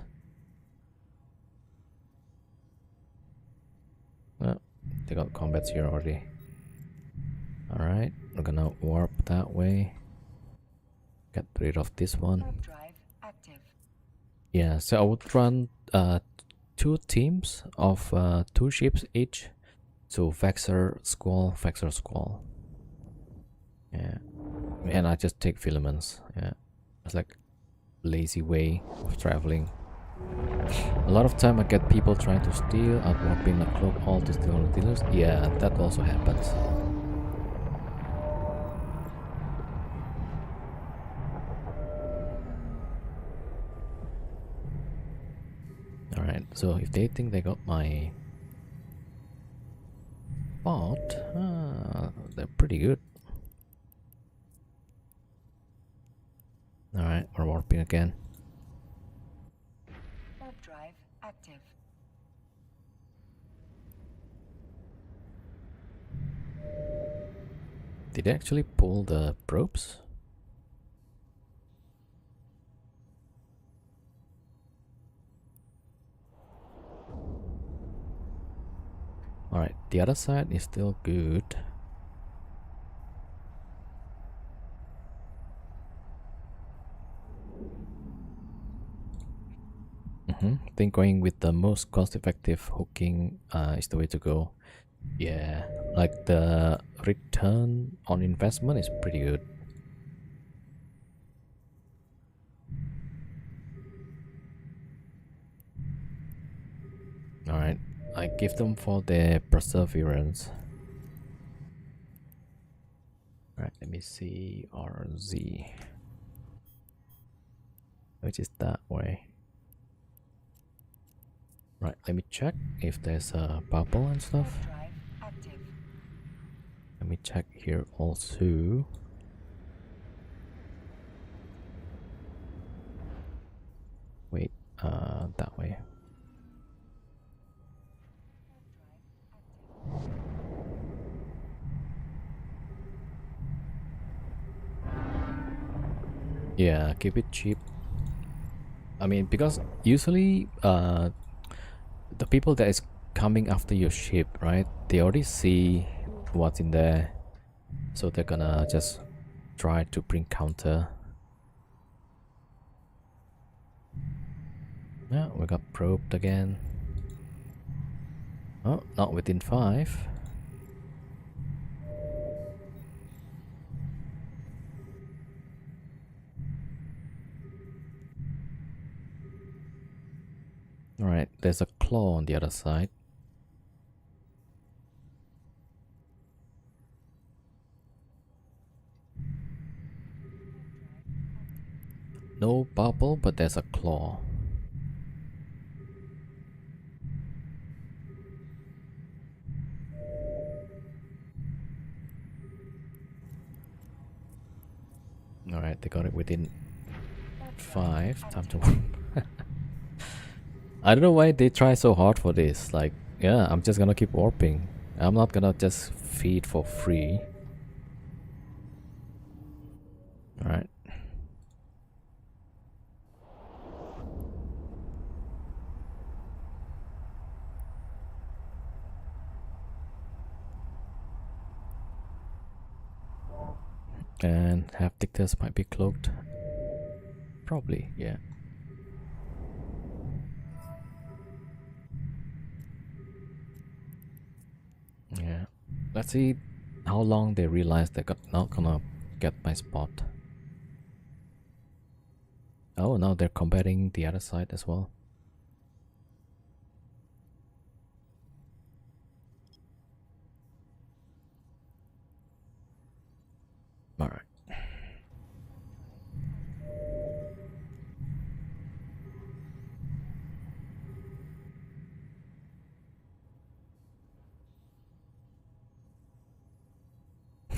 they got combats here already. Alright, we're gonna warp that way. Get rid of this one. Warp drive active. Yeah, so I would run 2 teams of 2 ships each. So Vexor Squall. Yeah. And I just take filaments. Yeah. It's like lazy way of traveling. A lot of time I get people trying to steal, outwarping a cloak all to steal on the dealers. Yeah, that also happens. Alright, so if they think they got my bot, they're pretty good. Alright, we're warping again. Warp drive active. Did they actually pull the probes? Alright, the other side is still good. I think going with the most cost-effective hooking is the way to go. Yeah, like the return on investment is pretty good. Alright, I give them for their perseverance. Alright, let me see RZ. Which is that way. Right, let me check if there's a bubble and stuff. Warp drive active. Let me check here also. Wait, that way. Yeah, keep it cheap. I mean, because usually the people that is coming after your ship, right? They already see what's in there, so they're gonna just try to bring counter. Yeah, we got probed again. Oh, not within 5. Alright, there's a claw on the other side. No bubble, but there's a claw. Alright, they got it within 5. Time to warp. I don't know why they try so hard for this. Like, yeah, I'm just gonna keep warping. I'm not gonna just feed for free. Alright. And half dictators might be cloaked. Probably, yeah. Yeah. Let's see how long they realize they're not gonna get my spot. Oh, now they're combating the other side as well. Alright.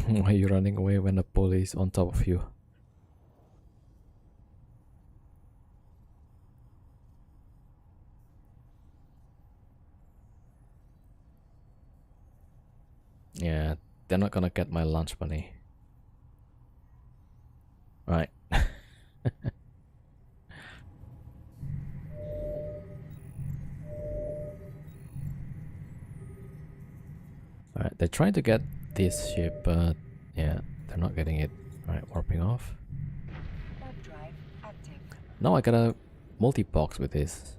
Why are you running away when the police is on top of you? Yeah, they're not gonna get my lunch money. Right. Alright, they're trying to get this ship, but Yeah, they're not getting it. Alright, warping off. Warp drive active. Now I got a multi-box with this.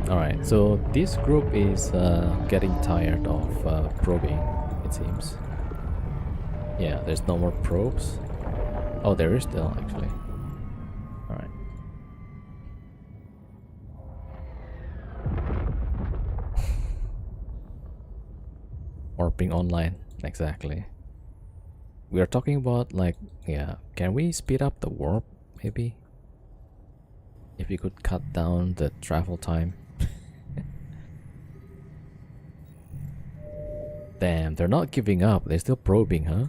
Alright, so this group is getting tired of probing, it seems. Yeah, there's no more probes. Oh, there is still, actually. Alright. Warping online, exactly. We are talking about, like, yeah, can we speed up the warp, maybe? If we could cut down the travel time. Damn, they're not giving up. They're still probing, huh?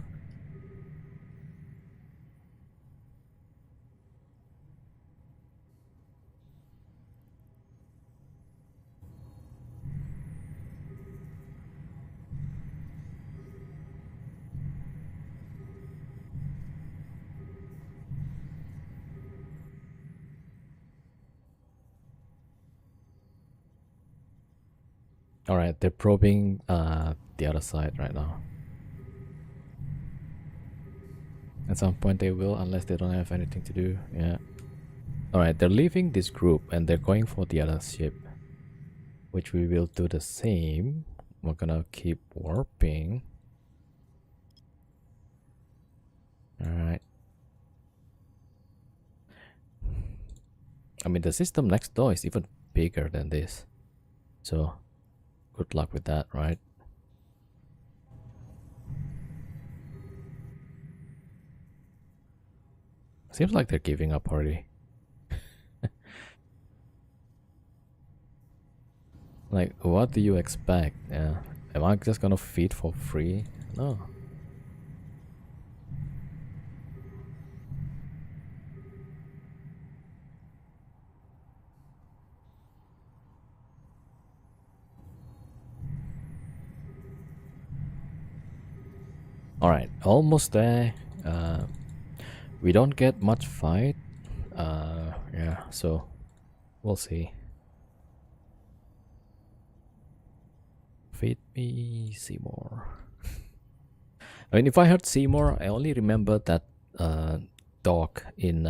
Alright, they're probing the other side right now. At some point they will, unless they don't have anything to do. Yeah. Alright, they're leaving this group and they're going for the other ship. Which we will do the same. We're gonna keep warping. Alright. I mean, the system next door is even bigger than this. So, good luck with that, right? Seems like they're giving up already. Like, what do you expect? Yeah. Am I just gonna feed for free? No. Alright, almost there. We don't get much fight. Yeah, so we'll see. Feed me Seymour. I mean, if I heard Seymour, I only remember that dog in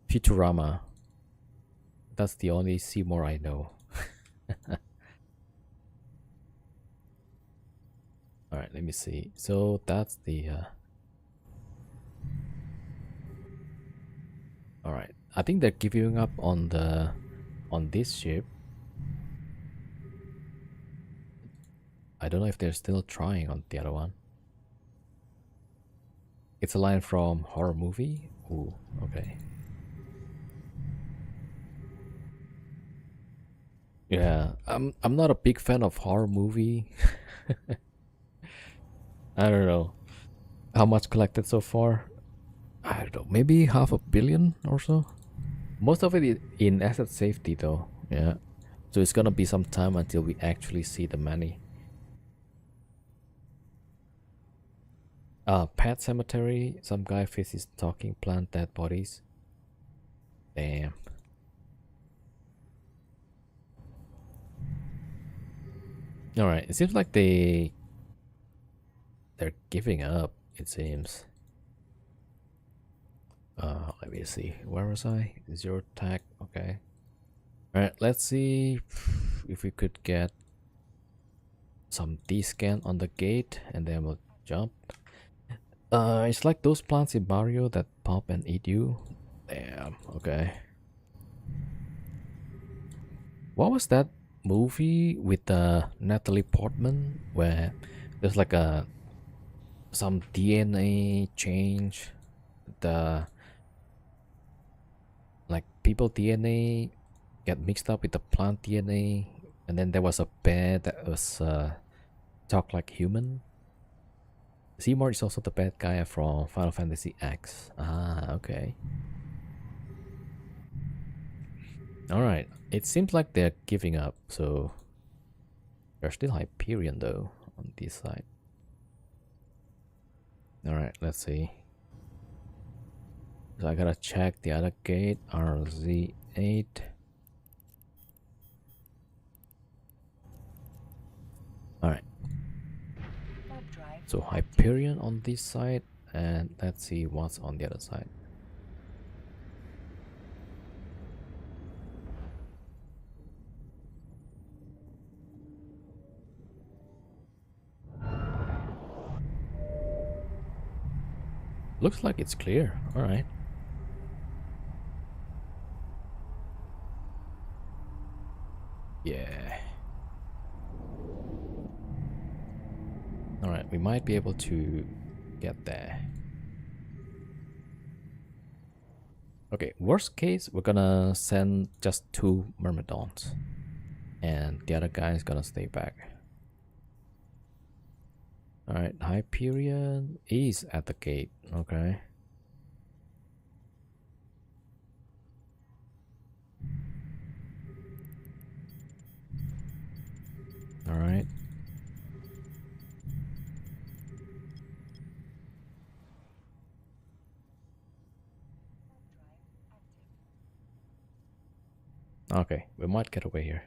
Futurama. That's the only Seymour I know. Alright, let me see. So that's the... Alright, I think they're giving up on the... on this ship. I don't know if they're still trying on the other one. It's a line from horror movie. Ooh, okay. Yeah, I'm not a big fan of horror movie. I don't know how much collected so far. I don't know, maybe 500 million or so. Most of it in asset safety though. Yeah, so it's gonna be some time until we actually see the money. Pet cemetery. Some guy faces talking plant dead bodies. Damn. All right. It seems like they're giving up. It seems. Let me see. Where was I? Zero tag. Okay. All right. Let's see if we could get some D-scan on the gate, and then we'll jump. It's like those plants in Mario that pop and eat you. Damn, okay. What was that movie with Natalie Portman where there's like a some DNA change? The like people DNA get mixed up with the plant DNA, and then there was a bear that was talk like human. Seymour is also the bad guy from Final Fantasy X. Ah, okay. Alright, it seems like they're giving up, so there's still Hyperion though on this side. All right, let's see. So I gotta check the other gate, RZ8. All right. Warp drive So active. Hyperion on this side, and let's see what's on the other side. Looks like it's clear. All right. Yeah. All right, we might be able to get there. Okay, worst case, we're gonna send just 2 Myrmidons, and the other guy is gonna stay back. All right, Hyperion is at the gate. Okay. All right. Okay, we might get away here.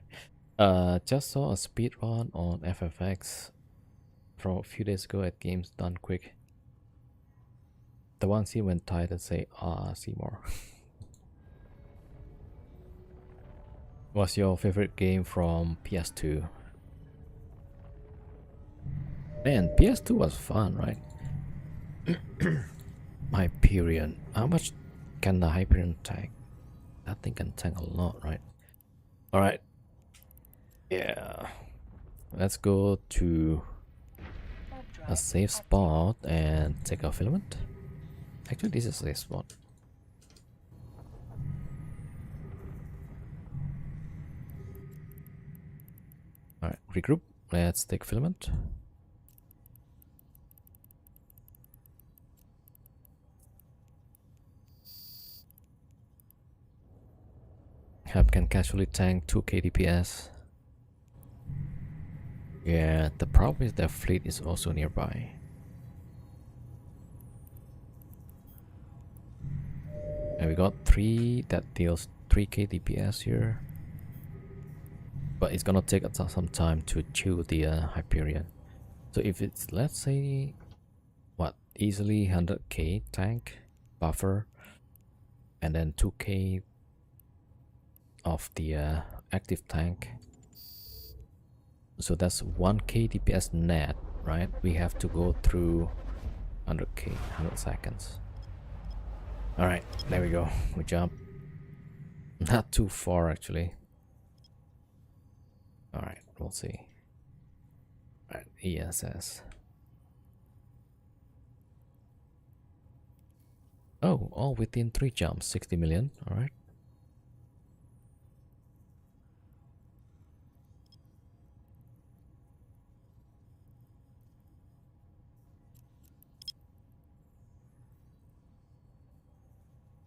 Just saw a speed run on FFX from a few days ago at Games Done Quick. The one scene when Titan say, see more. What's your favorite game from PS2? Man, PS2 was fun, right? Hyperion. How much can the Hyperion tank? That thing can tank a lot, right? Alright. Yeah. Let's go to Warp drive a safe active. spot and take our filament. Actually, this is a safe spot. Alright, regroup. Let's take filament. Hub can casually tank 2k DPS. Yeah, the problem is their fleet is also nearby. And we got 3 that deals 3k DPS here. But it's gonna take us some time to chew the Hyperion. So if it's, let's say, what, easily 100k tank buffer, and then 2k of the active tank, so that's 1k DPS net, right? We have to go through 100k, 100 seconds. All right, there we go. We jump. Not too far actually. All right, we'll see. All right, ESS. Oh, all within 3 jumps, 60 million. All right.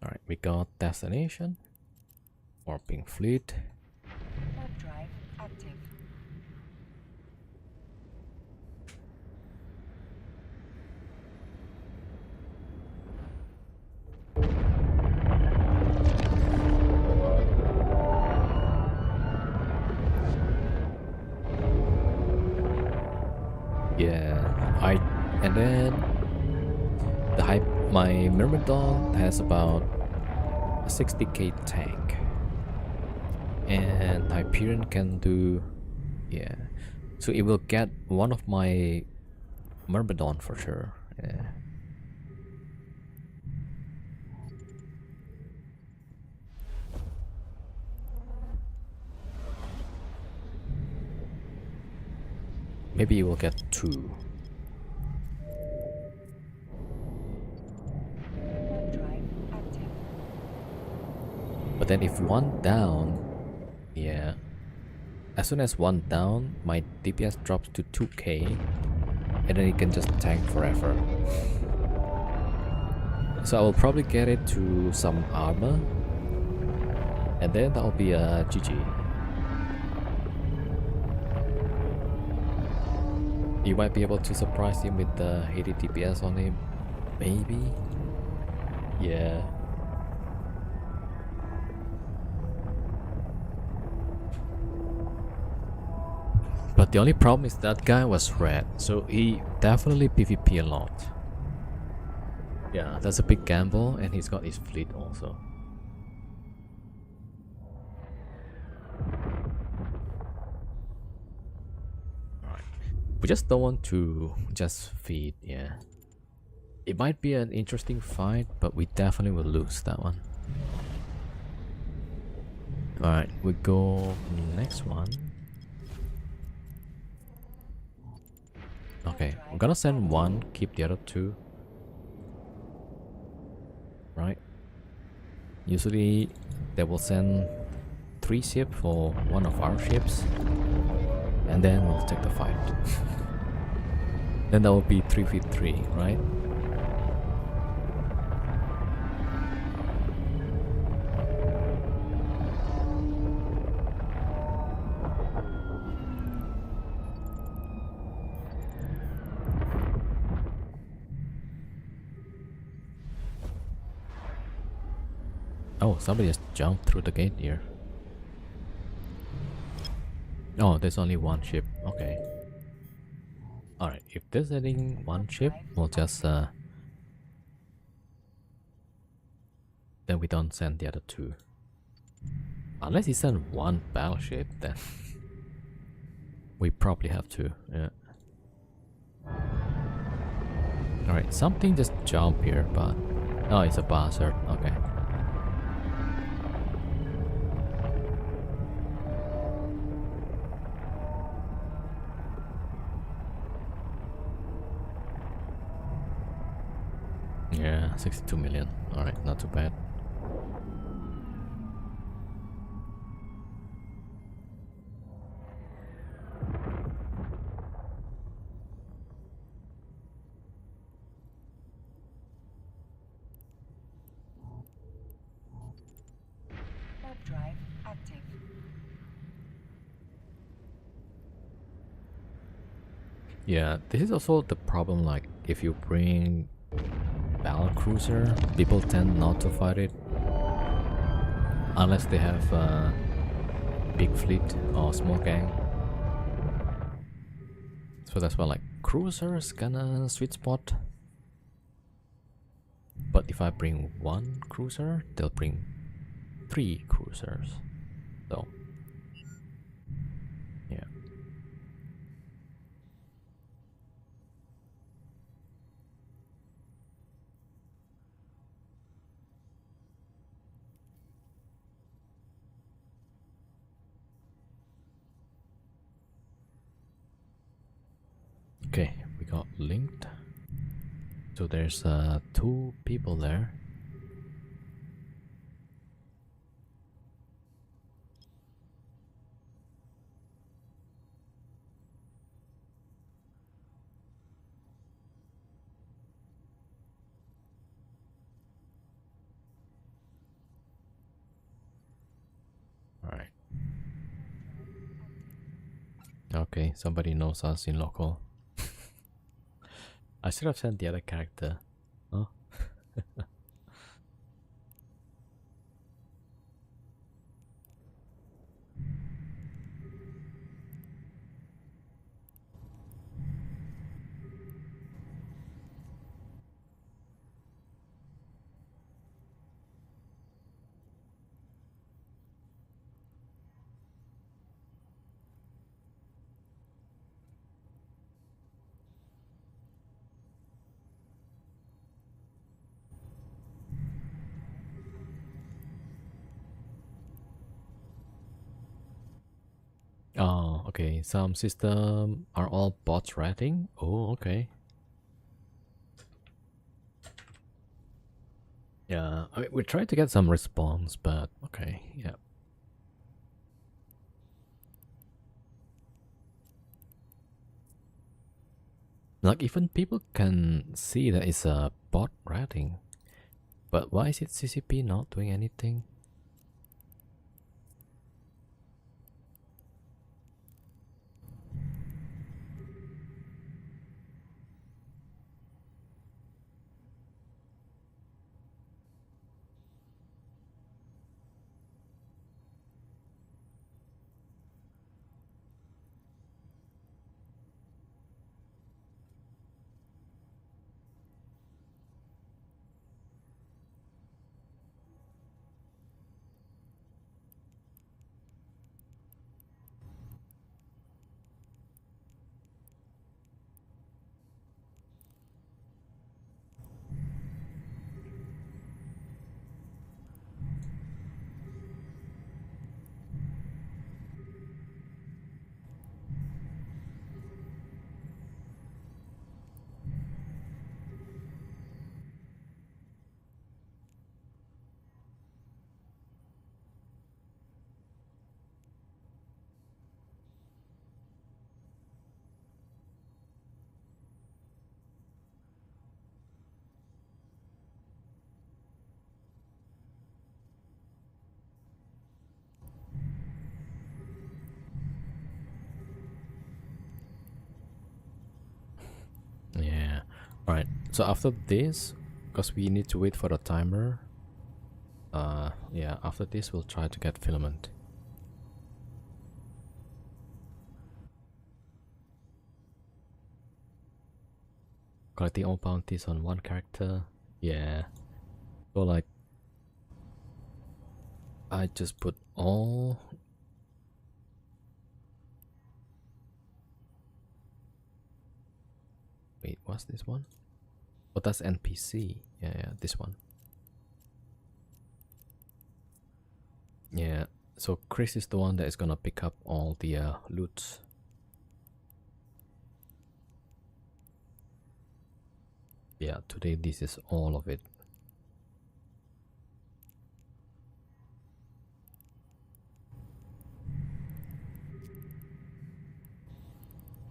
All right, we got destination. Warping fleet. Warp drive active. Yeah, and then my Myrmidon has about a 60k tank, and Hyperion can do, yeah, so it will get one of my Myrmidon for sure. Yeah. Maybe you will get 2. Warp drive active. But then if 1 down, yeah, as soon as 1 down, my DPS drops to 2k, and then it can just tank forever. So I will probably get it to some armor, and then that'll be a GG. You might be able to surprise him with the 80 DPS on him. Maybe. Yeah. But the only problem is that guy was red, so he definitely PvP a lot. Yeah, that's a big gamble, and he's got his fleet also. Alright. We just don't want to just feed, yeah. It might be an interesting fight, but we definitely will lose that one. Alright, we go next one. Okay, I'm gonna send one, keep the other two. Right? Usually they will send 3 ships for one of our ships, and then we'll take the fight. Then that will be 3v3, right? Oh, somebody just jumped through the gate here. Oh, there's only one ship. Okay. Alright, if there's only one ship, we'll just then we don't send the other two. Unless he send one battleship, then we probably have to. Yeah. Alright, something just jumped here, but oh, it's a bastard. Okay. Yeah, 62 million. Alright, not too bad. Warp drive active. Yeah, this is also the problem, like, if you bring battle cruiser, people tend not to fight it. Unless they have a big fleet or small gang. So that's why, like, cruisers kinda sweet spot. But if I bring one cruiser, they'll bring 3 cruisers. So, yeah. Okay, we got linked. So there's 2 people there. Alright. Okay, somebody knows us in local. I should have sent the other character. Huh? Oh, okay. Some system are all bots rating. Oh, okay. Yeah, I mean, we tried to get some response, but okay, yeah. Like, even people can see that it's a bot rating, but why is it CCP not doing anything? So after this, because we need to wait for the timer, yeah, after this we'll try to get filament. Collecting all bounties on one character. Yeah. So like I just put all. Wait, what's this one? Oh, that's NPC. Yeah, this one. Yeah, so Chris is the one that is gonna pick up all the loot. Yeah, today this is all of it.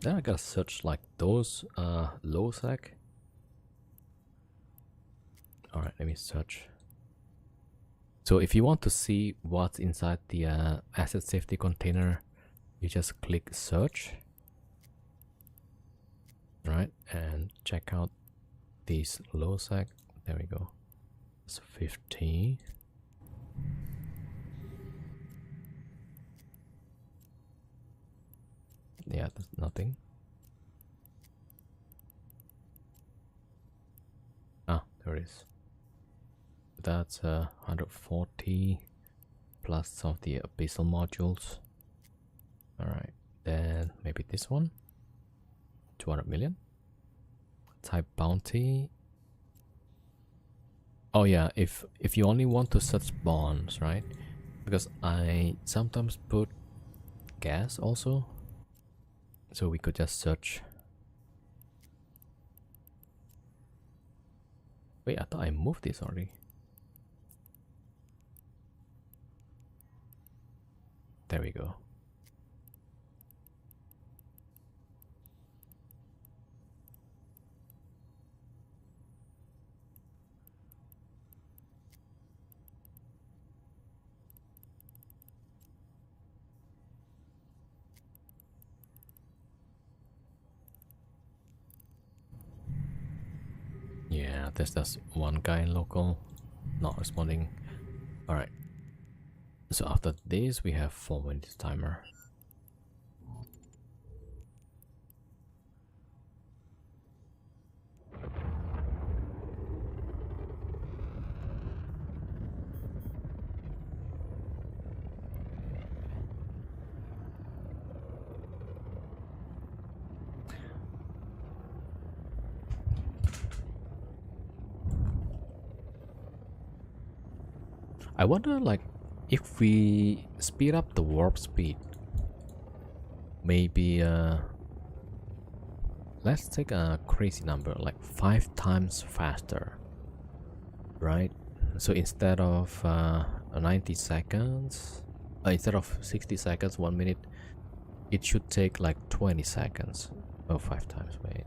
Then I gotta search like those nullsec. Alright, let me search. So if you want to see what's inside the asset safety container, you just click search, right, and check out these nullsec. There we go. It's 50. Yeah, there's nothing. Ah, there it is. That's 140 plus some of the abyssal modules. Alright, then maybe this one. 200 million. Type bounty. Oh yeah, if you only want to search bonds, right? Because I sometimes put gas also. So we could just search. Wait, I thought I moved this already. There we go. Yeah, there's just one guy in local not responding. Alright. So after this we have 4 minutes timer. I wonder like if we speed up the warp speed, maybe let's take a crazy number like 5 times faster, right? So instead of 90 seconds, instead of 60 seconds, 1 minute, it should take like 20 seconds. Oh, 5 times, wait.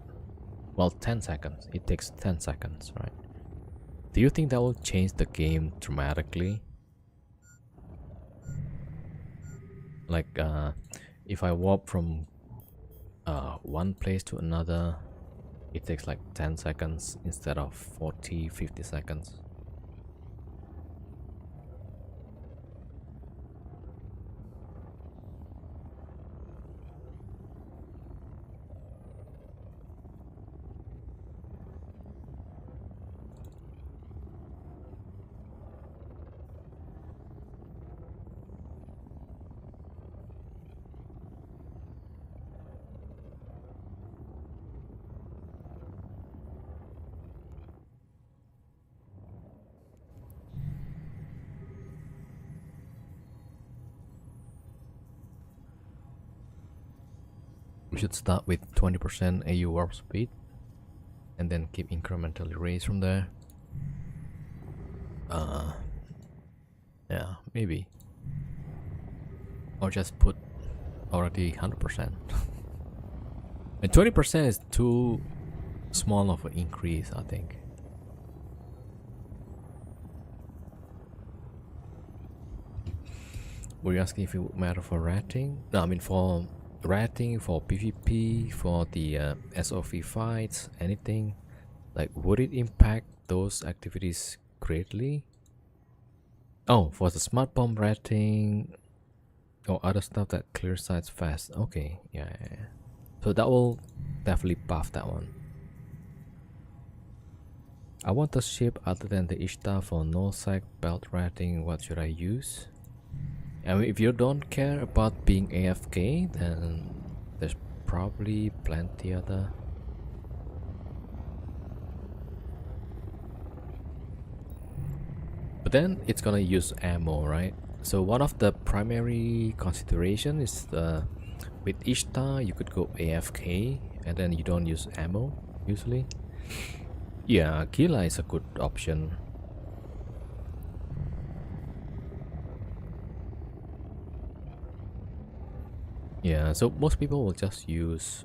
Well, 10 seconds. It takes 10 seconds, right? Do you think that will change the game dramatically? Like, if I warp from one place to another, it takes like 10 seconds instead of 40, 50 seconds. We should start with 20% AU warp speed and then keep incrementally raised from there. Yeah, maybe. Or just put already 100%. And 20% is too small of an increase, I think. Were you asking if it would matter for rating? No, I mean for rating, for PvP, for the SOV fights, anything. Like, would it impact those activities greatly? Oh, for the smart bomb rating or other stuff that clear sites fast. Okay, yeah. So that will definitely buff that one. I want a ship other than the Ishtar for nullsec belt rating. What should I use? I mean, if you don't care about being AFK, then there's probably plenty other. But then it's gonna use ammo, right? So one of the primary consideration is with Ishtar you could go AFK and then you don't use ammo usually. Yeah, Gila is a good option. Yeah, so most people will just use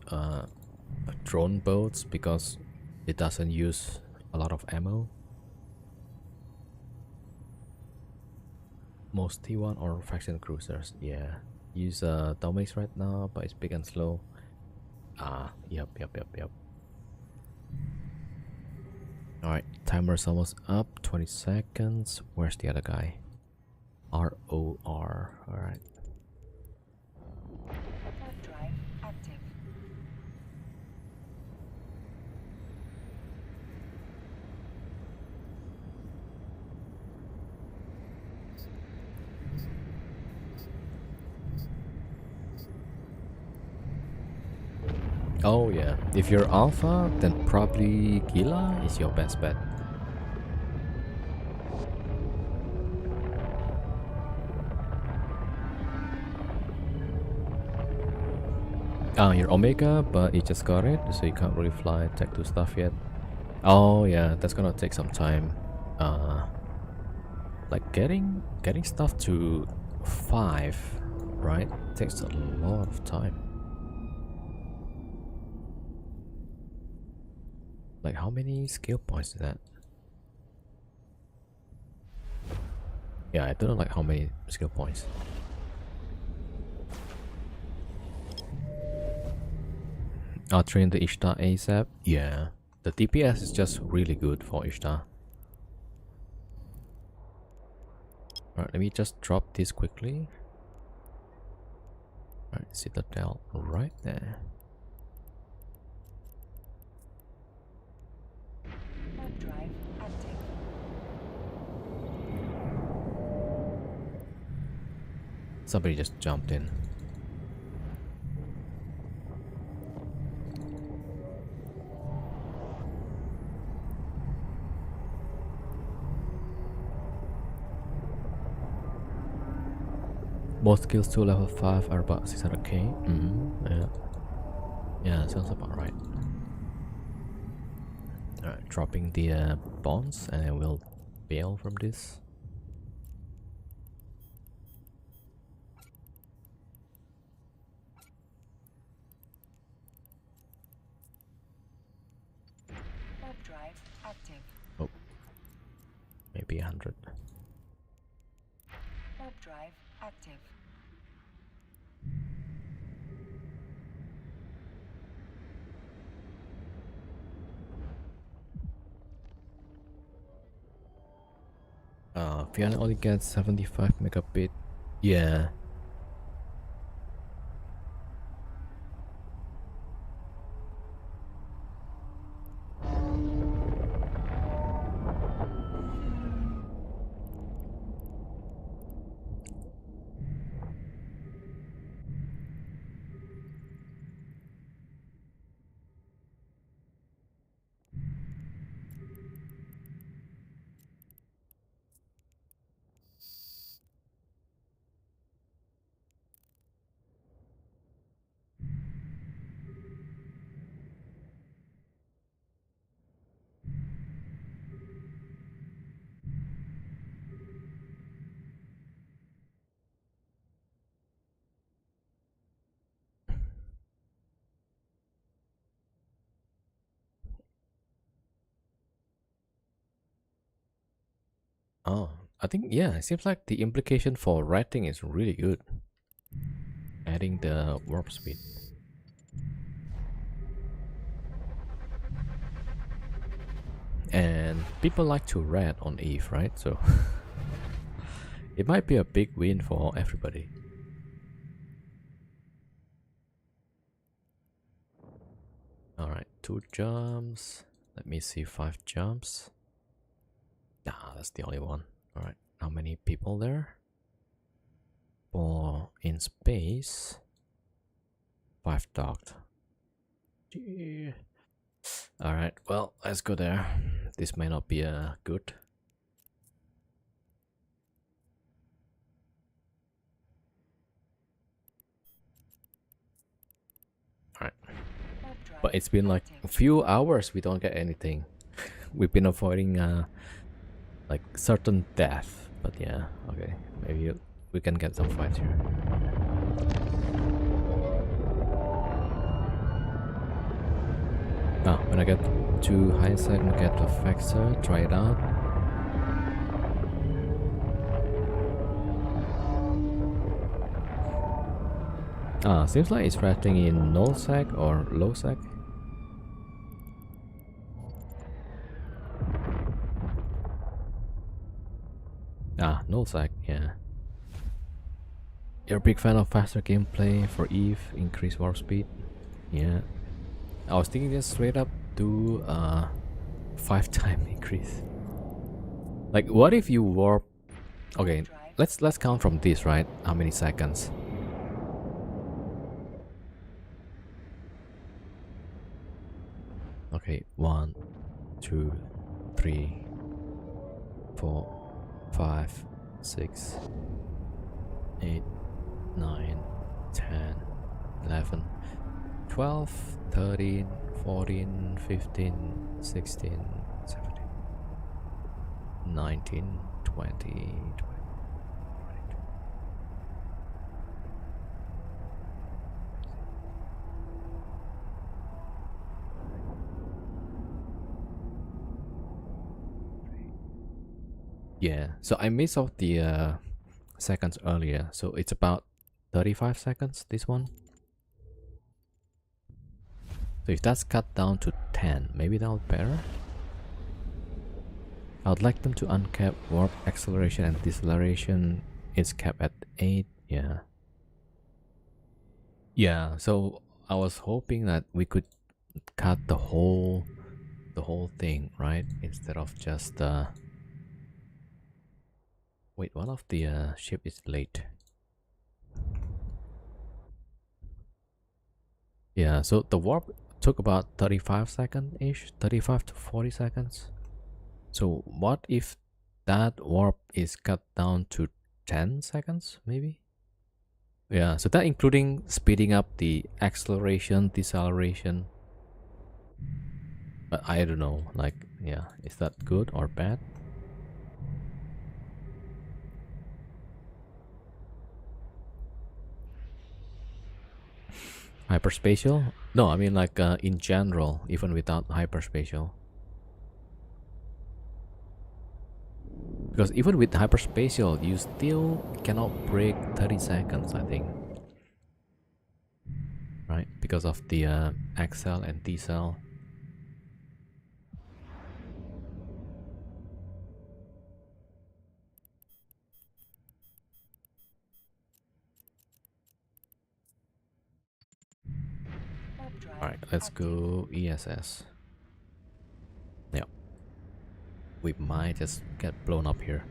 drone boats because it doesn't use a lot of ammo. Most T1 or faction cruisers, yeah. Use Domains right now, but it's big and slow. Yep. Alright, timer's almost up, 20 seconds. Where's the other guy? ROR, alright. Warp drive active. Oh yeah, if you're alpha, then probably Gila is your best bet. You're Omega, but you just got it, so you can't really fly Tech 2 stuff yet. Oh yeah, that's gonna take some time. Like getting stuff to 5, right? Takes a lot of time. Like how many skill points is that? Yeah, I don't know like how many skill points. I'll train the Ishtar ASAP. Yeah, the DPS is just really good for Ishtar. Alright, let me just drop this quickly. Alright, Citadel right there. Warp drive active. Somebody just jumped in. Most skills to level 5 are about 600k. Yeah. Yeah, sounds about right. Alright, dropping the bonds and I will bail from this. Warp drive active. Oh, maybe 100. Warp drive active. Fiona only gets 75 megabit. Yeah. Oh, I think, yeah, it seems like the implication for writing is really good. Adding the warp speed. And people like to rat on Eve, right? So it might be a big win for everybody. Alright, 2 jumps. Let me see, 5 jumps. Nah, that's the only one. Alright, how many people there? For in space, 5 docked. Alright, well, let's go there. This may not be good. Alright. But it's been like a few hours we don't get anything. We've been avoiding like certain death. But yeah, okay. Maybe we can get some fights here. Now, when I get to high sec and get the Vexor, try it out. Seems like it's resting in nullsec or lowsec. Nullsec, yeah. You're a big fan of faster gameplay for Eve, increased warp speed. Yeah. I was thinking just straight up do 5-time increase. Like what if you warp? Okay, let's count from this, right? How many seconds? Okay, 1, 2, 3, 4, 5, 6, 8, 9, 10, 11, 12, 13, 14, 15, 16, 17, 19, 20, 22. Yeah, so I missed out the seconds earlier, so it's about 35 seconds, this one. So if that's cut down to 10, maybe that'll be better. I would like them to uncap warp acceleration and deceleration. It's capped at 8, yeah. Yeah, so I was hoping that we could cut the whole thing, right? Instead of just wait, one of the ship is late. Yeah, so the warp took about 35 seconds-ish, 35 to 40 seconds. So what if that warp is cut down to 10 seconds, maybe? Yeah, so that including speeding up the acceleration, deceleration. But I don't know, like, yeah, is that good or bad? Hyperspatial? No, I mean like in general, even without hyperspatial. Because even with hyperspatial, you still cannot break 30 seconds, I think. Right? Because of the accel and decel. Alright, let's go ESS. Yep. We might just get blown up here.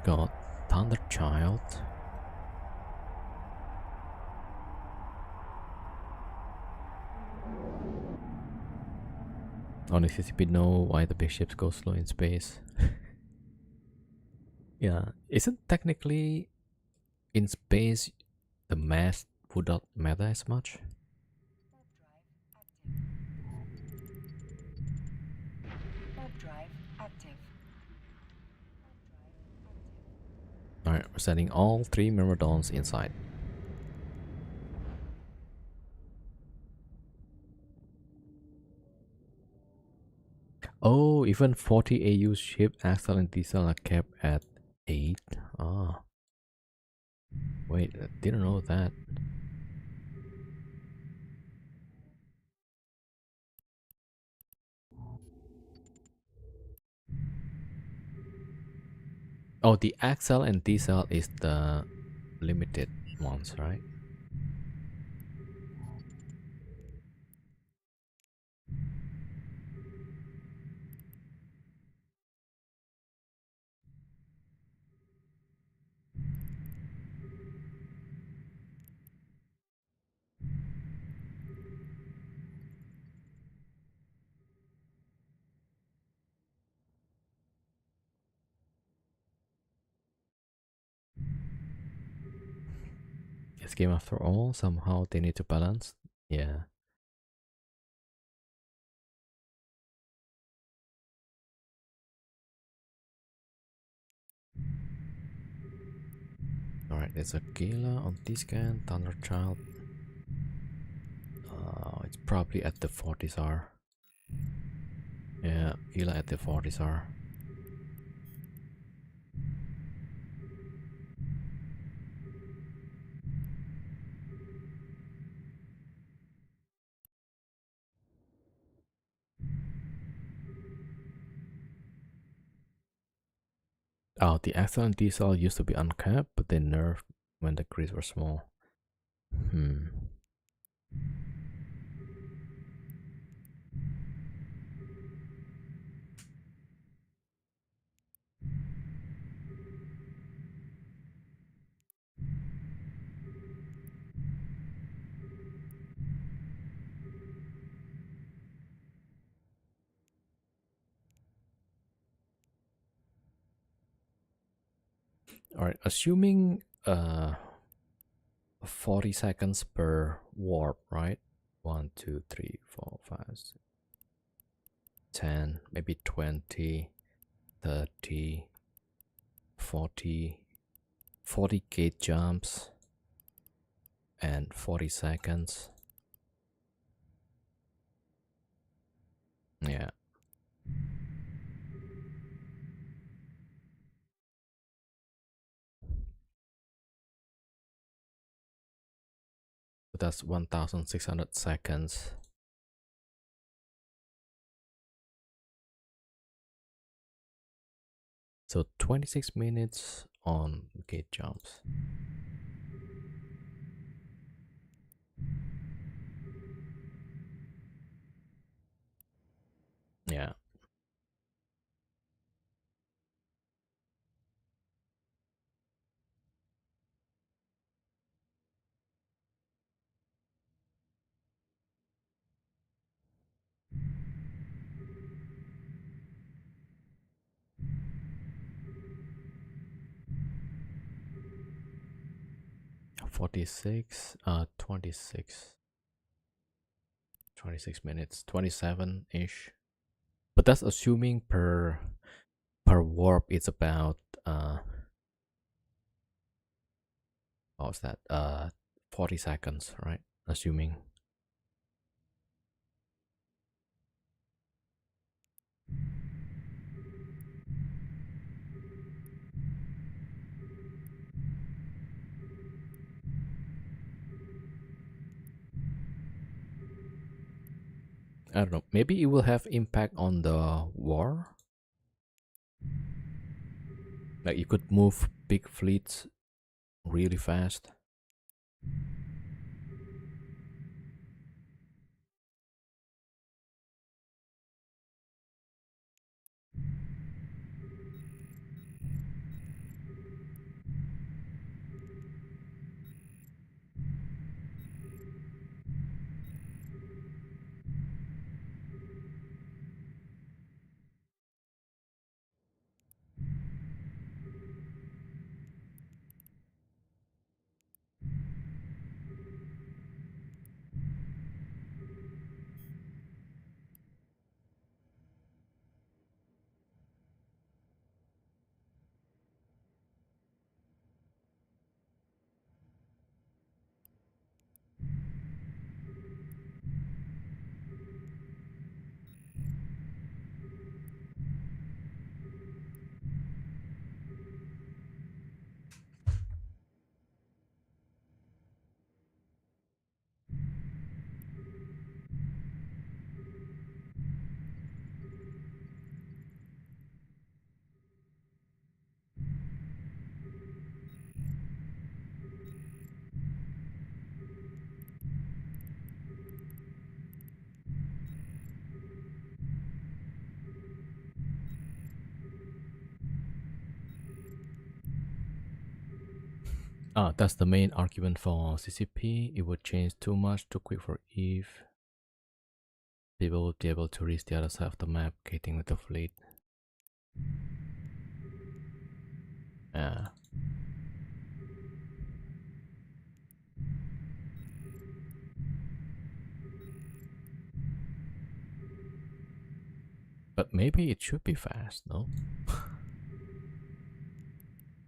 Got Thunder Child. Honestly, we know why the big ships go slow in space. Yeah, isn't technically in space the mass would not matter as much? Alright, we're sending all 3 Myrmidons inside. Oh, even 40 AU ship axle and diesel are kept at 8. Ah, wait, I didn't know that. Oh, the XL and DCell is the limited ones, right? It's game after all. Somehow they need to balance. Yeah. Alright, there's a Gila on this scan, Thunder Child. It's probably at the 40s R. Yeah, Gila at the 40s R. Oh, the XL and DCell used to be uncapped, but they nerfed when the grids were small. Hmm. Alright, assuming 40 seconds per warp, right? 1, 2, 3, 4, 5, 6, 10, maybe 20, 30, 40, 40 gate jumps, and 40 seconds. Yeah. So that's 1600 seconds. So 26 minutes on gate jumps. Yeah. Forty-six, 26, 26 minutes, 27-ish. But that's assuming per warp it's about what was that? 40 seconds, right? Assuming. I don't know. Maybe it will have impact on the war. Like you could move big fleets really fast. That's the main argument for CCP. It would change too much too quick for Eve. People would be able to reach the other side of the map, getting with the fleet. Yeah. But maybe it should be fast, no?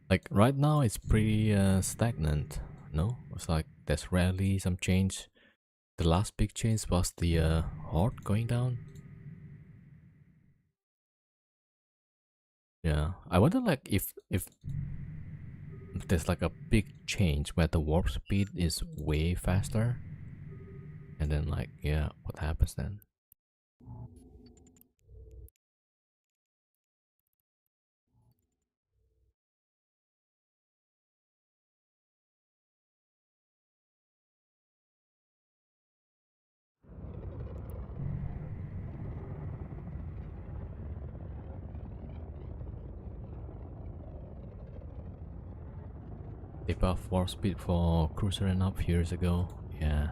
Like right now it's pretty stagnant, no? It's like there's rarely some change. The last big change was the horde going down. Yeah, I wonder like if there's like a big change where the warp speed is way faster, and then like yeah, what happens then? They buffed warp speed for cruiser and up years ago. Yeah.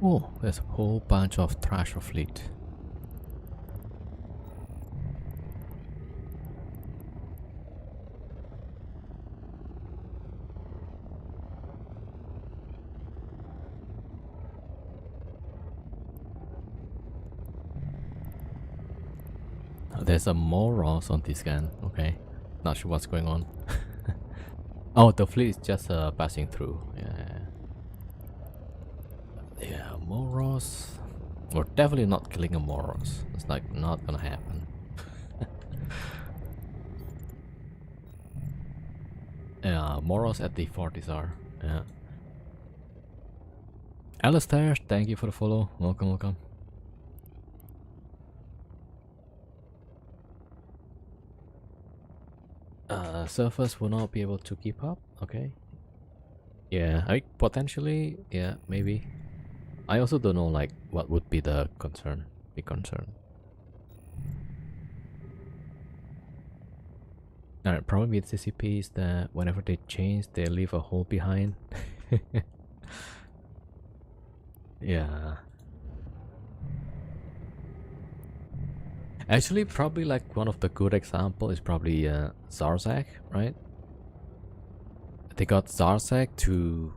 Oh, there's a whole bunch of Thrasher fleet. There's a Moros on this scan. Okay, not sure what's going on. Oh, the fleet is just passing through. Yeah, yeah, Moros. We're definitely not killing a Moros. It's like not gonna happen. Yeah, Moros at the 40s are. Yeah. Alistair, thank you for the follow. Welcome, welcome. Surfers will not be able to keep up. Okay. Yeah, I potentially, yeah, maybe. I also don't know like what would be the concern. Big concern. Alright, problem with CCP is that whenever they change, they leave a hole behind. Yeah. Actually, probably like one of the good example is probably Zarzak, right? They got Zarzak to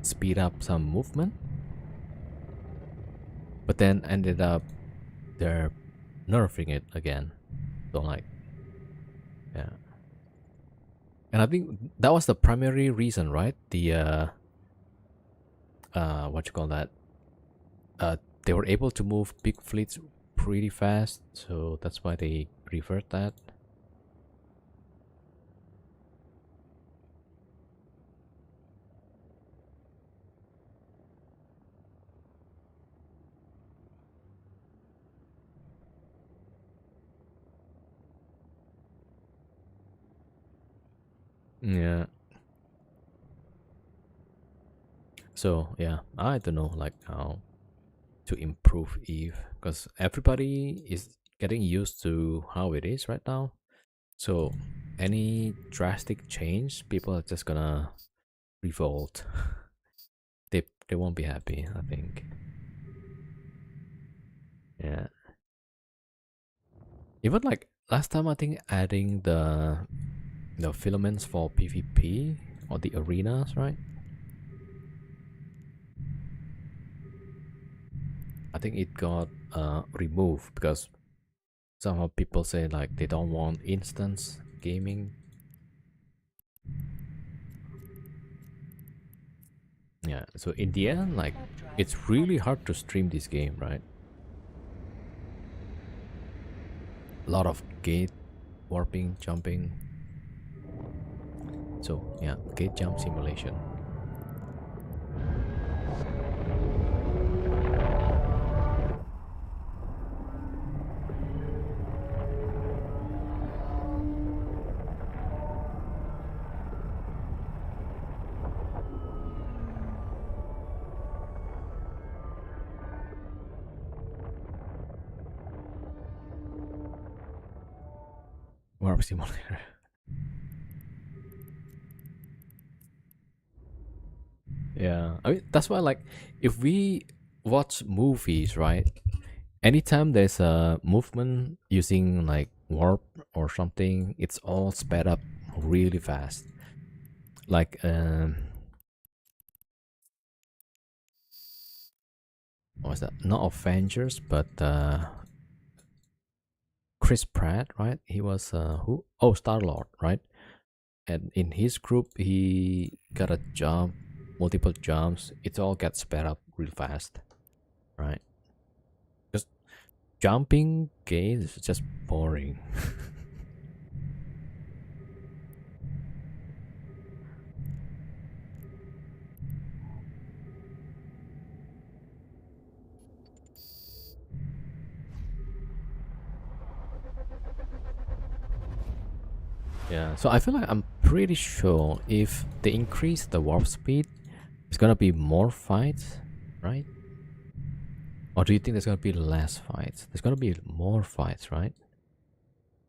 speed up some movement, but then ended up they're nerfing it again. So like, yeah. And I think that was the primary reason, right? The what you call that? They were able to move big fleets pretty fast, so that's why they revert that. Yeah. So yeah, I don't know like how to improve Eve because everybody is getting used to how it is right now. So any drastic change, people are just gonna revolt. They won't be happy, I think. Yeah. Even like last time I think adding the filaments for PvP or the arenas, right? I think it got removed because somehow people say like they don't want instance gaming. Yeah, so in the end, like it's really hard to stream this game, right? A lot of warping, jumping. So yeah, gate jump simulation. Warp simulator. Yeah, I mean that's why like if we watch movies, right? Anytime there's a movement using like warp or something, it's all sped up really fast. Like what was that? Not Avengers, but Chris Pratt, right? He was who? Oh, Star Lord, right? And in his group, he got a jump, multiple jumps. It all gets sped up real fast, right? Just jumping games is just boring. Yeah, so I feel like I'm pretty sure if they increase the warp speed, it's gonna be more fights, right? Or do you think there's gonna be less fights? There's gonna be more fights, right?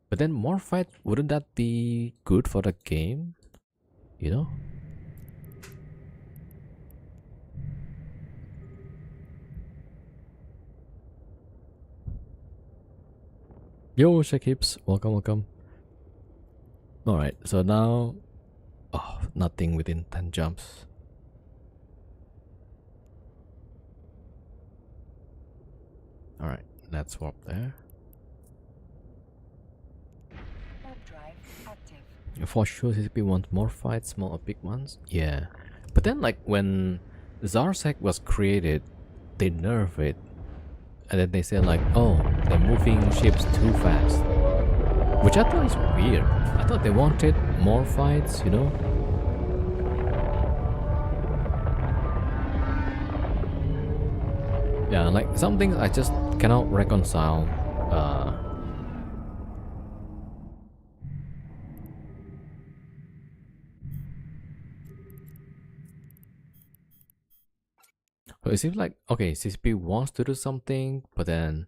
But then more fights, wouldn't that be good for the game? You know? Yo, Shakips, welcome, welcome. Alright, so now, oh, nothing within 10 jumps. Alright, let's warp there. For sure, CCP wants more fights, small or big ones. Yeah, but then like when Zarsec was created, they nerfed it, and then they said like, oh, they're moving ships too fast, which I thought is weird. I thought they wanted more fights, you know. Yeah, like some things I just cannot reconcile. So it seems like okay, CCP wants to do something, but then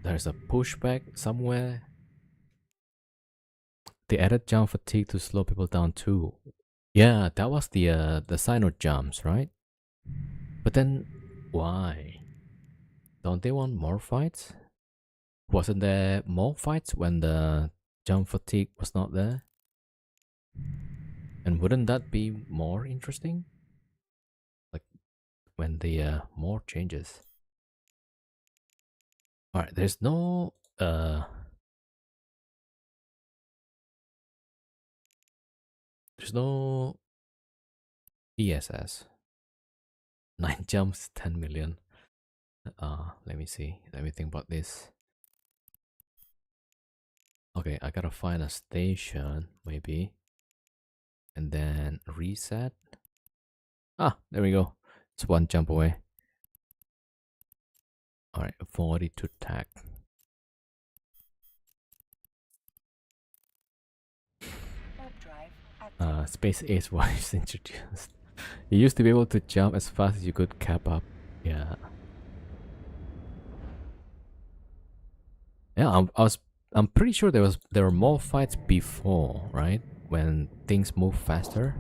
there's a pushback somewhere. They added jump fatigue to slow people down too. Yeah, that was the Sino jumps, right? But then why? Don't they want more fights? Wasn't there more fights when the jump fatigue was not there? And wouldn't that be more interesting? Like when the more changes. Alright, there's no ESS. 9 jumps, 10 million. Let me see. Let me think about this. Okay, I gotta find a station, maybe. And then reset. Ah, there we go. It's 1 jump away. Alright, 42 tag. Space Ace was introduced. You used to be able to jump as fast as you could cap up. Yeah. Yeah, I'm pretty sure there were more fights before, right? When things move faster.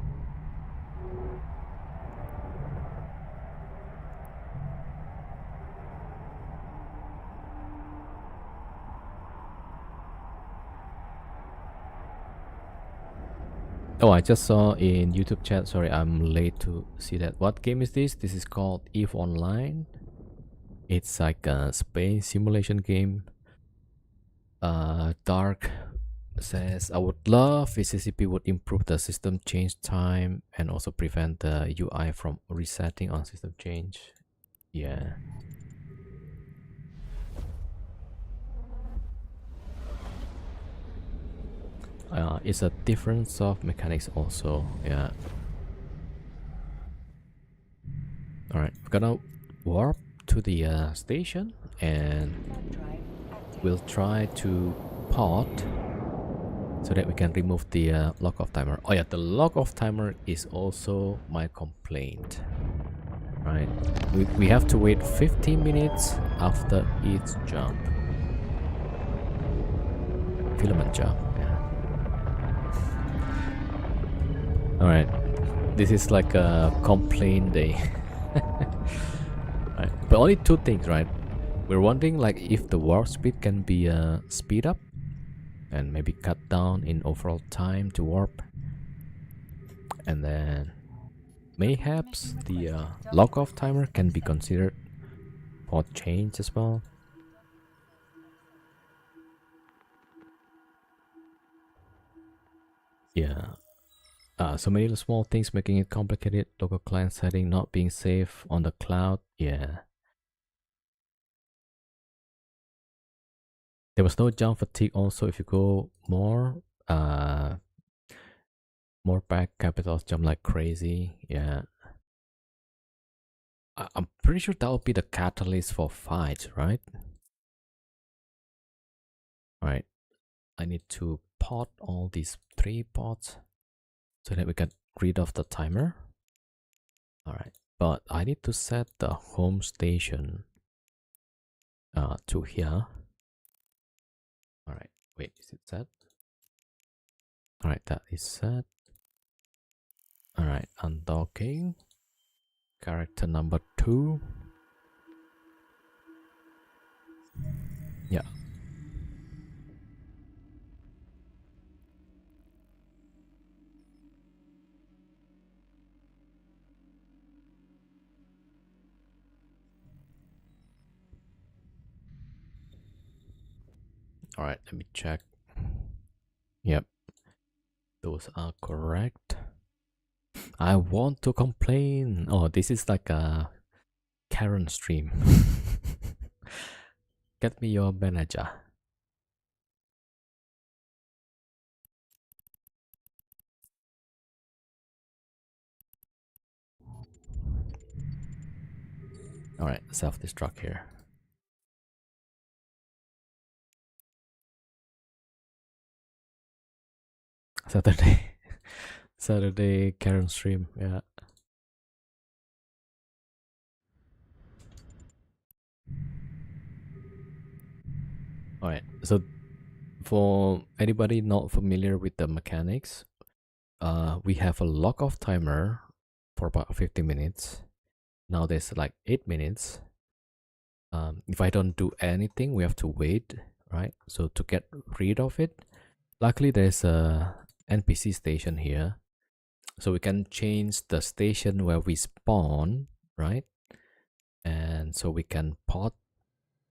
Oh, I just saw in YouTube chat. Sorry, I'm late to see that. What game is this? This is called EVE Online. It's like a space simulation game. Dark says, I would love if CCP would improve the system change time and also prevent the UI from resetting on system change. Yeah. it's a difference of mechanics also. Yeah. All right, we're gonna warp to the station, and we'll try to pod so that we can remove the lock off timer. Oh yeah, the lock off timer is also my complaint. Right, we have to wait 15 minutes after each jump. Filament jump. Yeah. All right, this is like a complaint day. Right, but only two things, right? We're wondering like if the warp speed can be speed up and maybe cut down in overall time to warp, and then mayhaps the lock off timer can be considered for change as well. Yeah. So many small things making it complicated. Local client setting not being safe on the cloud. Yeah. There was no jump fatigue also if you go more back, capitals jump like crazy. Yeah. I'm pretty sure that will be the catalyst for fights, right? Alright. I need to pot all these 3 pots so that we get rid of the timer. Alright. But I need to set the home station to here. Alright. Wait, is it set? Alright, that is set. Alright, undocking. Character number 2. Yeah. Alright, let me check. Yep. Those are correct. I want to complain. Oh, this is like a Karen stream. Get me your manager. Alright, self-destruct here. Saturday. Saturday Karen stream, yeah. Alright, so for anybody not familiar with the mechanics, we have a lock off timer for about 50 minutes. Now there's like 8 minutes. If I don't do anything, we have to wait, right? So to get rid of it, luckily there's a NPC station here. So we can change the station where we spawn, right? And so we can pod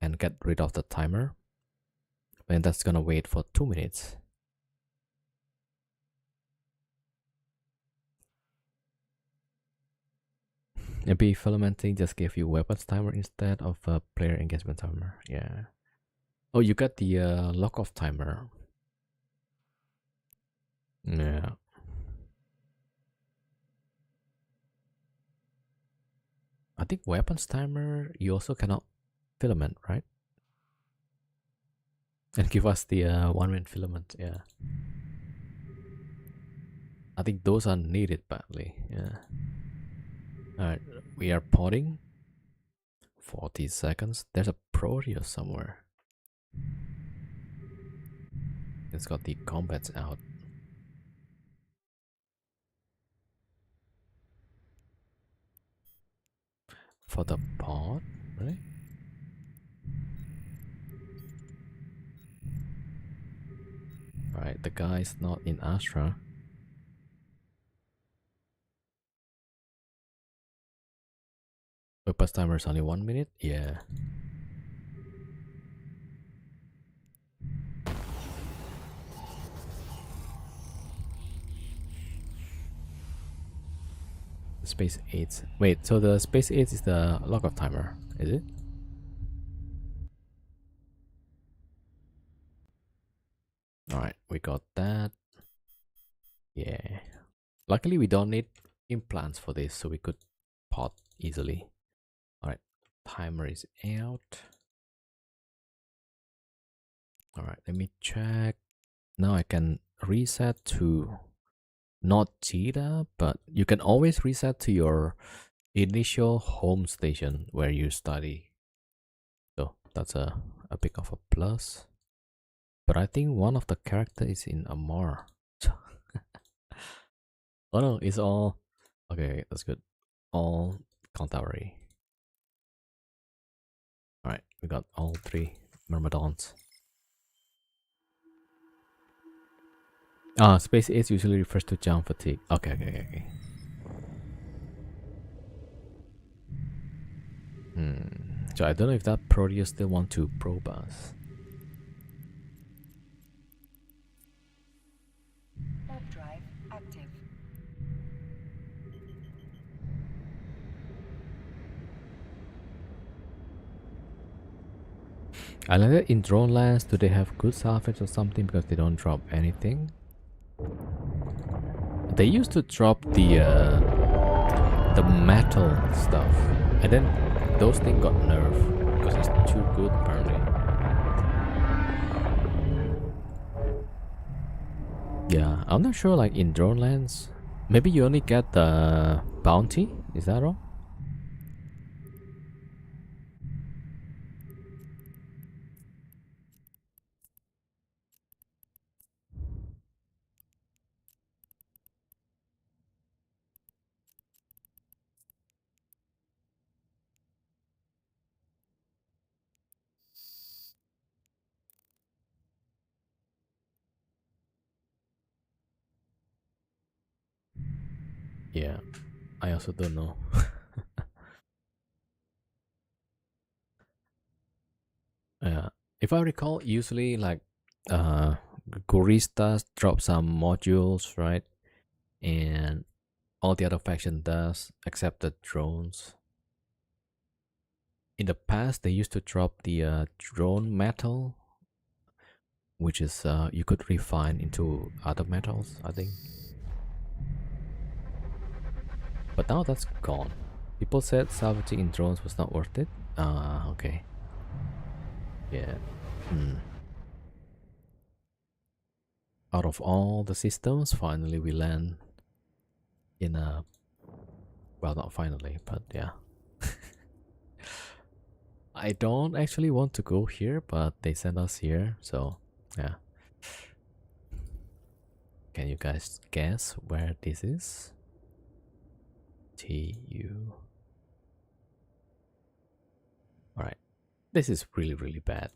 and get rid of the timer. And that's gonna wait for 2 minutes. Maybe filamenting just gave you weapons timer instead of a player engagement timer. Yeah. Oh, you got the lock off timer. Yeah. I think weapons timer, you also cannot filament, right? And give us the 1-minute filament, yeah. I think those are needed badly, yeah. Alright, we are potting. 40 seconds. There's a Proteus somewhere. It's got the combats out. For the pod, right? Alright, the guy's not in Astra. Weapons timer is only 1 minute? Yeah. The Space 8. Wait, so the Space 8 is the lock-off timer, is it? Alright, we got that. Yeah. Luckily, we don't need implants for this, so we could pot easily. All right, timer is out. All right, let me check. Now I can reset to not Cheetah, but you can always reset to your initial home station where you study. So that's a bit of a plus. But I think one of the character is in Amar. Oh no, it's all okay. That's good. All Cantari. All right, we got all three Myrmidons. Space age usually refers to jump fatigue. Okay. So I don't know if that Proteus still want to probe us. Warp drive active. I like that in drone lands, do they have good salvage or something because they don't drop anything? They used to drop the metal stuff, and then those things got nerfed because it's too good apparently. Yeah, I'm not sure. Like in drone lands, maybe you only get the bounty. Is that wrong? Yeah, I also don't know. Yeah, if I recall, usually like uh, Goristas drop some modules, right? And all the other faction does, except the drones. In the past, they used to drop the drone metal, which is you could refine into other metals, I think. But now that's gone. People said salvaging in drones was not worth it. Ah, okay. Yeah. Out of all the systems, finally we land in a... Well, not finally, but yeah. I don't actually want to go here, but they sent us here, so yeah. Can you guys guess where this is? TU. Alright. This is really bad.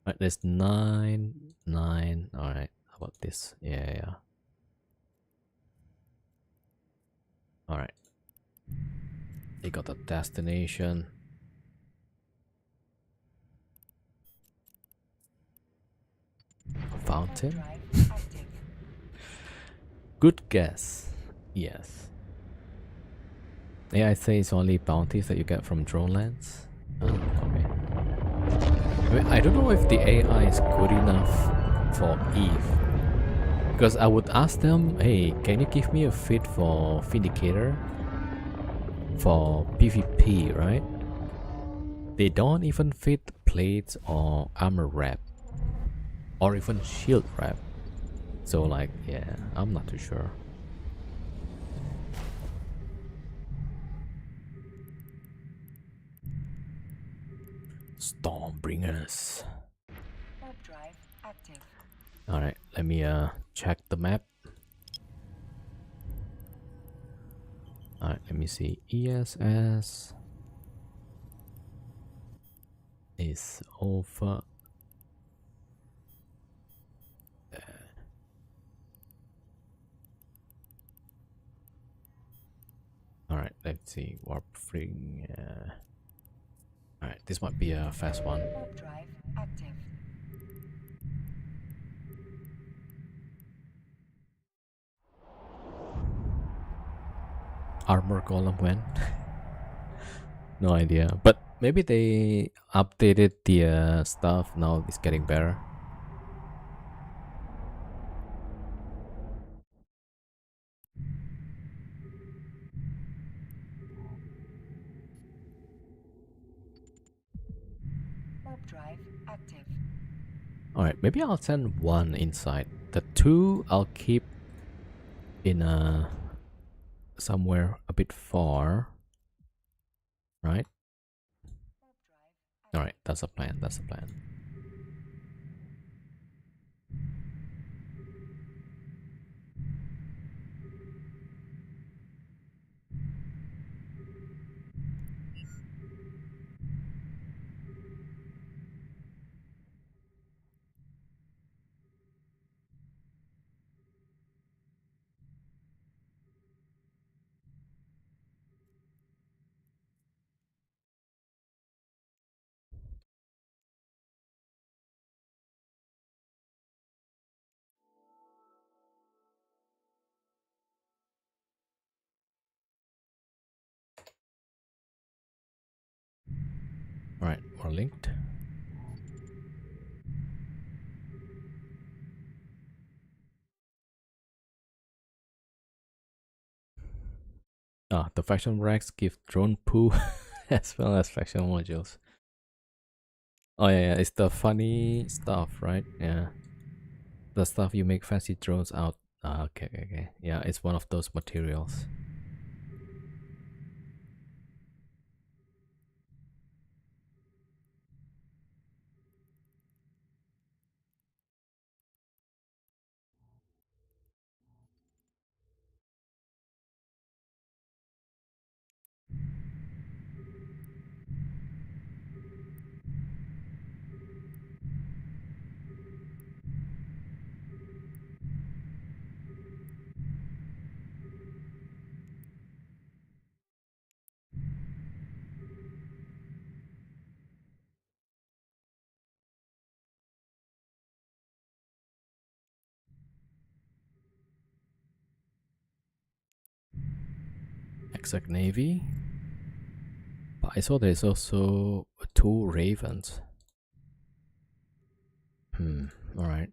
Alright, there's 9, 9. Alright, how about this? Yeah. Alright. They got a destination. Fountain? Good guess. Yes. Yeah, I say it's only bounties that you get from drone lands. Oh, okay. I mean, I don't know if the AI is good enough for Eve. Because I would ask them, hey, can you give me a fit for Vindicator? For PvP, right? They don't even fit plates or armor wrap. Or even shield wrap. So like, yeah, I'm not too sure. Stormbringers. Warp drive active. Alright, let me check the map. Alright, let me see. ESS is over there. Alright, let's see. Warp free. Alright, this might be a fast one. Warp drive active. Armor column when? No idea. But maybe they updated the stuff. Now it's getting better. Warp drive active. Alright, maybe I'll send one inside. The two I'll keep in somewhere a bit far. Right? Warp drive active. Alright, that's a plan, that's a plan. Alright, we're linked. Ah, the faction racks give drone poo as well as faction modules. Oh yeah, it's the funny stuff, right? Yeah. The stuff you make fancy drones out. Ah, okay. Yeah, it's one of those materials. Exact Navy. But I saw there's also two Ravens. Alright.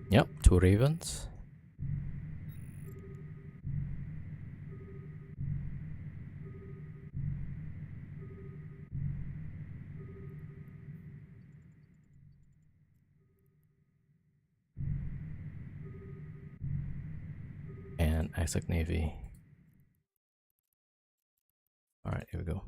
Yep, two Ravens. And Exact Navy. Alright, here we go.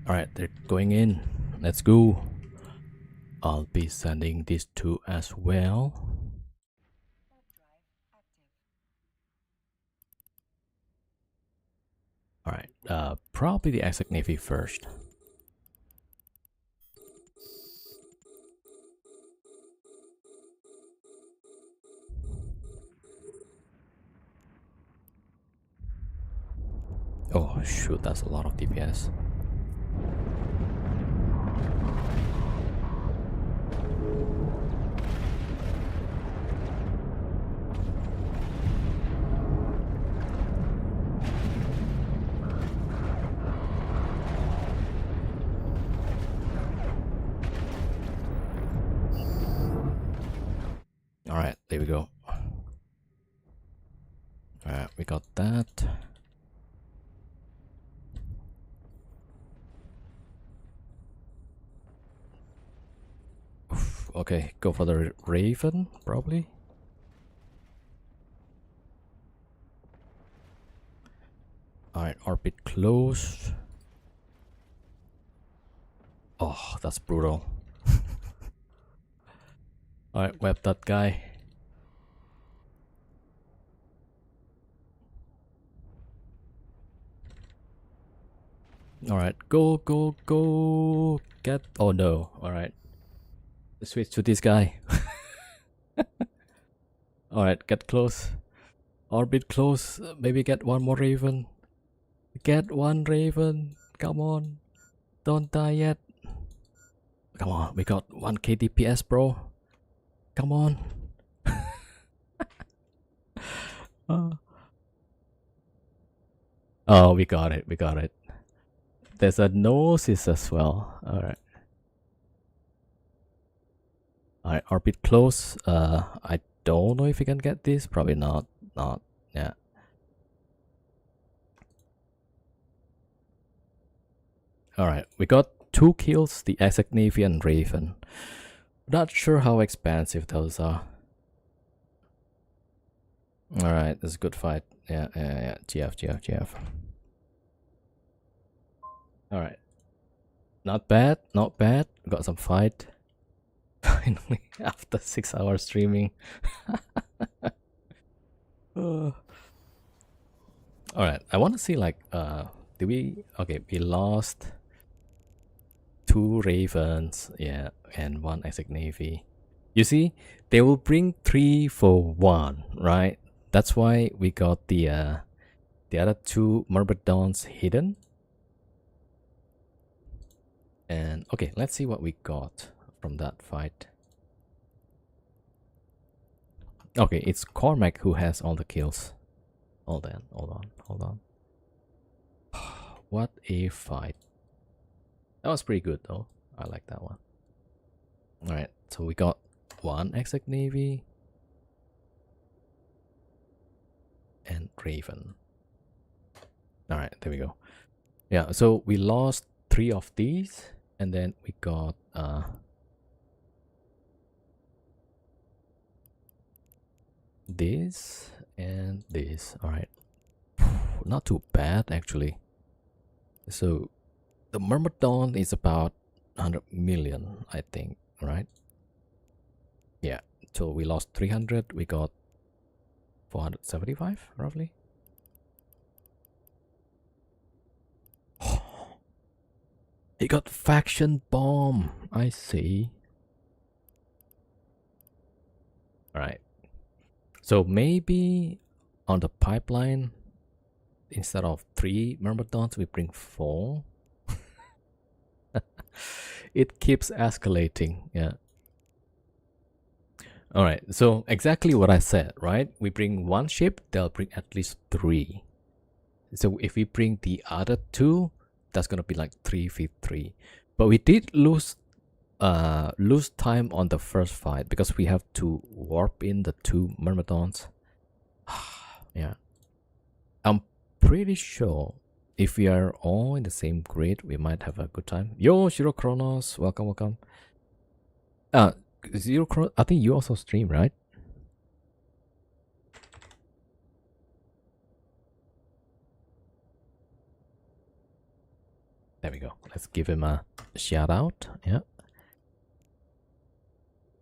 Alright, they're going in. Let's go. I'll be sending these two as well. Warp drive active. Alright, probably the Exact Navy first. Oh shoot, that's a lot of DPS. Alright, there we go. Alright, we got that. Oof, okay, go for the Raven, probably. Alright, orbit close. Oh, that's brutal. Alright, web that guy. Alright, go. Get. Oh no, alright. Let's switch to this guy. Alright, get close. Orbit close. Maybe get one more Raven. Get one Raven. Come on. Don't die yet. Come on, we got 1k DPS, bro. Come on. Oh, we got it. We got it. There's a gnosis as well. Alright. Alright, orbit close. I don't know if we can get this. Probably not. Not. Yeah. Alright, we got 2 kills, the Isaac Navy and Raven. Not sure how expensive those are. Alright, this is a good fight. Yeah. GF. Alright. Not bad, not bad. Got some fight. Finally, after 6 hours streaming. Alright, I want to see like, did we, okay, we lost 2 Ravens, yeah, and 1 Isaac Navy. You see, they will bring 3 for 1, right? That's why we got the other 2 Myrmidons hidden. And okay, let's see what we got from that fight. Okay, it's Cormac who has all the kills. Hold on. What a fight. That was pretty good though. I like that one. Alright, so we got 1 Exec Navy and Raven. Alright, there we go. Yeah, so we lost 3 of these, and then we got this and this. Alright. Not too bad actually. So the Myrmidon is about 100 million, I think, right? Yeah. So we lost 300, we got 475 roughly. He got faction bomb. I see. Alright. So maybe on the pipeline, instead of 3 Myrmidons, we bring 4. It keeps escalating. Yeah. Alright, so exactly what I said, right? We bring 1 ship, they'll bring at least 3. So if we bring the other 2, that's gonna be like 3v3. But we did lose time on the first fight because we have to warp in the 2 Myrmidons. Yeah. I'm pretty sure if we are all in the same grid, we might have a good time. Yo, Shiro Chronos, welcome. Zero Chronos, I think you also stream, right? There we go. Let's give him a shout out. Yeah.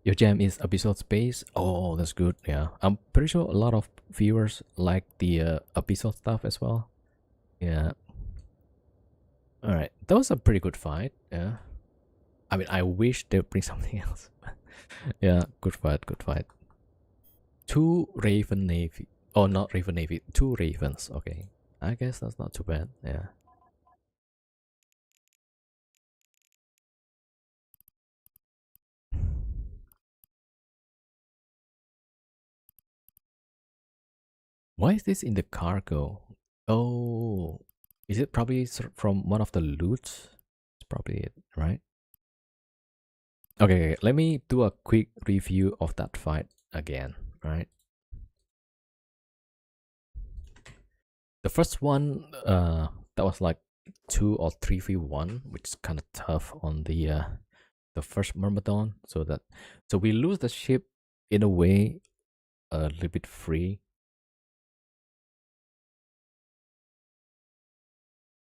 Your jam is Abyssal Space. Oh, that's good. Yeah. I'm pretty sure a lot of viewers like the Abyssal stuff as well. Yeah. Alright. That was a pretty good fight. Yeah. I mean, I wish they'd bring something else. Yeah, good fight. 2 Raven Navy. Oh, not Raven Navy. 2 Ravens. Okay. I guess that's not too bad. Yeah. Why is this in the cargo? Oh, is it probably from one of the loots? It's probably it, right? Okay, let me do a quick review of that fight again, right? The first one, that was like 2 or 3v1, which is kind of tough on the first Myrmidon. So we lose the ship in a way a little bit free.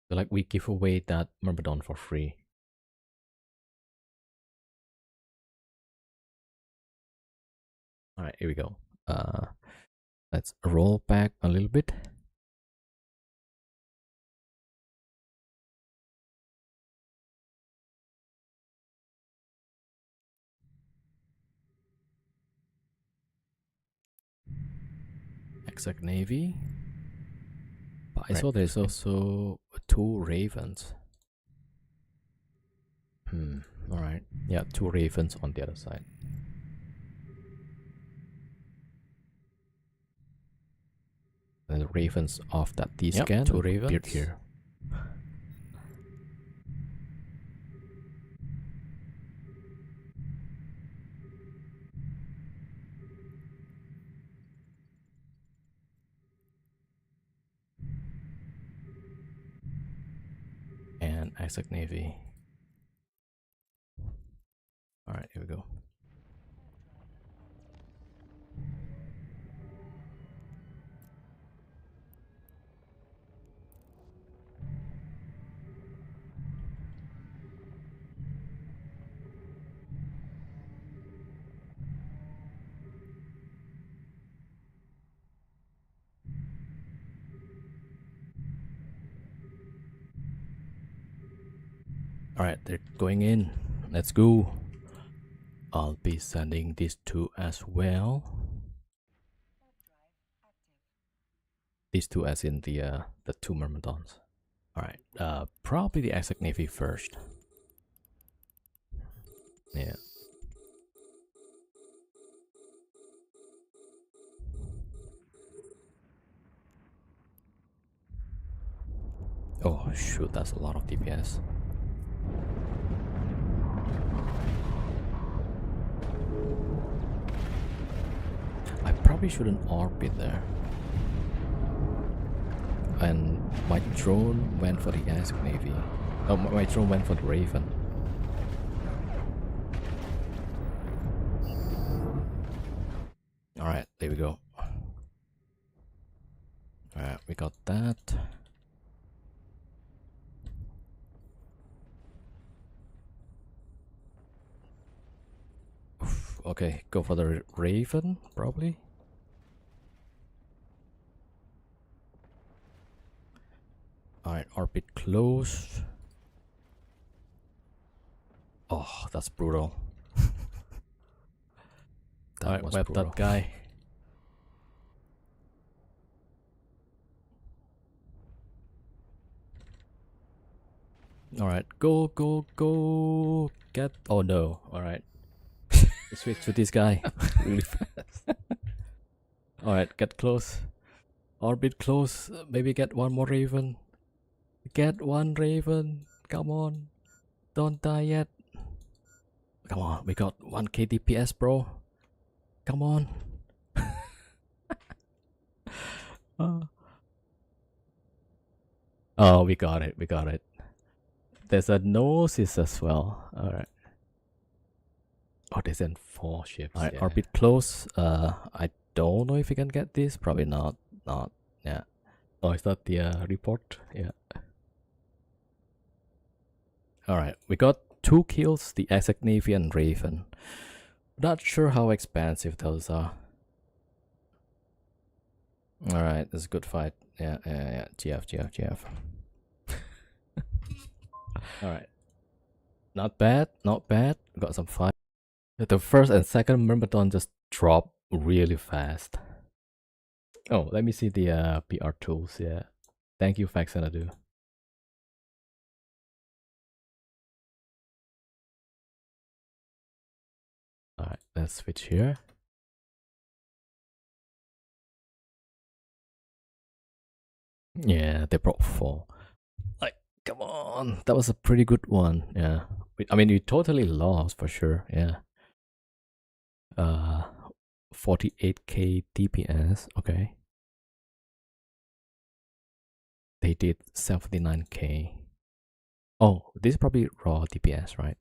So like we give away that Myrmidon for free. All right, here we go. Let's roll back a little bit. Exact Navy. But I saw there's also 2 Ravens. All right. Yeah, 2 ravens on the other side. And the ravens off that D-scan 2 appeared ravens here. And Isaac Navy. All right, here we go. All right, they're going in. Let's go. I'll be sending these 2 as well. These 2 as in the 2 myrmidons. All right, probably the Isaac Navy first. Yeah. Oh shoot, that's a lot of DPS. I probably shouldn't orbit there. And my drone went for the Isaac Navy. Oh, my drone went for the Raven. Alright, there we go. Alright, we got that. Oof, okay, go for the Raven, probably. Alright, orbit close. Oh, that's brutal. Alright, web that guy. Alright, go, go, go. Get. Oh no, alright. Switch to this guy really fast. Alright, get close. Orbit close. Maybe get one more Raven. Get one Raven. Come on. Don't die yet. Come on, we got 1k DPS, bro. Come on. Oh, we got it. We got it. There's a Gnosis as well. Alright. Oh, there's in 4 ships. Alright, yeah. orbit close. I don't know if we can get this. Probably not. Yeah. Oh, is that the report? Yeah. Alright, we got 2 kills, the Isaac Navy and Raven. Not sure how expensive those are. Alright, this is a good fight. Yeah. GF. Alright. Not bad. Got some fight. The first and second Myrmidon just drop really fast. Oh, let me see the PR tools. Yeah. Thank you, Faxanadu. Alright, let's switch here. Yeah, they brought 4. Like, come on. That was a pretty good one. Yeah. I mean, we totally lost for sure. Yeah. 48k DPS. Okay. They did 79k. Oh, this is probably raw DPS, right?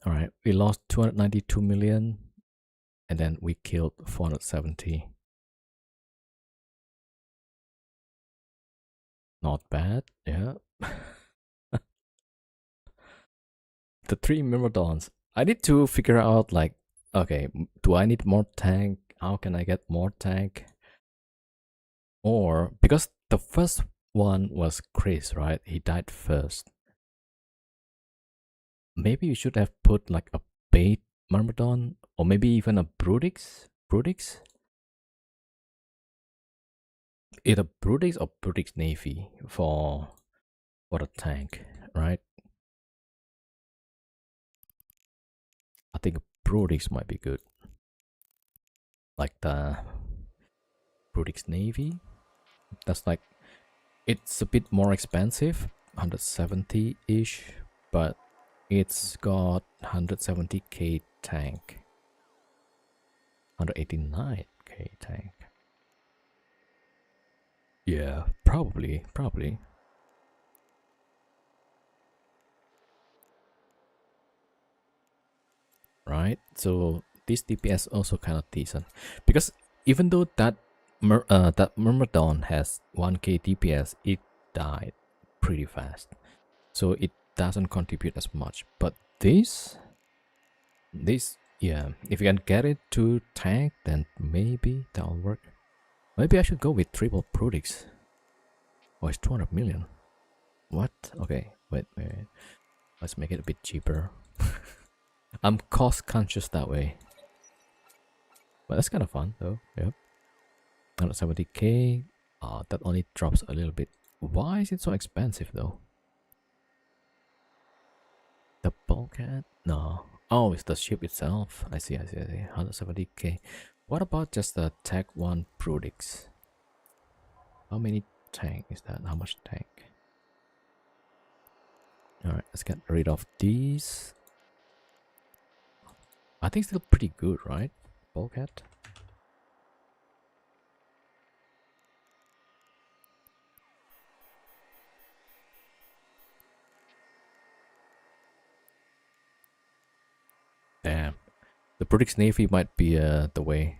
Alright, we lost 292 million. And then we killed 470. Not bad, yeah. The 3 Myrmidons. I need to figure out, like, okay, do I need more tank? How can I get more tank? Or, because the first one was Chris, right? He died first. Maybe you should have put like a bait Myrmidon, or maybe even a Brutix? Either Brutix or Brutix Navy for the tank, right? I think Brudix might be good. Like the Brudix Navy. That's like, it's a bit more expensive, 170-ish, but it's got 170k tank. 189k tank. Yeah, probably. Right? So this DPS also kind of decent. Because even though that that Myrmidon has 1k DPS, it died pretty fast. So it doesn't contribute as much. But this, yeah, if you can get it to tank, then maybe that'll work. Maybe I should go with triple Prudix. Oh, it's 200 million. What? Okay, wait. Let's make it a bit cheaper. I'm cost conscious that way. But that's kind of fun though. Yep. 170k. That only drops a little bit. Why is it so expensive though? The bulkhead? No. Oh, it's the ship itself. I see. 170k. What about just the Tech 1 Prudix? How many tank is that? How much tank? Alright, let's get rid of these. I think still pretty good, right? Bulkhead. Damn. The Prudix Navy might be the way.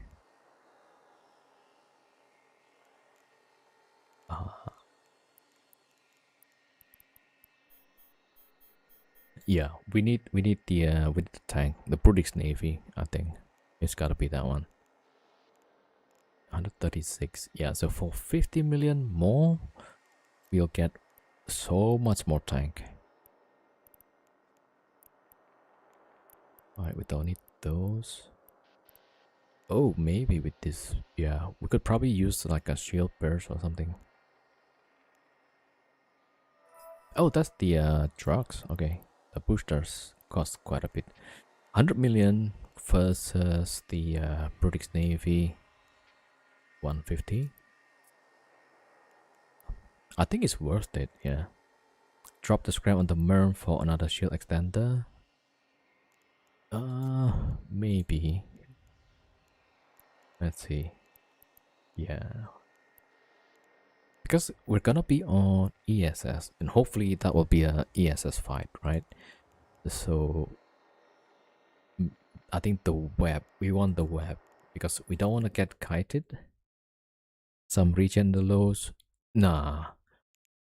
Yeah, we need the tank, the Prudix Navy. I think it's gotta be that one. 136. Yeah, so for 50 million more, we'll get so much more tank. Alright, we don't need those. Oh, maybe with this, yeah, we could probably use like a shield burst or something. Oh, that's the drugs. Okay, the boosters cost quite a bit. 100 million versus the Brutix Navy. 150. I think it's worth it. Yeah. Drop the scrap on the Merm for another shield extender. Maybe. Let's see. Yeah. Because we're gonna be on ESS, and hopefully that will be a ESS fight, right? So I think the web, we want the web because we don't want to get kited. Some regen the lows. Nah,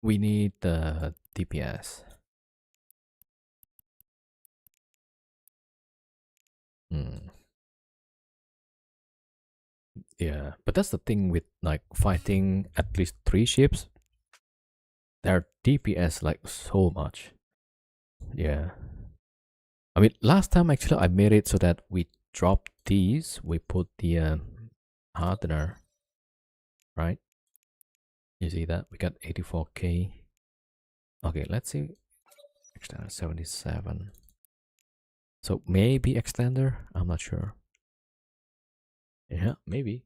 we need the DPS. Yeah, but that's the thing with like fighting at least 3 ships. Their DPS like so much. Yeah. I mean, last time actually I made it so that we dropped these. We put the hardener, right? You see that? We got 84k. Okay, let's see. Extender 77. So maybe extender? I'm not sure. Yeah, maybe.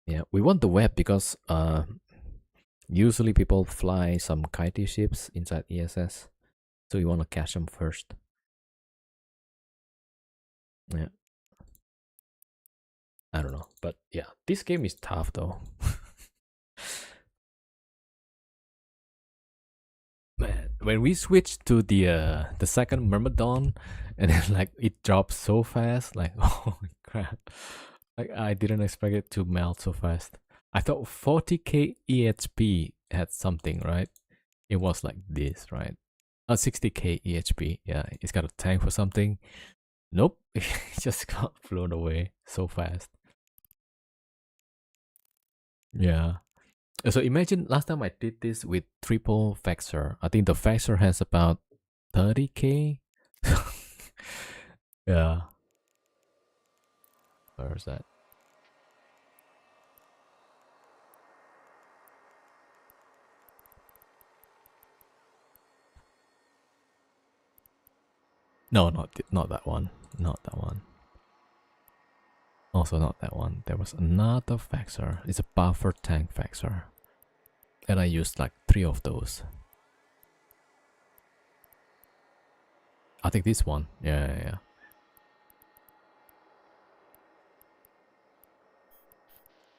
Yeah, we want the web because usually people fly some kitey ships inside ESS. So we want to catch them first. Yeah. I don't know. But yeah, this game is tough though. Man, when we switched to the second Myrmidon and then like it drops so fast, like oh crap. Like I didn't expect it to melt so fast. I thought 40k EHP had something, right? It was like this, right? 60k EHP. Yeah, it's got a tank for something. Nope, it just got blown away so fast. Yeah. So imagine last time I did this with triple Vexor. I think the Vexor has about 30k. Yeah. Where's that? No, not that one. Not that one. Also not that one. There was another faxer. It's a buffer tank faxer. And I used like 3 of those. I think this one. Yeah.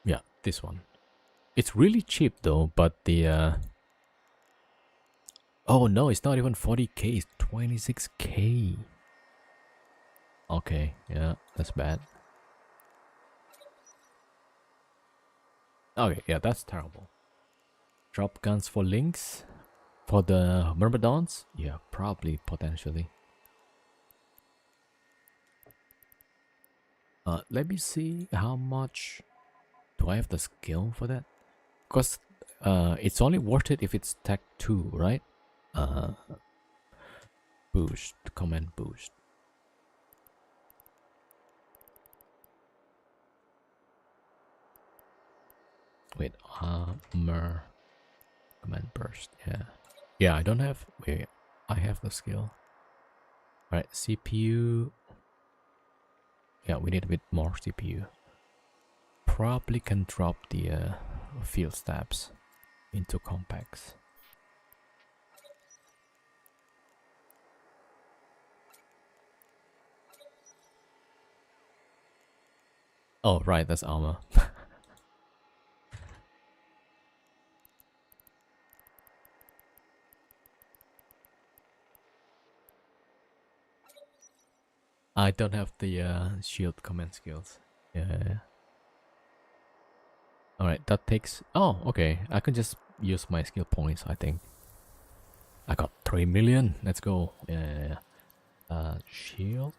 Yeah, this one. It's really cheap though, but the oh no, it's not even 40k, it's 26k. Okay, yeah, that's bad. Okay, yeah, that's terrible. Drop guns for links? For the Myrmidons? Yeah, probably, potentially. Let me see how much do I have the skill for that? Because it's only worth it if it's tech 2, right? Boost, command boost. Wait, armor, command burst, yeah, I don't have, wait, I have the skill. Alright, CPU, yeah, we need a bit more CPU. Probably can drop the field stabs into compacts. Oh right, that's armor. I don't have the shield command skills. Yeah. Alright, that takes... Oh, okay. I can just use my skill points, I think. I got 3 million. Let's go. Yeah. Shield.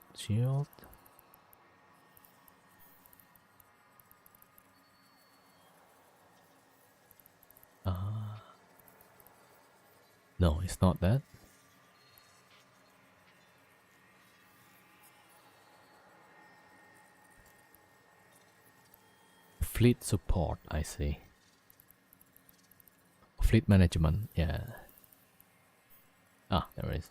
No, it's not that. Fleet support, I see. Fleet management, yeah. Ah, there is.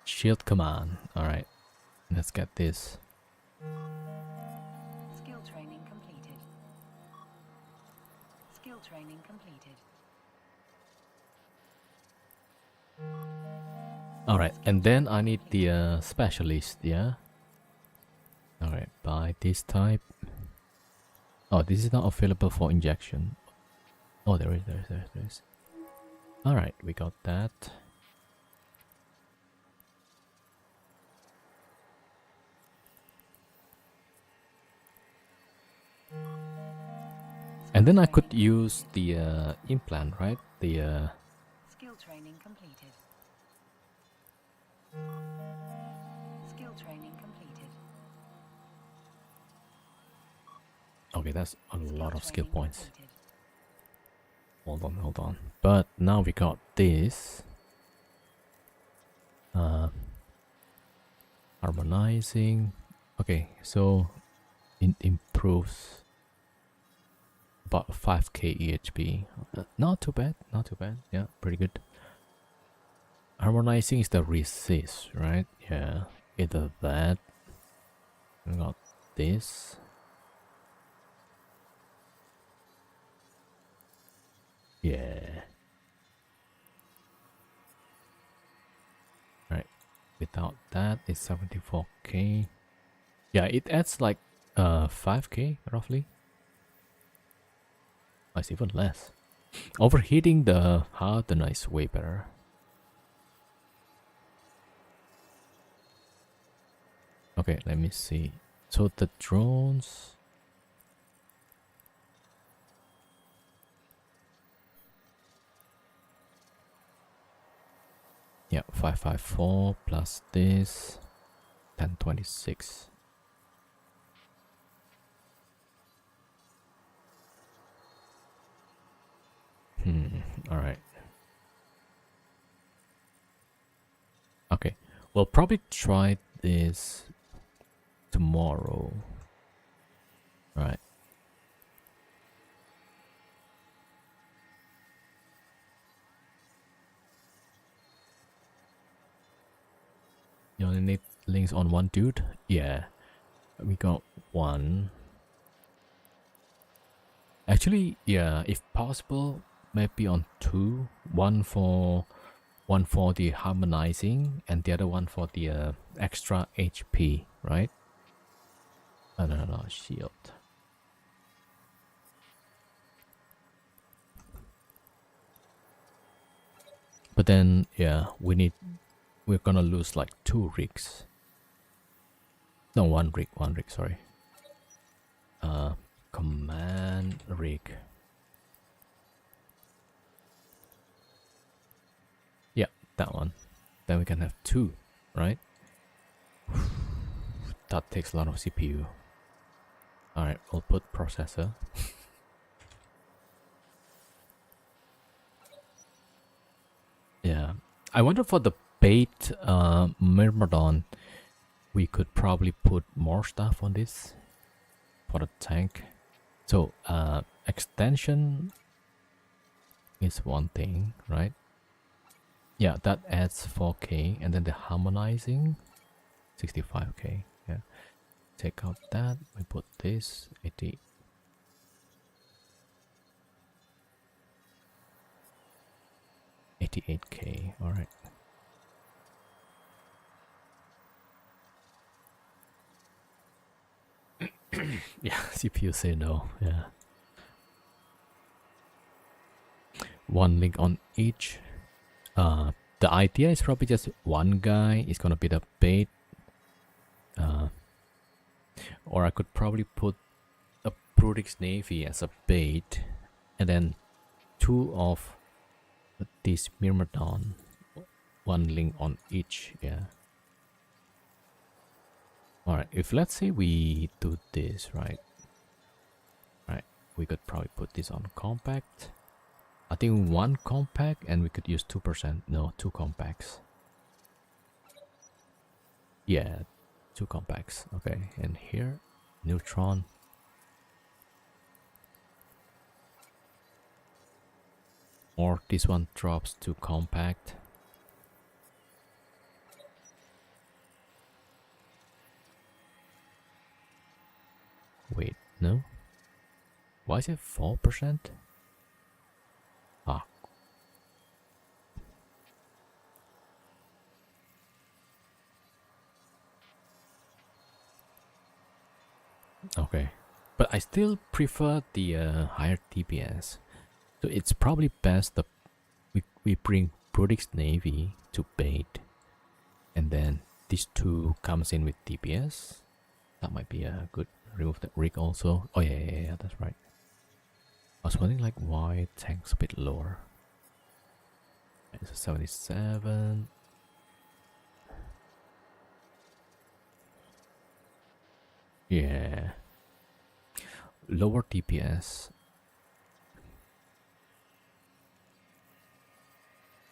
Shield command. Alright. Let's get this. Skill training completed. Skill training completed. Alright, and then I need the specialist, yeah? Alright, buy this type. Oh, this is not available for injection. Oh, there is. Alright, we got that. And then I could use the implant, right? The Skill training completed. Skill training completed. okay, that's a lot of skill training points. completed. Hold on. But now we got this. Harmonizing. Okay, so it improves about 5k EHP. Not too bad. Yeah, pretty good. Harmonizing is the resist, right? Yeah, either that. We got this. Yeah. Right. Without that, it's 74k. Yeah, it adds like 5k roughly. Oh, it's even less. Overheating the hardener is way better. Okay, let me see. So the drones. Yeah, 554 plus this 1026. Alright. Okay, we'll probably try this tomorrow. Right. links on one dude. Yeah, we got one. Actually, yeah, if possible, maybe on two. One for the harmonizing, and the other one for the extra HP, right? Oh, no, shield. But then, yeah, we're gonna lose like 2 rigs. No, one rig, sorry. Command rig. Yeah, that one. Then we can have 2, right? That takes a lot of CPU. Alright, we'll put processor. Yeah. I wonder for the bait Myrmidon, we could probably put more stuff on this for the tank. So extension is one thing, right? Yeah, that adds 4k, and then the harmonizing 65k. Yeah, take out that, we put this 80. 88k. All right. Yeah, CPU say no. Yeah. One link on each. The idea is probably just one guy is gonna be the bait. Or I could probably put a Brutix Navy as a bait, and then 2 of this Myrmidon. One link on each. Yeah. Alright, if let's say we do this, right? Right, we could probably put this on compact. I think 1 compact, and we could use 2%. No, 2 compacts. Yeah, 2 compacts. Okay, and here, neutron. Or this one drops to compact. Wait, no? Why is it 4%? Ah. Okay. But I still prefer the higher DPS. So it's probably best that we bring Brutix Navy to bait. And then these 2 comes in with DPS. That might be a good. Remove that rig also. Oh yeah, that's right. I was wondering like why tank's a bit lower. It's a 77. Yeah. Lower DPS.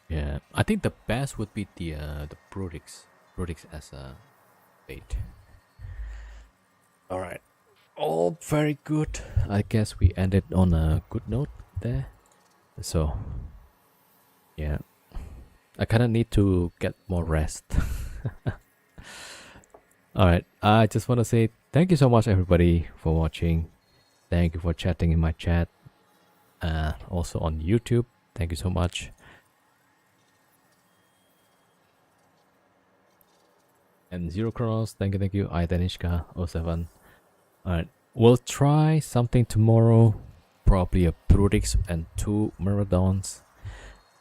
Yeah. I think the best would be the Brutix. Brutix as a bait. Alright. All very good. I guess we ended on a good note there. So yeah. I kinda need to get more rest. Alright, I just want to say thank you so much everybody for watching. Thank you for chatting in my chat. Also on YouTube. Thank you so much. And Zero Cross, thank you. Idanishka07. Alright, we'll try something tomorrow. Probably a Brutix and 2 Myrmidons.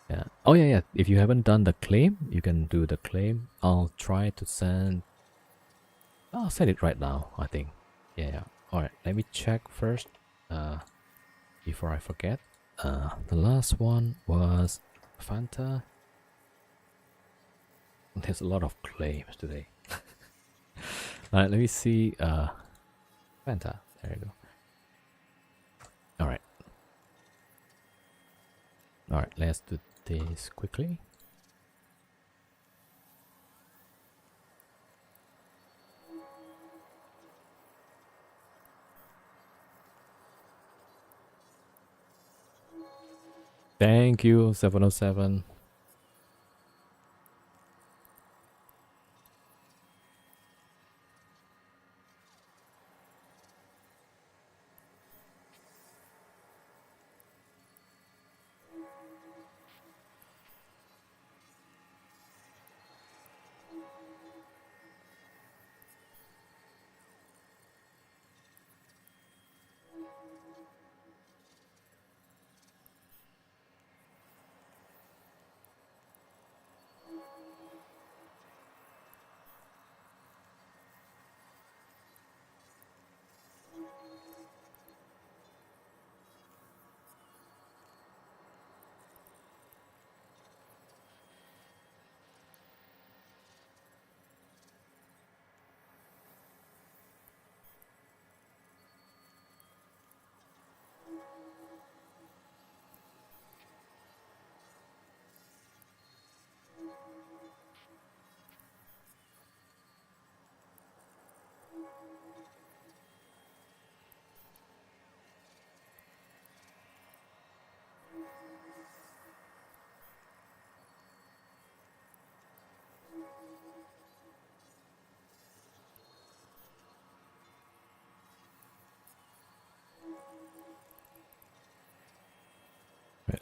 Yeah. Oh yeah. If you haven't done the claim, you can do the claim. I'll try to send. I'll send it right now, I think. Yeah. Alright, let me check first. Before I forget. The last one was Fanta. There's a lot of claims today. Alright, let me see. Fanta. There you go. Alright. Alright, let's do this quickly. Thank you, 707.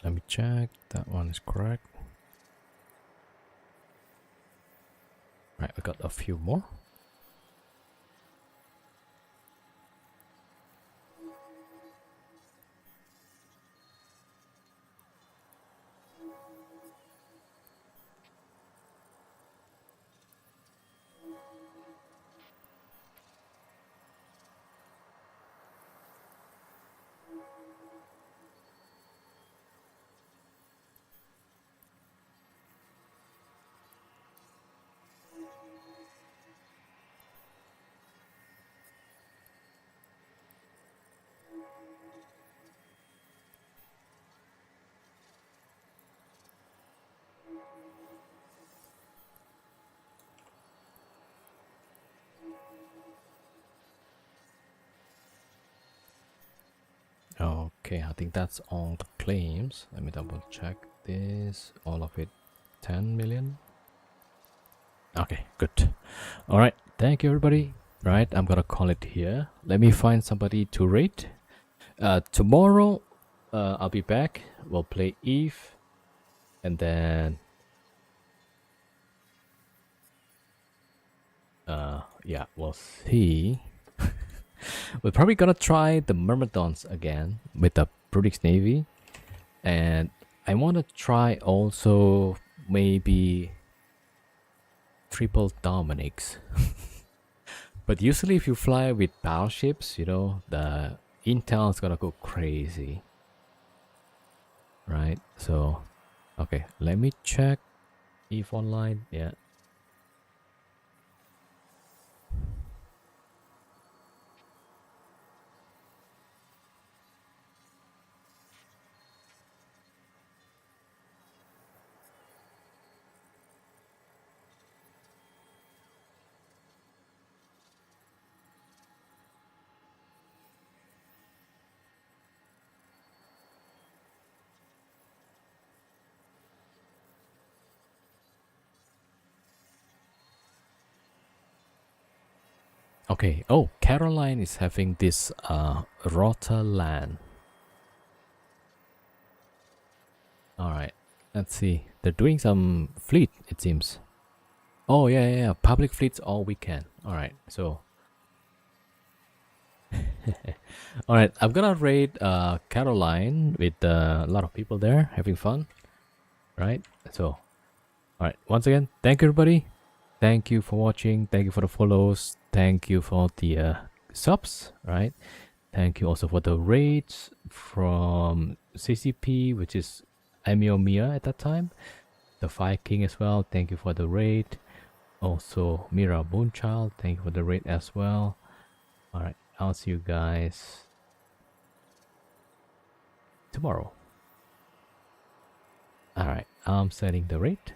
Let me check. That one is correct. Right, we got a few more. Okay, I think that's all the claims. Let me double check this. All of it, 10 million. Okay, good. All right, thank you everybody. Right, I'm gonna call it here. Let me find somebody to rate. Tomorrow, I'll be back. We'll play Eve, and then yeah, we'll see. We're probably gonna try the Myrmidons again with the British Navy, and I want to try also maybe triple Dominics. But usually if you fly with battleships, you know, the intel is gonna go crazy. Right? So, okay, let me check if online. Yeah. Okay. Oh, Caroline is having this Rota land. All right. Let's see. They're doing some fleet, it seems. Oh yeah. Public fleets all weekend. All right. So. All right. I'm gonna raid Caroline with a lot of people there having fun. Right. So. All right. Once again, thank you everybody. Thank you for watching. Thank you for the follows. Thank you for the subs. Right. Thank you also for the raids from CCP, which is Emio Mia at that time. The Viking as well. Thank you for the raid. Also Mira Moonchild. Thank you for the raid as well. All right. I'll see you guys tomorrow. All right. I'm setting the rate.